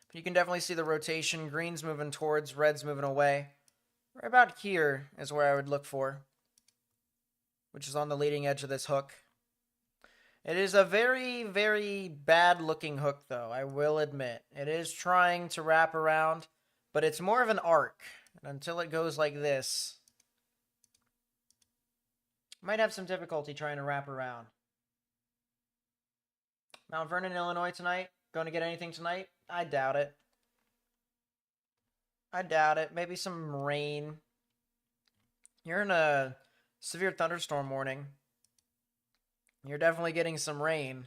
But you can definitely see the rotation. Green's moving towards, red's moving away. Right about here is where I would look for, which is on the leading edge of this hook. It is a very, very bad looking hook, though, I will admit. It is trying to wrap around, but it's more of an arc. And until it goes like this, might have some difficulty trying to wrap around. Mount Vernon, Illinois tonight. Going to get anything tonight? I doubt it. I doubt it. Maybe some rain. You're in a severe thunderstorm warning. You're definitely getting some rain.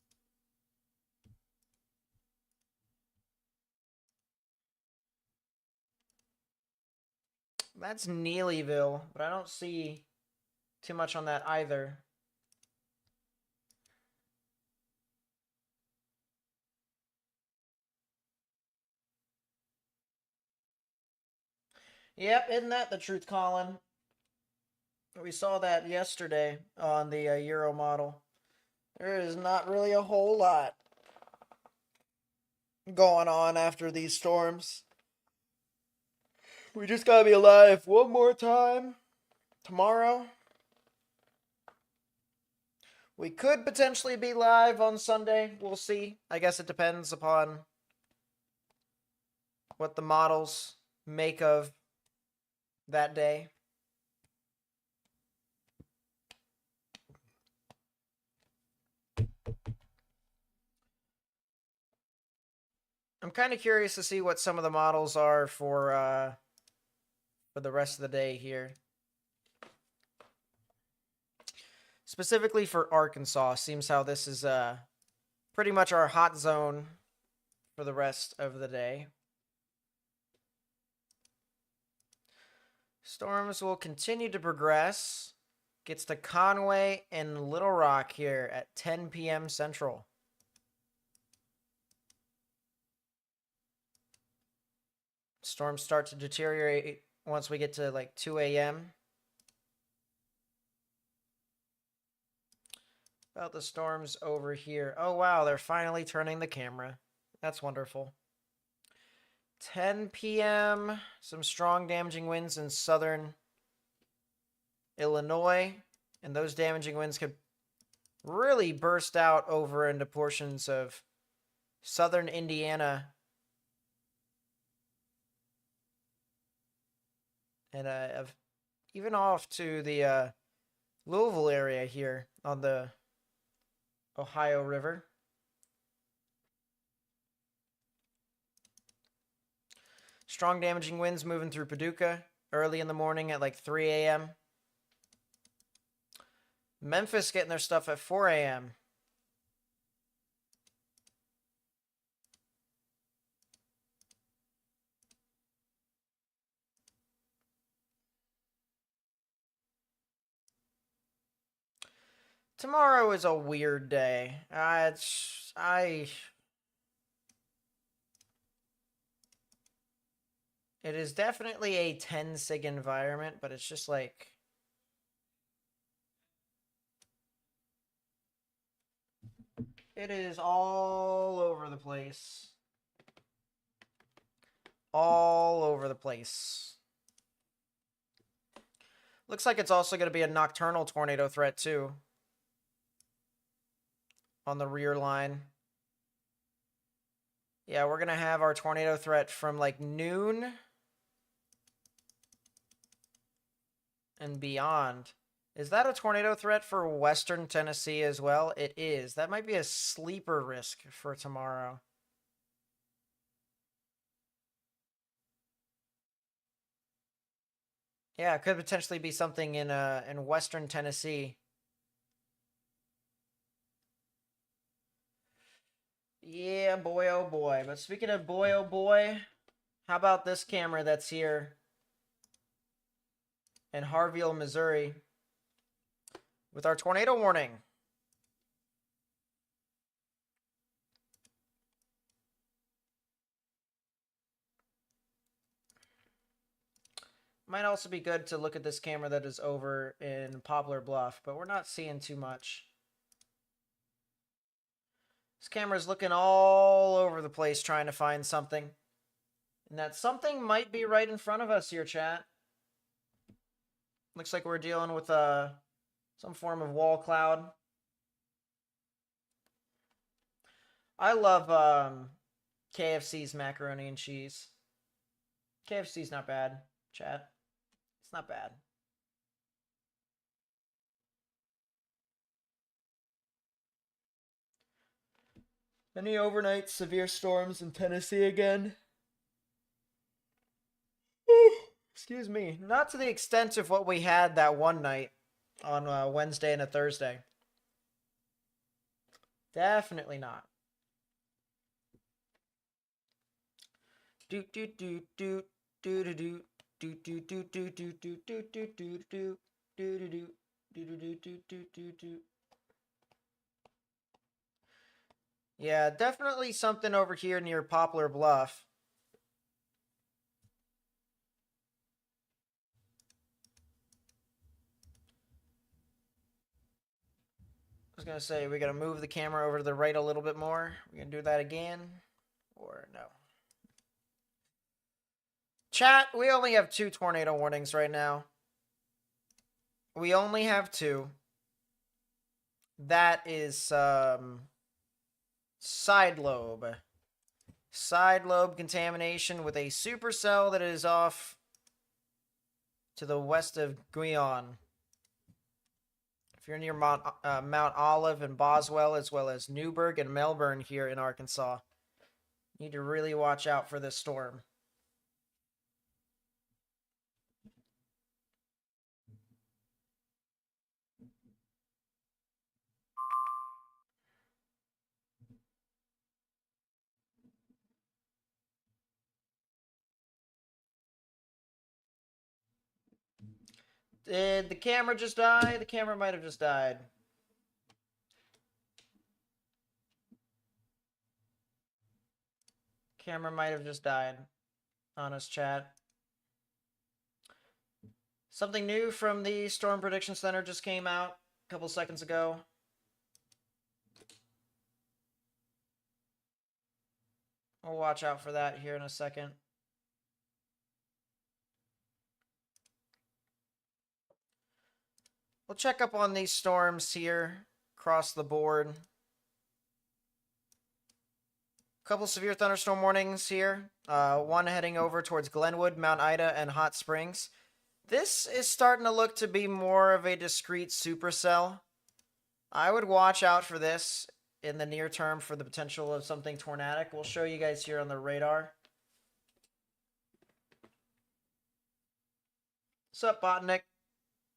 That's Neelyville, but I don't see too much on that either. Yep, isn't that the truth, Colin? We saw that yesterday on the Euro model. There is not really a whole lot going on after these storms. We just gotta be alive one more time tomorrow. We could potentially be live on Sunday. We'll see. I guess it depends upon what the models make of that day. I'm kind of curious to see what some of the models are for the rest of the day here. Specifically for Arkansas, seems how this is pretty much our hot zone for the rest of the day. Storms will continue to progress. Gets to Conway and Little Rock here at 10 p.m. Central. Storms start to deteriorate once we get to like 2 a.m. About the storms over here. Oh, wow, they're finally turning the camera. That's wonderful. 10 p.m. Some strong damaging winds in southern Illinois. And those damaging winds could really burst out over into portions of southern Indiana. And even off to the Louisville area here on the Ohio River. Strong damaging winds moving through Paducah early in the morning at like 3 a.m. Memphis getting their stuff at 4 a.m. Tomorrow is a weird day. It is definitely a 10 sig environment, but it's just like it is all over the place. All over the place. Looks like it's also going to be a nocturnal tornado threat too. On the rear line. Yeah, we're going to have our tornado threat from like noon and beyond. Is that a tornado threat for western Tennessee as well? It is. That might be a sleeper risk for tomorrow. Yeah, it could potentially be something in western Tennessee. Yeah, boy, oh boy. But speaking of boy, oh boy, how about this camera that's here in Harville, Missouri with our tornado warning? Might also be good to look at this camera that is over in Poplar Bluff, but we're not seeing too much. This camera's looking all over the place trying to find something. And that something might be right in front of us here, chat. Looks like we're dealing with some form of wall cloud. I love KFC's macaroni and cheese. KFC's not bad, chat. It's not bad. Any overnight severe storms in Tennessee again? Excuse me. Not to the extent of what we had that one night on Wednesday and a Thursday. Definitely not. Doot doot doot doot doot doot. do do do do do do do do do do do do do do do do do do. Yeah, definitely something over here near Poplar Bluff. I was gonna say we gotta move the camera over to the right a little bit more. We're gonna do that again, or no? Chat, we only have 2 tornado warnings right now. We only have 2. That is side lobe. Side lobe contamination with a supercell that is off to the west of Guion. If you're near Mount Olive and Boswell, as well as Newburgh and Melbourne here in Arkansas, you need to really watch out for this storm. Did the camera just die? The camera might have just died. Camera might have just died. Honest chat. Something new from the Storm Prediction Center just came out a couple seconds ago. We'll watch out for that here in a second. We'll check up on these storms here across the board. Couple severe thunderstorm warnings here. One heading over towards Glenwood, Mount Ida, and Hot Springs. This is starting to look to be more of a discrete supercell. I would watch out for this in the near term for the potential of something tornadic. We'll show you guys here on the radar. What's up, Botnik?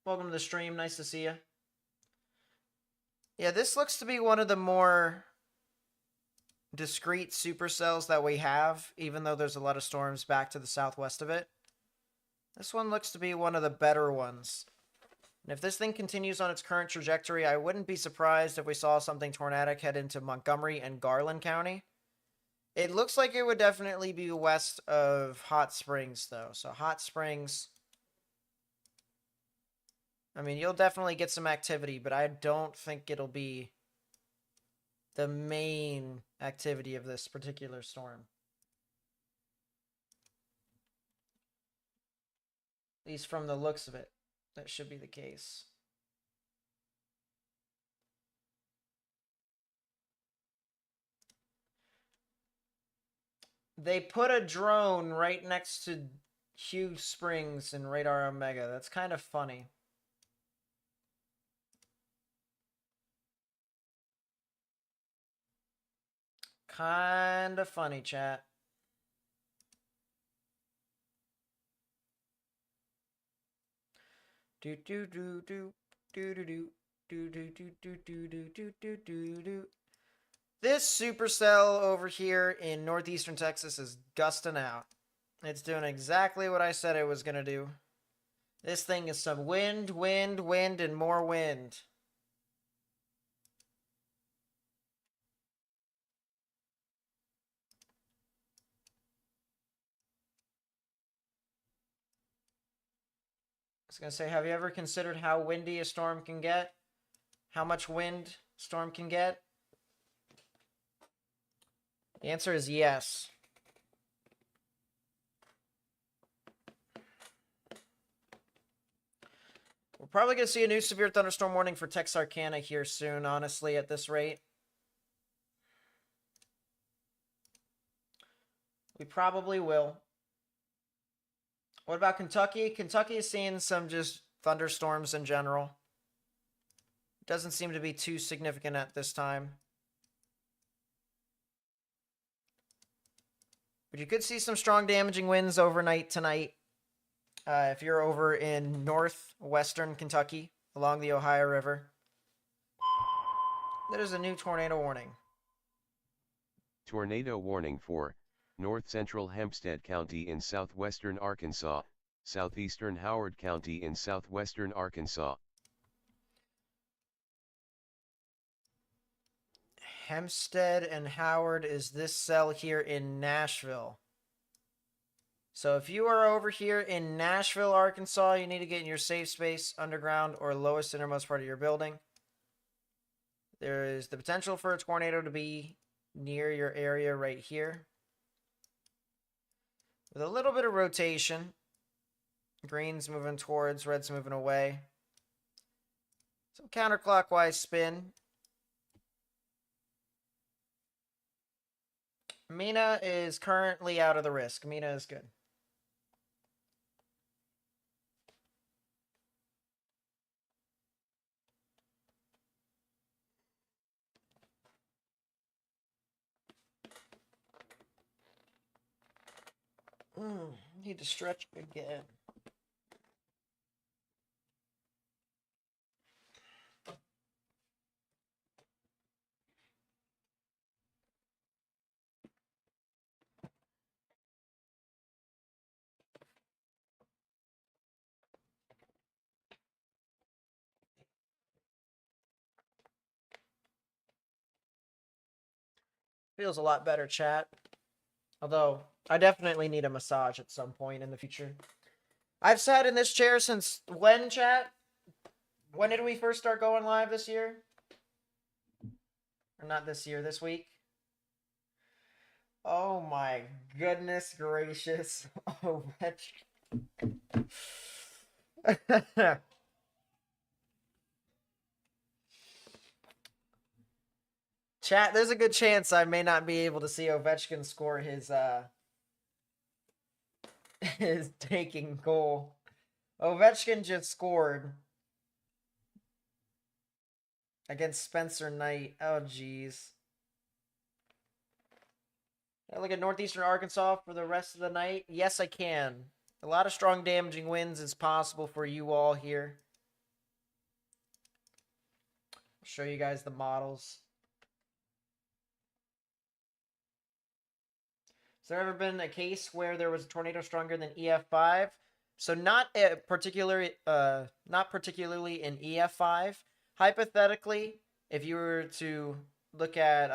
Welcome to the stream. Nice to see you. Yeah, this looks to be one of the more discrete supercells that we have, even though there's a lot of storms back to the southwest of it. This one looks to be one of the better ones. And if this thing continues on its current trajectory, I wouldn't be surprised if we saw something tornadic head into Montgomery and Garland County. It looks like it would definitely be west of Hot Springs, though. So Hot Springs, I mean, you'll definitely get some activity, but I don't think it'll be the main activity of this particular storm. At least from the looks of it, that should be the case. They put a drone right next to Hugh Springs and Radar Omega. That's kind of funny. Kind of funny, chat. Do do do do do do do do do do do do do do do do. This supercell over here in northeastern Texas is gusting out. It's doing exactly what I said it was gonna do. This thing is some wind, wind, wind, and more wind. I was gonna say, have you ever considered how windy a storm can get? How much wind a storm can get? The answer is yes. We're probably going to see a new severe thunderstorm warning for Texarkana here soon, honestly, at this rate. We probably will. What about Kentucky? Kentucky is seeing some just thunderstorms in general. Doesn't seem to be too significant at this time. But you could see some strong damaging winds overnight tonight. If you're over in northwestern Kentucky along the Ohio River. There's a new tornado warning. Tornado warning for north central Hempstead County in southwestern Arkansas, southeastern Howard County in southwestern Arkansas. Hempstead and Howard is this cell here in Nashville. So if you are over here in Nashville, Arkansas, you need to get in your safe space, underground, or lowest innermost part of your building. There is the potential for a tornado to be near your area right here. With a little bit of rotation. Green's moving towards, red's moving away. Some counterclockwise spin. Mina is currently out of the risk. Mina is good. Need to stretch again. Feels a lot better, chat. Although, I definitely need a massage at some point in the future. I've sat in this chair since when, chat? When did we first start going live this year? Or not this year, this week? Oh my goodness gracious. Oh, Chat, there's a good chance I may not be able to see Ovechkin score his his taking goal. Ovechkin just scored against Spencer Knight. Oh jeez. Can I look at northeastern Arkansas for the rest of the night? Yes, I can. A lot of strong damaging winds is possible for you all here. I'll show you guys the models. Has there ever been a case where there was a tornado stronger than EF5? So not particularly in EF5. Hypothetically, if you were to look at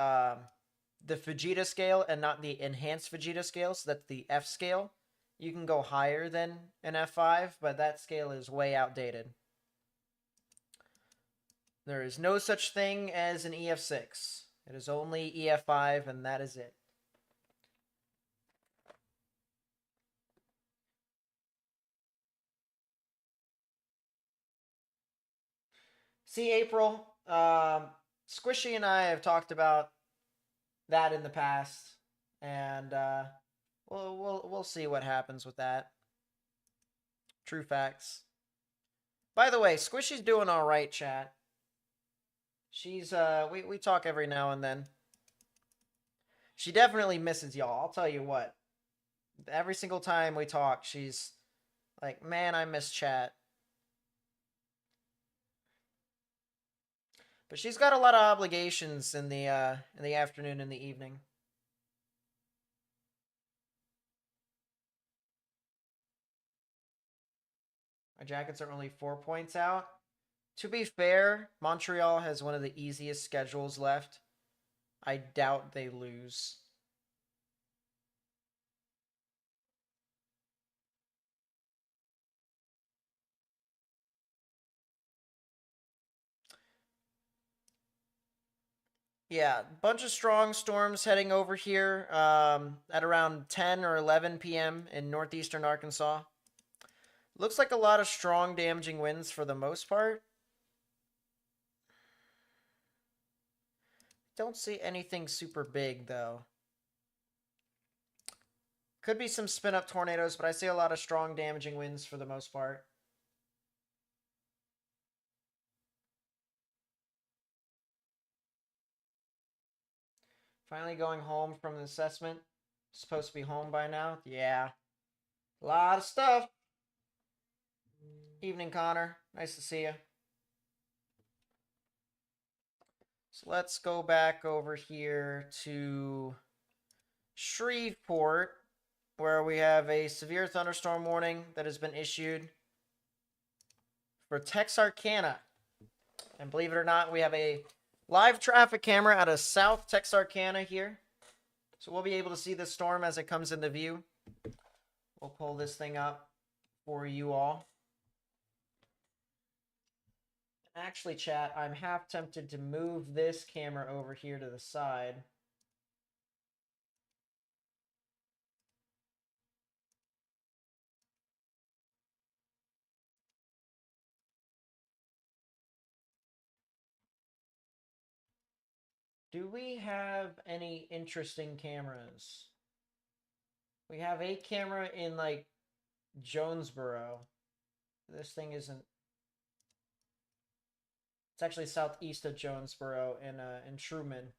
the Fujita scale and not the enhanced Fujita scale, so that's the F scale, you can go higher than an F5, but that scale is way outdated. There is no such thing as an EF6. It is only EF5, and that is it. See, April, Squishy and I have talked about that in the past, and we'll see what happens with that. True facts. By the way, Squishy's doing all right, chat. She's we talk every now and then. She definitely misses y'all. I'll tell you what. Every single time we talk, she's like, "Man, I miss chat." But she's got a lot of obligations in the afternoon and the evening. My Jackets are only 4 points out. To be fair, Montreal has one of the easiest schedules left. I doubt they lose. Yeah, bunch of strong storms heading over here at around 10 or 11 p.m. in northeastern Arkansas. Looks like a lot of strong damaging winds for the most part. Don't see anything super big, though. Could be some spin-up tornadoes, but I see a lot of strong damaging winds for the most part. Finally going home from the assessment. Supposed to be home by now. Yeah. A lot of stuff. Evening, Connor. Nice to see you. So let's go back over here to Shreveport. where we have a severe thunderstorm warning that has been issued for Texarkana. And believe it or not, we have a live traffic camera out of South Texarkana here. So we'll be able to see the storm as it comes into view. We'll pull this thing up for you all. Actually, chat, I'm half tempted to move this camera over here to the side. Do we have any interesting cameras? We have a camera in, like, Jonesboro. This thing isn't... It's actually southeast of Jonesboro in Truman.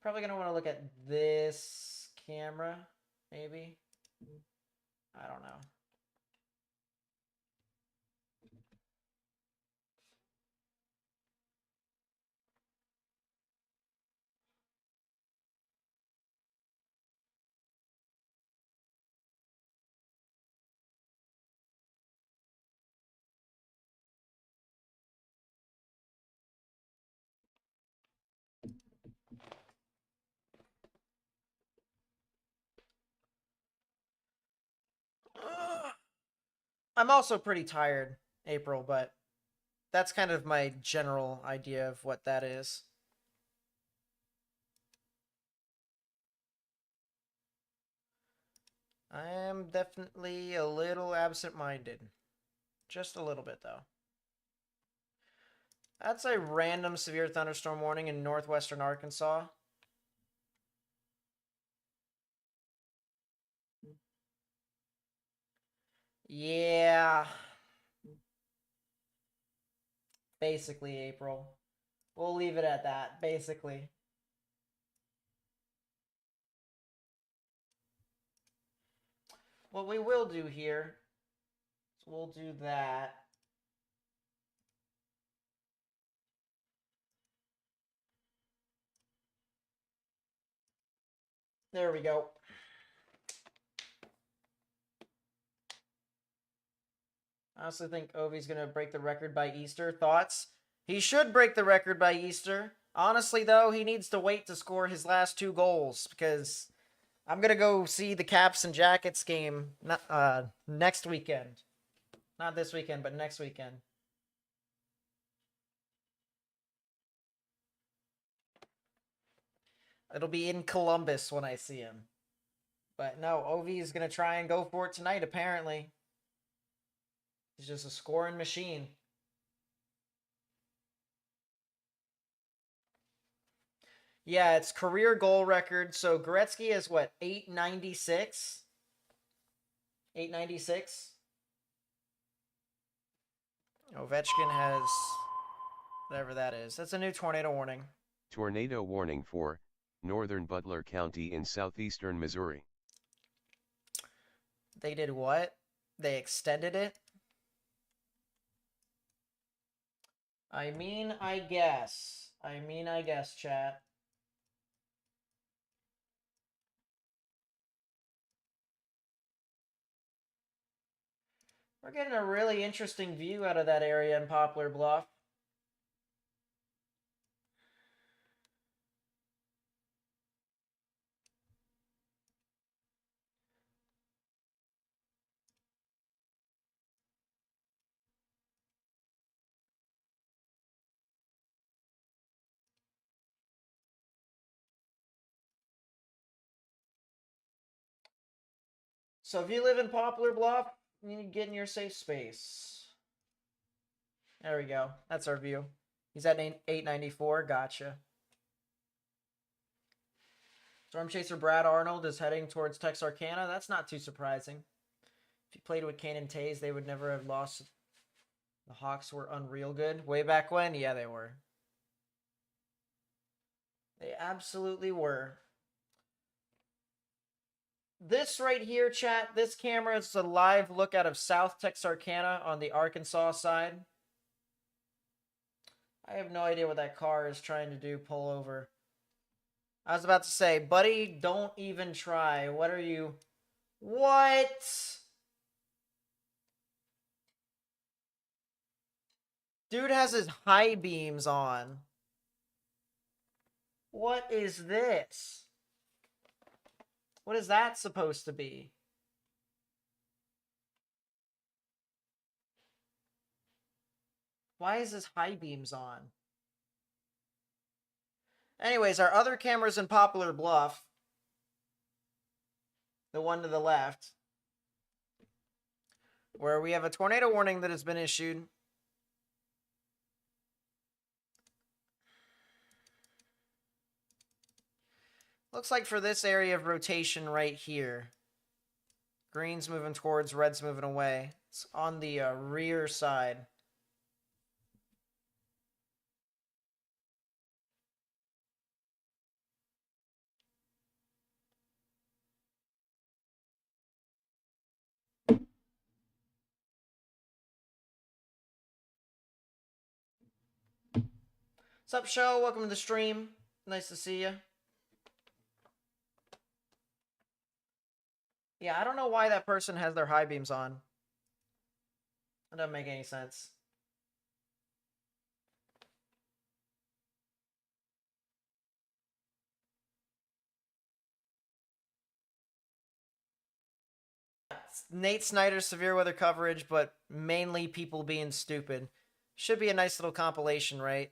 Probably going to want to look at this camera, maybe. I don't know. I'm also pretty tired, April, but that's kind of my general idea of what that is. I am definitely a little absent-minded. Just a little bit, though. That's a random severe thunderstorm warning in northwestern Arkansas. Yeah. Basically, April. We'll leave it at that, basically. What we will do here is we'll do that. There we go. I honestly think Ovi's going to break the record by Easter. Thoughts? He should break the record by Easter. Honestly, though, he needs to wait to score his last 2 goals because I'm going to go see the Caps and Jackets game next weekend. Not this weekend, but next weekend. It'll be in Columbus when I see him. But no, Ovi is going to try and go for it tonight, apparently. He's just a scoring machine. Yeah, it's career goal record. So Gretzky is what, 896? 896? Ovechkin has whatever that is. That's a new tornado warning. Tornado warning for northern Butler County in southeastern Missouri. They did what? They extended it? I mean, I guess, chat. We're getting a really interesting view out of that area in Poplar Bluff. So if you live in Poplar Bluff, you need to get in your safe space. There we go. That's our view. He's at 894. Gotcha. Storm Chaser Brad Arnold is heading towards Texarkana. That's not too surprising. If he played with Kane and Taze, they would never have lost. The Hawks were unreal good. Way back when? Yeah, they were. They absolutely were. This right here, chat, this camera is a live look out of South Texarkana on the Arkansas side. I have no idea what that car is trying to do. Pull over. I was about to say, buddy, don't even try. What are you? What? Dude has his high beams on. What is this? What is that supposed to be? Why is his high beams on? Anyways, our other camera's in Poplar Bluff. The one to the left. Where we have a tornado warning that has been issued. Looks like for this area of rotation right here. Green's moving towards, red's moving away. It's on the rear side. What's up, show? Welcome to the stream. Nice to see you. Yeah, I don't know why that person has their high beams on. That doesn't make any sense. Nate Snyder's severe weather coverage, but mainly people being stupid. Should be a nice little compilation, right?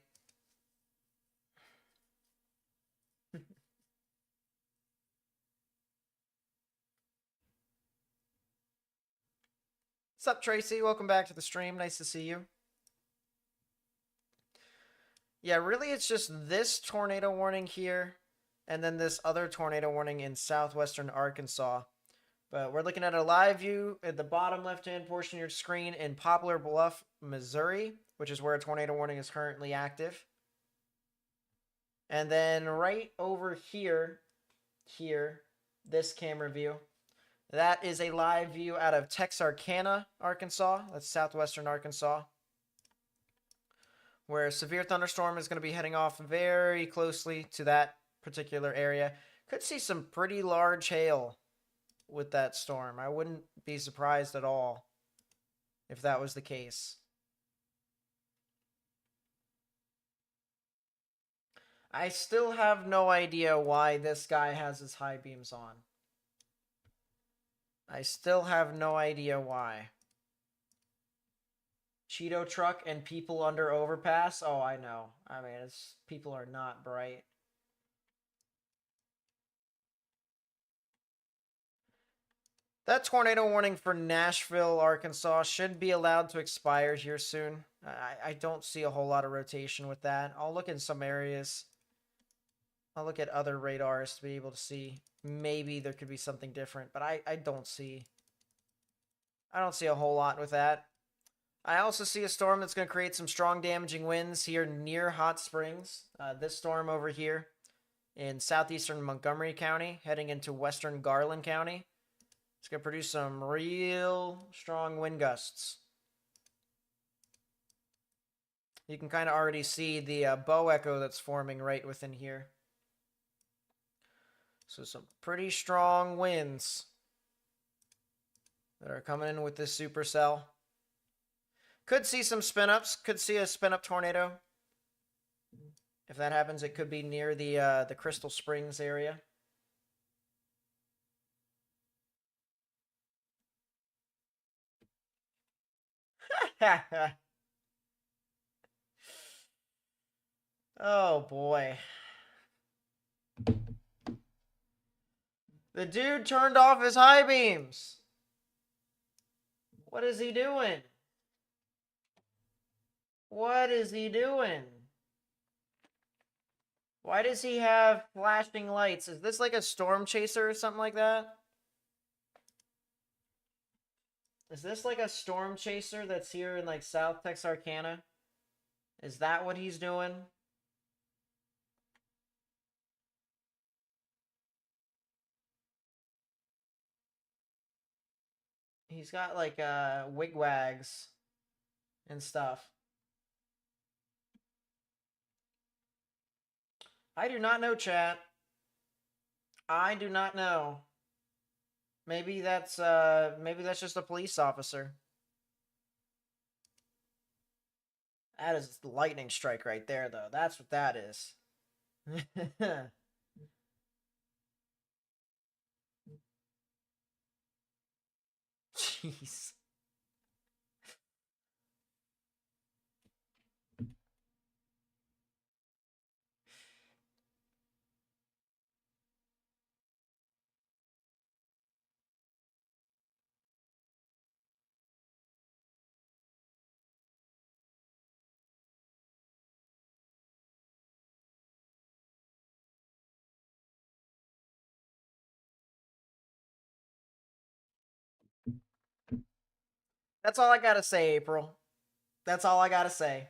What's up, Tracy? Welcome back to the stream. Nice to see you. Yeah, really, it's just this tornado warning here, and then this other tornado warning in southwestern Arkansas. But we're looking at a live view at the bottom left-hand portion of your screen in Poplar Bluff, Missouri, which is where a tornado warning is currently active. And then right over here, this camera view, that is a live view out of Texarkana, Arkansas. That's southwestern Arkansas, where a severe thunderstorm is going to be heading off very closely to that particular area. Could see some pretty large hail with that storm. I wouldn't be surprised at all if that was the case. I still have no idea why this guy has his high beams on. I still have no idea why. Cheeto truck and people under overpass? Oh, I know. I mean, people are not bright. That tornado warning for Nashville, Arkansas should be allowed to expire here soon. I don't see a whole lot of rotation with that. I'll look in some areas. I'll look at other radars to be able to see. Maybe there could be something different, but I don't see a whole lot with that. I also see a storm that's going to create some strong damaging winds here near Hot Springs. This storm over here in southeastern Montgomery County, heading into western Garland County. It's going to produce some real strong wind gusts. You can kind of already see the bow echo that's forming right within here. So some pretty strong winds that are coming in with this supercell. Could see some spin-ups. Could see a spin-up tornado. If that happens, it could be near the Crystal Springs area. Oh, boy. The dude turned off his high beams. What is he doing? What is he doing? Why does he have flashing lights? Is this like a storm chaser or something like that? Is this like a storm chaser that's here in like South Texarkana? Is that what he's doing? He's got like wigwags and stuff. I do not know, chat. I do not know. Maybe that's just a police officer. That is the lightning strike right there, though. That's what that is. Jeez. That's all I gotta say, April. That's all I gotta say.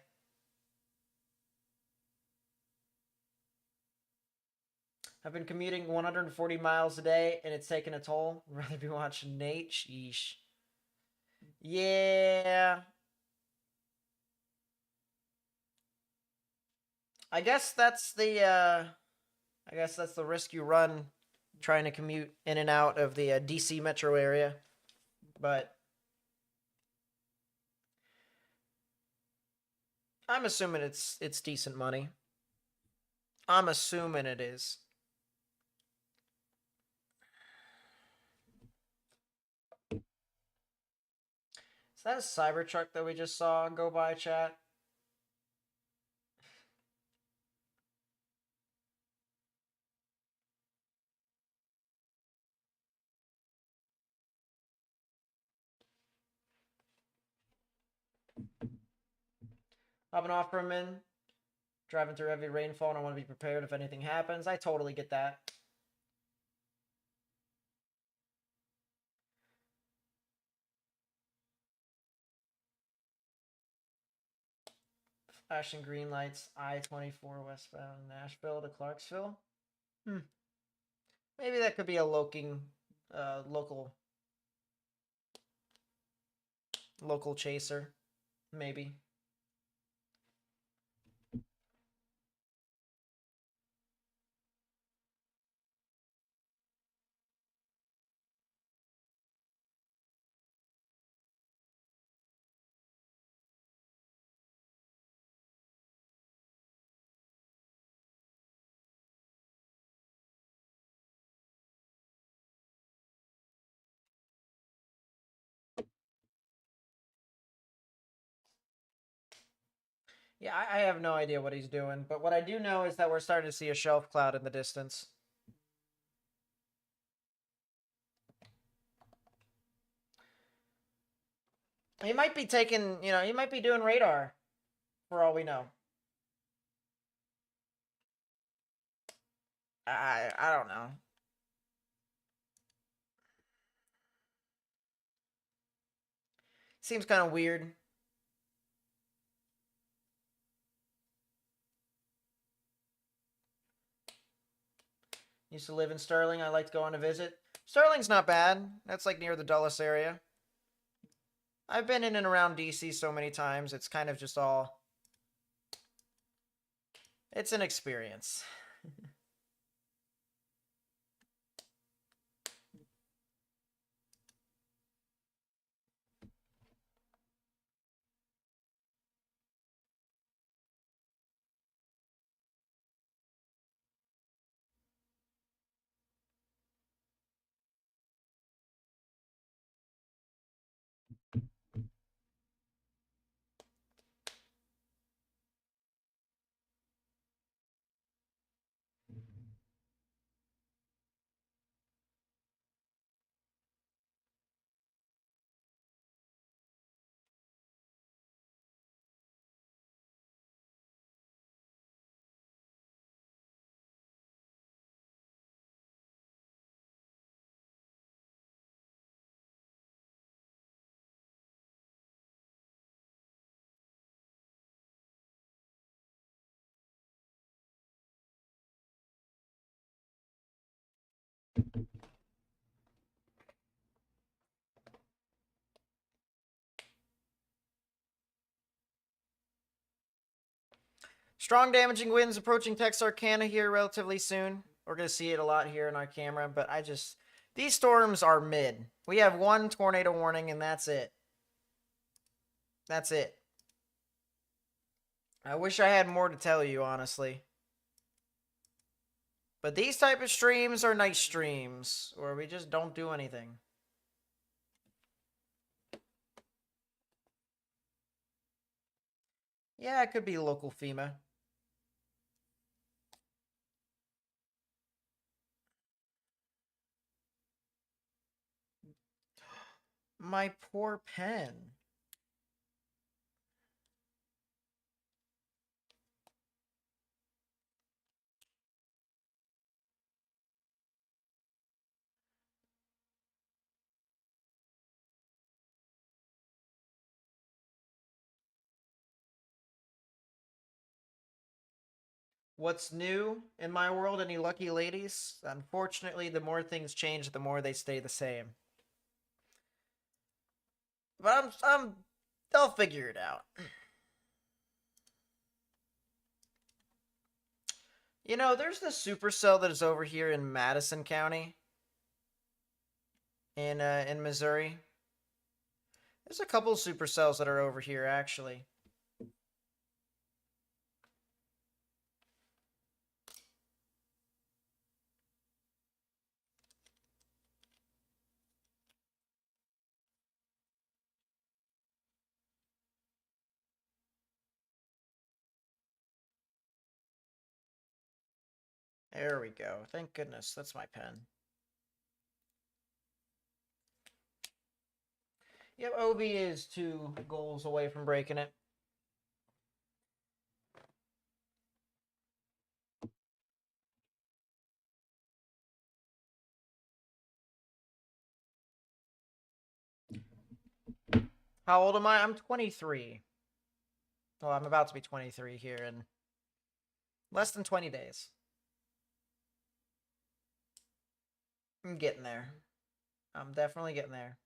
I've been commuting 140 miles a day, and it's taking a toll. I'd rather be watching Nate. Sheesh. Yeah. I guess that's the risk you run trying to commute in and out of the DC metro area. But I'm assuming it's decent money. I'm assuming it is. Is that a Cybertruck that we just saw go by, chat? Hopping off for a minute, driving through heavy rainfall, and I want to be prepared if anything happens. I totally get that. Flashing green lights, I-24 westbound Nashville to Clarksville. Maybe that could be a local chaser. Maybe. Yeah, I have no idea what he's doing, but what I do know is that we're starting to see a shelf cloud in the distance. He might be taking, he might be doing radar, for all we know. I don't know. Seems kind of weird. Used to live in Sterling. I liked going to visit. Sterling's not bad. That's like near the Dulles area. I've been in and around DC so many times. It's kind of just all. It's an experience. Strong damaging winds approaching Texarkana here relatively soon. We're going to see it a lot here in our camera, but these storms are mid. We have one tornado warning, and that's it. That's it. I wish I had more to tell you, honestly. But these type of streams are nice streams, where we just don't do anything. Yeah, it could be local FEMA. My poor pen. What's new in my world? Any lucky ladies? Unfortunately, the more things change, the more they stay the same. But they'll figure it out. You know, there's this supercell that is over here in Madison County, in Missouri. There's a couple supercells that are over here actually. There we go. Thank goodness. That's my pen. Yep, OB is 2 goals away from breaking it. How old am I? I'm 23. Well, I'm about to be 23 here in less than 20 days. I'm getting there. I'm definitely getting there.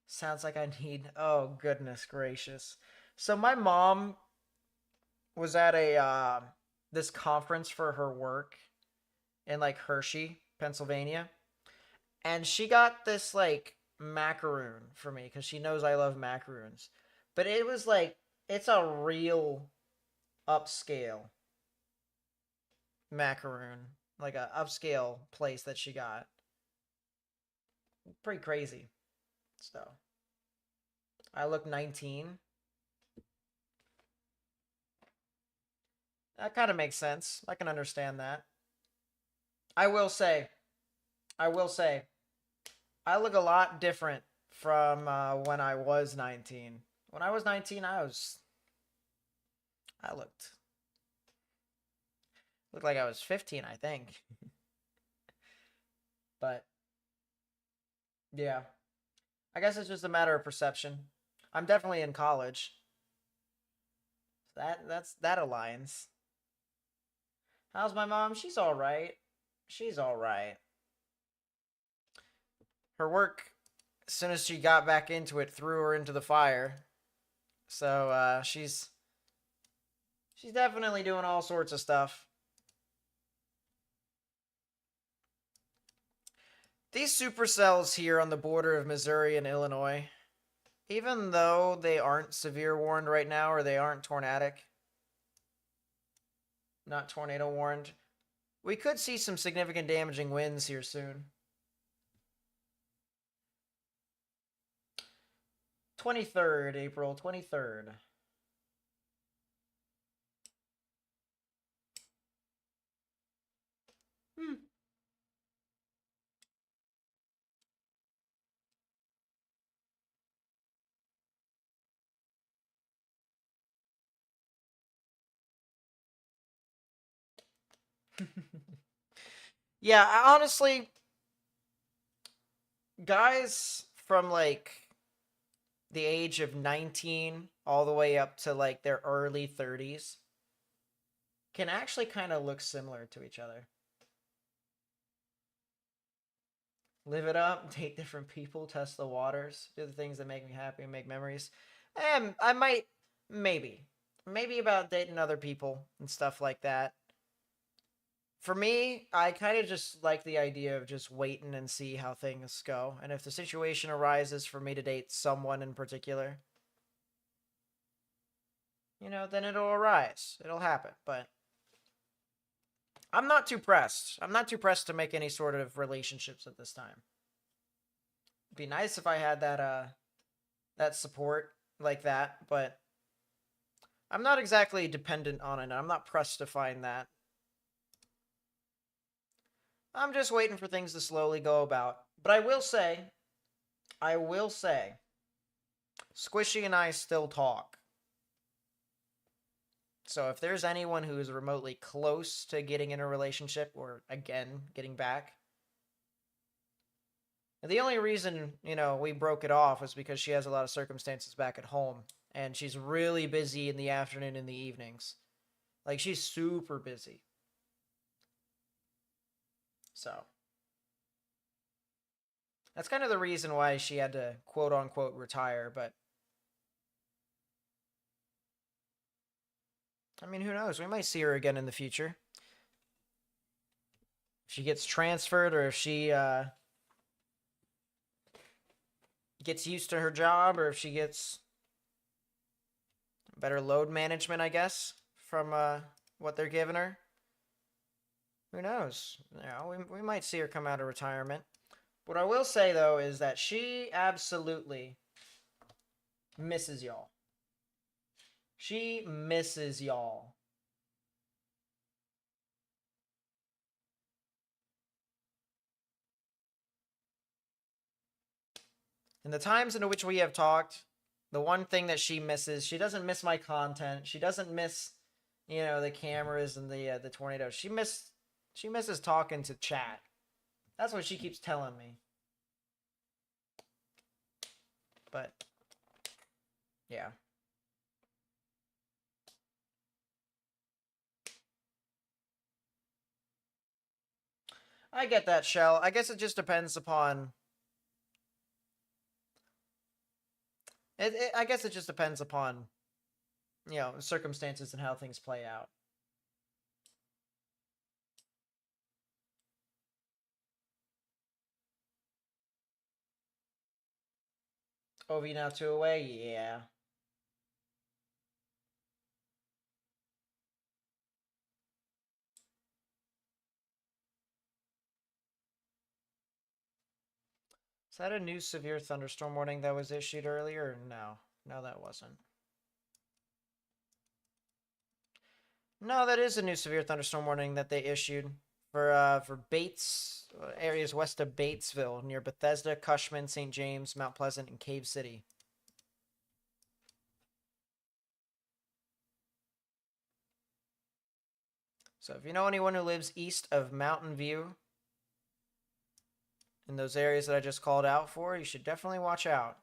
Sounds like I need. Oh, goodness gracious. So, my mom was at this conference for her work in like Hershey, Pennsylvania. And she got this like macaroon for me because she knows I love macaroons. But it was like, it's a real upscale macaroon, like a upscale place that she got. Pretty crazy. So I look 19. That kind of makes sense. I can understand that. I will say, I will say, I look a lot different from when I was 19. When I was 19, I looked like I was 15, I think. But yeah, I guess it's just a matter of perception. I'm definitely in college. That aligns. How's my mom? She's all right. She's all right. Her work, as soon as she got back into it, threw her into the fire. So she's definitely doing all sorts of stuff. These supercells here on the border of Missouri and Illinois, even though they aren't severe warned right now, or they aren't tornadic, not tornado warned, we could see some significant damaging winds here soon. 23rd, April 23rd. Yeah, honestly, guys from like the age of 19 all the way up to like their early 30s can actually kind of look similar to each other. Live it up, date different people, test the waters, do the things that make me happy and make memories. I might Maybe. Maybe about dating other people and stuff like that. For me, I kind of just like the idea of just waiting and see how things go. And if the situation arises for me to date someone in particular, then it'll arise. It'll happen. But I'm not too pressed. I'm not too pressed to make any sort of relationships at this time. It'd be nice if I had that support like that, but I'm not exactly dependent on it. I'm not pressed to find that. I'm just waiting for things to slowly go about. But I will say, Squishy and I still talk. So if there's anyone who is remotely close to getting in a relationship or, again, getting back, the only reason, we broke it off was because she has a lot of circumstances back at home. And she's really busy in the afternoon and the evenings. Like, she's super busy. So, that's kind of the reason why she had to quote unquote retire, but I mean, who knows? We might see her again in the future. If she gets transferred or if she gets used to her job or if she gets better load management, I guess, from what they're giving her. Who knows? We might see her come out of retirement. What I will say, though, is that she absolutely misses y'all. She misses y'all. In the times in which we have talked, the one thing that she misses, she doesn't miss my content. She doesn't miss, the cameras and the tornadoes. She misses talking to chat. That's what she keeps telling me. But yeah. I get that, Shell. I guess it just depends upon. I guess it just depends upon, circumstances and how things play out. OV now 2 away? Yeah. Is that a new severe thunderstorm warning that was issued earlier? No. No, that wasn't. No, that is a new severe thunderstorm warning that they issued for Bates areas west of Batesville near Bethesda, Cushman, St. James, Mount Pleasant, and Cave City. So if you know anyone who lives east of Mountain View in those areas that I just called out for, you should definitely watch out.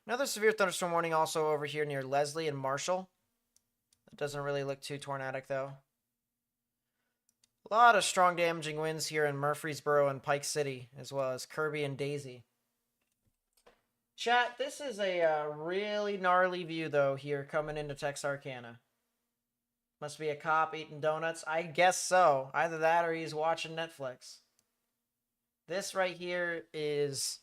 Another severe thunderstorm warning also over here near Leslie and Marshall. It doesn't really look too tornadic though. A lot of strong damaging winds here in Murfreesboro and Pike City, as well as Kirby and Daisy. Chat, this is a really gnarly view though here coming into Texarkana. Must be a cop eating donuts. I guess so. Either that or he's watching Netflix. This right here is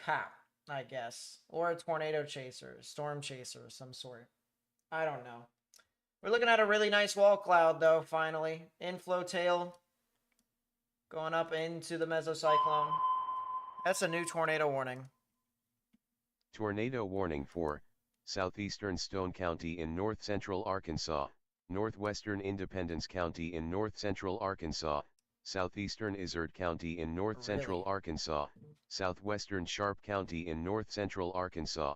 cop, I guess. Or a tornado chaser, storm chaser of some sort. I don't know. We're looking at a really nice wall cloud, though, finally. Inflow tail going up into the mesocyclone. That's a new tornado warning. Tornado warning for southeastern Stone County in north-central Arkansas, northwestern Independence County in north-central Arkansas, southeastern Izard County in north-central Arkansas, southwestern Sharp County in north-central Arkansas.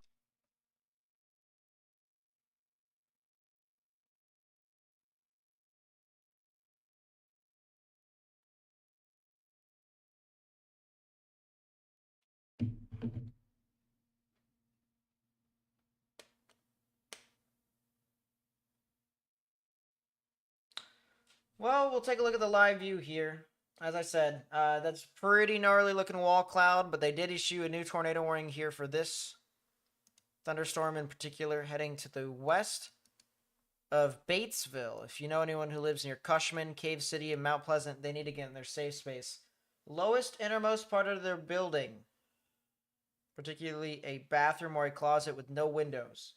Well, we'll take a look at the live view here. As I said, that's pretty gnarly looking wall cloud, but they did issue a new tornado warning here for this Thunderstorm in particular heading to the west of Batesville. If you know anyone who lives near Cushman, Cave City, and Mount Pleasant, they need to get in their safe space. Lowest innermost part of their building, particularly a bathroom or a closet with no windows.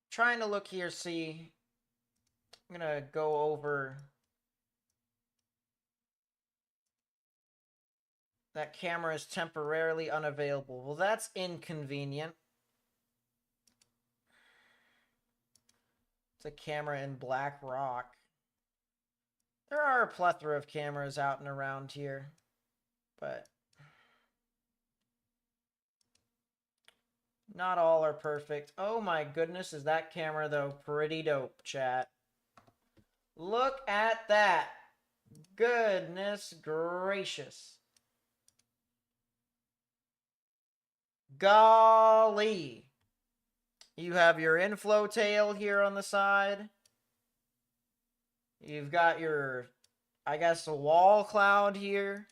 Trying to look here, see. I'm going to go over that camera is temporarily unavailable. Well, that's inconvenient. It's a camera in Black Rock. There are a plethora of cameras out and around here, but not all are perfect. Oh my goodness, is that camera, though, pretty dope, chat. Look at that. Goodness gracious. Golly. You have your inflow tail here on the side. You've got your, I guess, a wall cloud here.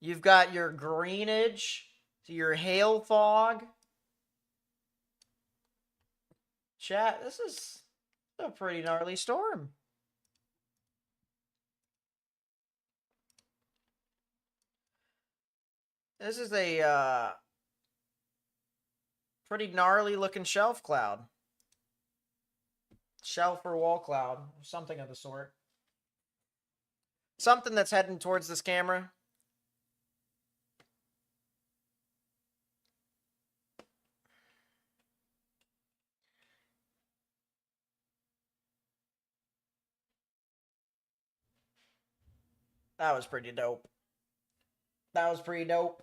You've got your greenage, so your hail fog. Chat, this is a pretty gnarly storm. This is a pretty gnarly looking shelf cloud. Shelf or wall cloud, something of the sort. Something that's heading towards this camera. That was pretty dope. That was pretty dope.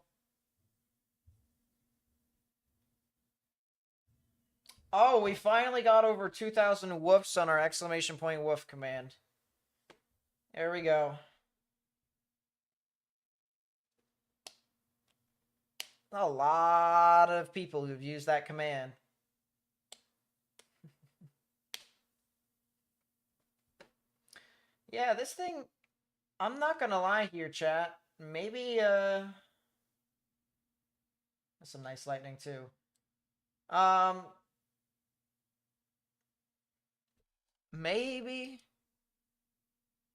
Oh, we finally got over 2,000 woofs on our exclamation point woof command. There we go. A lot of people who've used that command. Yeah, this thing, I'm not gonna lie here, chat. Maybe, that's some nice lightning, too. Maybe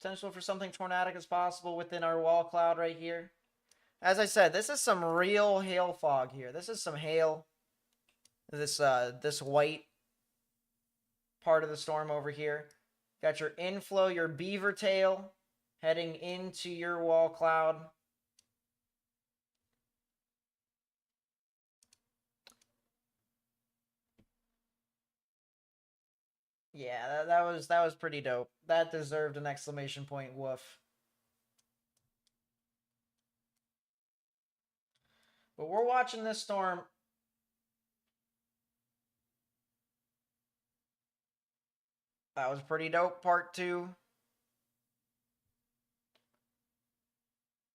potential for something tornadic is possible within our wall cloud right here. As I said, this is some real hail fog here. This is some hail. This white part of the storm over here. Got your inflow, your beaver tail heading into your wall cloud. Yeah, that was pretty dope. That deserved an exclamation point woof. But we're watching this storm. That was pretty dope, part 2.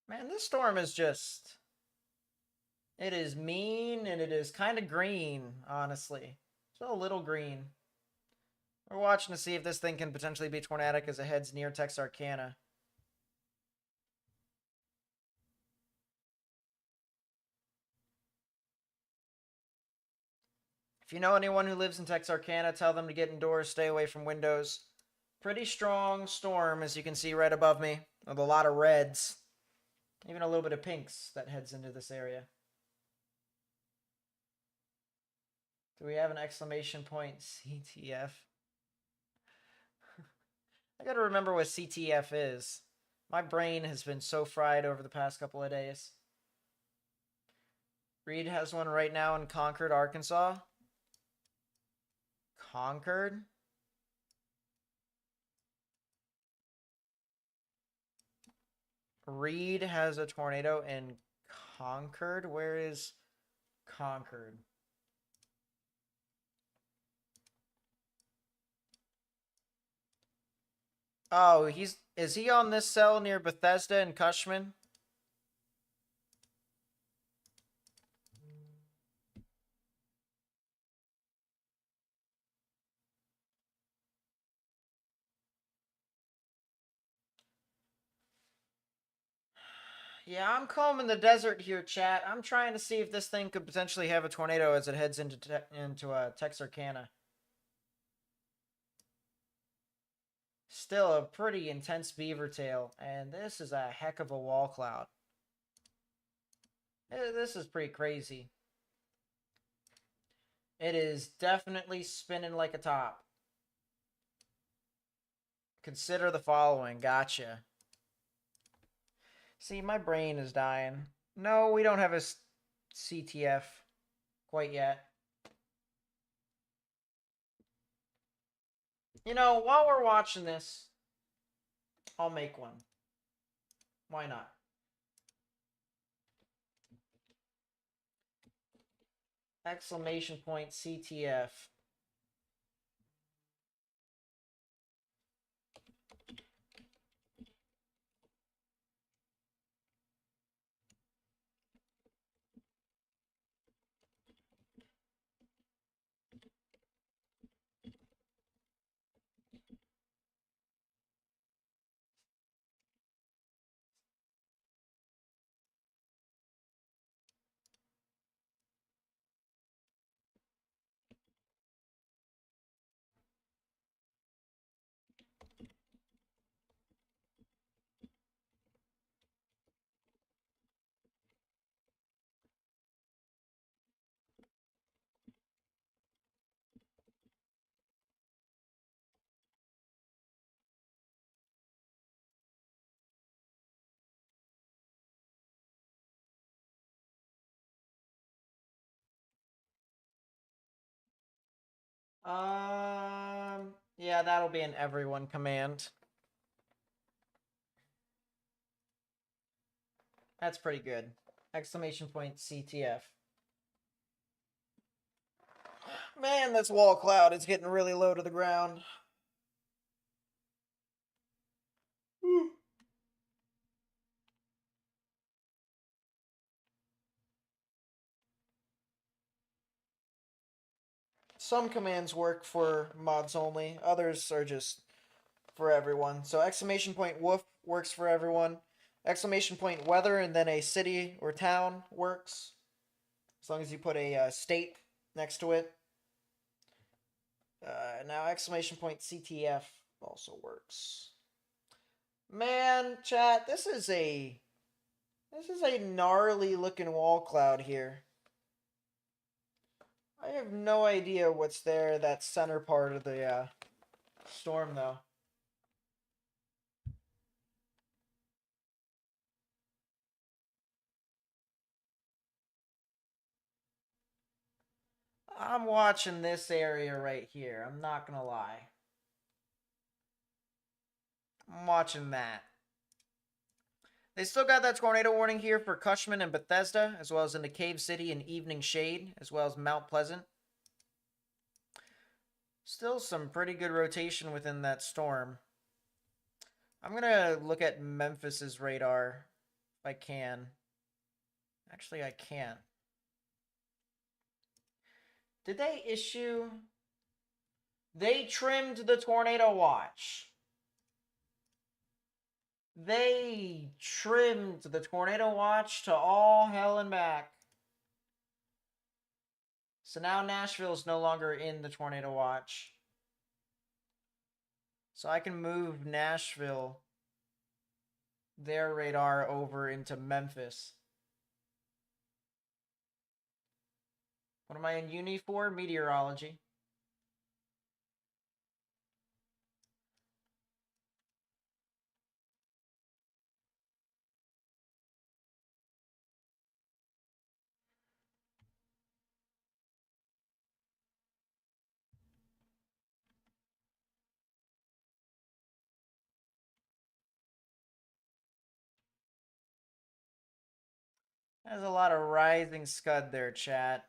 Man, this storm is just... It is mean, and it is kind of green, honestly. It's a little green. We're watching to see if this thing can potentially be tornadic as it heads near Texarkana. If you know anyone who lives in Texarkana, tell them to get indoors, stay away from windows. Pretty strong storm, as you can see right above me, with a lot of reds. Even a little bit of pinks that heads into this area. Do we have an exclamation point CTF? I gotta remember what CTF is. My brain has been so fried over the past couple of days. Reed has one right now in Concord, Arkansas. Concord? Reed has a tornado in Concord? Where is Concord? Oh, is he on this cell near Bethesda and Cushman? Yeah, I'm combing the desert here, chat. I'm trying to see if this thing could potentially have a tornado as it heads into Texarkana. Still a pretty intense beaver tail, and this is a heck of a wall cloud. This is pretty crazy. It is definitely spinning like a top. Consider the following. Gotcha. See, my brain is dying. No, we don't have a CTF quite yet. You know, while we're watching this, I'll make one. Why not? Exclamation point CTF. Yeah, that'll be an everyone command. That's pretty good. Exclamation point CTF. Man, this wall cloud is getting really low to the ground. Some commands work for mods only, others are just for everyone. So exclamation point woof works for everyone. Exclamation point weather and then a city or town works. As long as you put a state next to it. Now exclamation point CTF also works. Man, chat, this is a gnarly looking wall cloud here. I have no idea what's there, that center part of the storm, though. I'm watching this area right here. I'm not gonna lie. I'm watching that. They still got that tornado warning here for Cushman and Bethesda, as well as into Cave City and Evening Shade, as well as Mount Pleasant. Still some pretty good rotation within that storm. I'm gonna look at Memphis's radar if I can. Actually, I can't. Did they issue? They trimmed the tornado watch. They trimmed the tornado watch to all hell and back. So now Nashville's no longer in the tornado watch. So I can move Nashville, their radar, over into Memphis. What am I in uni for? Meteorology. There's a lot of rising scud there, chat.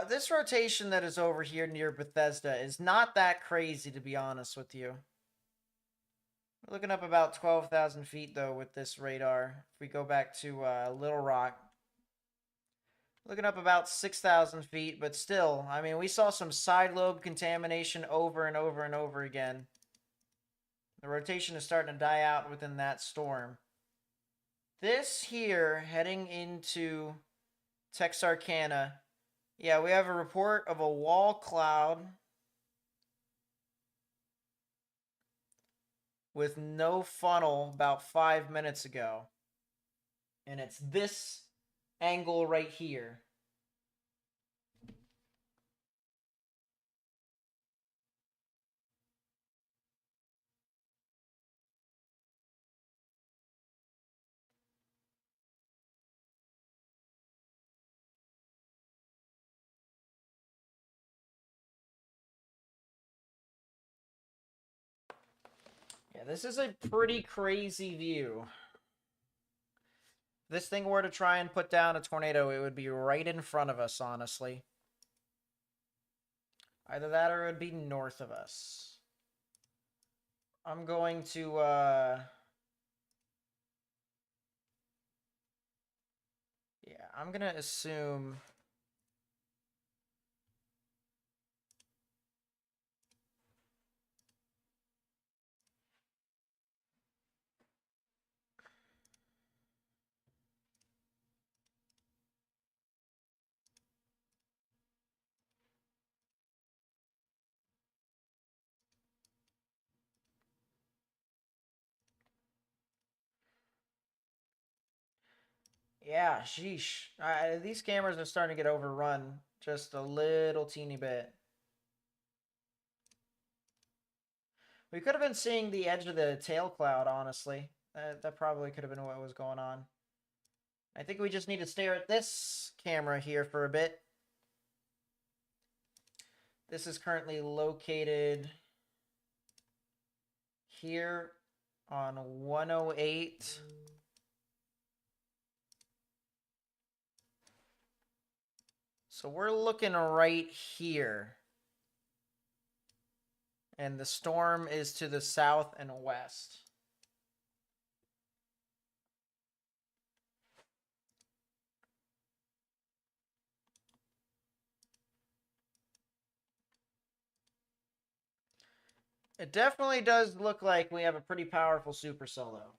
This rotation that is over here near Bethesda is not that crazy, to be honest with you. We're looking up about 12,000 feet, though, with this radar. If we go back to Little Rock, looking up about 6,000 feet, but still, I mean, we saw some side lobe contamination over and over and over again. The rotation is starting to die out within that storm. This here, heading into Texarkana, yeah, we have a report of a wall cloud with no funnel about 5 minutes ago. And it's this angle right here. Yeah, this is a pretty crazy view. If this thing were to try and put down a tornado, it would be right in front of us, honestly. Either that or it would be north of us. I'm going to, yeah, I'm going to assume... Yeah, sheesh. These cameras are starting to get overrun just a little teeny bit. We could have been seeing the edge of the tail cloud, honestly. That probably could have been what was going on. I think we just need to stare at this camera here for a bit. This is currently located here on 108. So we're looking right here. And the storm is to the south and west. It definitely does look like we have a pretty powerful supercell, though.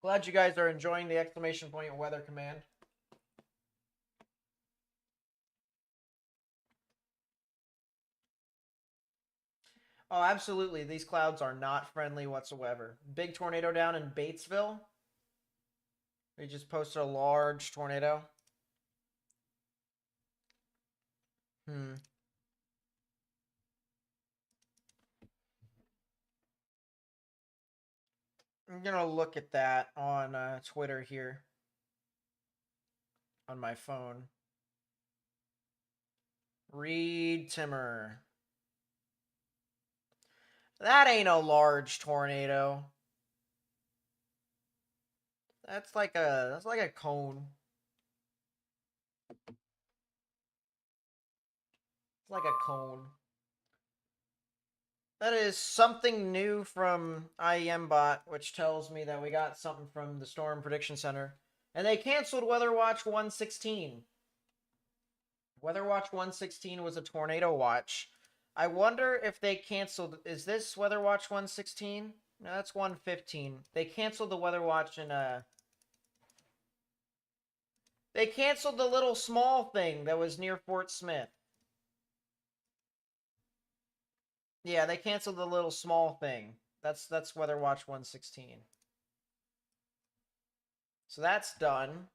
Glad you guys are enjoying the exclamation point weather command. Oh, absolutely. These clouds are not friendly whatsoever. Big tornado down in Batesville. We just posted a large tornado. I'm going to look at that on Twitter here on my phone. Reed Timmer. That ain't a large tornado. That's like a cone. It's like a cone. That is something new from IEMBot, which tells me that we got something from the Storm Prediction Center. And they canceled Weather Watch 116. Weather Watch 116 was a tornado watch. I wonder if they canceled... Is this Weather Watch 116? No, that's 115. They canceled the Weather Watch in They canceled the little small thing that was near Fort Smith. Yeah, they canceled the little small thing. That's Weather Watch 116. So that's done.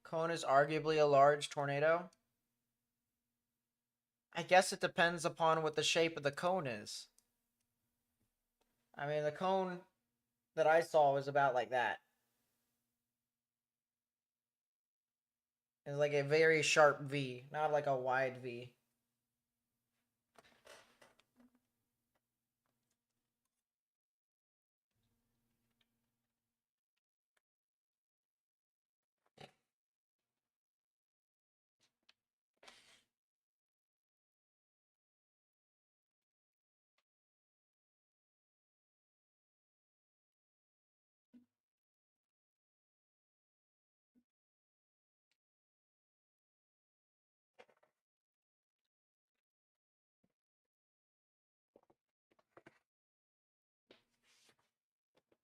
Cone is arguably a large tornado. I guess it depends upon what the shape of the cone is. I mean, the cone that I saw was about like that. It's like a very sharp V, not like a wide V.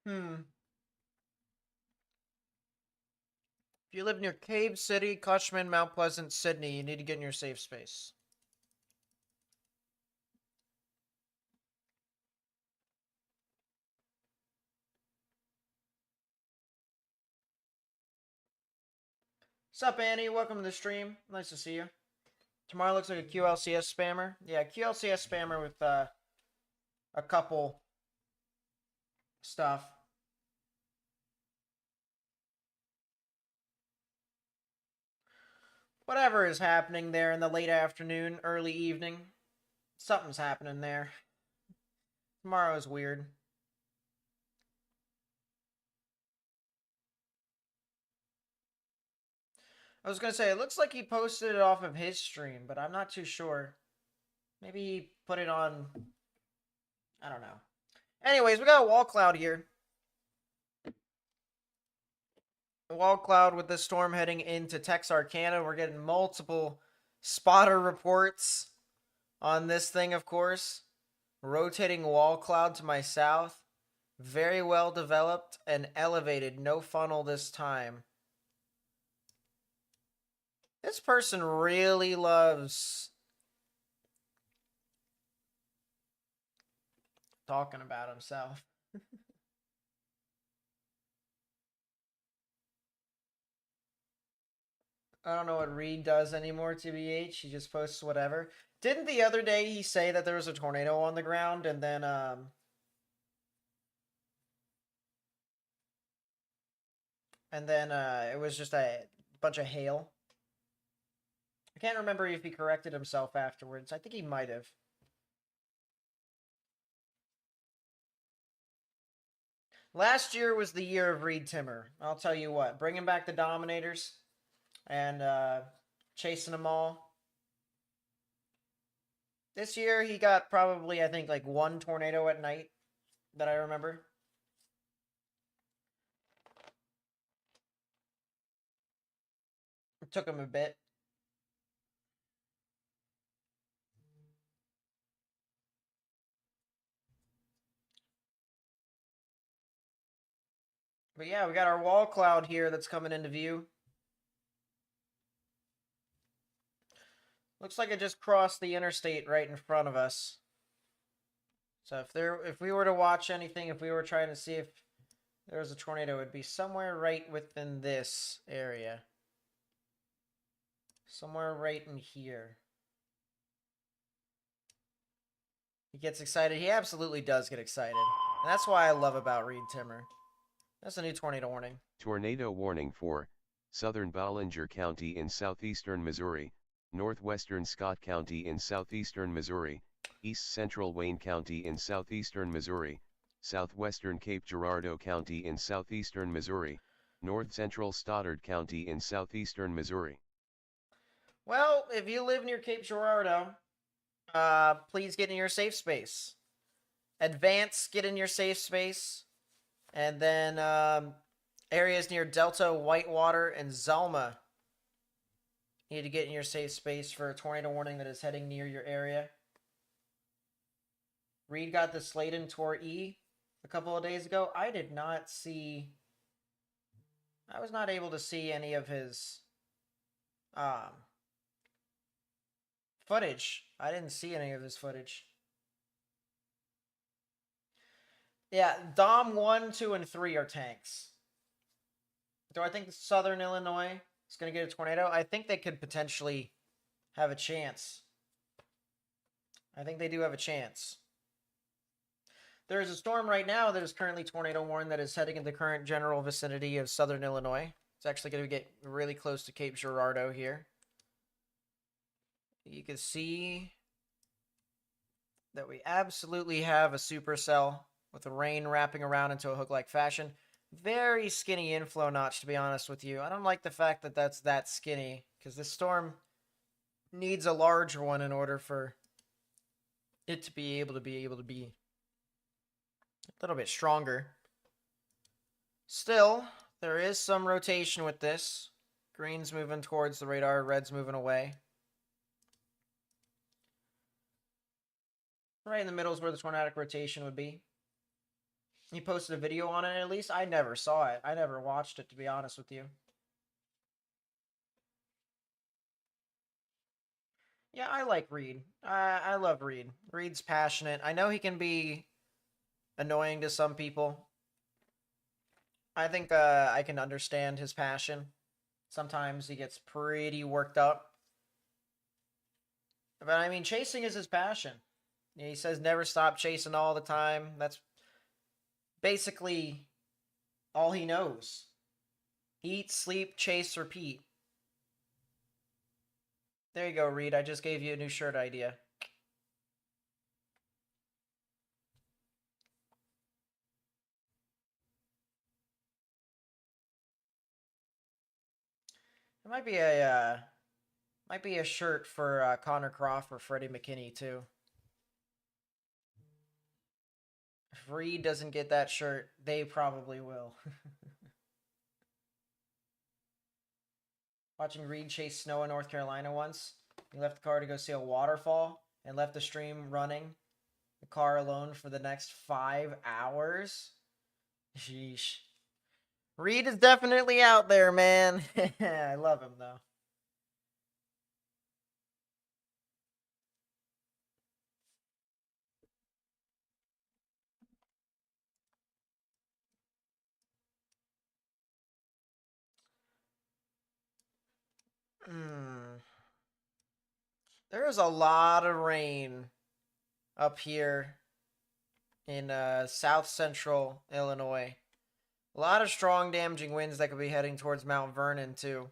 Hmm. If you live near Cave City, Cushman, Mount Pleasant, Sydney, you need to get in your safe space. Sup, Annie? Welcome to the stream. Nice to see you. Tomorrow looks like a QLCS spammer. Yeah, QLCS spammer with a couple stuff. Whatever is happening there in the late afternoon, early evening, something's happening there. Tomorrow is weird. I was gonna say, it looks like he posted it off of his stream, but I'm not too sure. Maybe he put it on. I don't know. Anyways, we got a wall cloud here. A wall cloud with the storm heading into Texarkana. We're getting multiple spotter reports on this thing, of course. Rotating wall cloud to my south. Very well developed and elevated. No funnel this time. This person really loves talking about himself. I don't know what Reed does anymore, TBH. He just posts whatever. Didn't the other day he say that there was a tornado on the ground and then it was just a bunch of hail? I can't remember if he corrected himself afterwards. I think he might have. Last year was the year of Reed Timmer. I'll tell you what, bringing back the Dominators and chasing them all. This year he got probably, I think, like one tornado at night that I remember. It took him a bit. But yeah, we got our wall cloud here that's coming into view. Looks like it just crossed the interstate right in front of us. So if we were to watch anything, if we were trying to see if there was a tornado, it'd be somewhere right within this area. Somewhere right in here. He gets excited. He absolutely does get excited. And that's why I love about Reed Timmer. That's a new tornado warning. Tornado warning for southern Ballinger County in southeastern Missouri, northwestern Scott County in southeastern Missouri, east central Wayne County in southeastern Missouri, southwestern Cape Girardeau County in southeastern Missouri, north central Stoddard County in southeastern Missouri. Well, if you live near Cape Girardeau, please get in your safe space. Advance, get in your safe space. And then areas near Delta, Whitewater, and Zelma need to get in your safe space for a tornado warning that is heading near your area. Reed got the Sladen Tor E a couple of days ago. I did not see. I was not able to see any of his footage. I didn't see any of his footage. Yeah, Dom 1, 2, and 3 are tanks. Do I think Southern Illinois, It's going to get a tornado. I think they could potentially have a chance. I think they do have a chance. There is a storm right now that is currently tornado warned that is heading in the current general vicinity of southern Illinois. It's actually going to get really close to Cape Girardeau here. You can see that we absolutely have a supercell with the rain wrapping around into a hook-like fashion. Very skinny inflow notch, to be honest with you. I don't like the fact that that's that skinny, because this storm needs a larger one in order for it to be able to be a little bit stronger. Still, there is some rotation with this. Green's moving towards the radar, red's moving away. Right in the middle is where the tornadic rotation would be. He posted a video on it, at least. I never saw it. I never watched it, to be honest with you. Yeah, I like Reed. I love Reed. Reed's passionate. I know he can be annoying to some people. I think I can understand his passion. Sometimes he gets pretty worked up. But I mean, chasing is his passion. He says never stop chasing all the time. That's basically all he knows. Eat, sleep, chase, repeat. There you go, Reed. I just gave you a new shirt idea. It might be a shirt for Connor Croft or Freddie McKinney too. If Reed doesn't get that shirt, they probably will. Watching Reed chase snow in North Carolina once. He left the car to go see a waterfall and left the stream running. The car alone for the next 5 hours. Sheesh. Reed is definitely out there, man. I love him, though. There is a lot of rain up here in south central Illinois. A lot of strong damaging winds that could be heading towards Mount Vernon, too.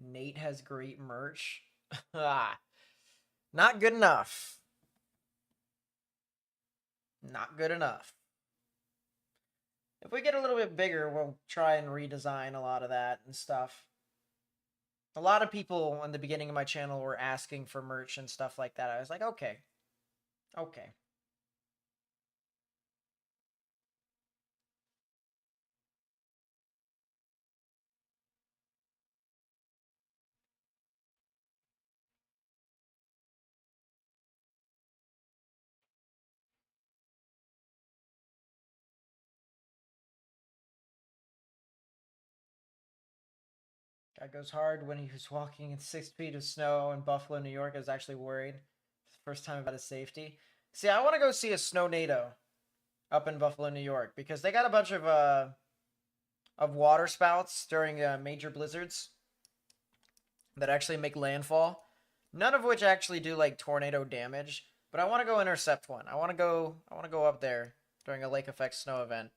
Nate has great merch. Not good enough. Not good enough. If we get a little bit bigger, we'll try and redesign a lot of that and stuff. A lot of people in the beginning of my channel were asking for merch and stuff like that. I was like, okay. Okay. Guy goes hard when he was walking in 6 feet of snow in Buffalo, New York. I was actually worried. First time about his safety. See, I want to go see a snow-nado up in Buffalo, New York, because they got a bunch of water spouts during major blizzards that actually make landfall. None of which actually do like tornado damage, but I want to go intercept one. I want to go up there during a lake effect snow event,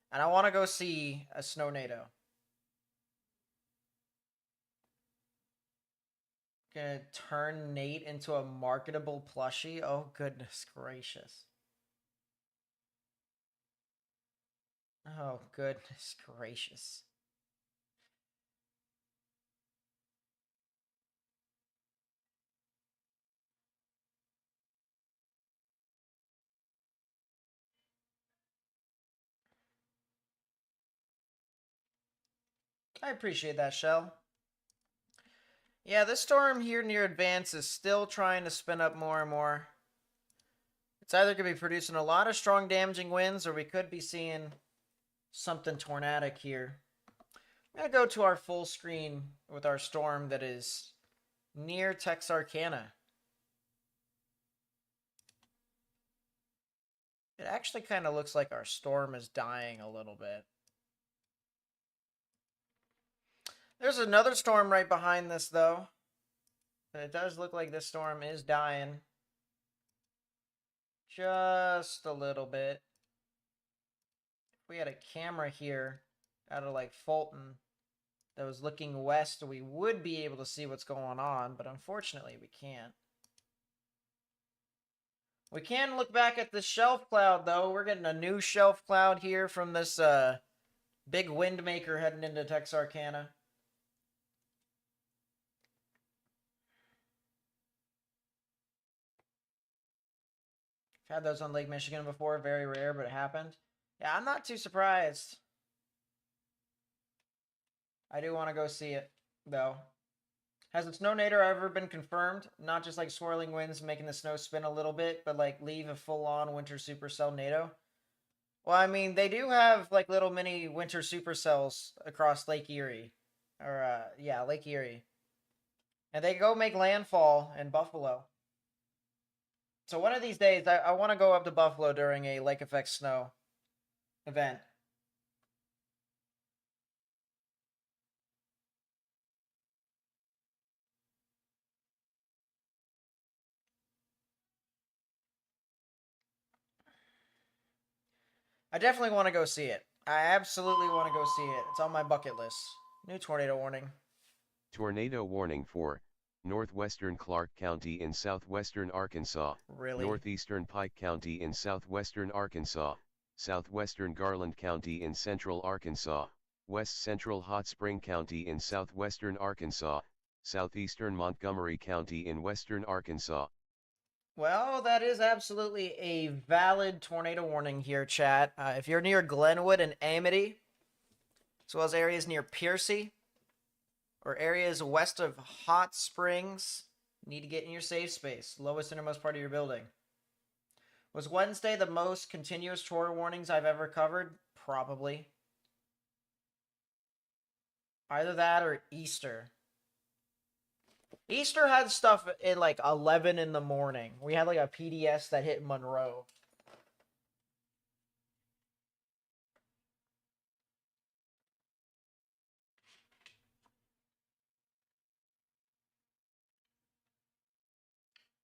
and I want to go see a snow-nado. Gonna turn Nate into a marketable plushie. Oh, goodness gracious. Oh, goodness gracious. I appreciate that, Shell. Yeah, this storm here near Advance is still trying to spin up more and more. It's either going to be producing a lot of strong damaging winds, or we could be seeing something tornadic here. I'm going to go to our full screen with our storm that is near Texarkana. It actually kind of looks like our storm is dying a little bit. There's another storm right behind this, though. It does look like this storm is dying. Just a little bit. If we had a camera here out of like Fulton that was looking west, we would be able to see what's going on, but unfortunately we can't. We can look back at the shelf cloud, though. We're getting a new shelf cloud here from this big wind maker heading into Texarkana. I've had those on Lake Michigan before. Very rare, but it happened. Yeah, I'm not too surprised. I do want to go see it, though. Has a snownator ever been confirmed? Not just like swirling winds making the snow spin a little bit, but like leave a full-on winter supercell NATO? Well, I mean, they do have like little mini winter supercells across Lake Erie. Or, yeah, Lake Erie. And they go make landfall in Buffalo. So one of these days, I want to go up to Buffalo during a lake effect snow event. I definitely want to go see it. I absolutely want to go see it. It's on my bucket list. New tornado warning. Tornado warning for northwestern Clark County in southwestern Arkansas, Really? northeastern Pike County in southwestern Arkansas, southwestern Garland County in central Arkansas, west central Hot Spring County in southwestern Arkansas, southeastern Montgomery County in western Arkansas. Well, that is absolutely a valid tornado warning here, chat. If you're near Glenwood and Amity, as well as areas near Piercy, or areas west of Hot Springs, need to get in your safe space, lowest innermost part of your building. Was Wednesday the most continuous tornado warnings I've ever covered? Probably. Either that or Easter. Easter had stuff at like 11 in the morning. We had like a PDS that hit Monroe.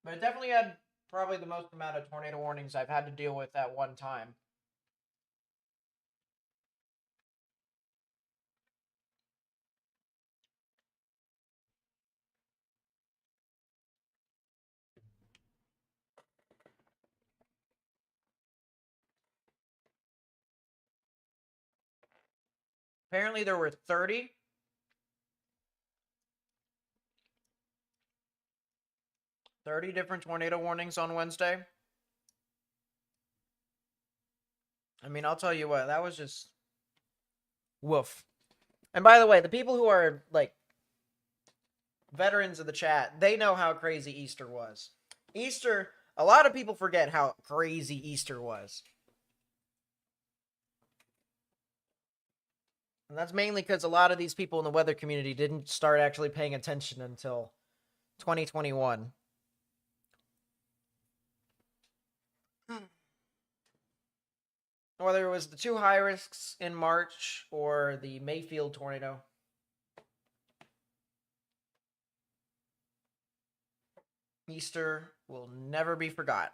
But it definitely had probably the most amount of tornado warnings I've had to deal with at one time. Apparently there were 30. 30 different tornado warnings on Wednesday. I mean, I'll tell you what, that was just woof. And by the way, the people who are like veterans of the chat, they know how crazy Easter was. Easter, a lot of people forget how crazy Easter was. And that's mainly because a lot of these people in the weather community didn't start actually paying attention until 2021. Whether it was the two high risks in March or the Mayfield tornado. Easter will never be forgot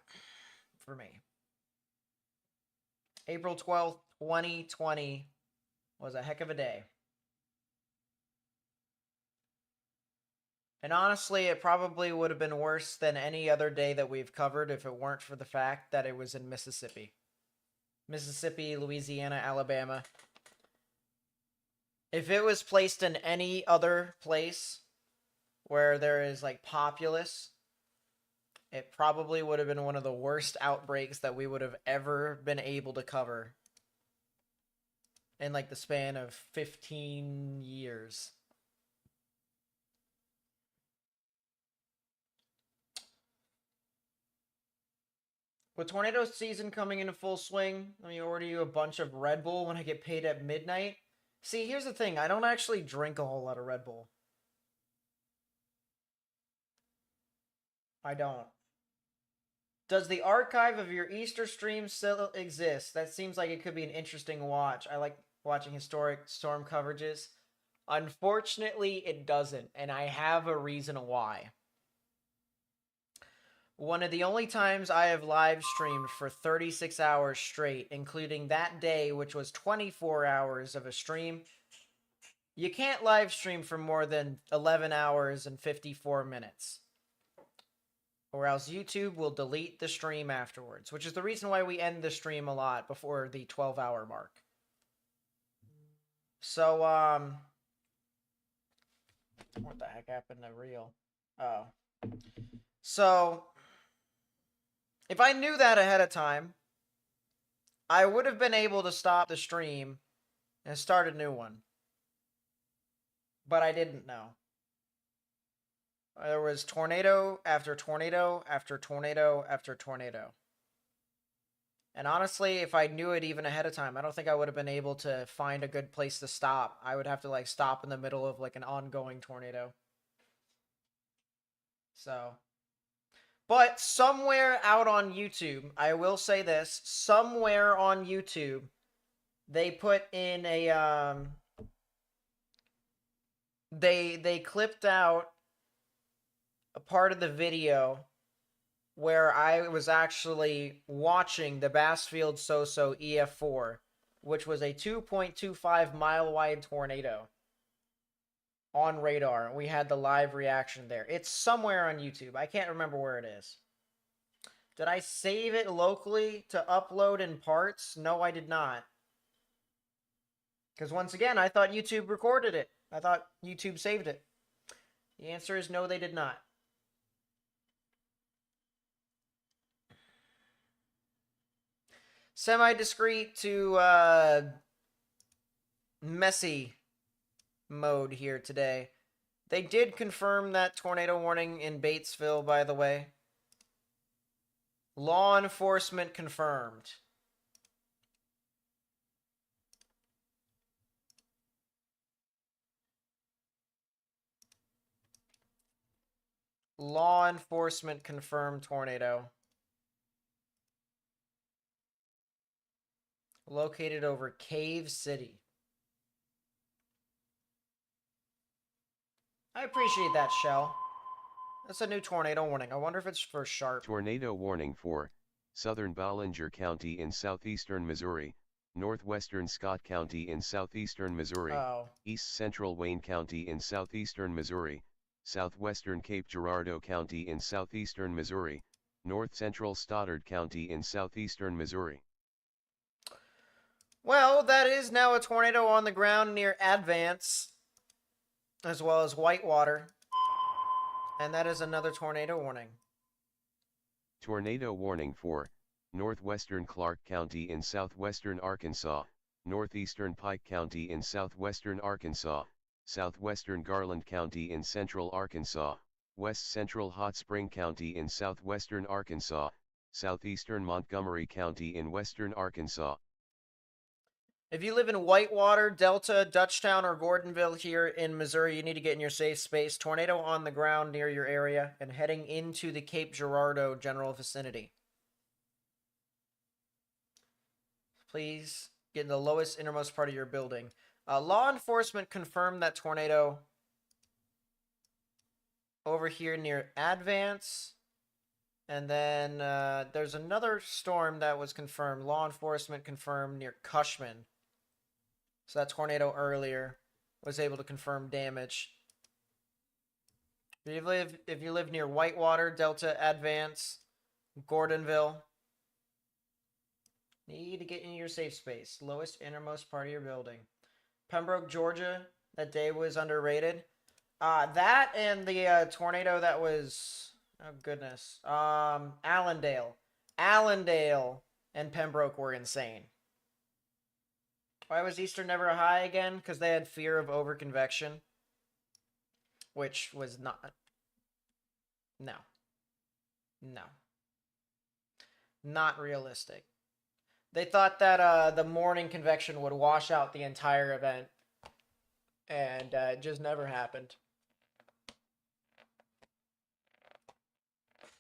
for me. April 12th, 2020 was a heck of a day. And honestly, it probably would have been worse than any other day that we've covered if it weren't for the fact that it was in Mississippi. Mississippi, Louisiana, Alabama. If it was placed in any other place where there is like populace, it probably would have been one of the worst outbreaks that we would have ever been able to cover in like the span of 15 years. With tornado season coming into full swing, let me order you a bunch of Red Bull when I get paid at midnight. See, here's the thing. I don't actually drink a whole lot of Red Bull. I don't. Does the archive of your Easter stream still exist? That seems like it could be an interesting watch. I like watching historic storm coverages. Unfortunately, it doesn't, and I have a reason why. One of the only times I have live streamed for 36 hours straight, including that day, which was 24 hours of a stream. You can't live stream for more than 11 hours and 54 minutes. Or else YouTube will delete the stream afterwards, which is the reason why we end the stream a lot before the 12-hour mark. So, what the heck happened to Reel? Oh. So, if I knew that ahead of time, I would have been able to stop the stream and start a new one. But I didn't know. There was tornado after tornado after tornado after tornado. And honestly, if I knew it even ahead of time, I don't think I would have been able to find a good place to stop. I would have to like stop in the middle of like an ongoing tornado. So, but somewhere out on YouTube, I will say this, somewhere on YouTube, they put in a they clipped out a part of the video where I was actually watching the Bassfield Soso EF4, which was a 2.25 mile wide tornado on radar. We had the live reaction there. It's somewhere on YouTube. I can't remember where it is. Did I save it locally to upload in parts? No, I did not. Because once again, I thought YouTube recorded it. I thought YouTube saved it. The answer is no, they did not. Semi-discreet to messy mode here today. They did confirm that tornado warning in Batesville, by the way. Law enforcement confirmed. Law enforcement confirmed tornado. Located over Cave City. I appreciate that, Shell. That's a new tornado warning. I wonder if it's for sharp. Tornado warning for southern Ballinger County in southeastern Missouri, northwestern Scott County in southeastern Missouri, east central Wayne County in southeastern Missouri, southwestern Cape Girardeau County in southeastern Missouri, north central Stoddard County in southeastern Missouri. Well, that is now a tornado on the ground near Advance, as well as Whitewater. And that is another tornado warning. Tornado warning for northwestern Clark County in southwestern Arkansas, northeastern Pike County in southwestern Arkansas, southwestern Garland County in central Arkansas, west central Hot Spring County in southwestern Arkansas, southeastern Montgomery County in western Arkansas. If you live in Whitewater, Delta, Dutchtown, or Gordonville here in Missouri, you need to get in your safe space. Tornado on the ground near your area and heading into the Cape Girardeau general vicinity. Please get in the lowest, innermost part of your building. Law enforcement confirmed that tornado over here near Advance. And then there's another storm that was confirmed. Law enforcement confirmed near Cushman. So that tornado earlier was able to confirm damage. If you live near Whitewater, Delta, Advance, Gordonville, need to get in your safe space. Lowest, innermost part of your building. Pembroke, Georgia, that day was underrated. That and the tornado that was, oh goodness, Allendale. Allendale and Pembroke were insane. Why was Eastern never a high again? Because they had fear of overconvection. Which was not. No. No. Not realistic. They thought that the morning convection would wash out the entire event. And it just never happened.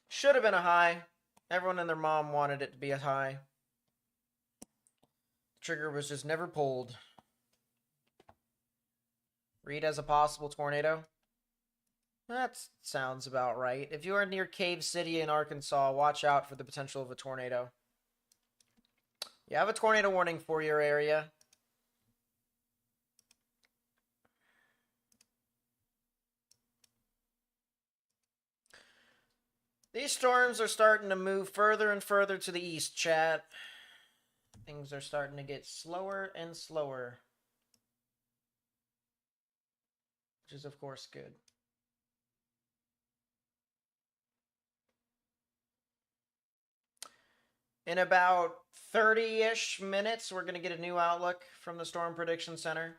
Should have been a high. Everyone and their mom wanted it to be a high. Trigger was just never pulled. Read as a possible tornado. That sounds about right. If you are near Cave City in Arkansas, watch out for the potential of a tornado. You have a tornado warning for your area. These storms are starting to move further and further to the east, chat. Things are starting to get slower and slower, which is, of course, good. In about 30-ish minutes, we're going to get a new outlook from the Storm Prediction Center.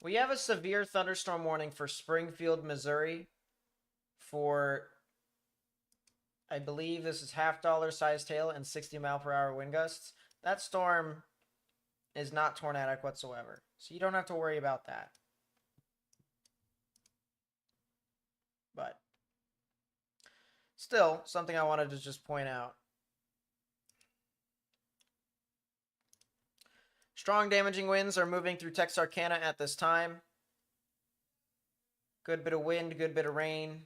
We have a severe thunderstorm warning for Springfield, Missouri for, I believe this is half-dollar size hail and 60-mile-per-hour wind gusts. That storm is not tornadic whatsoever, so you don't have to worry about that. But still, something I wanted to just point out. Strong damaging winds are moving through Texarkana at this time. Good bit of wind, good bit of rain.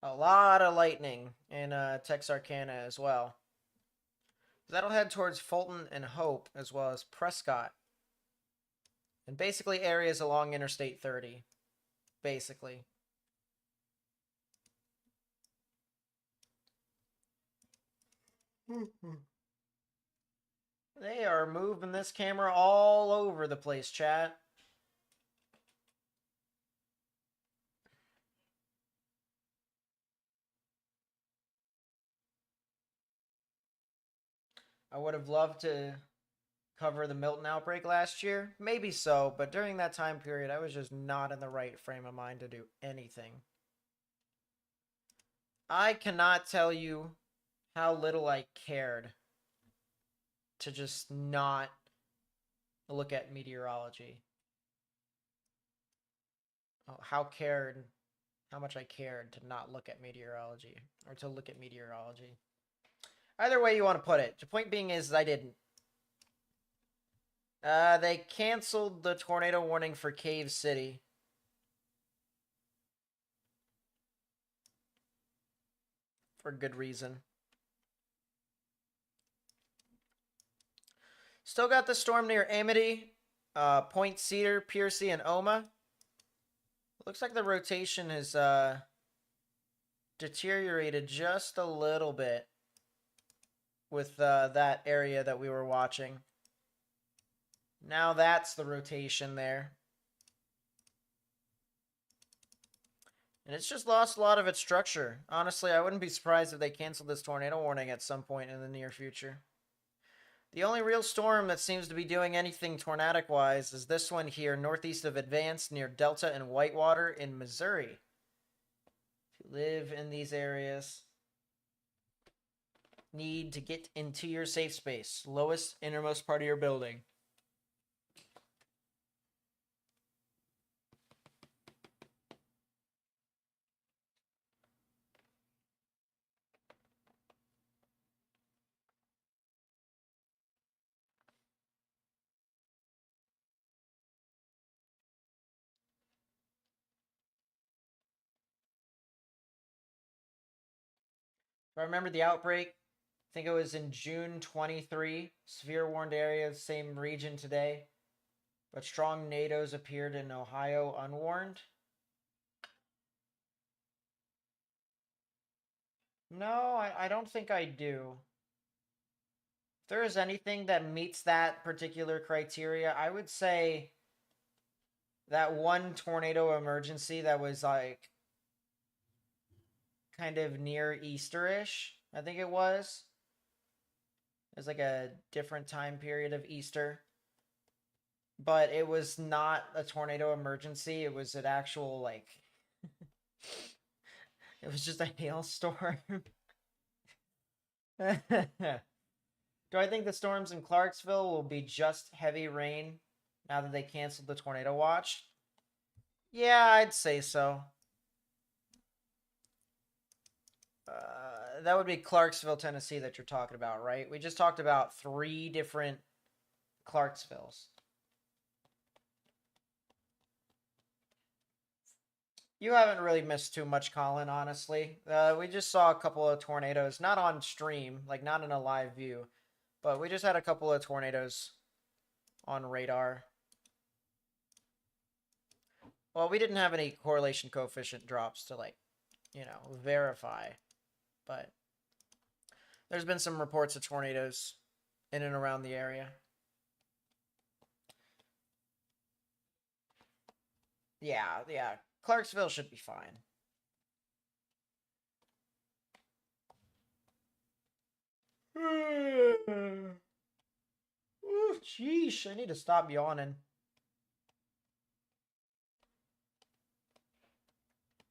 A lot of lightning in Texarkana as well. That'll head towards Fulton and Hope, as well as Prescott. And basically areas along Interstate 30. Basically. They are moving this camera all over the place, chat. I would have loved to cover the Milton outbreak last year. Maybe so, but during that time period, I was just not in the right frame of mind to do anything. I cannot tell you how little I cared to just not look at meteorology. Oh, how much I cared to not look at meteorology, or to look at meteorology. Either way you want to put it. The point being is I didn't. They canceled the tornado warning for Cave City. For good reason. Still got the storm near Amity, Point Cedar, Piercy, and Oma. Looks like the rotation has deteriorated just a little bit with that area that we were watching. Now that's the rotation there. And it's just lost a lot of its structure. Honestly, I wouldn't be surprised if they canceled this tornado warning at some point in the near future. The only real storm that seems to be doing anything tornadic-wise is this one here, northeast of Advance, near Delta and Whitewater in Missouri. If you live in these areas, need to get into your safe space. Lowest, innermost part of your building. If I remember the outbreak, I think it was in June 23. Severe warned area, same region today. But strong NATOs appeared in Ohio unwarned. No, I don't think I do. If there is anything that meets that particular criteria, I would say that one tornado emergency that was like kind of near Easter-ish, I think it was. It was like a different time period of Easter. But it was not a tornado emergency. It was an actual, like... it was just a hailstorm. Do I think the storms in Clarksville will be just heavy rain now that they canceled the tornado watch? Yeah, I'd say so. that would be Clarksville, Tennessee that you're talking about, right? We just talked about 3 different Clarksvilles. You haven't really missed too much, Colin, honestly. We just saw a couple of tornadoes, not on stream, like not in a live view, but we just had a couple of tornadoes on radar. Well, we didn't have any correlation coefficient drops to, like, verify, but there's been some reports of tornadoes in and around the area. Yeah. Clarksville should be fine. Ooh, sheesh, I need to stop yawning.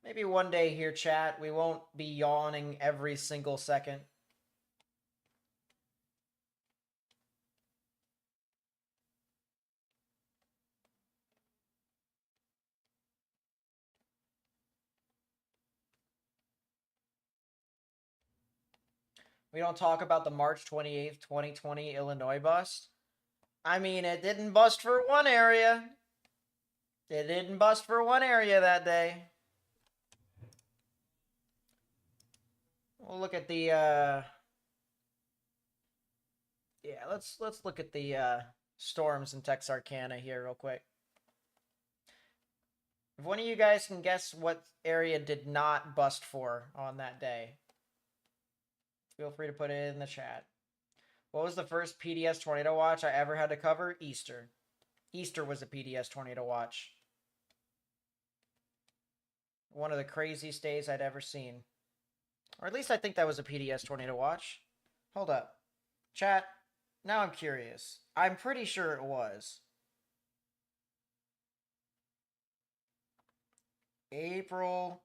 Maybe one day here, chat, we won't be yawning every single second. We don't talk about the March 28th, 2020 Illinois bust. I mean, it didn't bust for one area. It didn't bust for one area that day. We'll look at the yeah, let's look at the storms in Texarkana here real quick. If one of you guys can guess what area did not bust for on that day, feel free to put it in the chat. What was the first PDS tornado watch I ever had to cover? Easter. Easter was a PDS tornado watch. One of the craziest days I'd ever seen. Or at least I think that was a PDS tornado watch. Hold up. Chat, now I'm curious. I'm pretty sure it was. April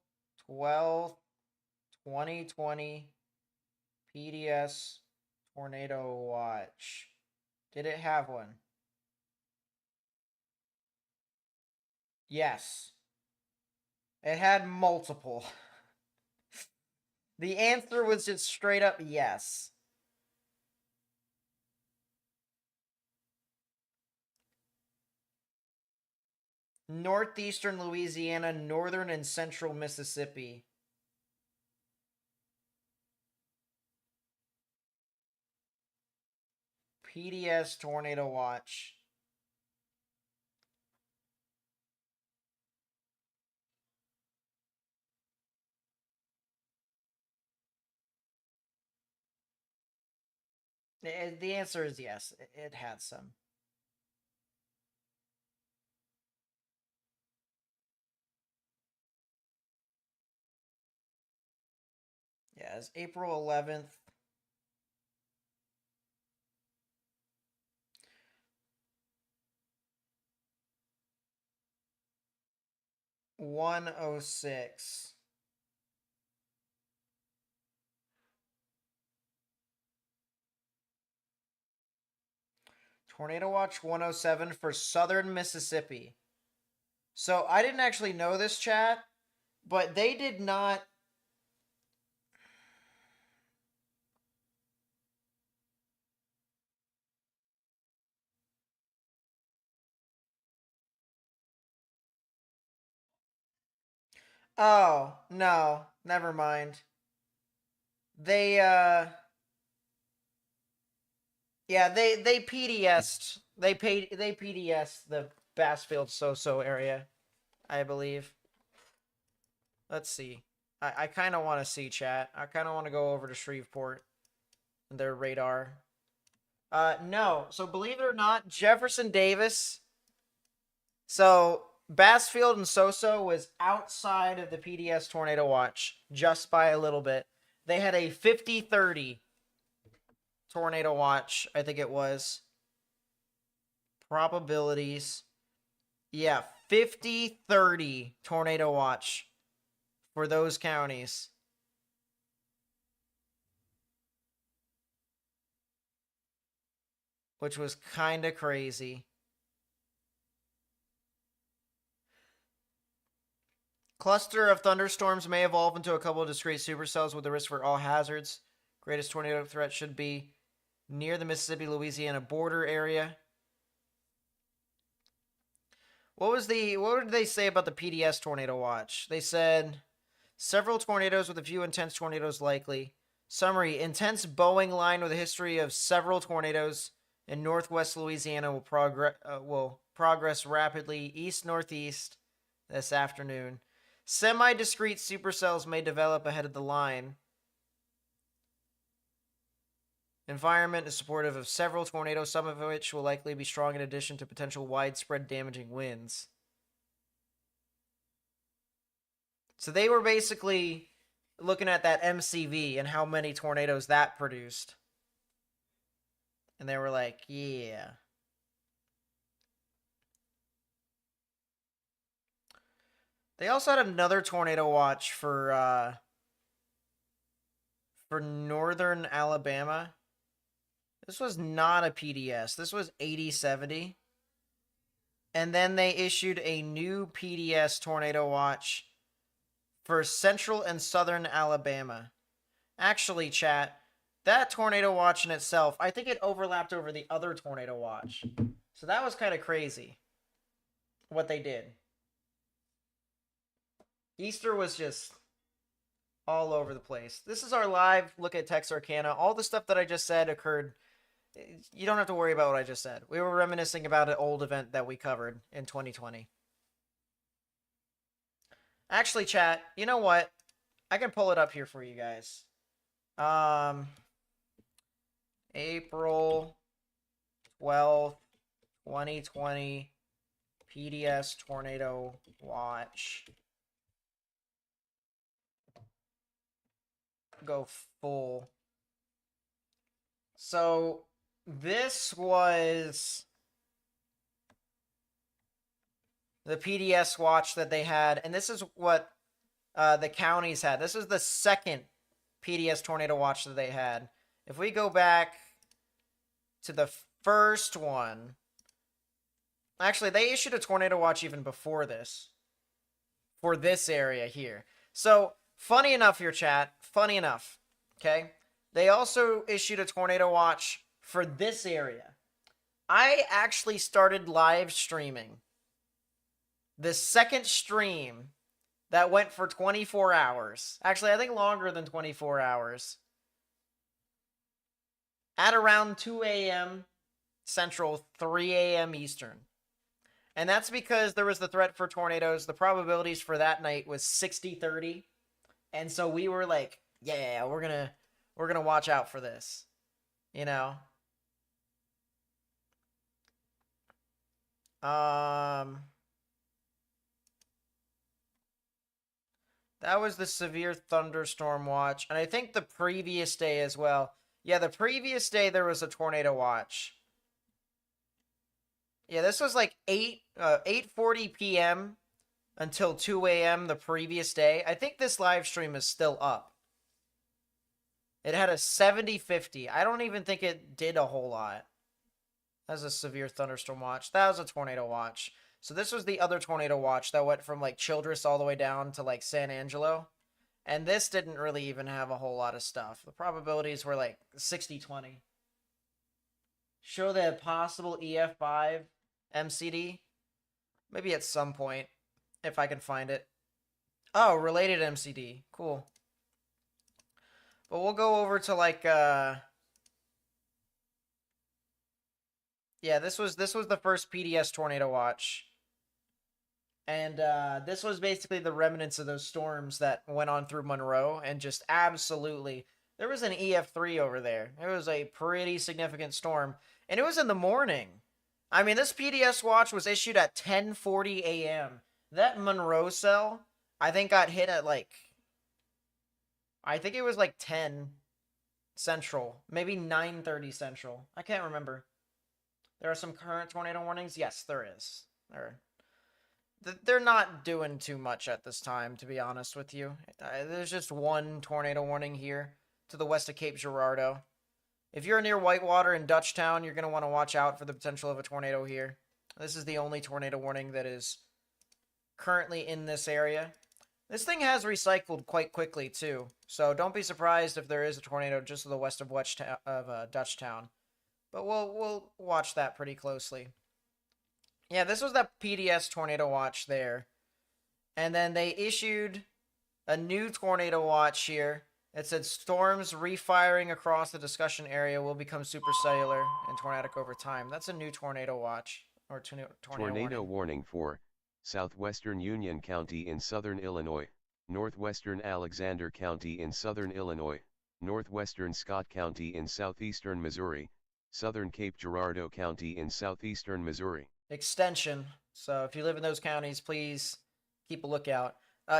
12th, 2020 PDS tornado watch. Did it have one? Yes. It had multiple. The answer was just straight up yes. Northeastern Louisiana, northern and central Mississippi. PDS tornado watch. The answer is yes. It had some. Yeah, it's April 11th. $106. Tornado Watch 107 for southern Mississippi. So I didn't actually know this, chat, but they did not. Oh, no, never mind. They yeah, they PDS'd. They PDS'd the Bassfield So area, I believe. Let's see. I kind of want to see, chat. I kind of want to go over to Shreveport and their radar. No. So believe it or not, Jefferson Davis. So Bassfield and Soso was outside of the PDS tornado watch just by a little bit. They had a 50-30 tornado watch, I think it was. Probabilities. Yeah, 50-30 tornado watch for those counties. Which was kind of crazy. Cluster of thunderstorms may evolve into a couple of discrete supercells with the risk for all hazards. Greatest tornado threat should be near the Mississippi-Louisiana border area. What did they say about the PDS tornado watch? They said several tornadoes with a few intense tornadoes likely. Summary: intense Boeing line with a history of several tornadoes in northwest Louisiana will progress rapidly east-northeast this afternoon. Semi-discrete supercells may develop ahead of the line. Environment is supportive of several tornadoes, some of which will likely be strong in addition to potential widespread damaging winds. So they were basically looking at that MCV and how many tornadoes that produced. And they were like, yeah. They also had another tornado watch for northern Alabama. This was not a PDS. This was 8070. And then they issued a new PDS tornado watch for central and southern Alabama. Actually, chat, that tornado watch in itself, I think it overlapped over the other tornado watch. So that was kind of crazy what they did. Easter was just all over the place. This is our live look at Texarkana. All the stuff that I just said occurred. You don't have to worry about what I just said. We were reminiscing about an old event that we covered in 2020. Actually, chat, you know what? I can pull it up here for you guys. April 12th, 2020, PDS Tornado Watch. Go full. So this was the PDS watch that they had, and this is what the counties had. This is the second PDS tornado watch that they had. If we go back to the first one, actually, they issued a tornado watch even before this for this area here. So, funny enough here, chat, funny enough, okay? They also issued a tornado watch for this area. I actually started live streaming the second stream that went for 24 hours. Actually, I think longer than 24 hours. At around 2 a.m. Central, 3 a.m. Eastern. And that's because there was the threat for tornadoes. The probabilities for that night was 60-30. And so we were like, yeah, we're gonna watch out for this. You know? That was the severe thunderstorm watch. And I think the previous day as well. Yeah, the previous day there was a tornado watch. Yeah, this was like 8:40 p.m. until 2 a.m. the previous day. I think this live stream is still up. It had a 70-50. I don't even think it did a whole lot. That was a severe thunderstorm watch. That was a tornado watch. So this was the other tornado watch that went from like Childress all the way down to like San Angelo. And this didn't really even have a whole lot of stuff. The probabilities were like 60-20. Show the possible EF5 MCD. Maybe at some point, if I can find it. Oh, related MCD. Cool. But we'll go over to like yeah, this was the first PDS tornado watch. And this was basically the remnants of those storms that went on through Monroe, and just absolutely, there was an EF3 over there. It was a pretty significant storm, and it was in the morning. I mean, this PDS watch was issued at 10:40 a.m. That Monroe cell, I think, got hit at like, I think it was like 10 Central, maybe 9:30 Central. I can't remember. There are some current tornado warnings. Yes, there is. They're not doing too much at this time, to be honest with you. There's just one tornado warning here to the west of Cape Girardeau. If you're near Whitewater and Dutchtown, you're going to want to watch out for the potential of a tornado here. This is the only tornado warning that is currently in this area. This thing has recycled quite quickly too, so don't be surprised if there is a tornado just to the west of Dutchtown. But we'll watch that pretty closely. Yeah, this was that PDS tornado watch there, and then they issued a new tornado watch here. It said storms refiring across the discussion area will become supercellular and tornadic over time. That's a new tornado watch or Tornado warning. warning for southwestern Union County in southern Illinois, northwestern Alexander County in southern Illinois, northwestern Scott County in southeastern Missouri, southern Cape Girardeau County in southeastern Missouri. Extension. So if you live in those counties, please keep a lookout.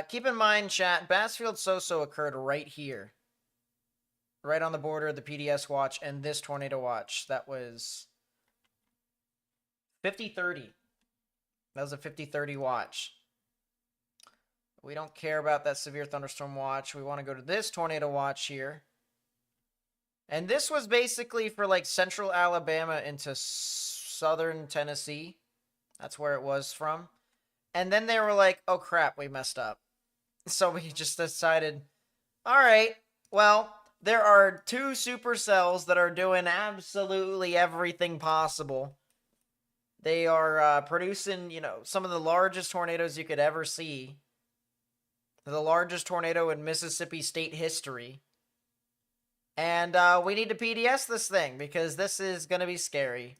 Keep in mind, chat, Bassfield Soso occurred right here. Right on the border of the PDS watch and this tornado watch. That was 50-30. That was a 50-30 watch. We don't care about that severe thunderstorm watch. We want to go to this tornado watch here. And this was basically for like central Alabama into southern Tennessee. That's where it was from. And then they were like, oh crap, we messed up. So we just decided, all right, well, there are 2 supercells that are doing absolutely everything possible. They are producing, some of the largest tornadoes you could ever see. The largest tornado in Mississippi state history. And we need to PDS this thing because this is going to be scary.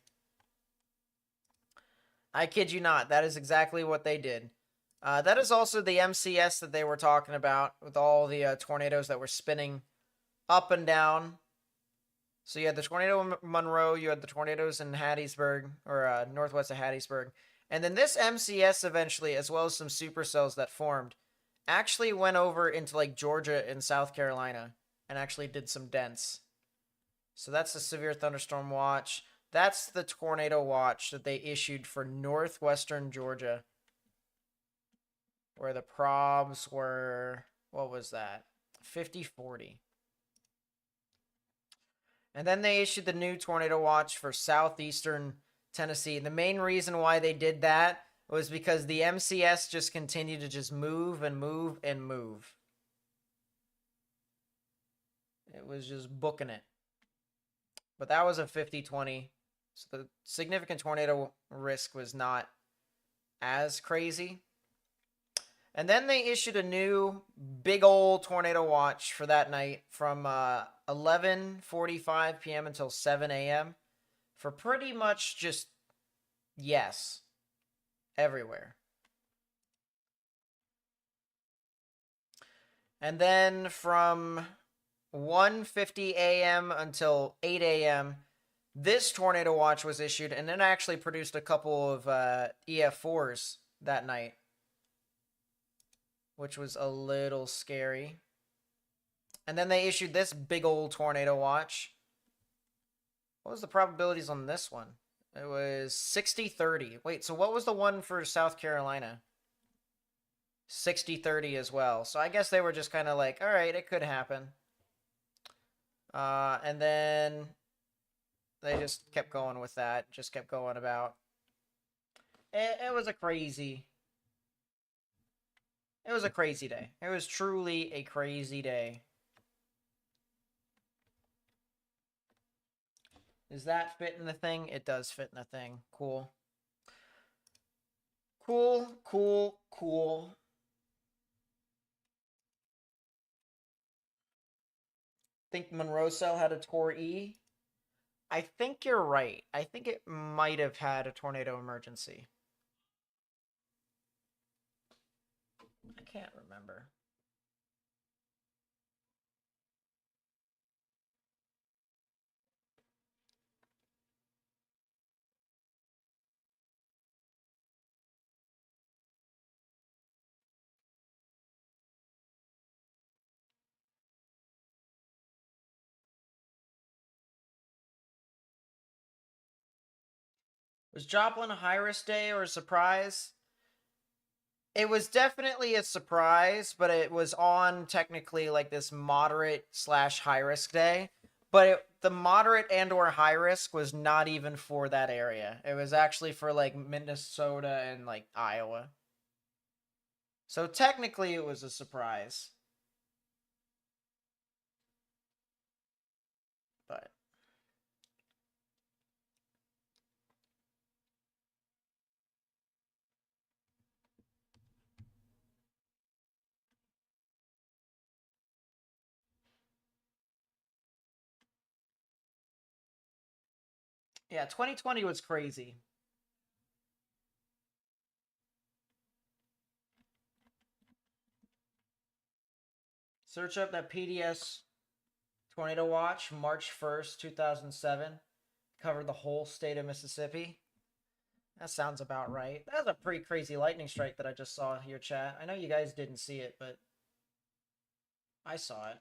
I kid you not. That is exactly what they did. That is also the MCS that they were talking about with all the tornadoes that were spinning up and down. So you had the tornado in Monroe, you had the tornadoes in Hattiesburg, or northwest of Hattiesburg. And then this MCS eventually, as well as some supercells that formed, actually went over into like Georgia and South Carolina and actually did some dents. So that's the severe thunderstorm watch. That's the tornado watch that they issued for northwestern Georgia, where the probs were, what was that? 50-40. And then they issued the new tornado watch for southeastern Tennessee. The main reason why they did that was because the MCS just continued to just move and move and move. It was just booking it. But that was a 50-20. So the significant tornado risk was not as crazy. And then they issued a new big old tornado watch for that night from 11:45 p.m. until 7 a.m. for pretty much just, yes, everywhere. And then from 1:50 a.m. until 8 a.m., this tornado watch was issued, and it actually produced a couple of EF4s that night, which was a little scary. And then they issued this big old tornado watch. What was the probabilities on this one? It was 60-30. Wait, so what was the one for South Carolina? 60-30 as well. So I guess they were just kind of like, all right, it could happen. And then they just kept going with that. Just kept going about. It was a crazy... It was a crazy day. It was truly a crazy day. Does that fit in the thing? It does fit in the thing. Cool. Cool, cool, cool. Think Monroe Cell had a Tor E? I think you're right. I think it might have had a tornado emergency. I can't remember. Was Joplin a high risk day or a surprise? It was definitely a surprise, but it was on technically like this moderate / high risk day. But the moderate and or high risk was not even for that area. It was actually for like Minnesota and like Iowa. So technically it was a surprise. But yeah, 2020 was crazy. Search up that PDS Tornado Watch, March 1st, 2007. Covered the whole state of Mississippi. That sounds about right. That was a pretty crazy lightning strike that I just saw here, chat. I know you guys didn't see it, but I saw it.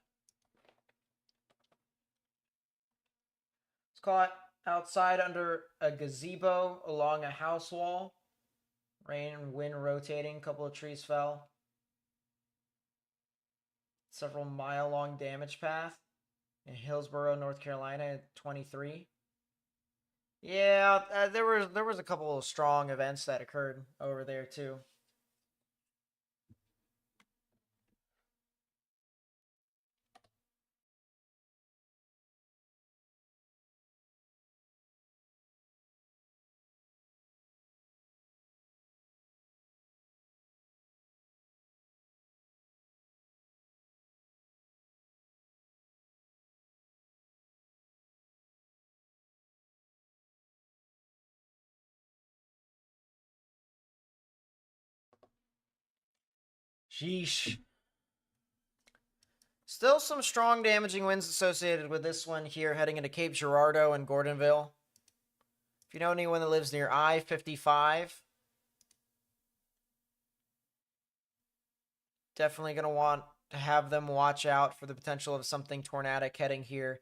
It's caught outside under a gazebo along a house wall. Rain and wind rotating, a couple of trees fell. Several mile-long damage path in Hillsborough, North Carolina, 23. Yeah, there was a couple of strong events that occurred over there too. Sheesh. Still some strong damaging winds associated with this one here, heading into Cape Girardeau and Gordonville. If you know anyone that lives near I-55, definitely going to want to have them watch out for the potential of something tornadic heading here.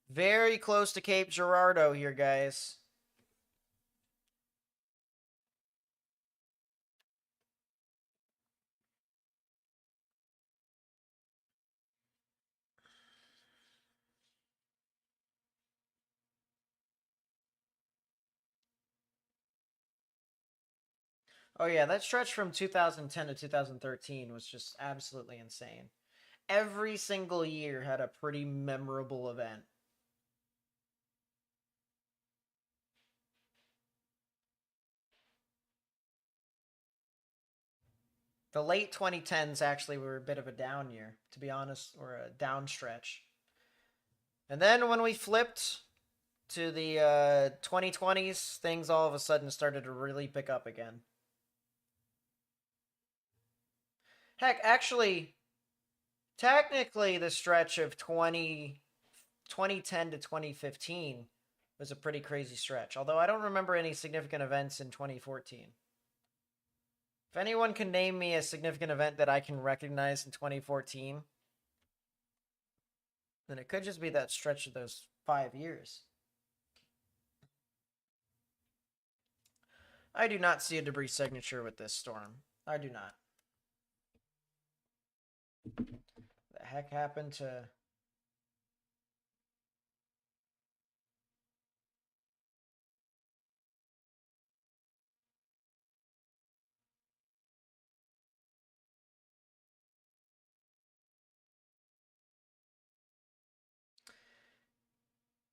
Very close to Cape Girardeau here, guys. Oh yeah, that stretch from 2010 to 2013 was just absolutely insane. Every single year had a pretty memorable event. The late 2010s actually were a bit of a down year, to be honest, or a down stretch. And then when we flipped to the 2020s, things all of a sudden started to really pick up again. Heck, actually, technically, the stretch of 2010 to 2015 was a pretty crazy stretch, although I don't remember any significant events in 2014. If anyone can name me a significant event that I can recognize in 2014, then it could just be that stretch of those 5 years. I do not see a debris signature with this storm. I do not. The heck happened to...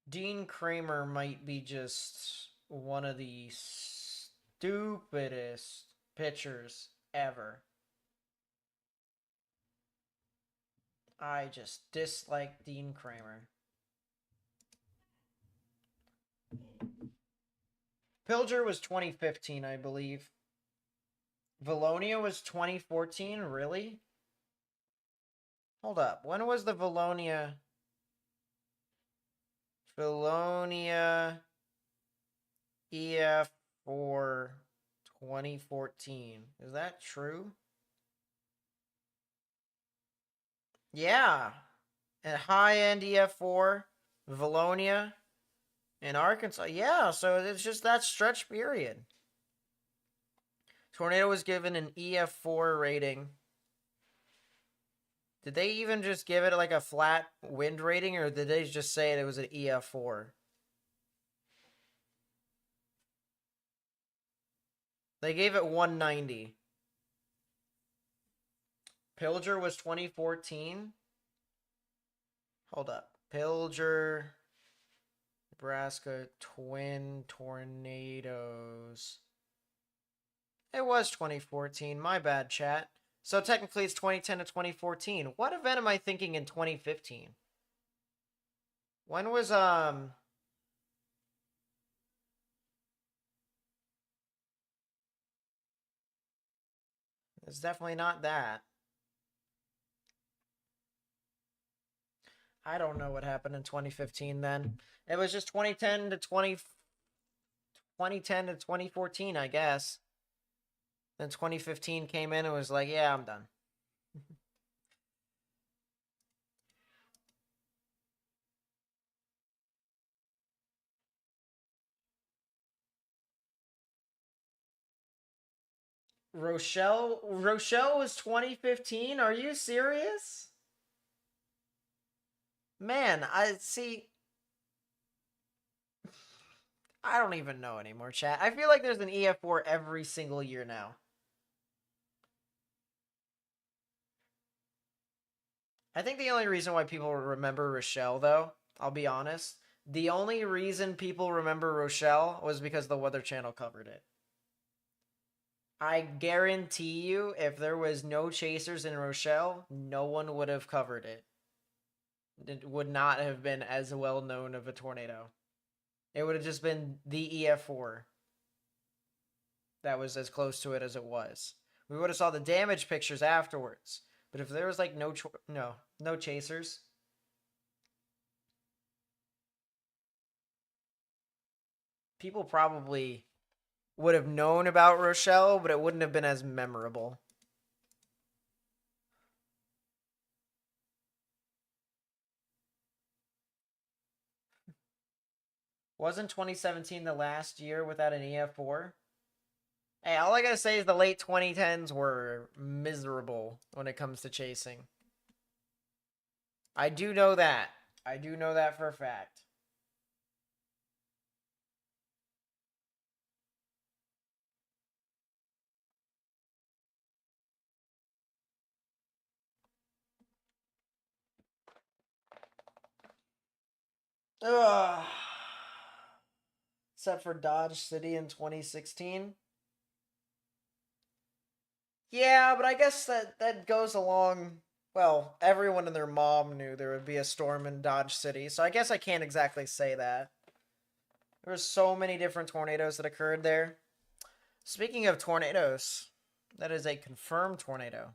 Dean Kramer might be just one of the stupidest pitchers ever. I just dislike Dean Kramer. Pilger was 2015, I believe. Valonia was 2014, really? Hold up. When was the Valonia? Valonia EF4 2014. Is that true? Yeah. And high-end EF4, Valonia, in Arkansas. Yeah, so it's just that stretch period. Tornado was given an EF4 rating. Did they even just give it like a flat wind rating, or did they just say it was an EF4? They gave it 190. Pilger was 2014. Hold up. Pilger, Nebraska twin tornadoes. It was 2014. My bad, chat. So technically it's 2010 to 2014. What event am I thinking in 2015? When was it's definitely not that. I don't know what happened in 2015 then. It was just 2010 to 2014, I guess. Then 2015 came in and was like, yeah, I'm done. Rochelle was 2015? Are you serious? Man, I see. I don't even know anymore, chat. I feel like there's an EF4 every single year now. I think the only reason why people remember Rochelle, though, I'll be honest, the only reason people remember Rochelle was because the Weather Channel covered it. I guarantee you, if there was no chasers in Rochelle, no one would have covered it. It would not have been as well known of a tornado. It would have just been the EF4 that was as close to it as it was. We would have saw the damage pictures afterwards. But if there was like no chasers, people probably would have known about Rochelle, but it wouldn't have been as memorable. Wasn't 2017 the last year without an EF4? Hey, all I gotta say is the late 2010s were miserable when it comes to chasing. I do know that. I do know that for a fact. Ugh. Except for Dodge City in 2016. Yeah, but I guess that goes along. Well, everyone and their mom knew there would be a storm in Dodge City, so I guess I can't exactly say that. There were so many different tornadoes that occurred there. Speaking of tornadoes, that is a confirmed tornado.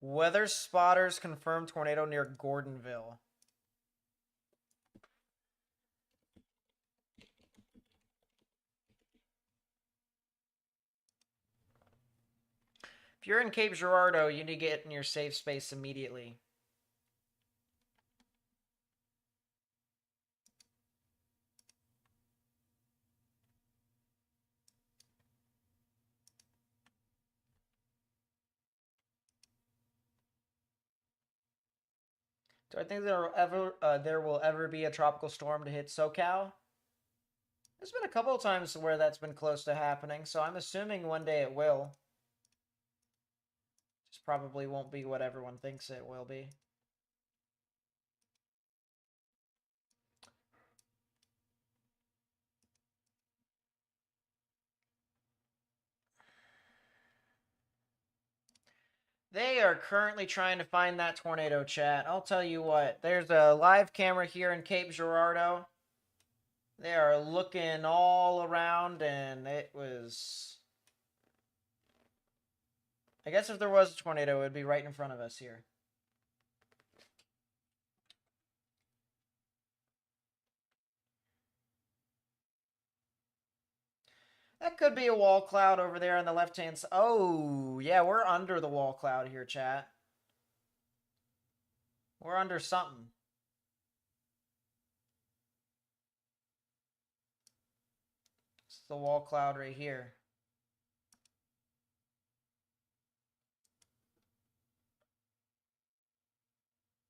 Weather spotters confirmed tornado near Gordonville. If you're in Cape Girardeau, you need to get in your safe space immediately. Do I think there will ever be a tropical storm to hit SoCal? There's been a couple of times where that's been close to happening, so I'm assuming one day it will. Just probably won't be what everyone thinks it will be. They are currently trying to find that tornado, chat. I'll tell you what, there's a live camera here in Cape Girardeau. They are looking all around, and it was... I guess if there was a tornado, it would be right in front of us here. That could be a wall cloud over there on the left-hand side. Oh, yeah, we're under the wall cloud here, chat. We're under something. It's the wall cloud right here.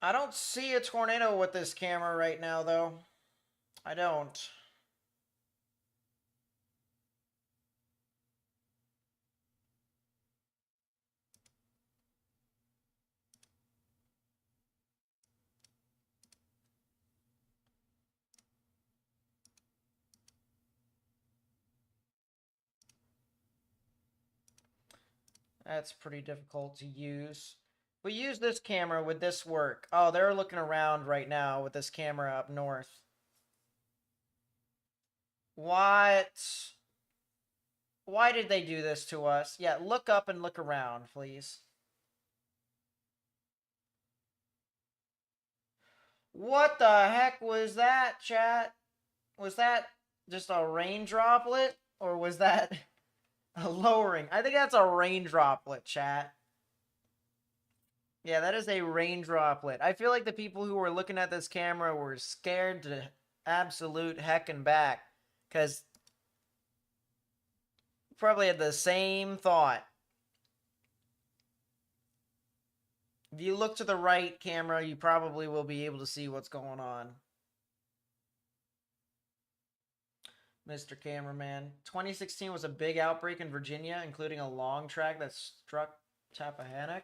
I don't see a tornado with this camera right now, though. I don't. That's pretty difficult to use. We use this camera, would this work? Oh, they're looking around right now with this camera up north. What? Why did they do this to us? Yeah, look up and look around, please. What the heck was that, chat? Was that just a rain droplet? Or was that a lowering? I think that's a rain droplet, chat. Yeah, that is a rain droplet. I feel like the people who were looking at this camera were scared to absolute heck and back. Because probably had the same thought. If you look to the right camera, you probably will be able to see what's going on. Mr. Cameraman. 2016 was a big outbreak in Virginia, including a long track that struck Tappahannock.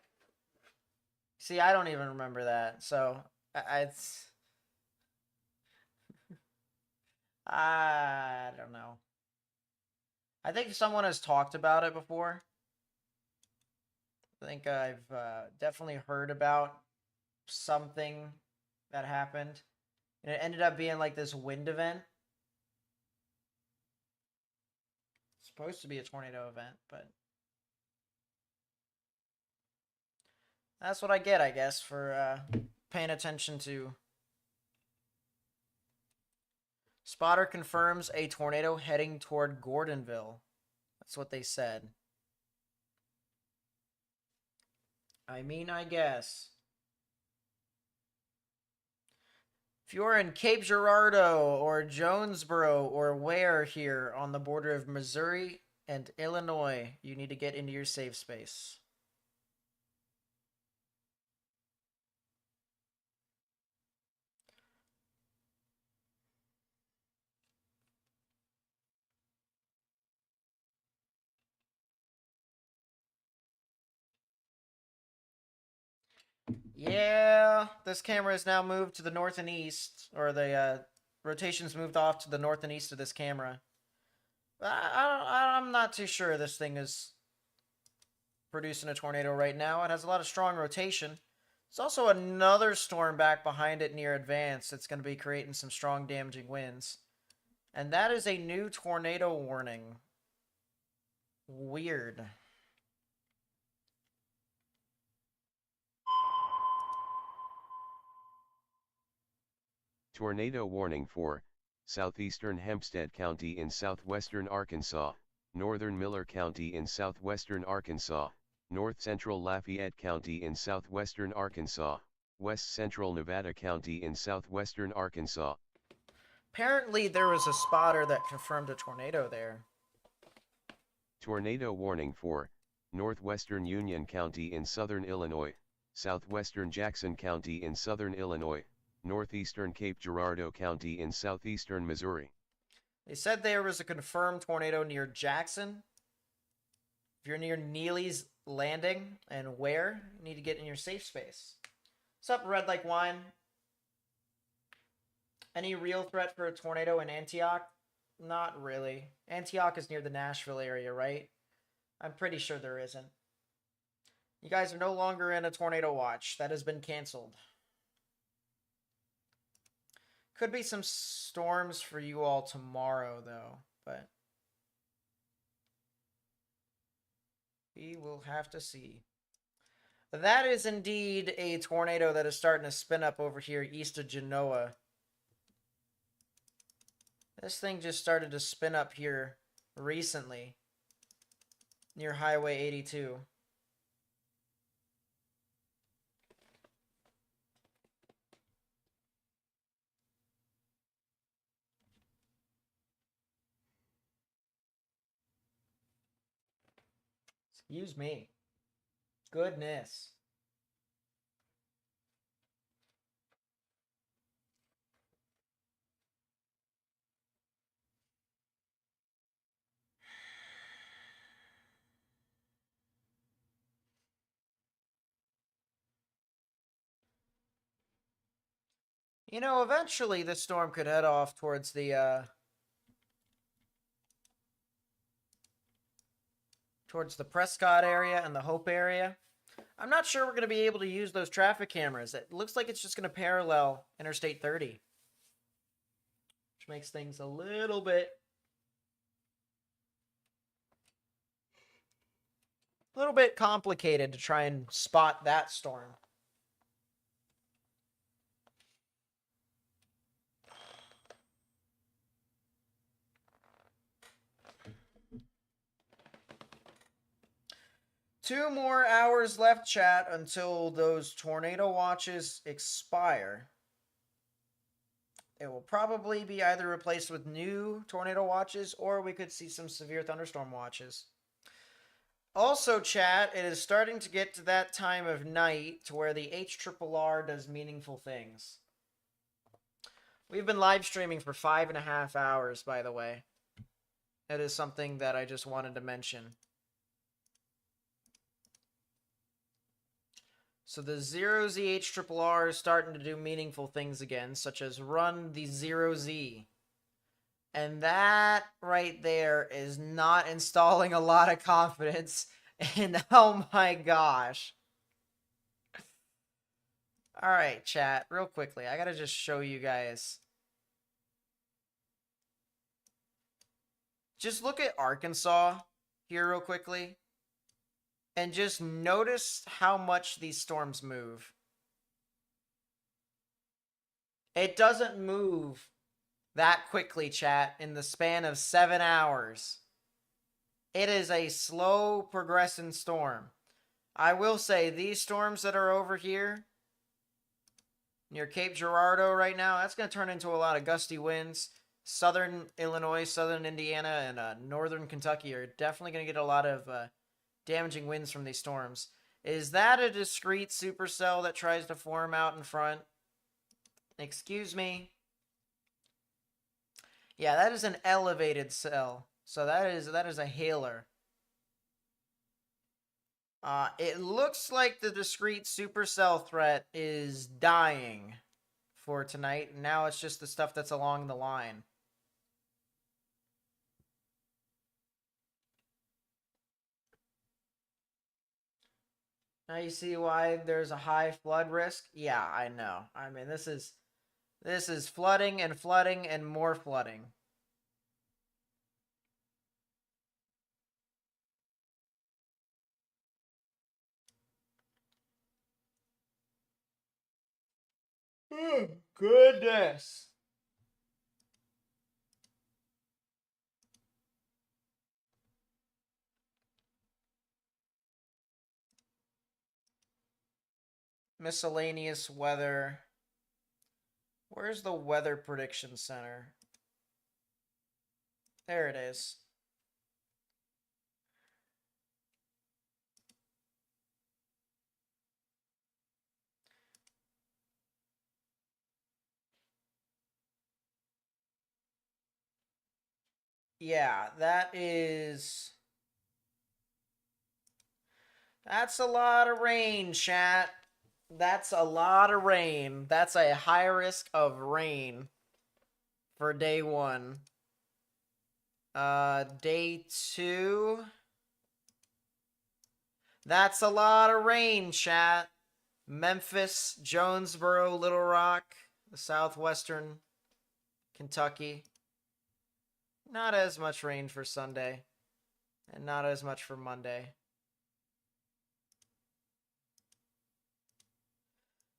See, I don't even remember that, so I don't know. I think someone has talked about it before. I think I've definitely heard about something that happened. And it ended up being like this wind event. It's supposed to be a tornado event, but that's what I get, I guess, for paying attention to. Spotter confirms a tornado heading toward Gordonville. That's what they said. I mean, I guess. If you're in Cape Girardeau or Jonesboro or where here on the border of Missouri and Illinois, you need to get into your safe space. Yeah, this camera is now moved to the north and east, or the rotation's moved off to the north and east of this camera. I'm not too sure this thing is producing a tornado right now. It has a lot of strong rotation. There's also another storm back behind it near Advance that's going to be creating some strong damaging winds. And that is a new tornado warning. Weird. Tornado warning for southeastern Hempstead County in southwestern Arkansas, northern Miller County in southwestern Arkansas, north central Lafayette County in southwestern Arkansas, west central Nevada County in southwestern Arkansas. Apparently, there was a spotter that confirmed a tornado there. Tornado warning for northwestern Union County in southern Illinois, southwestern Jackson County in southern Illinois, northeastern Cape Girardeau County in southeastern Missouri. They said there was a confirmed tornado near Jackson. If you're near Neely's Landing and where, you need to get in your safe space. What's up, Red Like Wine? Any real threat for a tornado in Antioch? Not really. Antioch is near the Nashville area, right? I'm pretty sure there isn't. You guys are no longer in a tornado watch. That has been canceled. Could be some storms for you all tomorrow, though, but we will have to see. That is indeed a tornado that is starting to spin up over here east of Genoa. This thing just started to spin up here recently near Highway 82. Excuse me. Goodness. You know, eventually this storm could head off towards the towards the Prescott area and the Hope area. I'm not sure we're going to be able to use those traffic cameras. It looks like it's just going to parallel Interstate 30, which makes things a little bit complicated to try and spot that storm. Two more hours left, chat, until those tornado watches expire. It will probably be either replaced with new tornado watches, or we could see some severe thunderstorm watches. Also, chat, it is starting to get to that time of night to where the HRRR does meaningful things. We've been live streaming for 5.5 hours, by the way. That is something that I just wanted to mention. So the 0Z HRRR is starting to do meaningful things again, such as run the 0Z. And that right there is not installing a lot of confidence. And oh my gosh. All right, chat, real quickly. I gotta just show you guys. Just look at Arkansas here real quickly. And just notice how much these storms move. It doesn't move that quickly, chat, in the span of 7 hours. It is a slow progressing storm. I will say, these storms that are over here near Cape Girardeau right now, that's going to turn into a lot of gusty winds. Southern Illinois, southern Indiana, and northern Kentucky are definitely going to get a lot of damaging winds from these storms. Is that a discrete supercell that tries to form out in front? Excuse me. Yeah, that is an elevated cell. So that is a hailer. It looks like the discrete supercell threat is dying for tonight. Now it's just the stuff that's along the line. Now you see why there's a high flood risk? Yeah, I know. I mean, this is flooding and flooding and more flooding. Oh, goodness. Miscellaneous weather. Where's the Weather Prediction Center? There it is. Yeah, that's a lot of rain, chat. That's a lot of rain. That's a high risk of rain for day 1. Day 2. That's a lot of rain, chat. Memphis, Jonesboro, Little Rock, the southwestern Kentucky. Not as much rain for Sunday, and not as much for Monday.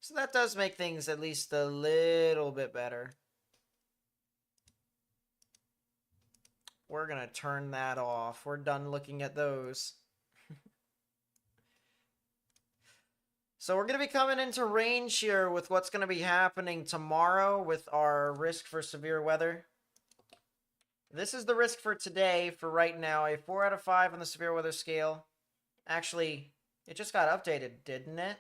So that does make things at least a little bit better. We're going to turn that off. We're done looking at those. So we're going to be coming into range here with what's going to be happening tomorrow with our risk for severe weather. This is the risk for today, for right now, a 4 out of 5 on the severe weather scale. Actually, it just got updated, didn't it?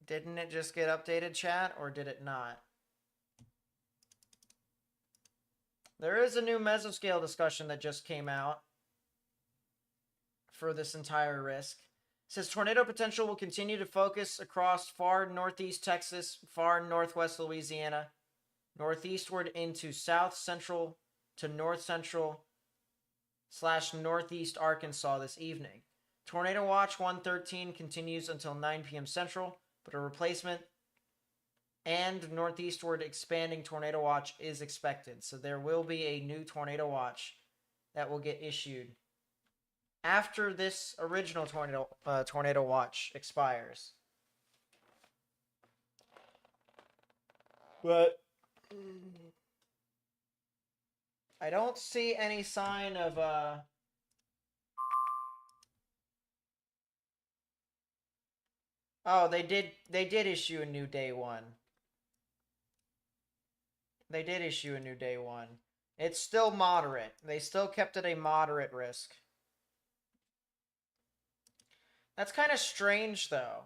Didn't it just get updated, chat, or did it not? There is a new mesoscale discussion that just came out for this entire risk. It says tornado potential will continue to focus across far northeast Texas, far northwest Louisiana, northeastward into south central to north central slash northeast Arkansas this evening. Tornado Watch 113 continues until 9 p.m. Central, but a replacement and northeastward expanding tornado watch is expected. So there will be a new tornado watch that will get issued after this original tornado watch expires. But I don't see any sign of Oh, they did issue a new day one. They did issue a new day one. It's still moderate. They still kept it a moderate risk. That's kind of strange, though.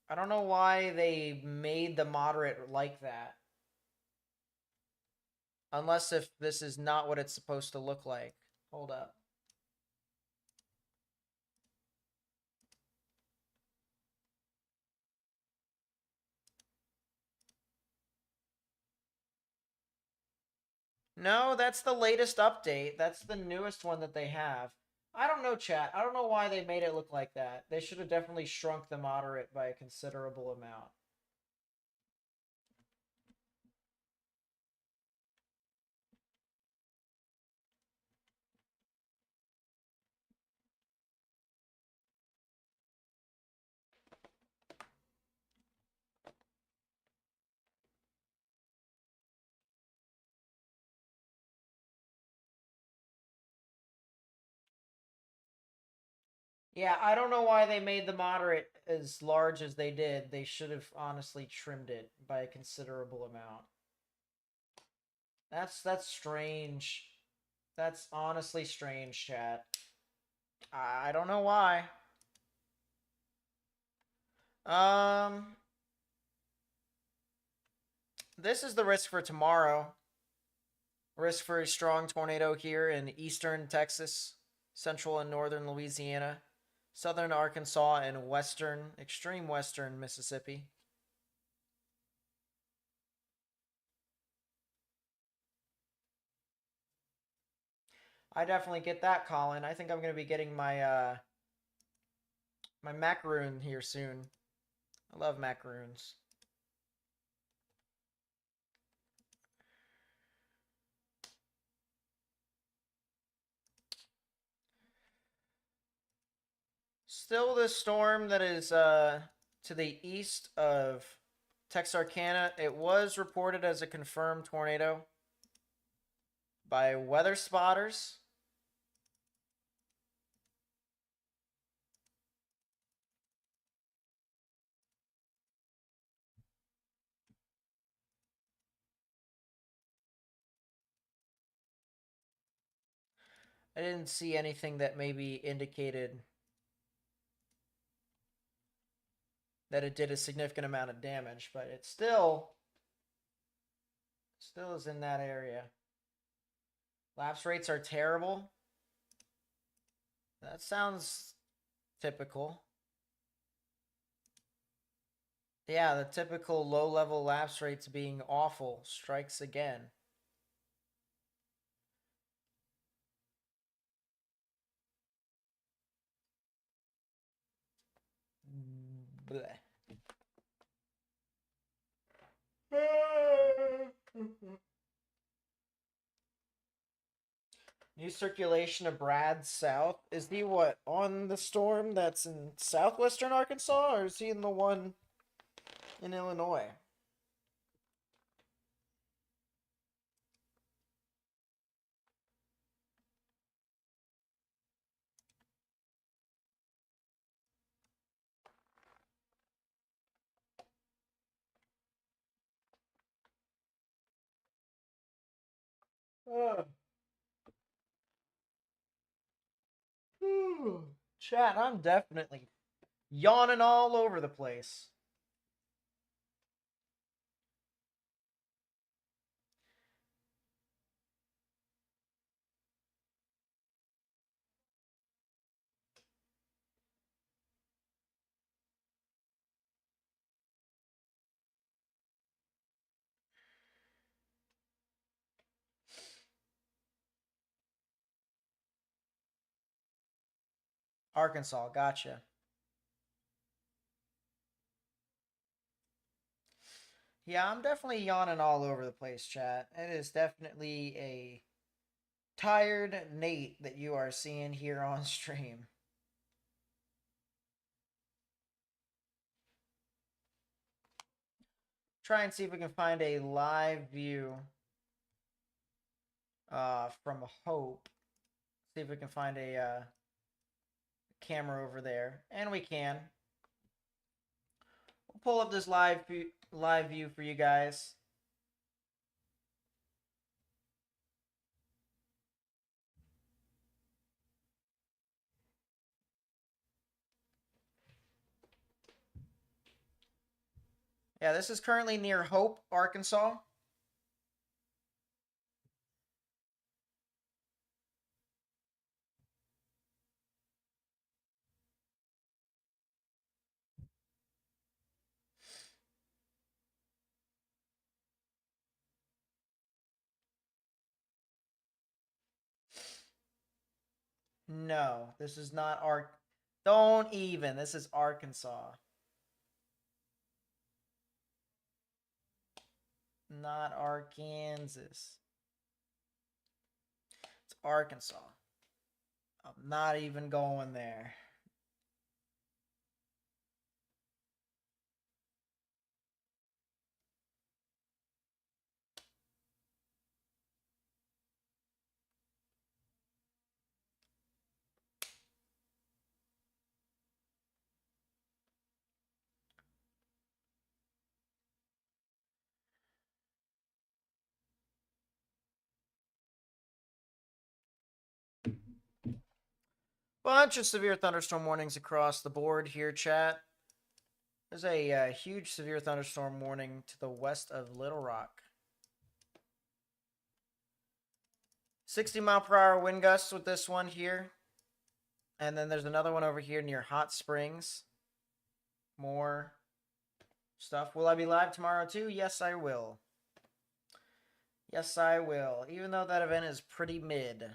I don't know why they made the moderate like that. Unless if this is not what it's supposed to look like. Hold up. No, that's the latest update. That's the newest one that they have. I don't know, chat. I don't know why they made it look like that. They should have definitely shrunk the moderate by a considerable amount. Yeah, I don't know why they made the moderate as large as they did. They should have honestly trimmed it by a considerable amount. That's strange. That's honestly strange, chat. I don't know why. Um, this is the risk for tomorrow. Risk for a strong tornado here in eastern Texas, central and northern Louisiana, southern Arkansas, and western, extreme western Mississippi. I definitely get that, Colin. I think I'm going to be getting my macaroon here soon. I love macaroons. Still the storm that is to the east of Texarkana. It was reported as a confirmed tornado by weather spotters. I didn't see anything that maybe indicated that it did a significant amount of damage, but it still is in that area. Lapse rates are terrible. That sounds typical. Yeah, the typical low-level lapse rates being awful strikes again. Blech. New circulation of Brad south. Is he what on the storm that's in southwestern Arkansas, or is he in the one in Illinois? Chat, I'm definitely yawning all over the place. Arkansas, gotcha. Yeah, I'm definitely yawning all over the place, chat. It is definitely a tired Nate that you are seeing here on stream. Try and see if we can find a live view from Hope. See if we can find a camera over there, and we can. We'll pull up this live view for you guys. Yeah, this is currently near Hope, Arkansas. No, this is not Don't even. This is Arkansas. Not Arkansas. It's Arkansas. I'm not even going there. Bunch of severe thunderstorm warnings across the board here, chat. There's a huge severe thunderstorm warning to the west of Little Rock. 60-mile-per-hour wind gusts with this one here. And then there's another one over here near Hot Springs. More stuff. Will I be live tomorrow too? Yes, I will. Yes, I will. Even though that event is pretty mid.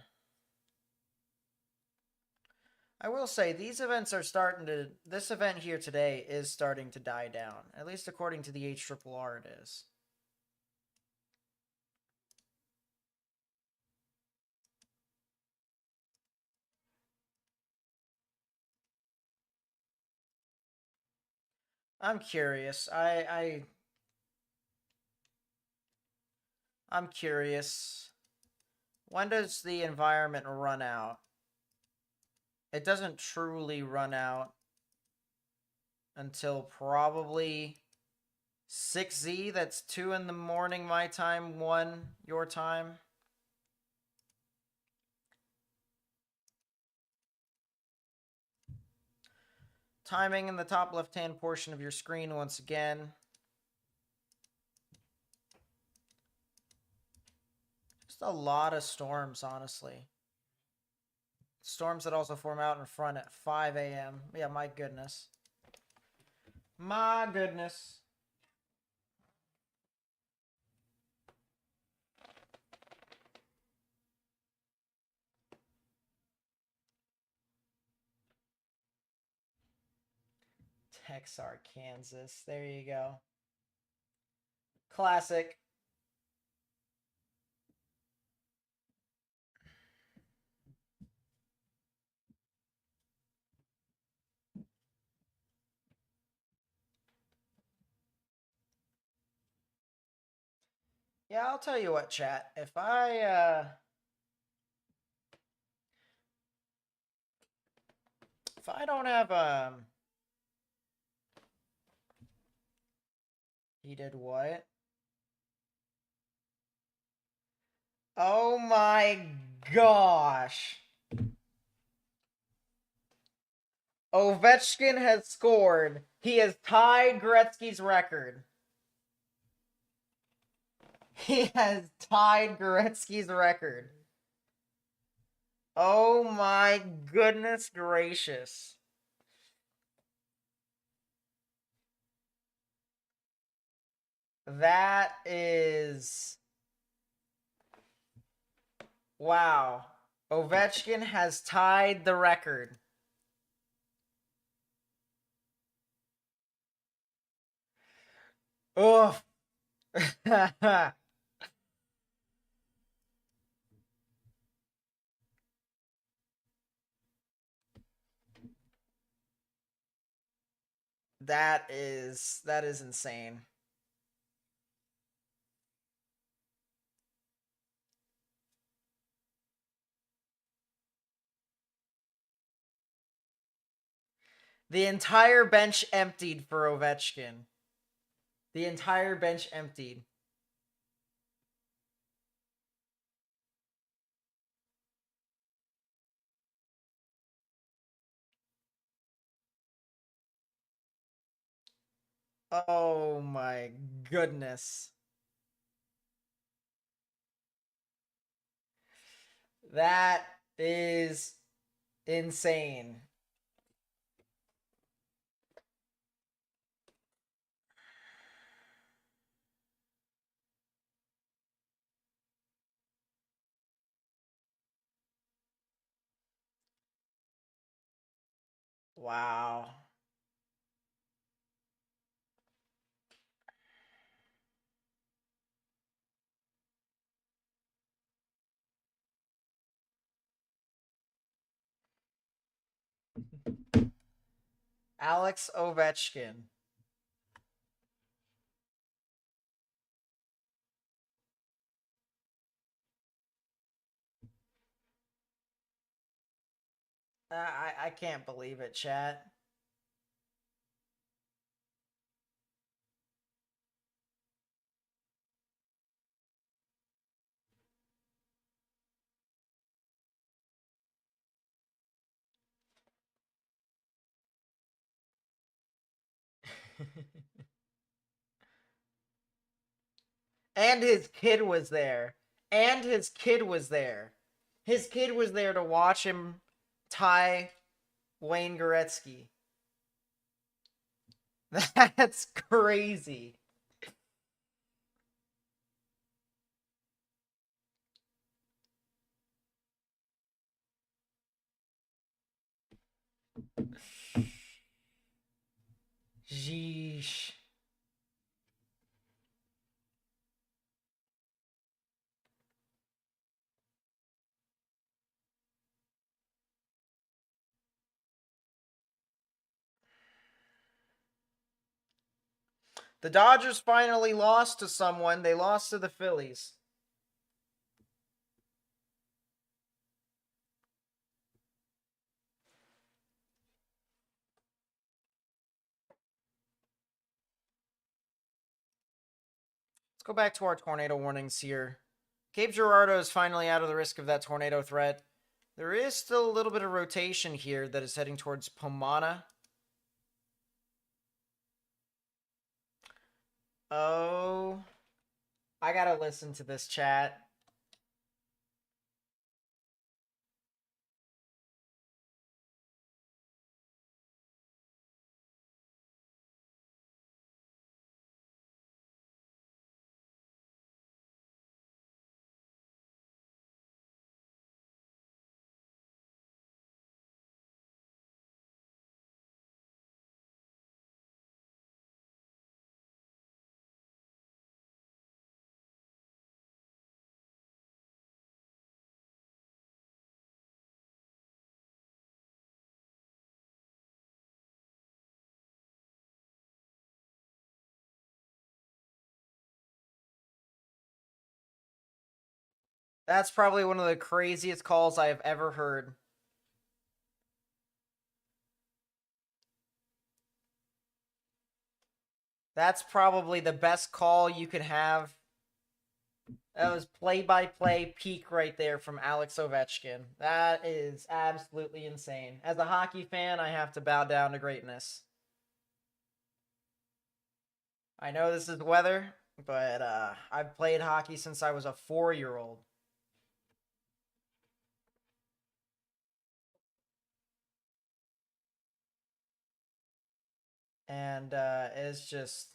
I will say, these events are starting to... This event here today is starting to die down. At least according to the HRRR it is. I'm curious. I'm curious. When does the environment run out? It doesn't truly run out until probably 6Z. That's 2 in the morning my time, 1 your time. Timing in the top left-hand portion of your screen once again. Just a lot of storms, honestly. Storms that also form out in front at 5 a.m. Yeah, my goodness. My goodness. Texar, Kansas. There you go. Classic. Yeah, I'll tell you what, chat. If I don't have he did what? Oh my gosh. Ovechkin has scored. He has tied Gretzky's record. He has tied Gretzky's record. Oh my goodness gracious. That is... Wow. Ovechkin has tied the record. Oh. that is insane. The entire bench emptied for Ovechkin. The entire bench emptied. Oh my goodness. That is insane. Wow. Alex Ovechkin. I can't believe it, chat. And his kid was there. And his kid was there. His kid was there to watch him tie Wayne Gretzky. That's crazy. Jeesh. The Dodgers finally lost to someone. They lost to the Phillies. Let's go back to our tornado warnings here. Gabe Girardo is finally out of the risk of that tornado threat. There is still a little bit of rotation here that is heading towards Pomona. Oh, I gotta listen to this chat. That's probably one of the craziest calls I have ever heard. That's probably the best call you could have. That was play-by-play peak right there from Alex Ovechkin. That is absolutely insane. As a hockey fan, I have to bow down to greatness. I know this is weather, but I've played hockey since I was a 4-year-old. And it's just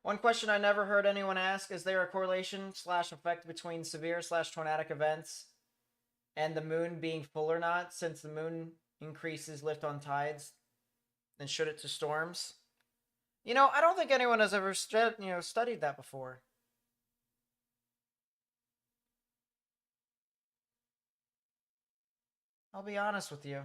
One question I never heard anyone ask: is there a correlation slash effect between severe slash tornadic events and the moon being full or not? Since the moon increases lift on tides, and should it to storms? I don't think anyone has ever studied that before. I'll be honest with you.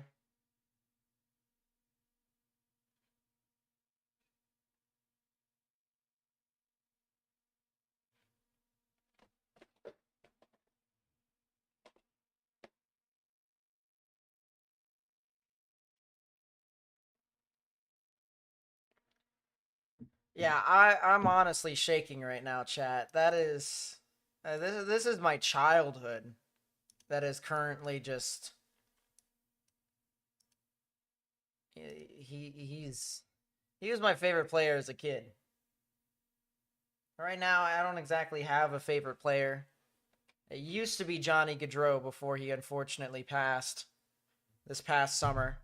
Yeah, I'm honestly shaking right now, chat. That is, this is my childhood. That is currently just he was my favorite player as a kid. Right now, I don't exactly have a favorite player. It used to be Johnny Gaudreau before he unfortunately passed this past summer.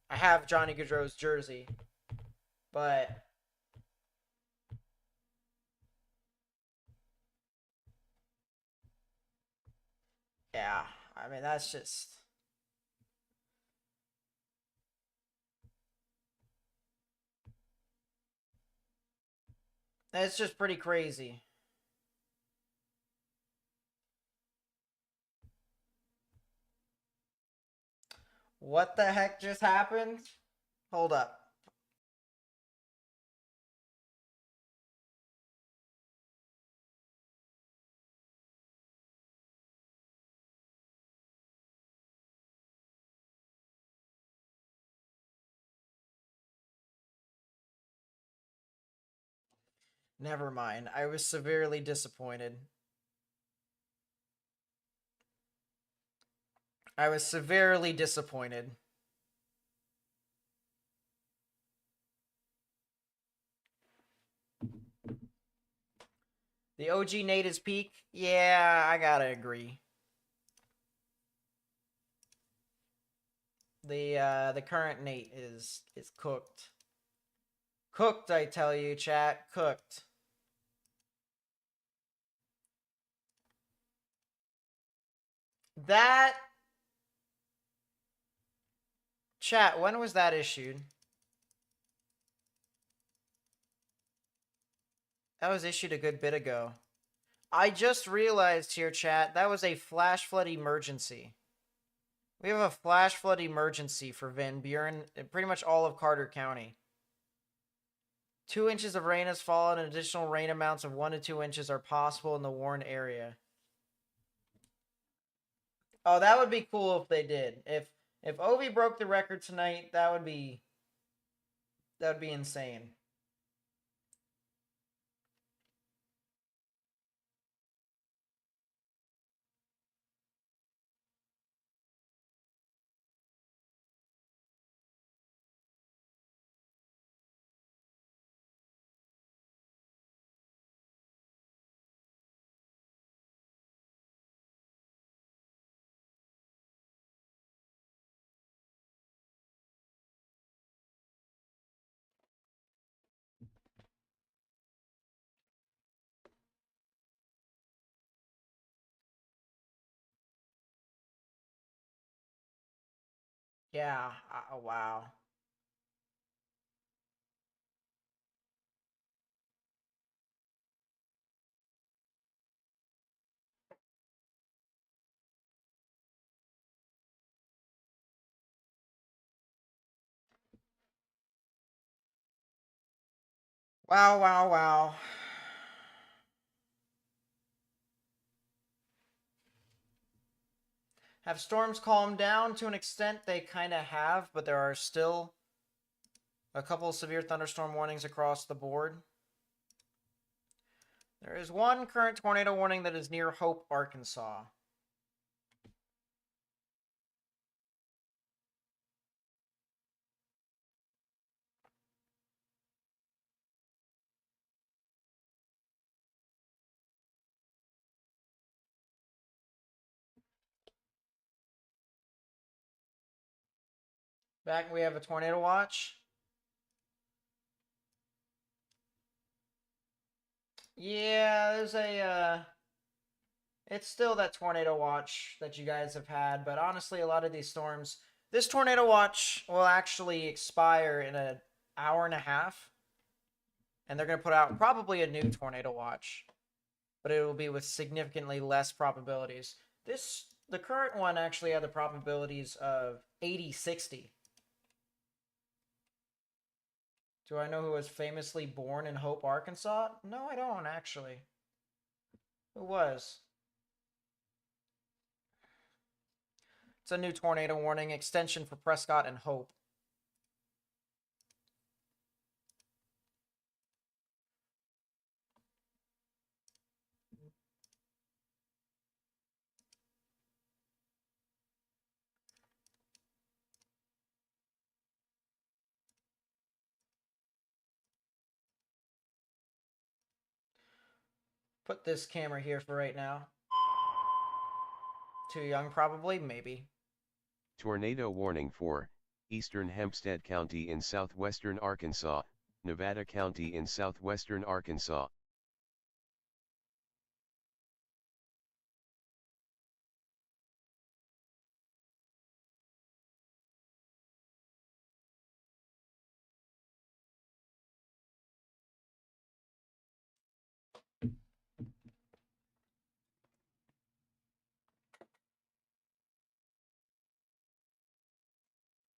I have Johnny Gaudreau's jersey, but yeah, I mean that's just pretty crazy. What the heck just happened? Hold up. Never mind. I was severely disappointed. I was severely disappointed. The OG Nate is peak? Yeah, I gotta agree. The current Nate is cooked. Cooked, I tell you, chat. Cooked. That chat, when was that issued? That was issued a good bit ago. I just realized here, chat, that was a flash flood emergency. We have a flash flood emergency for Van Buren and pretty much all of Carter County. 2 inches of rain has fallen, and additional rain amounts of 1 to 2 inches are possible in the Warren area. Oh, that would be cool if they did. If Ovi broke the record tonight, that would be insane. Yeah. Wow. Wow. Wow. Wow. Have storms calmed down to an extent? They kind of have, but there are still a couple of severe thunderstorm warnings across the board. There is one current tornado warning that is near Hope, Arkansas. Back, we have a tornado watch. Yeah, there's a it's still that tornado watch that you guys have had, but honestly, a lot of these storms, this tornado watch will actually expire in an hour and a half, and they're going to put out probably a new tornado watch, but it will be with significantly less probabilities. The current one actually had the probabilities of 80-60. Do I know who was famously born in Hope, Arkansas? No, I don't actually. Who was? It's a new tornado warning extension for Prescott and Hope. Put this camera here for right now. Too young, probably, maybe. Tornado warning for eastern Hempstead County in southwestern Arkansas, Nevada County in southwestern Arkansas.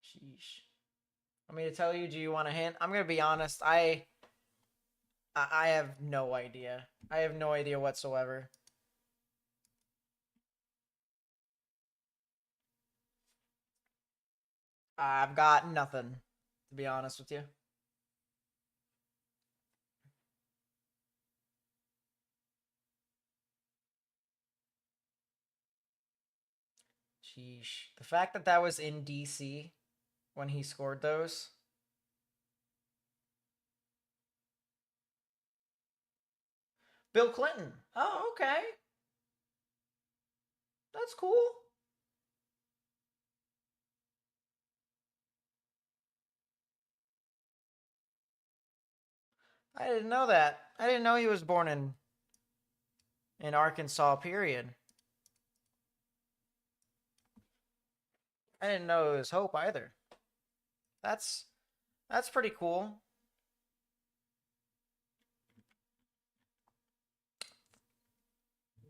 Sheesh. Want me to tell you? Do you want a hint? I'm gonna be honest. I have no idea. I have no idea whatsoever. I've got nothing, to be honest with you. Sheesh. The fact that that was in DC when he scored those. Bill Clinton. Oh, okay. That's cool. I didn't know that. I didn't know he was born in Arkansas, period. I didn't know it was Hope either. That's pretty cool.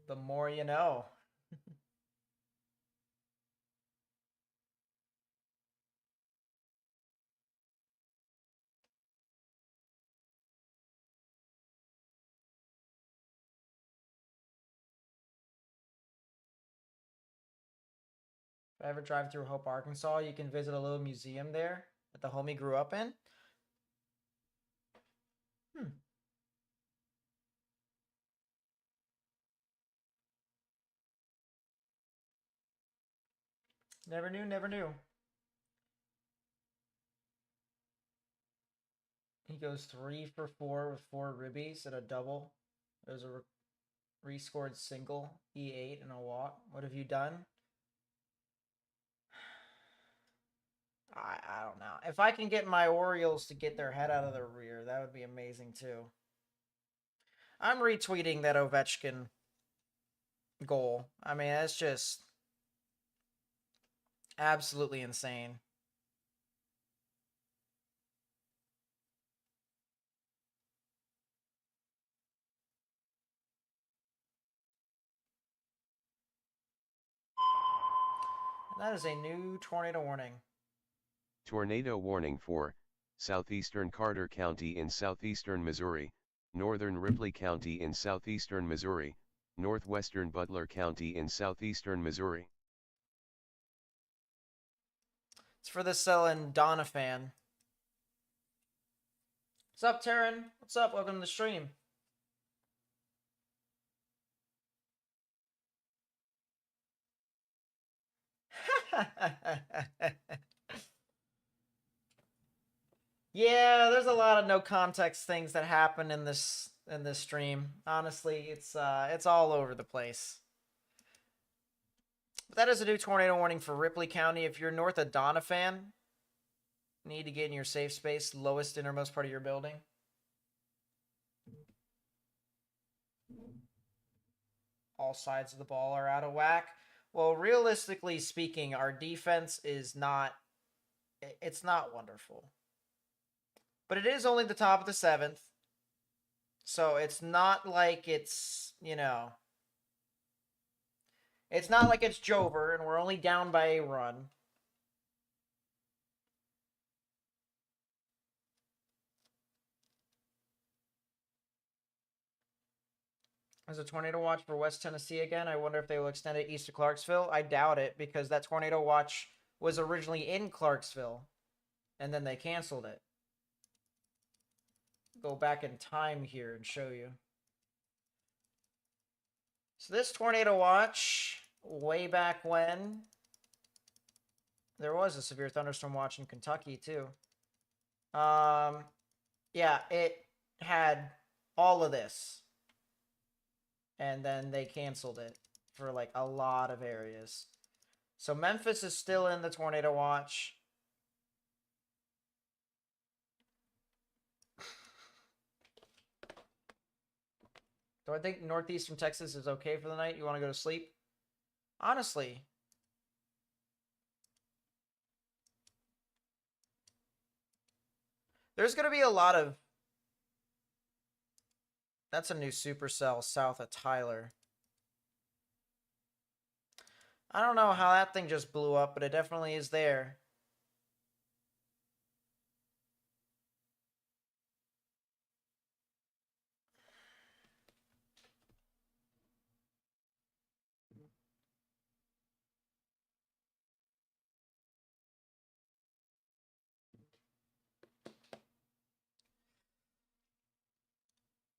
The more you know. If I ever drive through Hope, Arkansas, you can visit a little museum there that the homie grew up in. Hmm. Never knew, never knew. He goes 3 for 4 with 4 ribbies and a double. There's a rescored single, E8, and a walk. What have you done? I don't know. If I can get my Orioles to get their head out of the rear, that would be amazing too. I'm retweeting that Ovechkin goal. I mean, that's just absolutely insane. And that is a new tornado warning. Tornado warning for southeastern Carter County in southeastern Missouri, northern Ripley County in southeastern Missouri, northwestern Butler County in southeastern Missouri. It's for the Selling Donna fan. What's up, Taryn? What's up? Welcome to the stream. Yeah, there's a lot of no context things that happen in this stream. Honestly, it's all over the place. But that is a new tornado warning for Ripley County. If you're north of Doniphan, need to get in your safe space, lowest innermost part of your building. all sides of the ball are out of whack. Well, realistically speaking, our defense is not, it's not wonderful. But it is only the top of the 7th. So it's not like it's, it's not like it's Jover and we're only down by a run. There's a tornado watch for West Tennessee again. I wonder if they will extend it east of Clarksville. I doubt it because that tornado watch was originally in Clarksville and then they canceled it. Go back in time here and show you. So this tornado watch, way back when, there was a severe thunderstorm watch in Kentucky too. Yeah, it had all of this. And then they canceled it for like a lot of areas. So Memphis is still in the tornado watch. Do I think northeastern Texas is okay for the night? You want to go to sleep? Honestly. There's going to be a lot of... That's a new supercell south of Tyler. I don't know how that thing just blew up, but it definitely is there.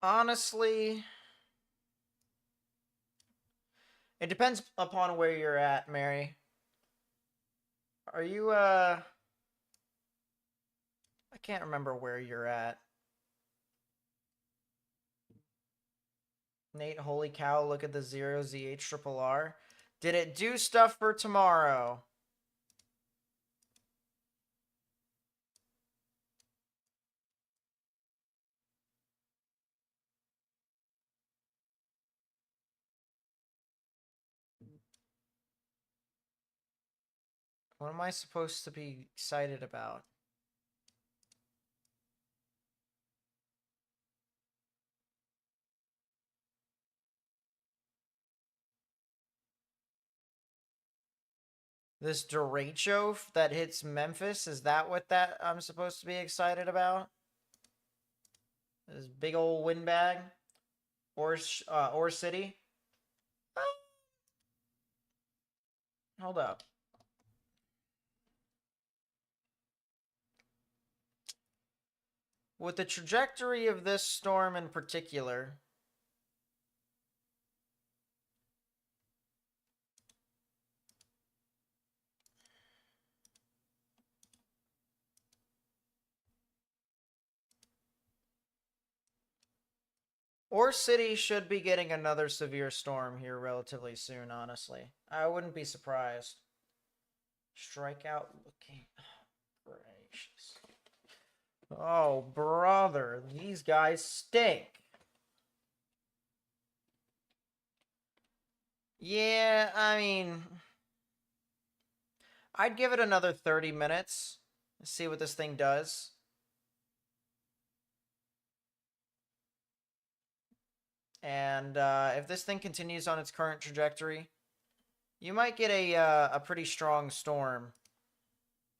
Honestly, it depends upon where you're at, Mary. Are you, I can't remember where you're at. Nate, holy cow, look at the 0ZH Did it do stuff for tomorrow? What am I supposed to be excited about? This derecho that hits Memphis, is that what that I'm supposed to be excited about? This big old windbag? Or City? Hold up. With the trajectory of this storm in particular, Ore City should be getting another severe storm here relatively soon, honestly. I wouldn't be surprised. Strikeout looking. Oh, gracious. Oh, brother. These guys stink. Yeah, I mean... I'd give it another 30 minutes. See what this thing does. And if this thing continues on its current trajectory, you might get a pretty strong storm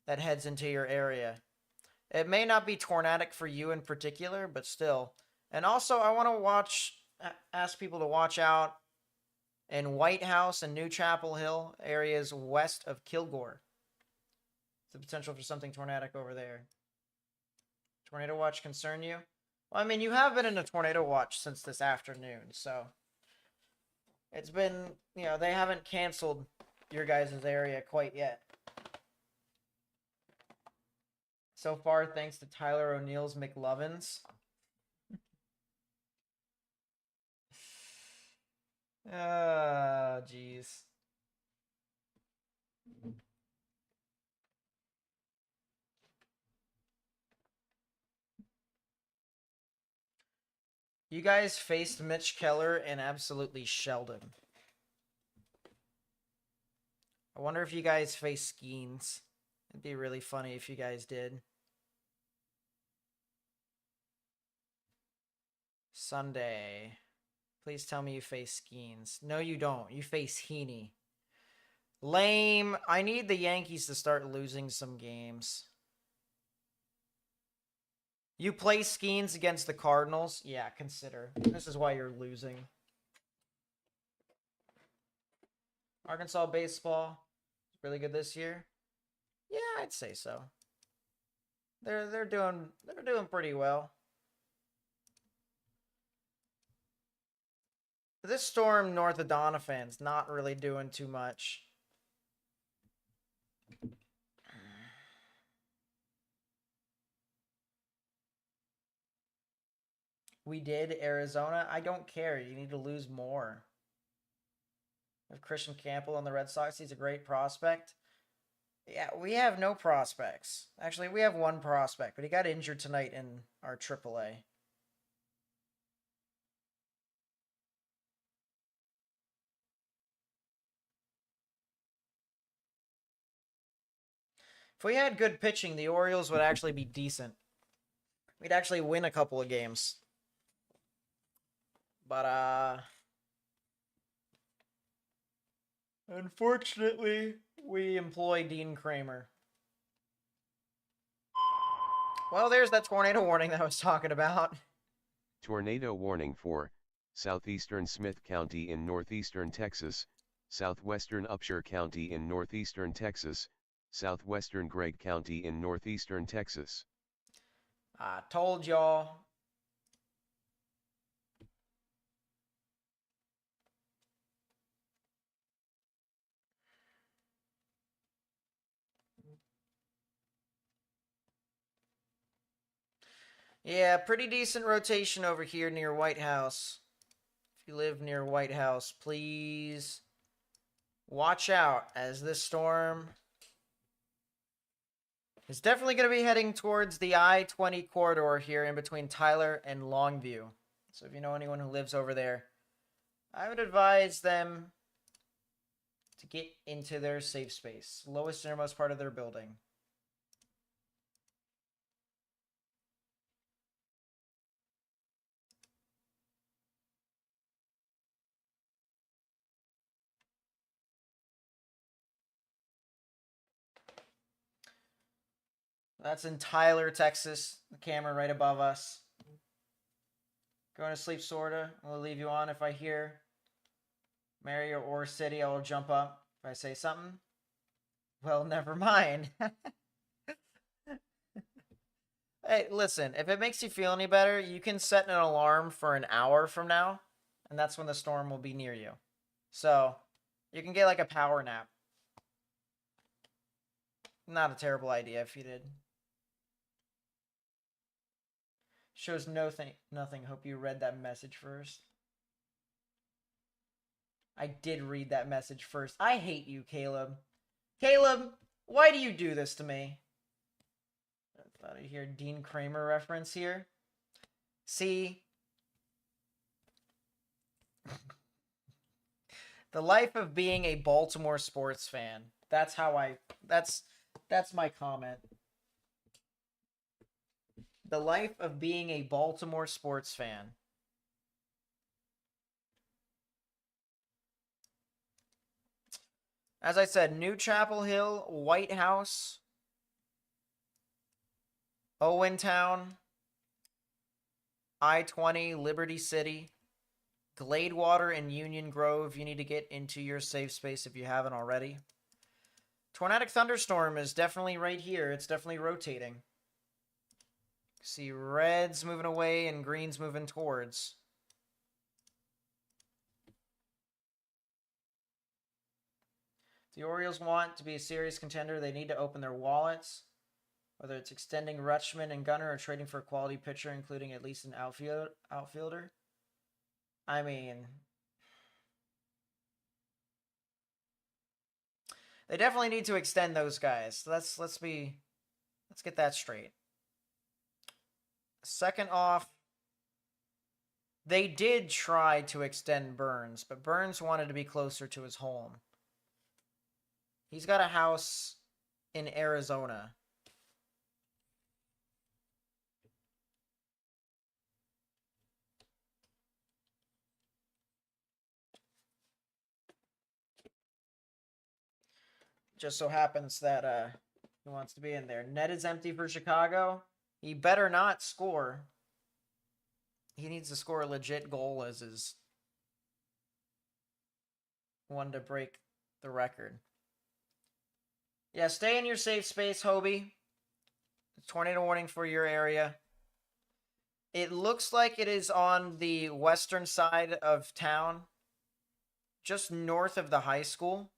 that heads into your area. It may not be tornadic for you in particular, but still. And also, I want to ask people to watch out in White House and New Chapel Hill, areas west of Kilgore. The potential for something tornadic over there. Tornado watch concern you? Well, I mean, you have been in a tornado watch since this afternoon, so it's been, they haven't canceled your guys' area quite yet. So far, thanks to Tyler O'Neill's McLovins. Ah, jeez. You guys faced Mitch Keller and absolutely shelled him. I wonder if you guys face Skeens. It'd be really funny if you guys did. Sunday. Please tell me you face Skeens. No, you don't. You face Heaney. Lame. I need the Yankees to start losing some games. You play Skeens against the Cardinals? Yeah, consider. This is why you're losing. Arkansas baseball really good this year? Yeah, I'd say so. They're doing pretty well. This storm north of Doniphan's not really doing too much. We did Arizona. I don't care. You need to lose more. If Christian Campbell on the Red Sox, he's a great prospect. Yeah, we have no prospects. Actually, we have one prospect, but he got injured tonight in our AAA. If we had good pitching, the Orioles would actually be decent. We'd actually win a couple of games. But, unfortunately, we employ Dean Kramer. Well, there's that tornado warning that I was talking about. Tornado warning for southeastern Smith County in northeastern Texas, southwestern Upshur County in northeastern Texas, southwestern Gregg County in northeastern Texas. I told y'all. Yeah, pretty decent rotation over here near White House. If you live near White House, please watch out as this storm is definitely going to be heading towards the I-20 corridor here in between Tyler and Longview. So if you know anyone who lives over there, I would advise them to get into their safe space, lowest innermost part of their building. That's in Tyler, Texas. The camera right above us. Going to sleep, sorta. I'll leave you on. If I hear Mary or City, I will jump up. If I say something, well, never mind. Hey, listen, if it makes you feel any better, you can set an alarm for an hour from now, and that's when the storm will be near you. So, you can get like a power nap. Not a terrible idea if you did. Shows nothing. Hope you read that message first. I did read that message first. I hate you, Caleb. Caleb, why do you do this to me? I thought I'd hear Dean Kramer reference here. See? The life of being a Baltimore sports fan. That's my comment. The life of being a Baltimore sports fan. As I said, New Chapel Hill, White House, Owentown, I-20, Liberty City, Gladewater, and Union Grove. You need to get into your safe space if you haven't already. Tornadic thunderstorm is definitely right here. It's definitely rotating. See reds moving away and greens moving towards. If the Orioles want to be a serious contender, they need to open their wallets. Whether it's extending Rutschman and Gunnar or trading for a quality pitcher, including at least an outfielder. I mean, they definitely need to extend those guys. Let's get that straight. Second off, they did try to extend Burns, but Burns wanted to be closer to his home. He's got a house in Arizona. Just so happens that he wants to be in there. Net is empty for Chicago. He better not score. He needs to score a legit goal as his one to break the record. Yeah, stay in your safe space, Hobie. Tornado warning for your area. It looks like it is on the western side of town, just north of the high school,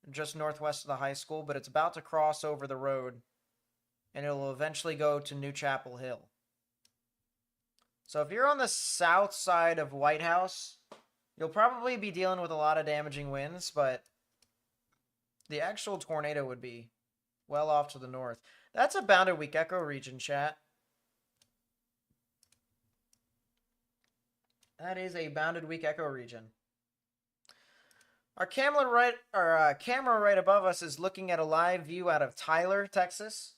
just northwest of the high school, but it's about to cross over the road, and it will eventually go to New Chapel Hill. So if you're on the south side of White House, you'll probably be dealing with a lot of damaging winds, but the actual tornado would be well off to the north. That's a bounded weak echo region, chat. That is a bounded weak echo region. Our camera right above us is looking at a live view out of Tyler, Texas.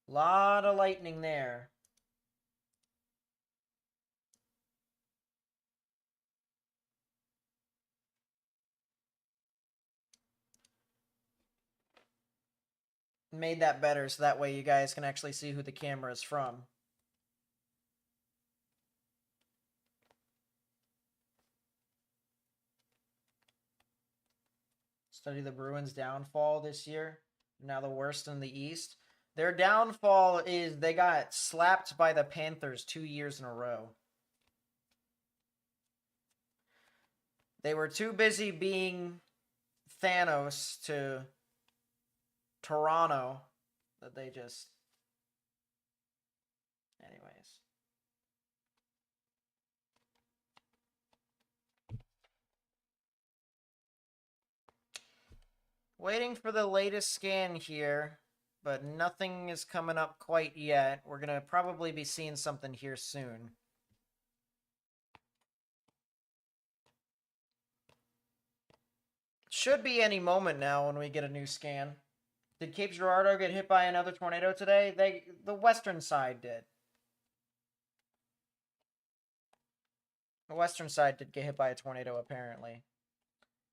Lot of lightning there. Made that better so that way you guys can actually see who the camera is from. Study the Bruins' downfall this year. Now the worst in the East. Their downfall is they got slapped by the Panthers 2 years in a row. They were too busy being Thanos to Toronto that they just... Anyways. Waiting for the latest scan here, but nothing is coming up quite yet. We're going to probably be seeing something here soon. Should be any moment now when we get a new scan. Did Cape Girardeau get hit by another tornado today? The western side did. The western side did get hit by a tornado, apparently.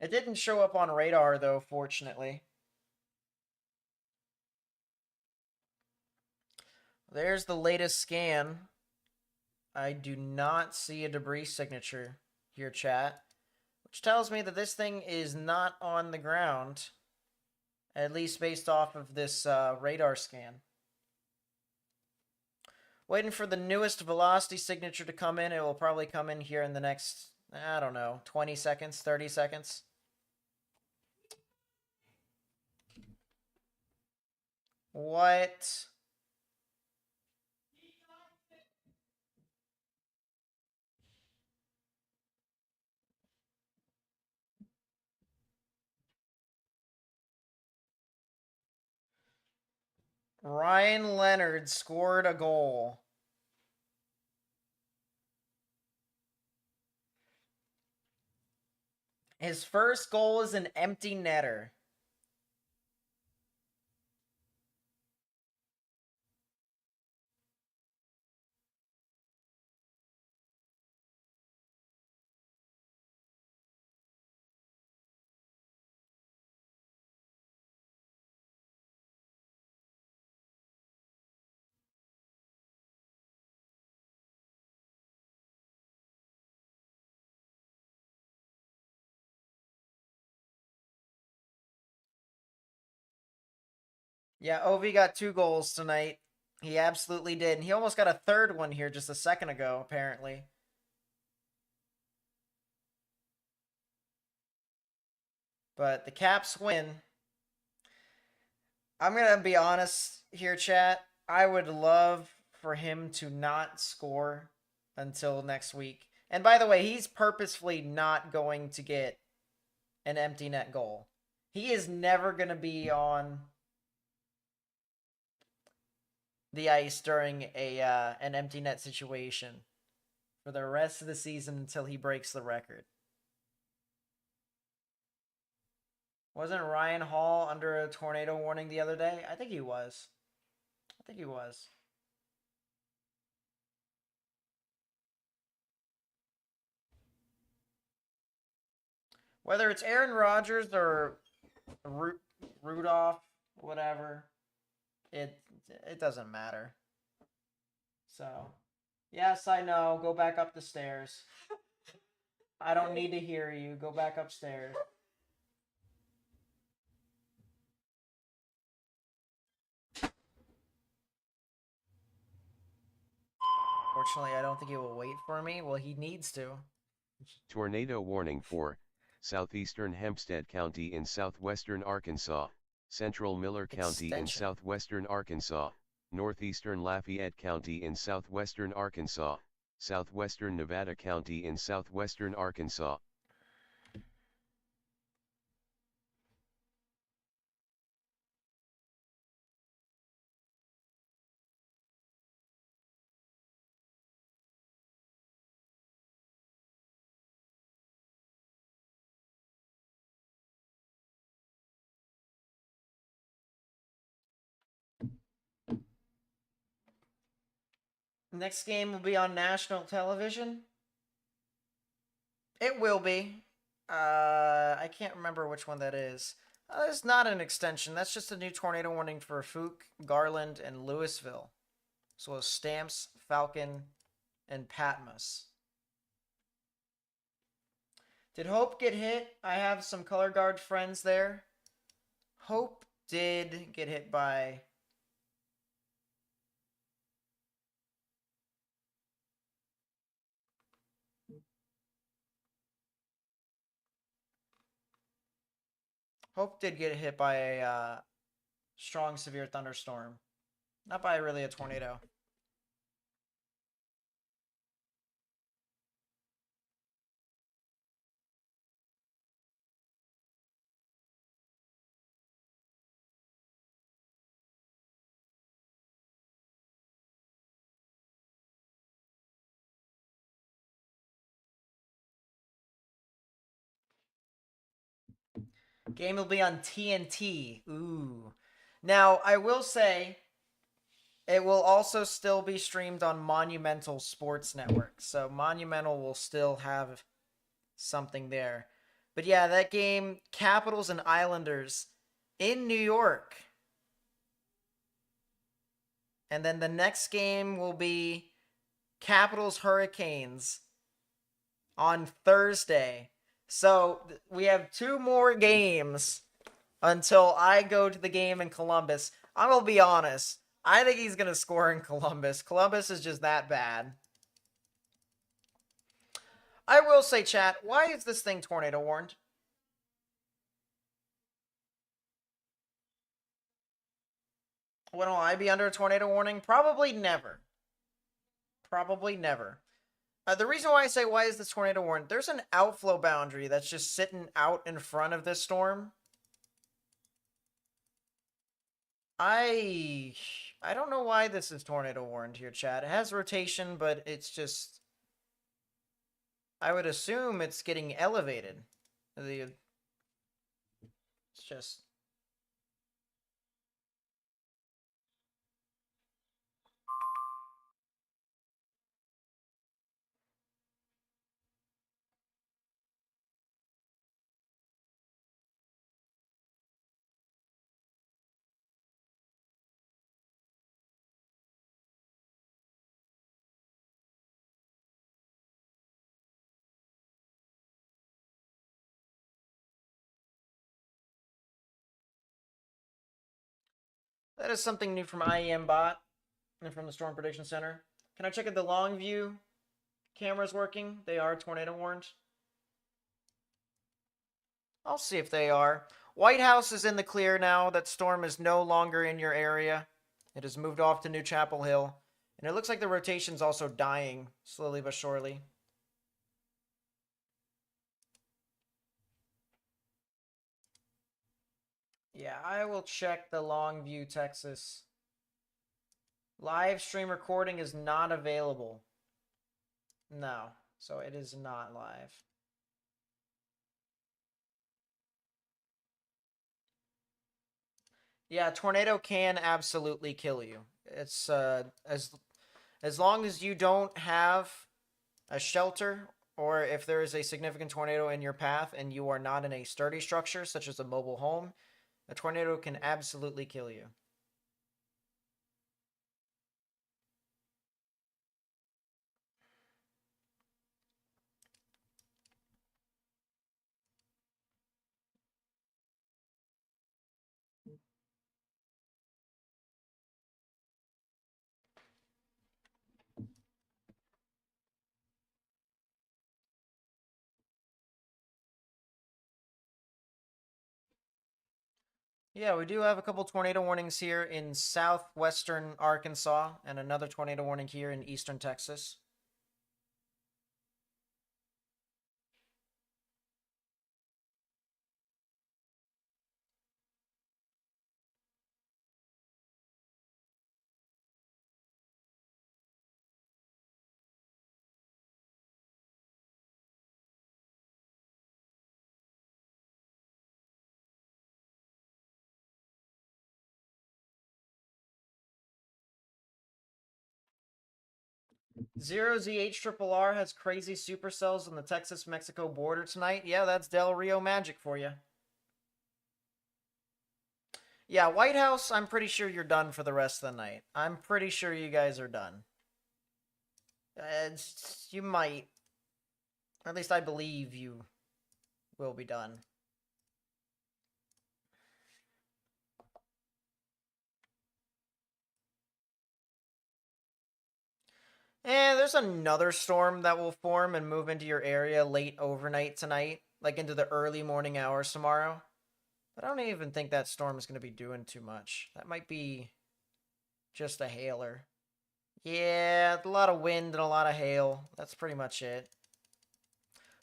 It didn't show up on radar, though, fortunately. There's the latest scan. I do not see a debris signature here, chat, which tells me that this thing is not on the ground, at least based off of this radar scan. Waiting for the newest velocity signature to come in. It will probably come in here in the next, I don't know, 20 seconds, 30 seconds. What? Ryan Leonard scored a goal. His first goal is an empty netter. Yeah, Ovi got 2 goals tonight. He absolutely did. And he almost got a third one here just a second ago, apparently. But the Caps win. I'm going to be honest here, chat. I would love for him to not score until next week. And by the way, he's purposefully not going to get an empty net goal. He is never going to be on the ice during an empty net situation for the rest of the season until he breaks the record. Wasn't Ryan Hall under a tornado warning the other day? I think he was. I think he was. Whether it's Aaron Rodgers or Rudolph, whatever, it it doesn't matter. So, yes, I know. Go back up the stairs. I don't need to hear you. Go back upstairs. Fortunately, I don't think he will wait for me. Well, he needs to. Tornado warning for southeastern Hempstead County in southwestern Arkansas, central Miller County in Extension. southwestern Arkansas, northeastern Lafayette County in southwestern Arkansas, southwestern Nevada County in southwestern Arkansas. Next game will be on national television. It will be. I can't remember which one that is. It's not an extension. That's just a new tornado warning for Fuke, Garland, and Louisville. So Stamps, Falcon, and Patmos. Did Hope get hit? I have some color guard friends there. Hope did get hit by... Hope did get hit by a strong, severe thunderstorm. Not by really a tornado. Game will be on TNT. Ooh. Now, I will say it will also still be streamed on Monumental Sports Network. So Monumental will still have something there. But yeah, that game, Capitals and Islanders in New York. And then the next game will be Capitals Hurricanes on Thursday. So we have 2 more games until I go to the game in Columbus. I'm going to be honest. I think he's going to score in Columbus. Columbus is just that bad. I will say, chat, why is this thing tornado warned? When will I be under a tornado warning? Probably never. Probably never. The reason why I say why is this tornado warned, there's an outflow boundary that's just sitting out in front of this storm. I don't know why this is tornado warned here, chat. It has rotation, but it's just... I would assume it's getting elevated. It's just... That is something new from IEM Bot and from the Storm Prediction Center. Can I check if the long view camera's working? They are tornado warned. I'll see if they are. White House is in the clear now. That storm is no longer in your area. It has moved off to New Chapel Hill. And it looks like the rotation's also dying, slowly but surely. Yeah, I will check the Longview, Texas. Live stream recording is not available. No, so it is not live. Yeah, a tornado can absolutely kill you. It's as long as you don't have a shelter, or if there is a significant tornado in your path and you are not in a sturdy structure such as a mobile home, a tornado can absolutely kill you. Yeah, we do have a couple tornado warnings here in southwestern Arkansas and another tornado warning here in eastern Texas. Zero ZH Triple R has crazy supercells on the Texas Mexico border tonight. Yeah, that's Del Rio magic for you. Yeah, White House, I'm pretty sure you're done for the rest of the night. I'm pretty sure you guys are done. You might. Or at least I believe you will be done. And there's another storm that will form and move into your area late overnight tonight, like into the early morning hours tomorrow. But I don't even think that storm is going to be doing too much. That might be just a hailer. Yeah, a lot of wind and a lot of hail. That's pretty much it.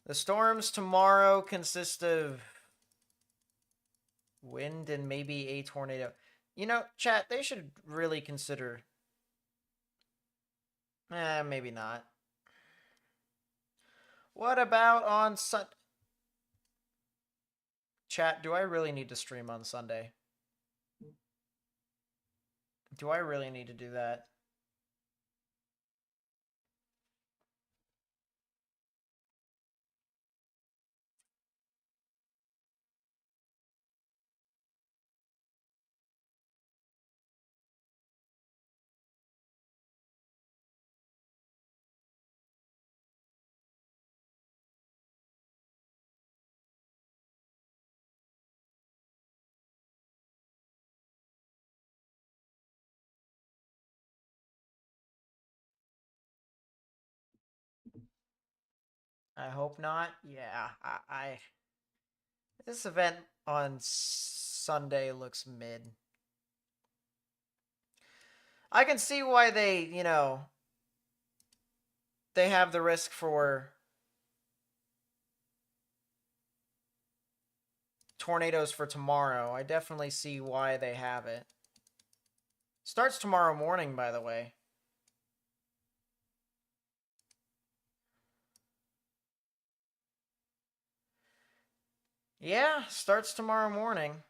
The storms tomorrow consist of wind and maybe a tornado. You know, chat, they should really consider. Maybe not. What about on Sun? Chat, do I really need to stream on Sunday? Do I really need to do that? I hope not. Yeah, this event on Sunday looks mid. I can see why they have the risk for tornadoes for tomorrow. I definitely see why they have it. Starts tomorrow morning, by the way. Yeah, starts tomorrow morning.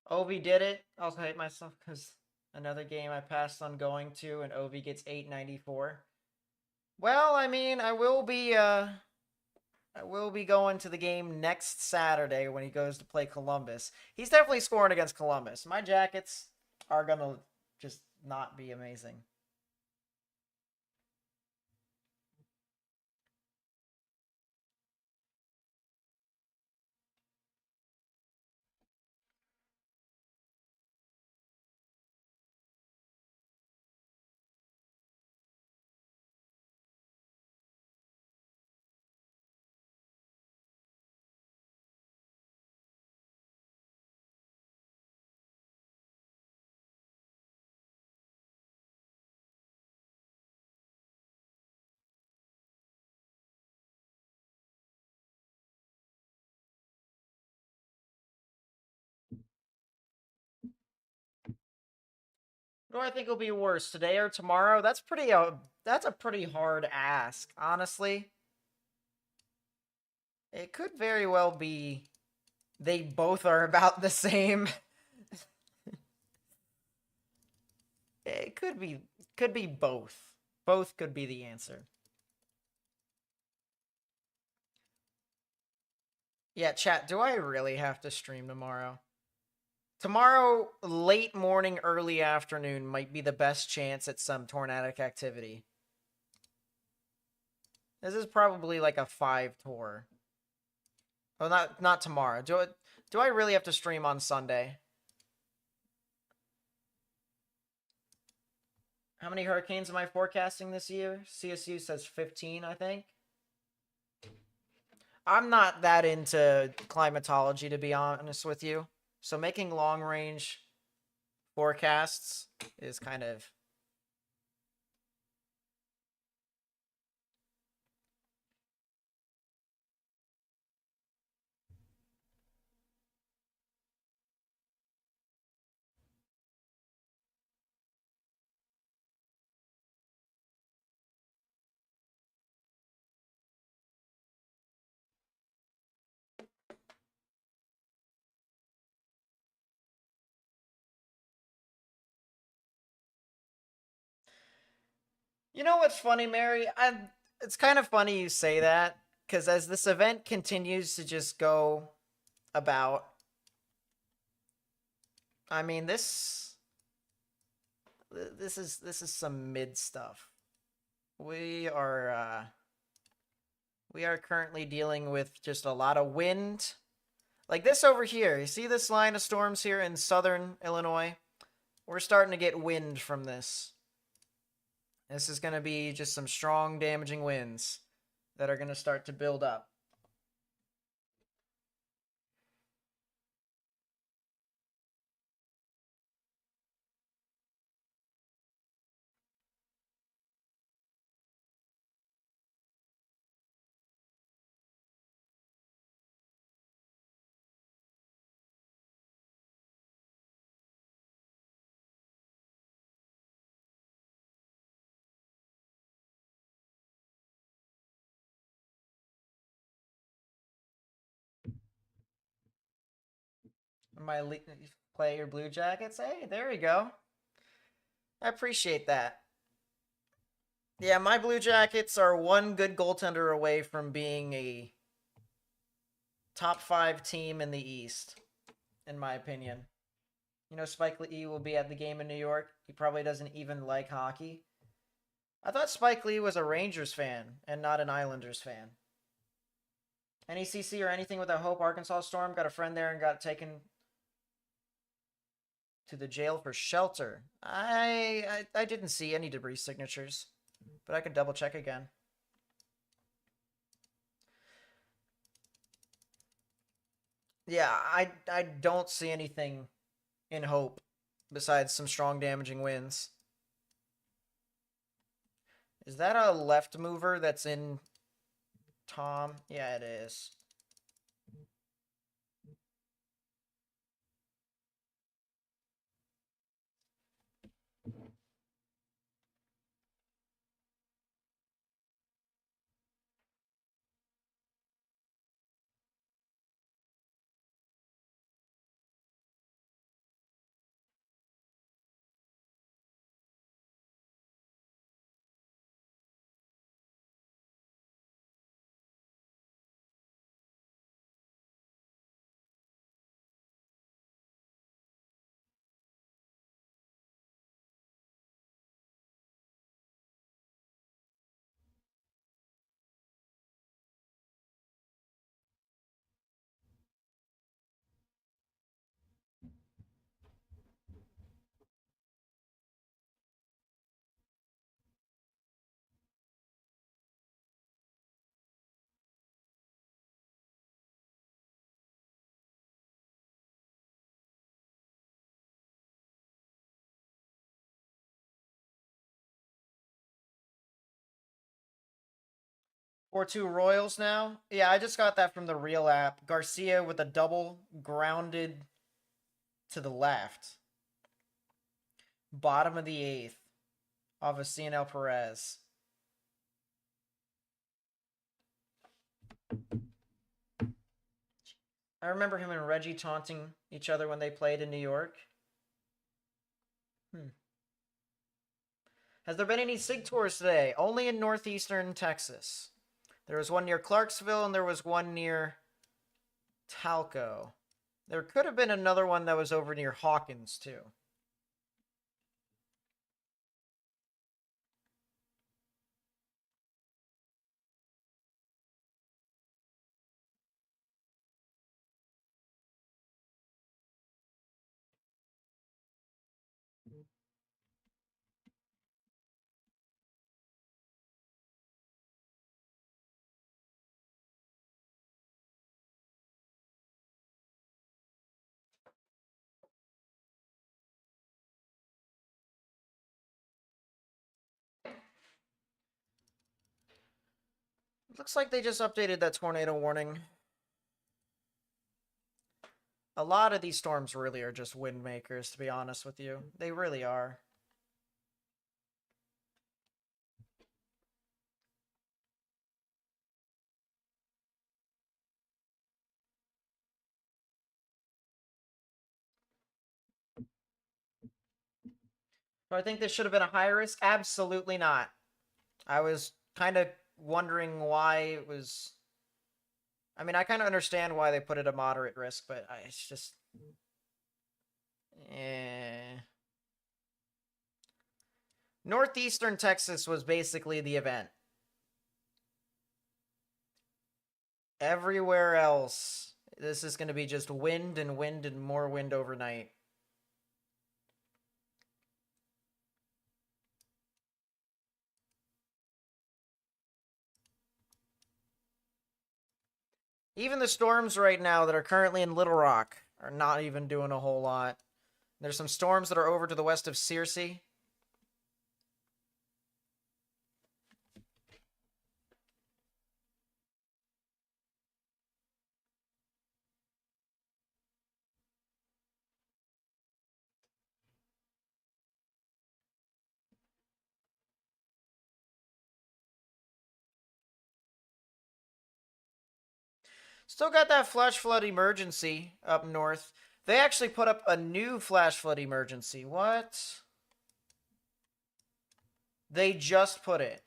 Ovi did it. I also hate myself because another game I passed on going to, and Ovi gets 894. Well, I mean, I will be going to the game next Saturday when he goes to play Columbus. He's definitely scoring against Columbus. My Jackets are gonna just not be amazing. do I think will be worse, today or tomorrow? That's a pretty hard ask, honestly. It could very well be they both are about the same. It could be both. Both could be the answer. Yeah, chat, do I really have to stream tomorrow? Tomorrow, late morning, early afternoon might be the best chance at some tornadic activity. This is probably like a 5 tour. Well, not tomorrow. Do I really have to stream on Sunday? How many hurricanes am I forecasting this year? CSU says 15, I think. I'm not that into climatology, to be honest with you. So making long range forecasts is kind of. You know what's funny, Mary? It's kind of funny you say that because as this event continues to just go about, I mean this is some mid stuff. We are we are currently dealing with just a lot of wind. Like this over here. You see this line of storms here in southern Illinois? We're starting to get wind from this. This is going to be just some strong, damaging winds that are going to start to build up. My play your Blue Jackets. Hey, there we go. I appreciate that. Yeah, my Blue Jackets are one good goaltender away from being a top 5 team in the East, in my opinion. You know, Spike Lee will be at the game in New York. He probably doesn't even like hockey. I thought Spike Lee was a Rangers fan and not an Islanders fan. Any CC or anything with a Hope Arkansas Storm? Got a friend there and got taken to the jail for shelter. I didn't see any debris signatures, but I can double check again. Yeah, I don't see anything in Hope besides some strong damaging winds. Is that a left mover that's in Tom? Yeah, it is. Or two Royals now. Yeah, I just got that from the real app. Garcia with a double grounded to the left. Bottom of the 8th off of CNL Perez. I remember him and Reggie taunting each other when they played in New York. Has there been any SIG tours today? Only in northeastern Texas. There was one near Clarksville and there was one near Talco. There could have been another one that was over near Hawkins, too. Looks like they just updated that tornado warning. A lot of these storms really are just wind makers, to be honest with you. They really are. Do I think this should have been a high risk? Absolutely not. I was kind of wondering why it was. I mean, I kind of understand why they put it a moderate risk, but it's just. Eh. Northeastern Texas was basically the event. Everywhere else, this is going to be just wind and more wind overnight. Even the storms right now that are currently in Little Rock are not even doing a whole lot. There's some storms that are over to the west of Searcy. Still got that flash flood emergency up north. They actually put up a new flash flood emergency. What? They just put it.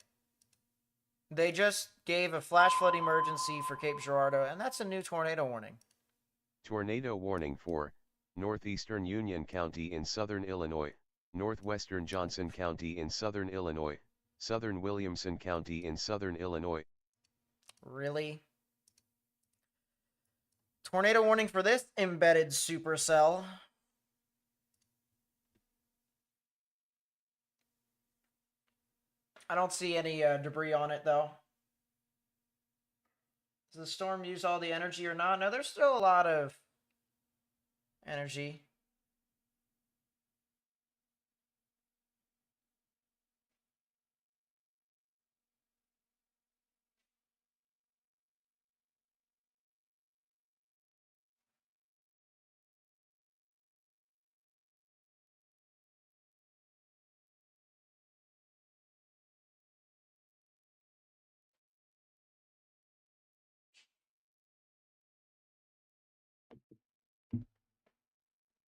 They just gave a flash flood emergency for Cape Girardeau, and that's a new tornado warning. Tornado warning for northeastern Union County in southern Illinois, northwestern Johnson County in southern Illinois, southern Williamson County in southern Illinois. Really? Tornado warning for this embedded supercell. I don't see any debris on it, though. Does the storm use all the energy or not? No, there's still a lot of energy.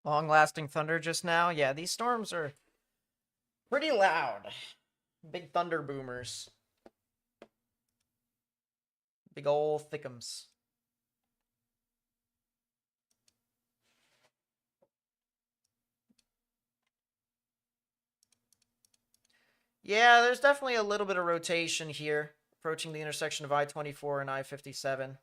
Long-lasting thunder just now. Yeah, these storms are pretty loud. Big thunder boomers. Big ol' thickums. Yeah, there's definitely a little bit of rotation here, approaching the intersection of I-24 and I-57.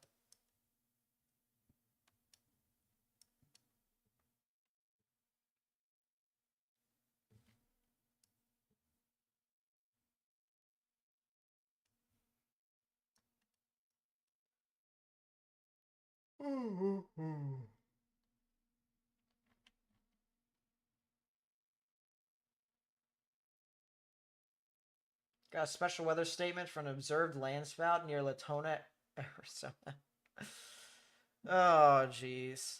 Got a special weather statement for an observed landspout near Latona, Arizona. Oh, jeez.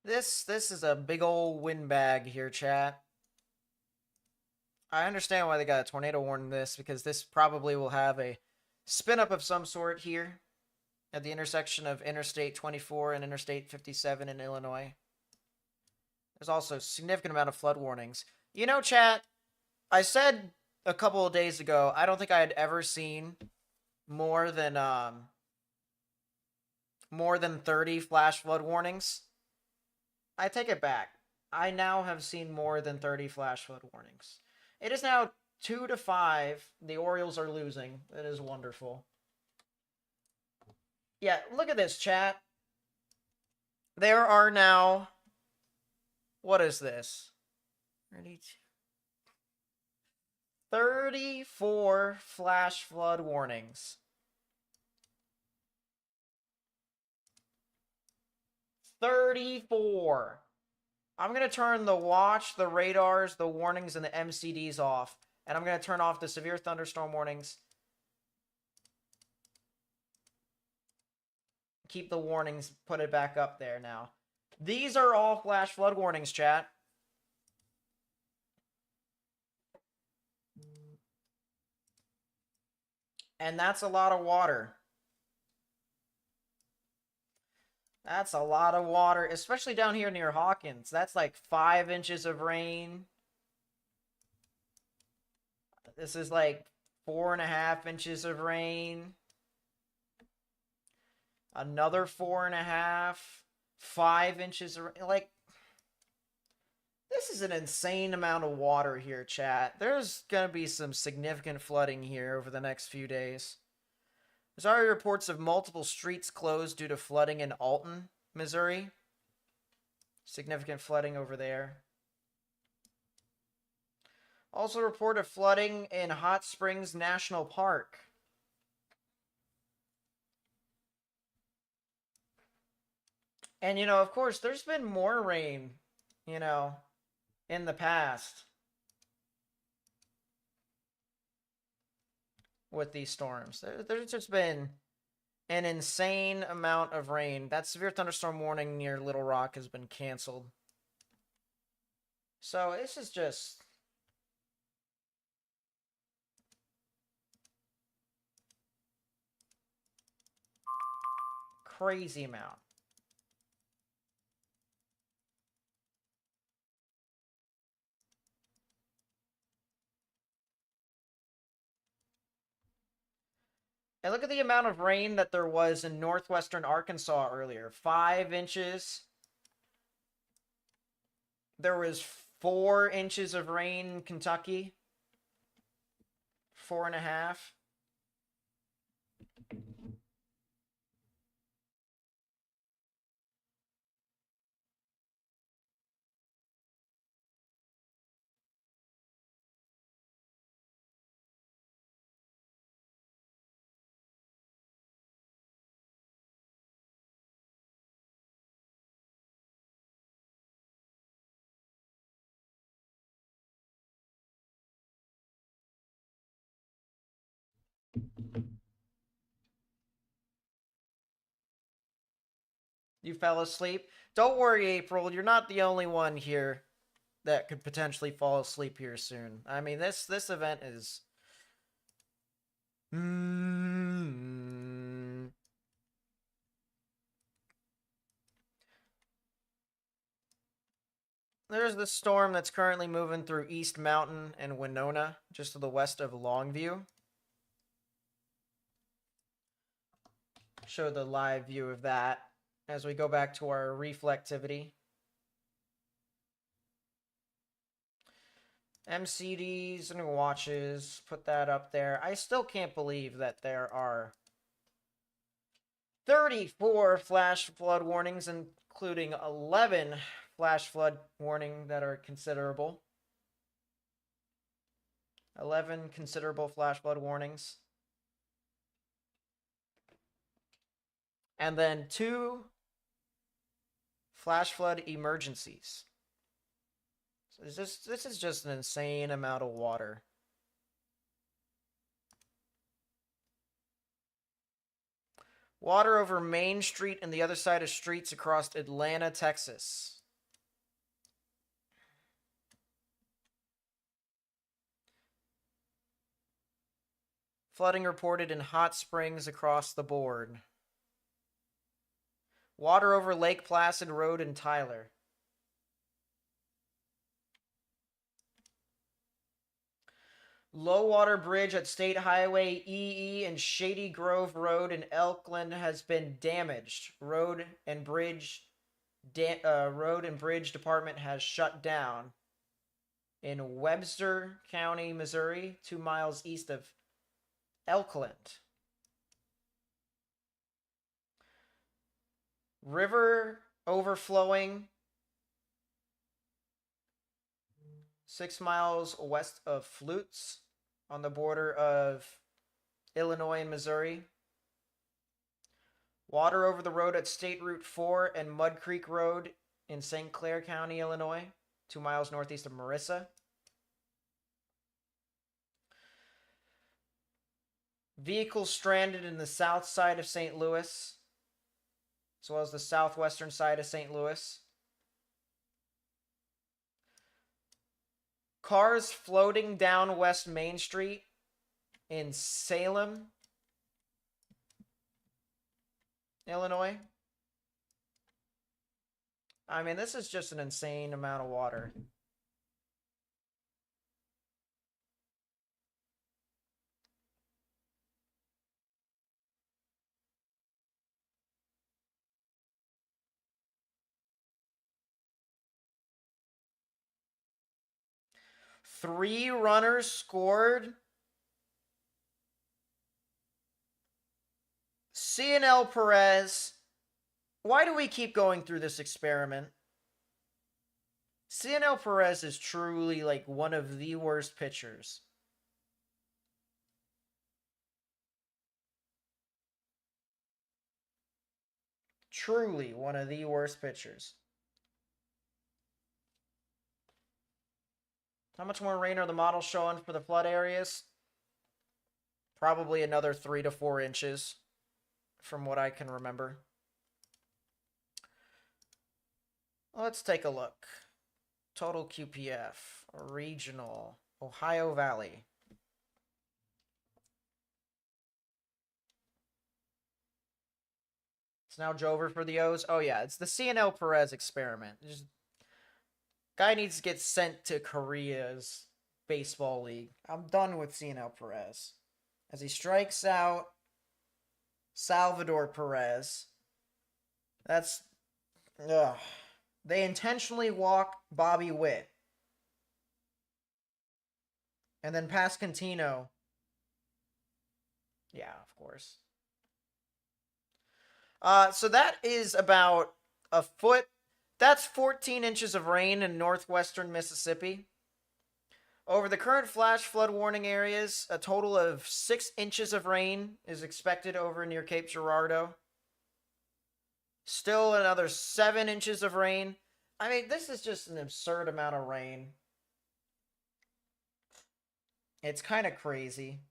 This is a big old windbag here, chat. I understand why they got a tornado warning this, because this probably will have a spin up of some sort here at the intersection of Interstate 24 and Interstate 57 in Illinois. There's also a significant amount of flood warnings. You know, chat, I said a couple of days ago, I don't think I had ever seen more than 30 flash flood warnings. I take it back. I now have seen more than 30 flash flood warnings. It is now 2-5. The Orioles are losing. It is wonderful. Yeah, look at this, chat. There are now... What is this? 34 flash flood warnings. 34. I'm going to turn the watch, the radars, the warnings, and the MCDs off. And I'm going to turn off the severe thunderstorm warnings. Keep the warnings, put it back up there now. These are all flash flood warnings, chat. And that's a lot of water. That's a lot of water, especially down here near Hawkins. That's like 5 inches of rain. This is like 4.5 inches of rain. Another 4.5. 5 inches of rain. Like, this is an insane amount of water here, chat. There's going to be some significant flooding here over the next few days. There's already reports of multiple streets closed due to flooding in Alton, Missouri. Significant flooding over there. Also reported flooding in Hot Springs National Park. And, you know, of course, there's been more rain, you know, in the past with these storms. There's just been an insane amount of rain. That severe thunderstorm warning near Little Rock has been canceled. So this is just... crazy amount. And look at the amount of rain that there was in northwestern Arkansas earlier. 5 inches. There was 4 inches of rain in Kentucky. 4.5. You fell asleep? Don't worry, April. You're not the only one here that could potentially fall asleep here soon. I mean, this event is... There's the storm that's currently moving through East Mountain and Winona, just to the west of Longview. Show the live view of that as we go back to our reflectivity. MCDs and watches, put that up there. I still can't believe that there are 34 flash flood warnings, including 11 flash flood warning that are considerable. 11 considerable flash flood warnings. And then 2 flash flood emergencies. So this is just an insane amount of water. Water over Main Street and the other side of streets across Atlanta, Texas. Flooding reported in Hot Springs across the board. Water over Lake Placid Road in Tyler. Low water bridge at State Highway EE and Shady Grove Road in Elkland has been damaged. Road and Bridge Department has shut down. In Webster County, Missouri, 2 miles east of Elkland. River overflowing 6 miles west of Flutes on the border of Illinois and Missouri. Water over the road at State Route 4 and Mud Creek Road in St. Clair County, Illinois, 2 miles northeast of Marissa. Vehicles stranded in the south side of St. Louis, as well as the southwestern side of St. Louis. Cars floating down West Main Street in Salem, Illinois. I mean, this is just an insane amount of water. Three runners scored. Cionel Perez. Why do we keep going through this experiment? Cionel Perez is truly like one of the worst pitchers. Truly one of the worst pitchers. How much more rain are the models showing for the flood areas? Probably another 3 to 4 inches from what I can remember. Let's take a look. Total QPF, regional, Ohio Valley. It's now Jover for the O's. Oh yeah, it's the Cionel Perez experiment. Guy needs to get sent to Korea's baseball league. I'm done with Cionel Perez. As he strikes out Salvador Perez. That's... Ugh. They intentionally walk Bobby Witt. And then Pascantino. Yeah, of course. So that is about a foot. That's 14 inches of rain in northwestern Mississippi. Over the current flash flood warning areas, a total of 6 inches of rain is expected over near Cape Girardeau. Still another 7 inches of rain. I mean, this is just an absurd amount of rain. It's kind of crazy.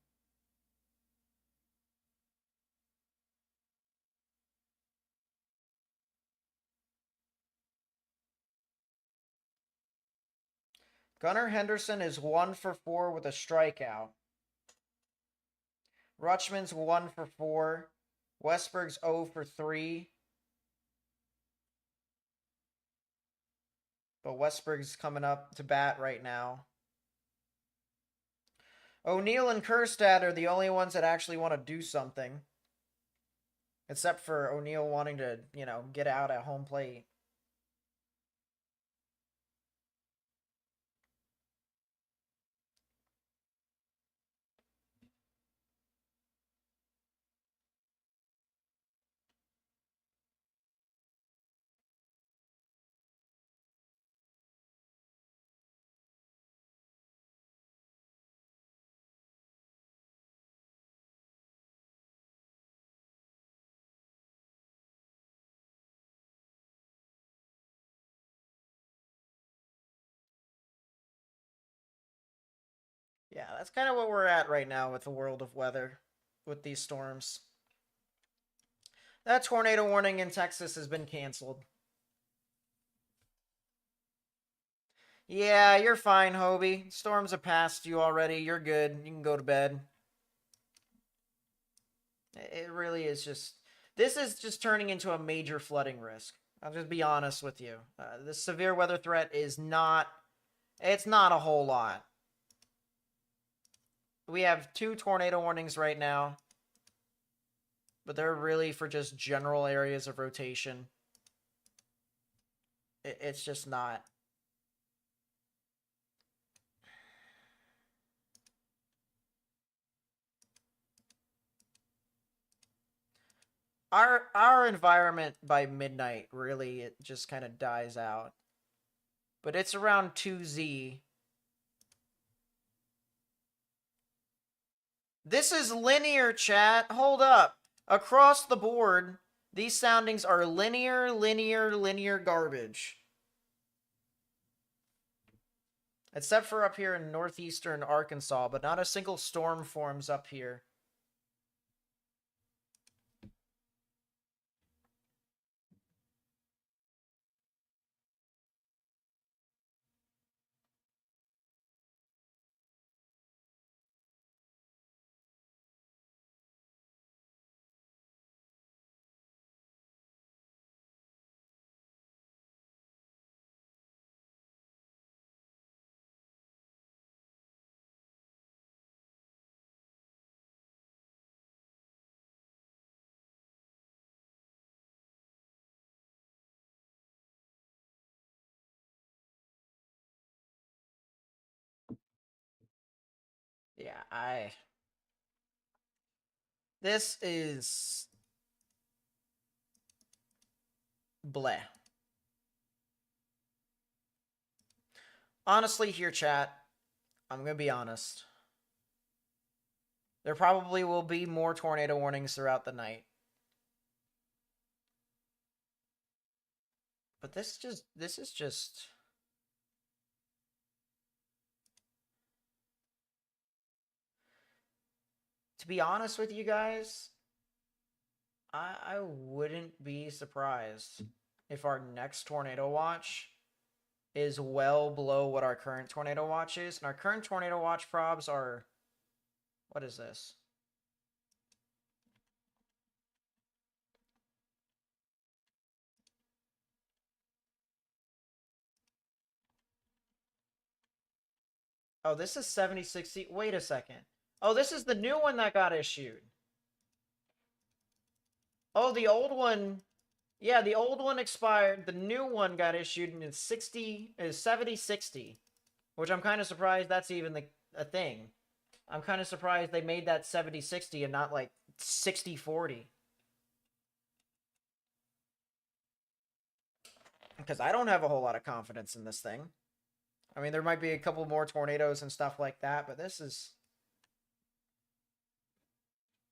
Gunnar Henderson is 1 for 4 with a strikeout. Rutschman's 1 for 4. Westberg's 0 for 3. But Westberg's coming up to bat right now. O'Neill and Kerstad are the only ones that actually want to do something. Except for O'Neill wanting to, get out at home plate. Yeah, that's kind of what we're at right now with the world of weather, with these storms. That tornado warning in Texas has been canceled. Yeah, you're fine, Hobie. Storms have passed you already. You're good. You can go to bed. It really is just. This is just turning into a major flooding risk. I'll just be honest with you. The severe weather threat is not. It's not a whole lot. We have 2 tornado warnings right now, but they're really for just general areas of rotation. It's just not. Our environment by midnight really it just kind of dies out. But it's around 2Z. This is linear, chat. Hold up. Across the board, these soundings are linear garbage. Except for up here in northeastern Arkansas, but not a single storm forms up here. Yeah, This is bleh. Honestly, here, chat, I'm gonna be honest. There probably will be more tornado warnings throughout the night. But this is just to be honest with you guys, I wouldn't be surprised if our next tornado watch is well below what our current tornado watch is. And our current tornado watch probs are what is this? Oh, this is 7060. Wait a second. Oh, this is the new one that got issued. Oh, the old one. Yeah, the old one expired. The new one got issued and it's 7060, which I'm kind of surprised that's even a thing. I'm kind of surprised they made that 7060 and not like 6040. Because I don't have a whole lot of confidence in this thing. I mean, there might be a couple more tornadoes and stuff like that, but this is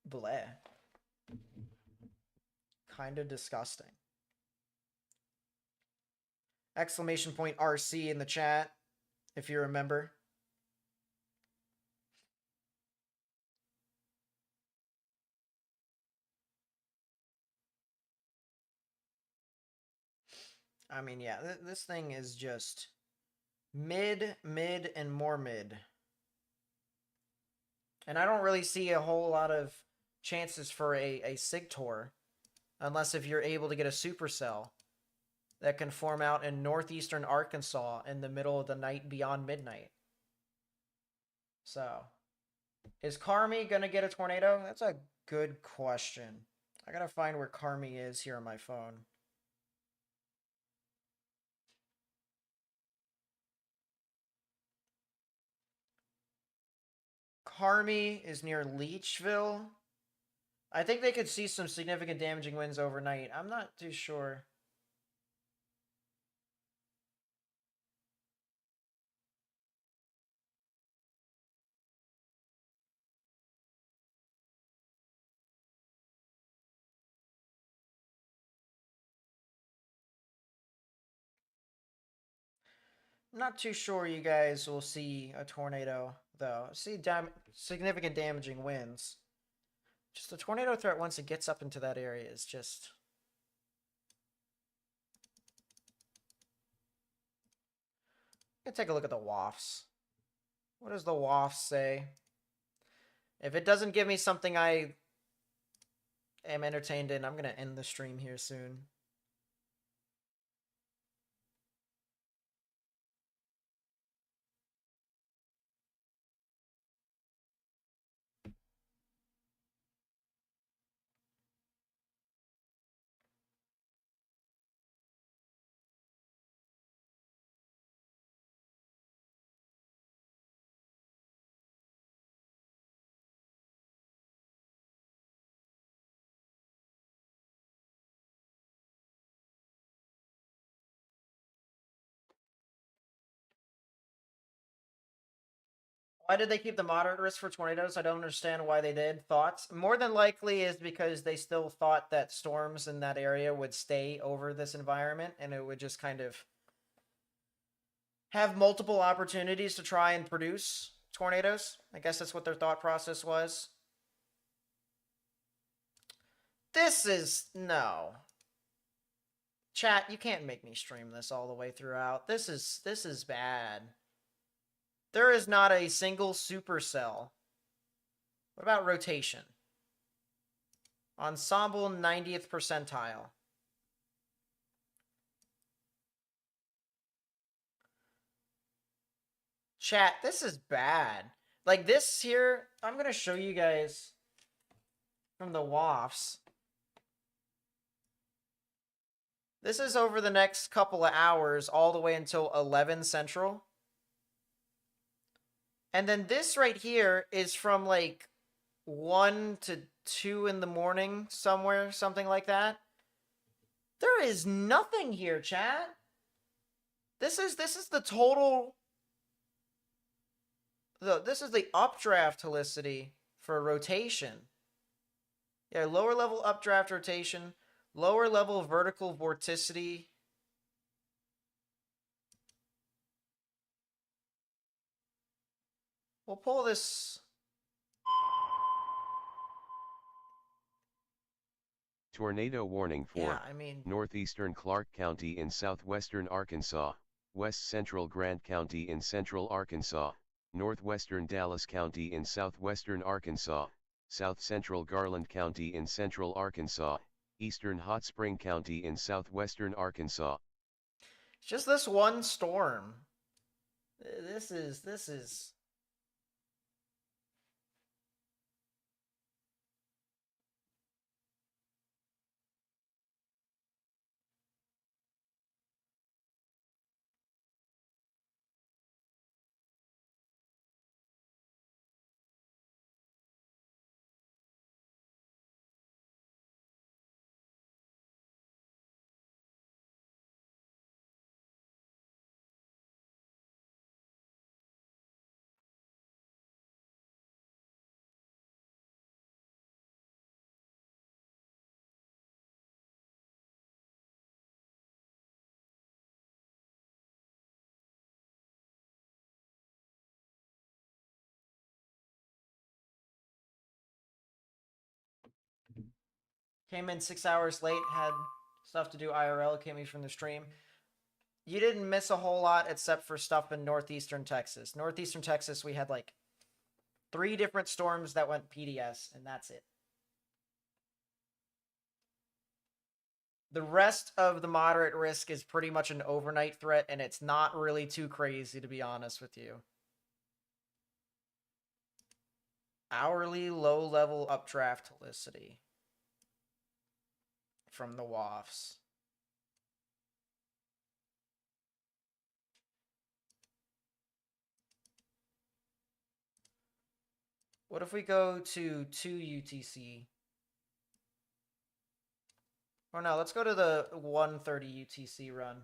bleh. Kind of disgusting. Exclamation point RC in the chat, if you remember. I mean, yeah, this thing is just mid, and more mid. And I don't really see a whole lot of chances for a Sigtor, unless if you're able to get a supercell that can form out in northeastern Arkansas in the middle of the night beyond midnight. So, is Carmi gonna get a tornado? That's a good question. I gotta find where Carmi is here on my phone. Carmi is near Leechville. I think they could see some significant damaging winds overnight. I'm not too sure. Not too sure you guys will see a tornado, though. See significant damaging winds. Just the tornado threat once it gets up into that area is just... Let's take a look at the wafts. What does the waft say? If it doesn't give me something I am entertained in, I'm going to end the stream here soon. Why did they keep the moderate risk for tornadoes? I don't understand why they did. Thoughts? More than likely is because they still thought that storms in that area would stay over this environment and it would just kind of have multiple opportunities to try and produce tornadoes. I guess that's what their thought process was. This is... no. Chat, you can't make me stream this all the way throughout. This is bad. There is not a single supercell. What about rotation? Ensemble 90th percentile. Chat, this is bad. Like this here, I'm going to show you guys from the WAFs. This is over the next couple of hours, all the way until 11 Central. And then this right here is from like 1 to 2 in the morning, somewhere, something like that. There is nothing here, chat. This is the total... This is the updraft helicity for rotation. Yeah, lower level updraft rotation, lower level vertical vorticity. We'll pull this. Tornado warning for Yeah, northeastern Clark County in southwestern Arkansas, west central Grant County in central Arkansas, northwestern Dallas County in southwestern Arkansas, south central Garland County in central Arkansas, eastern Hot Spring County in southwestern Arkansas. It's just this one storm. This is... Came in 6 hours late, had stuff to do IRL, came in from the stream. You didn't miss a whole lot except for stuff in northeastern Texas. Northeastern Texas, we had like 3 different storms that went PDS, and that's it. The rest of the moderate risk is pretty much an overnight threat, and it's not really too crazy, to be honest with you. Hourly low-level updraft helicity from the WAFs. What if we go to 2 UTC? Or no, let's go to the 130 UTC run.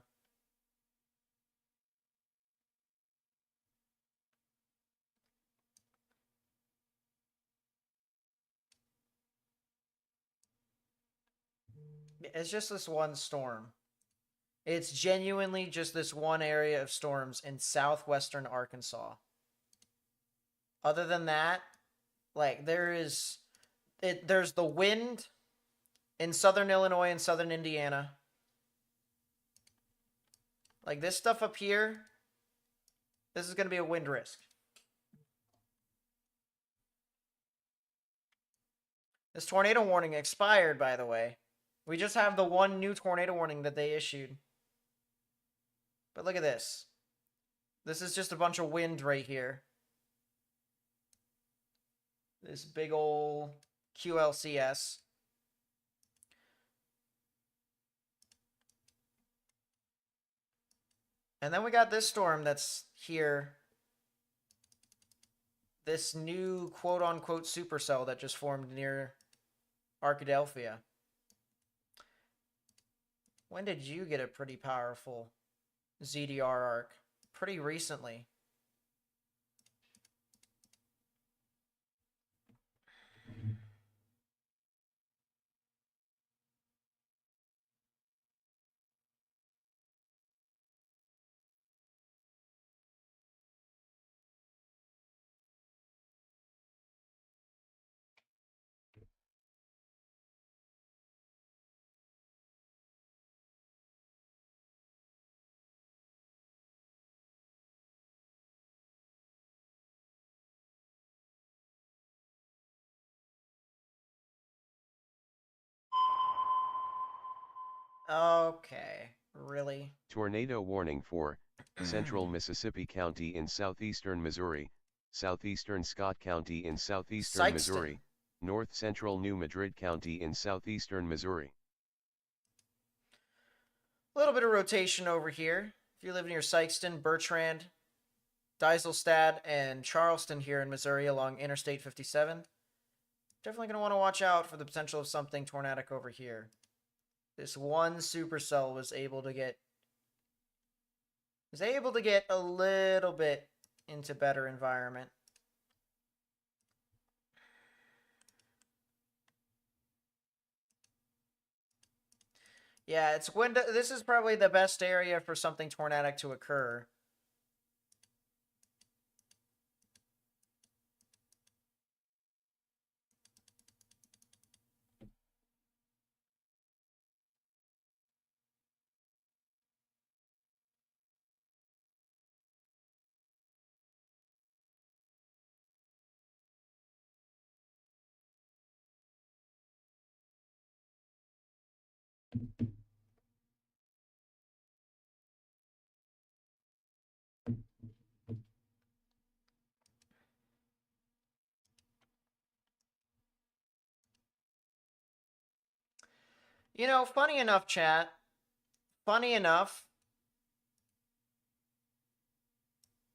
It's just this one storm. It's genuinely just this one area of storms in southwestern Arkansas. Other than that, like, there is... there's the wind in southern Illinois and southern Indiana. Like this stuff up here, this is going to be a wind risk. This tornado warning expired, by the way. We just have the one new tornado warning that they issued. But look at this. This is just a bunch of wind right here. This big ol' QLCS. And then we got this storm that's here. This new quote-unquote supercell that just formed near Arkadelphia. When did you get a pretty powerful ZDR arc? Pretty recently. Okay, really? Tornado warning for central Mississippi County in southeastern Missouri, southeastern Scott County in southeastern Sykeston. Missouri, north central New Madrid County in southeastern Missouri. A little bit of rotation over here. If you live near Sykeston, Bertrand, Dieselstad, and Charleston here in Missouri along Interstate 57, definitely going to want to watch out for the potential of something tornadic over here. This one supercell was able to get a little bit into better environment. Yeah, it's when this is probably the best area for something tornadic to occur. You know, funny enough, chat. Funny enough.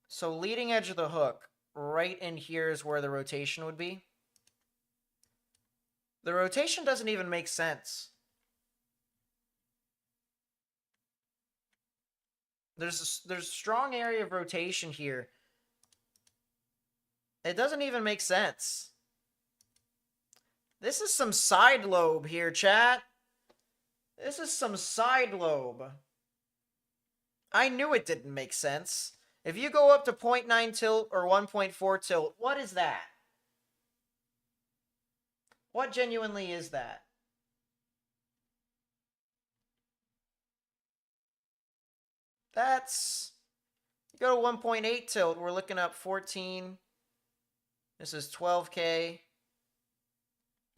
So leading edge of the hook, right in here is where the rotation would be. The rotation doesn't even make sense. There's a strong area of rotation here. It doesn't even make sense. This is some side lobe here, chat. This is some side lobe. I knew it didn't make sense. If you go up to 0.9 tilt or 1.4 tilt, what is that? What genuinely is that? That's... You go to 1.8 tilt, we're looking up 14. This is 12K.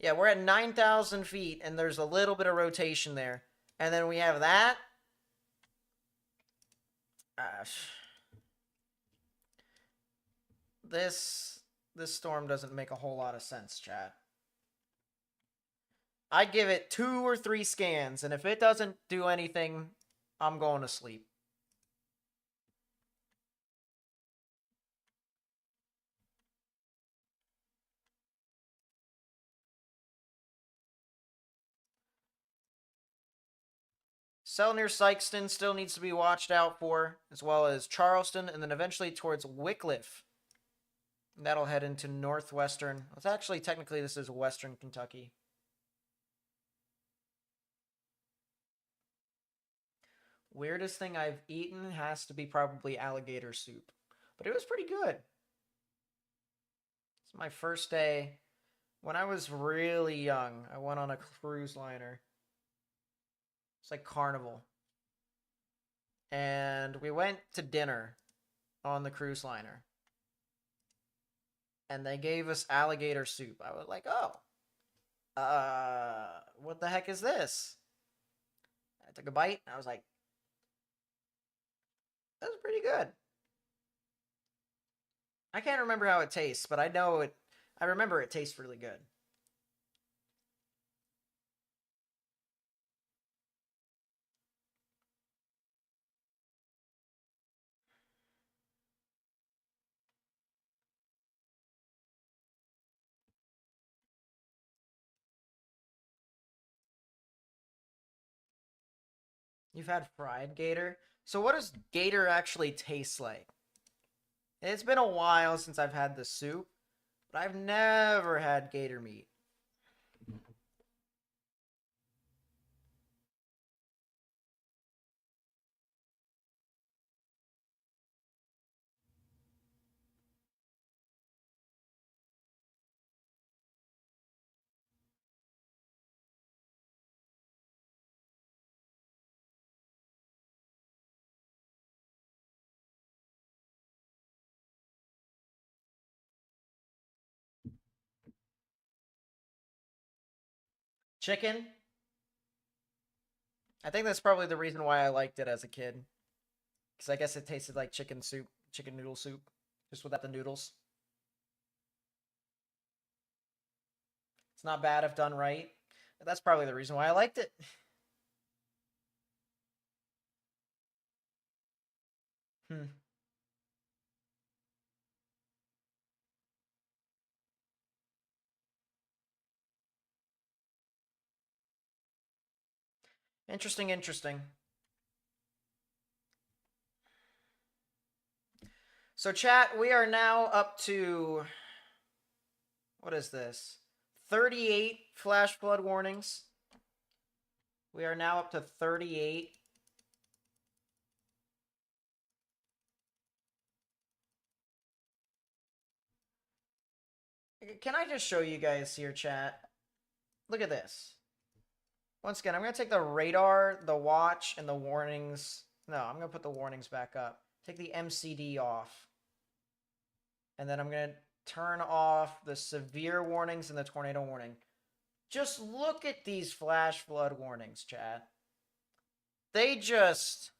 Yeah, we're at 9,000 feet, and there's a little bit of rotation there. And then we have that. This storm doesn't make a whole lot of sense, chat. I'd give it 2 or 3 scans, and if it doesn't do anything, I'm going to sleep. Cell near Sykeston still needs to be watched out for, as well as Charleston, and then eventually towards Wickliffe. And that'll head into northwestern. It's actually, technically, this is western Kentucky. Weirdest thing I've eaten has to be probably alligator soup. But it was pretty good. It's my first day When I was really young, I went on a cruise liner. It's like Carnival. And we went to dinner on the cruise liner. And they gave us alligator soup. I was like, oh, what the heck is this? I took a bite and I was like, that's pretty good. I can't remember how it tastes, but I remember it tastes really good. You've had fried gator? So what does gator actually taste like? It's been a while since I've had the soup, but I've never had gator meat. Chicken? I think that's probably the reason why I liked it as a kid. Because I guess it tasted like chicken soup, chicken noodle soup, just without the noodles. It's not bad if done right. But that's probably the reason why I liked it. Hmm. Interesting, interesting. So, chat, we are now up to what is this? 38 flash flood warnings. We are now up to 38. Can I just show you guys here, chat? Look at this. Once again, I'm going to take the radar, the watch, and the warnings. No, I'm going to put the warnings back up. Take the MCD off. And then I'm going to turn off the severe warnings and the tornado warning. Just look at these flash flood warnings, chat. They just...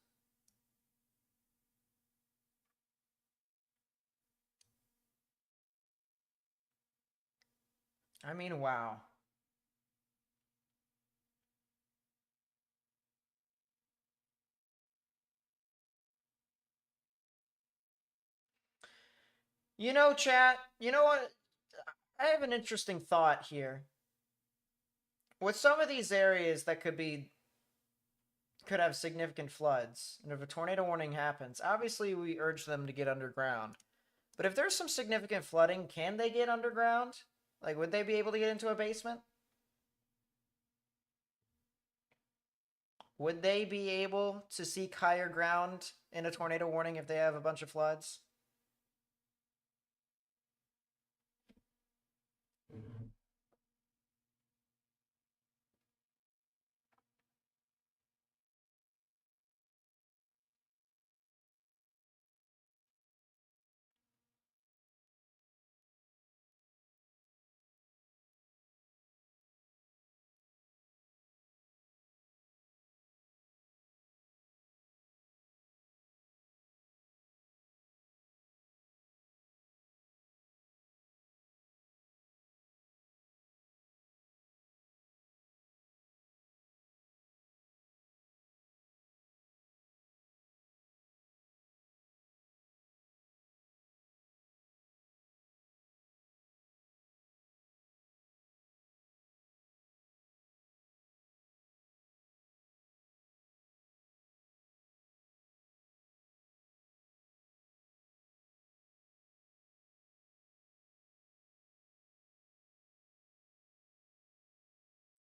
I mean, wow. You know, chat, you know what? I have an interesting thought here. With some of these areas that could have significant floods, and if a tornado warning happens, obviously we urge them to get underground. But if there's some significant flooding, can they get underground? Like, would they be able to get into a basement? Would they be able to seek higher ground in a tornado warning if they have a bunch of floods?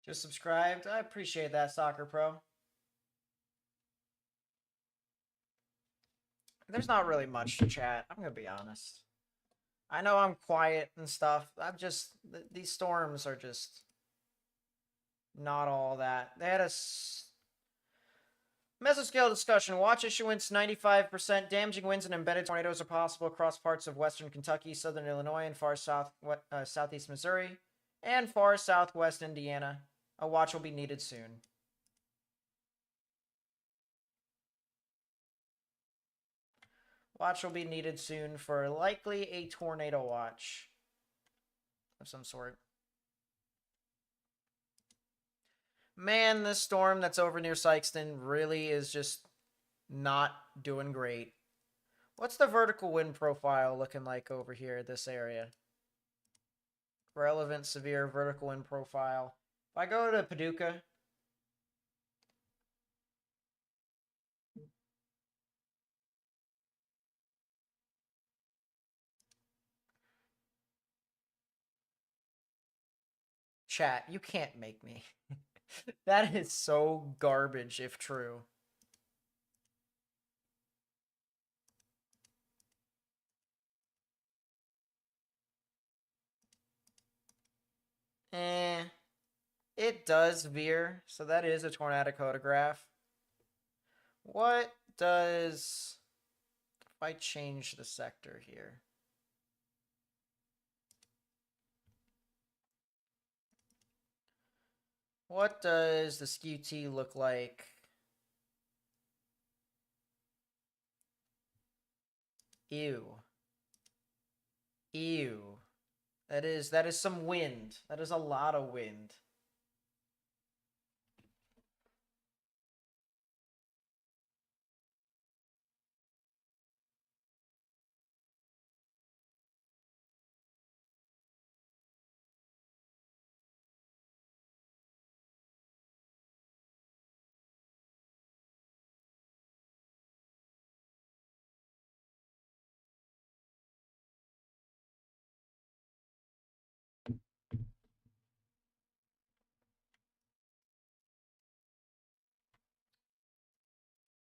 Just subscribed. I appreciate that, Soccer Pro. There's not really much to chat. I'm gonna be honest. I know I'm quiet and stuff. These storms are just not all that. They had a mesoscale discussion. Watch issuance 95%. Damaging winds and embedded tornadoes are possible across parts of western Kentucky, southern Illinois, and far southeast Missouri, and far southwest Indiana. A watch will be needed soon. Watch will be needed soon for likely a tornado watch of some sort. Man, this storm that's over near Sykeston really is just not doing great. What's the vertical wind profile looking like over here, this area? Relevant severe vertical wind profile. If I go to Paducah, chat, you can't make me. That is so garbage if true. It does veer, so that is a tornadic photograph. What does... If I change the sector here... What does the skew T look like? Ew. Ew. That is some wind. That is a lot of wind.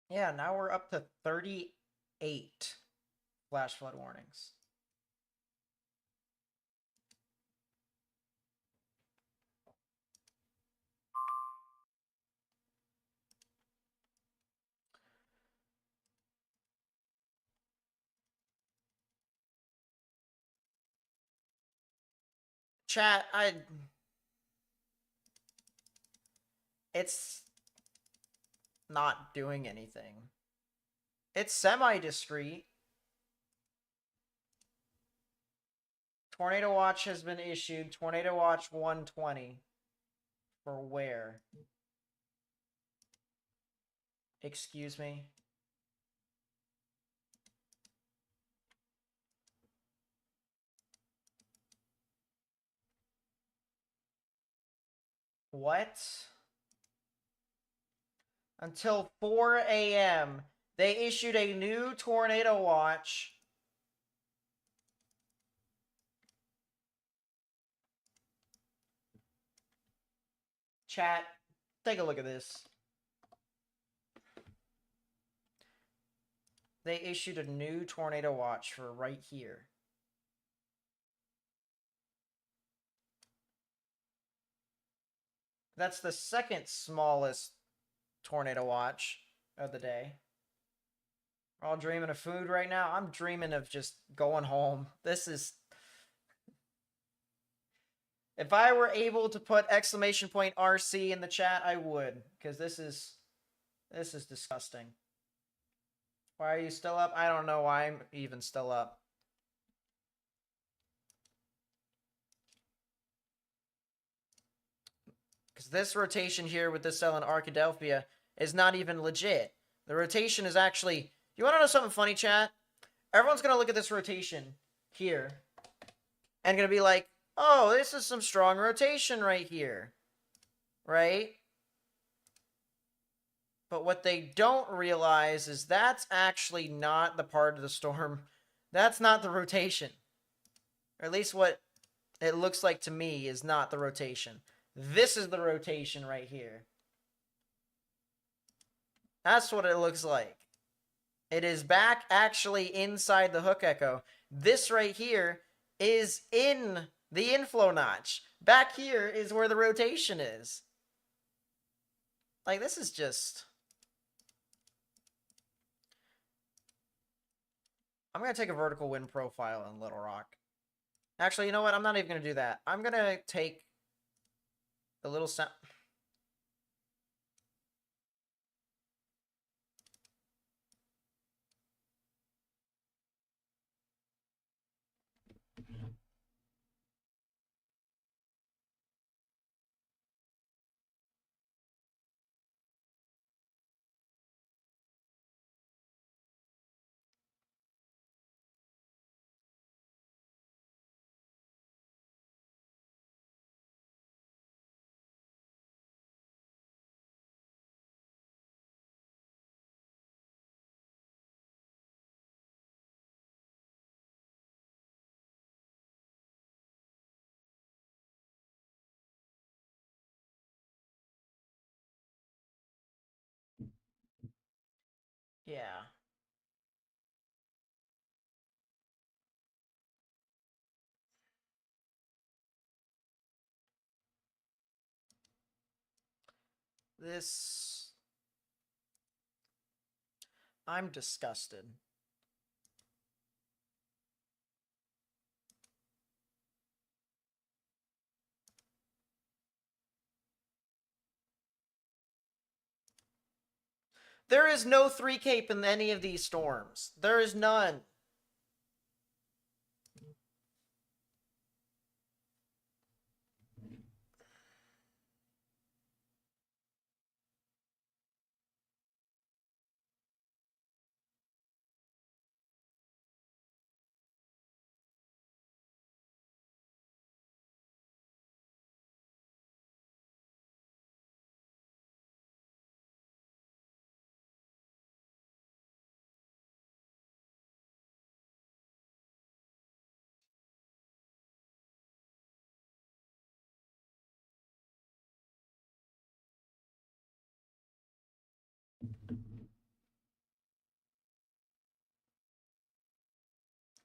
Yeah, now we're up to 38 flash flood warnings. Chat, it's not doing anything. It's semi-discreet. Tornado watch has been issued. Tornado watch 120. For where? Excuse me? What? Until 4 a.m. They issued a new tornado watch. Chat, take a look at this. They issued a new tornado watch for right here. That's the second smallest tornado watch of the day. We're all dreaming of food right now. I'm dreaming of just going home. This is... If I were able to put exclamation point RC in the chat, I would. Because this is disgusting. Why are you still up? I don't know why I'm even still up. Because this rotation here with this cell in Arkadelphia is not even legit. The rotation is actually... You want to know something funny, chat? Everyone's going to look at this rotation here and going to be like, oh, this is some strong rotation right here. Right? But what they don't realize is that's actually not the part of the storm. That's not the rotation. Or at least what it looks like to me is not the rotation. This is the rotation right here. That's what it looks like. It is back actually inside the hook echo. This right here is in the inflow notch. Back here is where the rotation is. Like, this is just... I'm going to take a vertical wind profile in Little Rock. Actually, you know what? I'm not even going to do that. I'm going to take the little sound... Yeah. This... I'm disgusted. There is no 3 cape in any of these storms. There is none.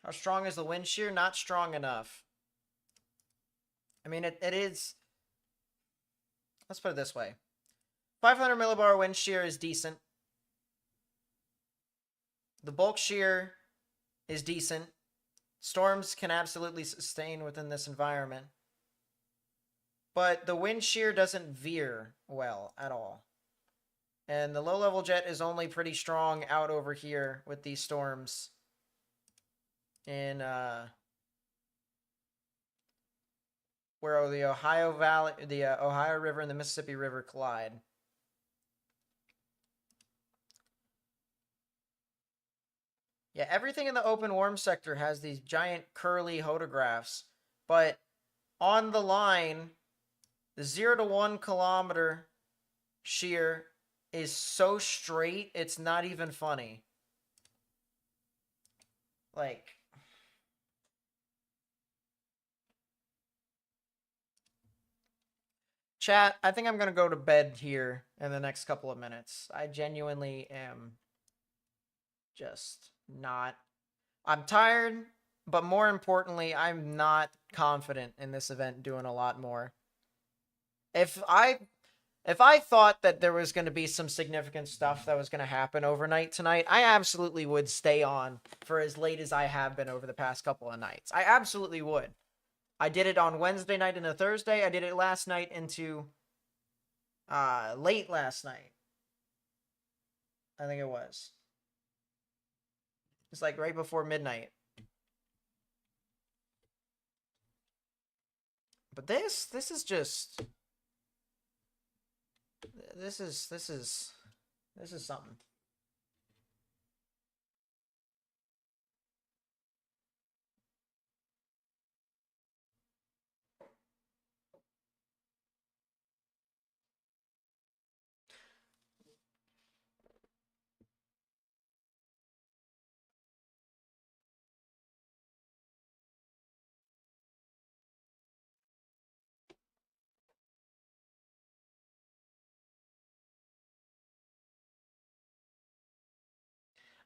How strong is the wind shear? Not strong enough. I mean, it is... Let's put it this way. 500 millibar wind shear is decent. The bulk shear is decent. Storms can absolutely sustain within this environment. But the wind shear doesn't veer well at all. And the low-level jet is only pretty strong out over here with these storms in where the Ohio Valley, the Ohio River and the Mississippi River collide. Yeah, everything in the open warm sector has these giant curly photographs, but on the line, the 0 to 1 kilometer shear is so straight, it's not even funny. Like, chat, I think I'm going to go to bed here in the next couple of minutes. I genuinely am just not... I'm tired, but more importantly, I'm not confident in this event doing a lot more. If I thought that there was going to be some significant stuff that was going to happen overnight tonight, I absolutely would stay on for as late as I have been over the past couple of nights. I absolutely would. I did it on Wednesday night and a Thursday. I did it last night into late last night. I think it was. It's like right before midnight. But this is just... This is something.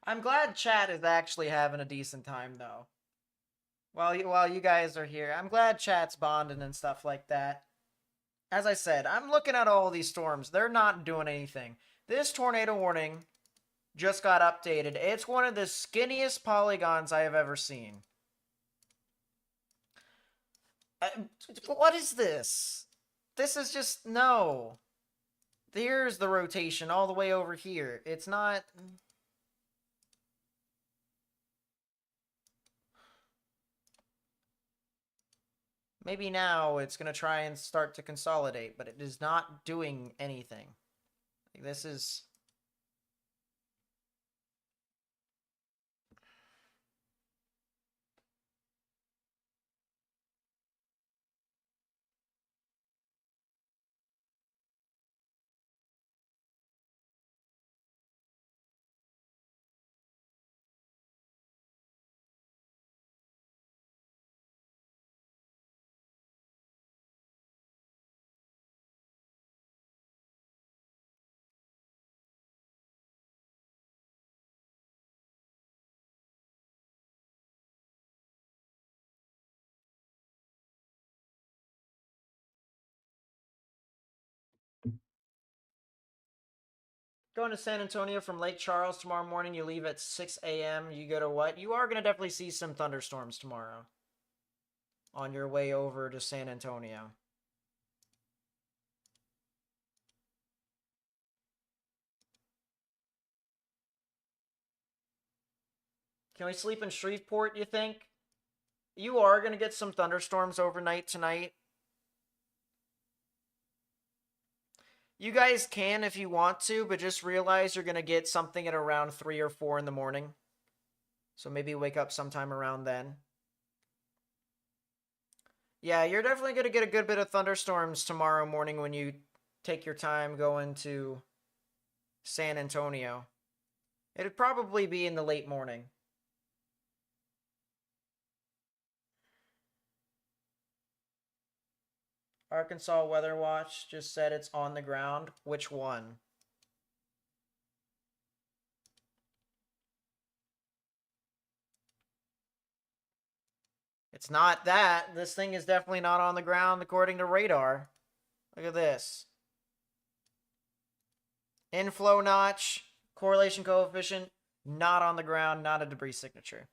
I'm glad chat is actually having a decent time, though. While you guys are here, I'm glad chat's bonding and stuff like that. As I said, I'm looking at all these storms. They're not doing anything. This tornado warning just got updated. It's one of the skinniest polygons I have ever seen. What is this? This is just no. Here's the rotation all the way over here. It's not. Maybe now it's going to try and start to consolidate, but it is not doing anything. This is... Going to San Antonio from Lake Charles tomorrow morning. You leave at 6 a.m. You go to what? You are going to definitely see some thunderstorms tomorrow on your way over to San Antonio. Can we sleep in Shreveport, you think? You are going to get some thunderstorms overnight tonight. You guys can if you want to, but just realize you're going to get something at around 3 or 4 in the morning. So maybe wake up sometime around then. Yeah, you're definitely going to get a good bit of thunderstorms tomorrow morning when you take your time going to San Antonio. It'd probably be in the late morning. Arkansas Weather Watch just said it's on the ground. Which one? It's not that. This thing is definitely not on the ground according to radar. Look at this. Inflow notch, correlation coefficient, not on the ground, not a debris signature.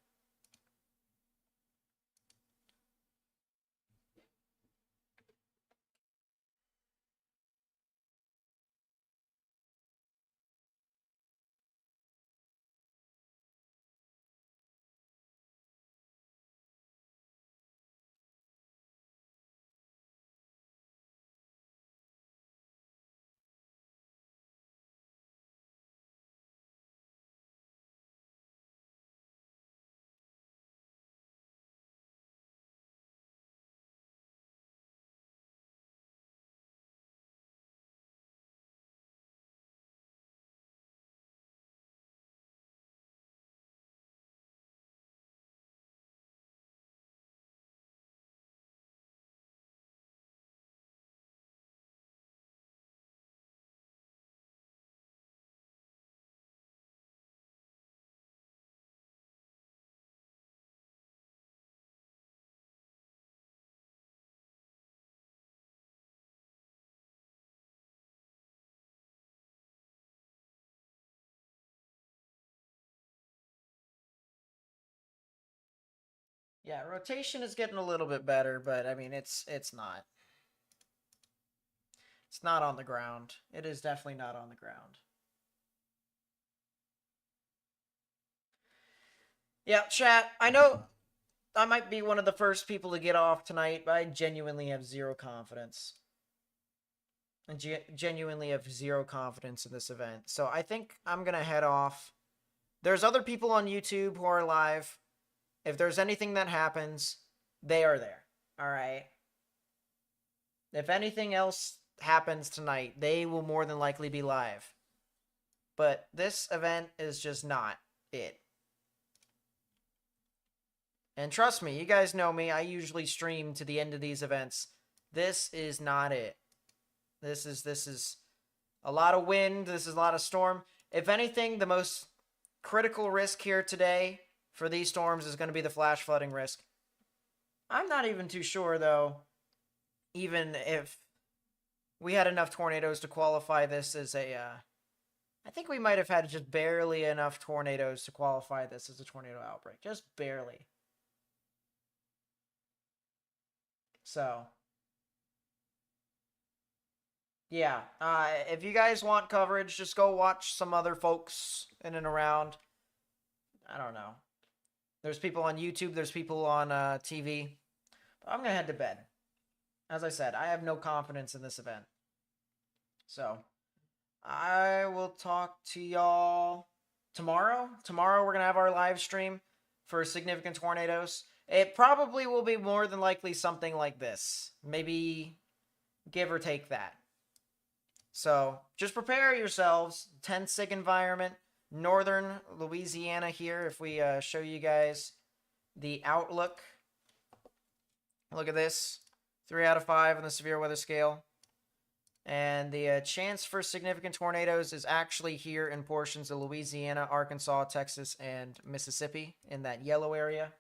Yeah, rotation is getting a little bit better, but I mean it's not. It's not on the ground. It is definitely not on the ground. Yeah, chat. I know I might be one of the first people to get off tonight, but I genuinely have zero confidence. I genuinely have zero confidence in this event. So I think I'm going to head off. There's other people on YouTube who are live. If there's anything that happens, they are there. All right. If anything else happens tonight, they will more than likely be live. But this event is just not it. And trust me, you guys know me. I usually stream to the end of these events. This is not it. This is a lot of wind. This is a lot of storm. If anything, the most critical risk here today for these storms is going to be the flash flooding risk. I'm not even too sure, though, even if we had enough tornadoes to qualify this as a. I think we might have had just barely enough tornadoes to qualify this as a tornado outbreak. Just barely. So, yeah. If you guys want coverage, just go watch some other folks in and around. I don't know. There's people on YouTube, there's people on TV. But I'm going to head to bed. As I said, I have no confidence in this event. So, I will talk to y'all tomorrow. Tomorrow, we're going to have our live stream for significant tornadoes. It probably will be more than likely something like this. Maybe give or take that. So just prepare yourselves. 10-sig environment. Northern Louisiana here. If we show you guys the outlook. Look at this. 3 out of 5 on the severe weather scale. And the chance for significant tornadoes is actually here in portions of Louisiana, Arkansas, Texas, and Mississippi in that yellow area.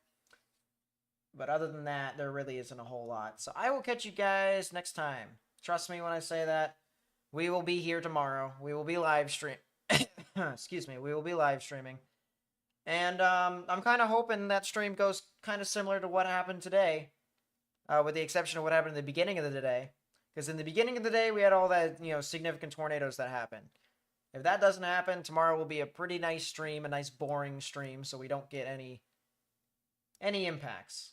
But other than that, there really isn't a whole lot. So I will catch you guys next time. Trust me when I say that. We will be here tomorrow. We will be live stream. Excuse me. We will be live streaming. And I'm kind of hoping that stream goes kind of similar to what happened today. With the exception of what happened in the beginning of the day. Because in the beginning of the day, we had all that, significant tornadoes that happened. If that doesn't happen, tomorrow will be a pretty nice stream, a nice boring stream, so we don't get any impacts.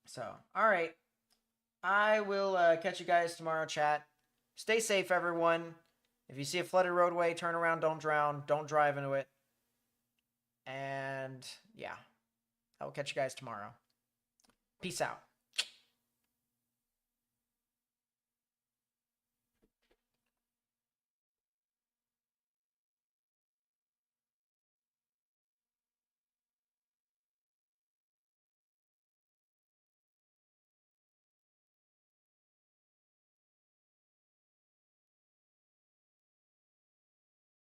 So, all right. I will catch you guys tomorrow, chat. Stay safe, everyone. If you see a flooded roadway, turn around, don't drown, don't drive into it. And, yeah. I will catch you guys tomorrow. Peace out.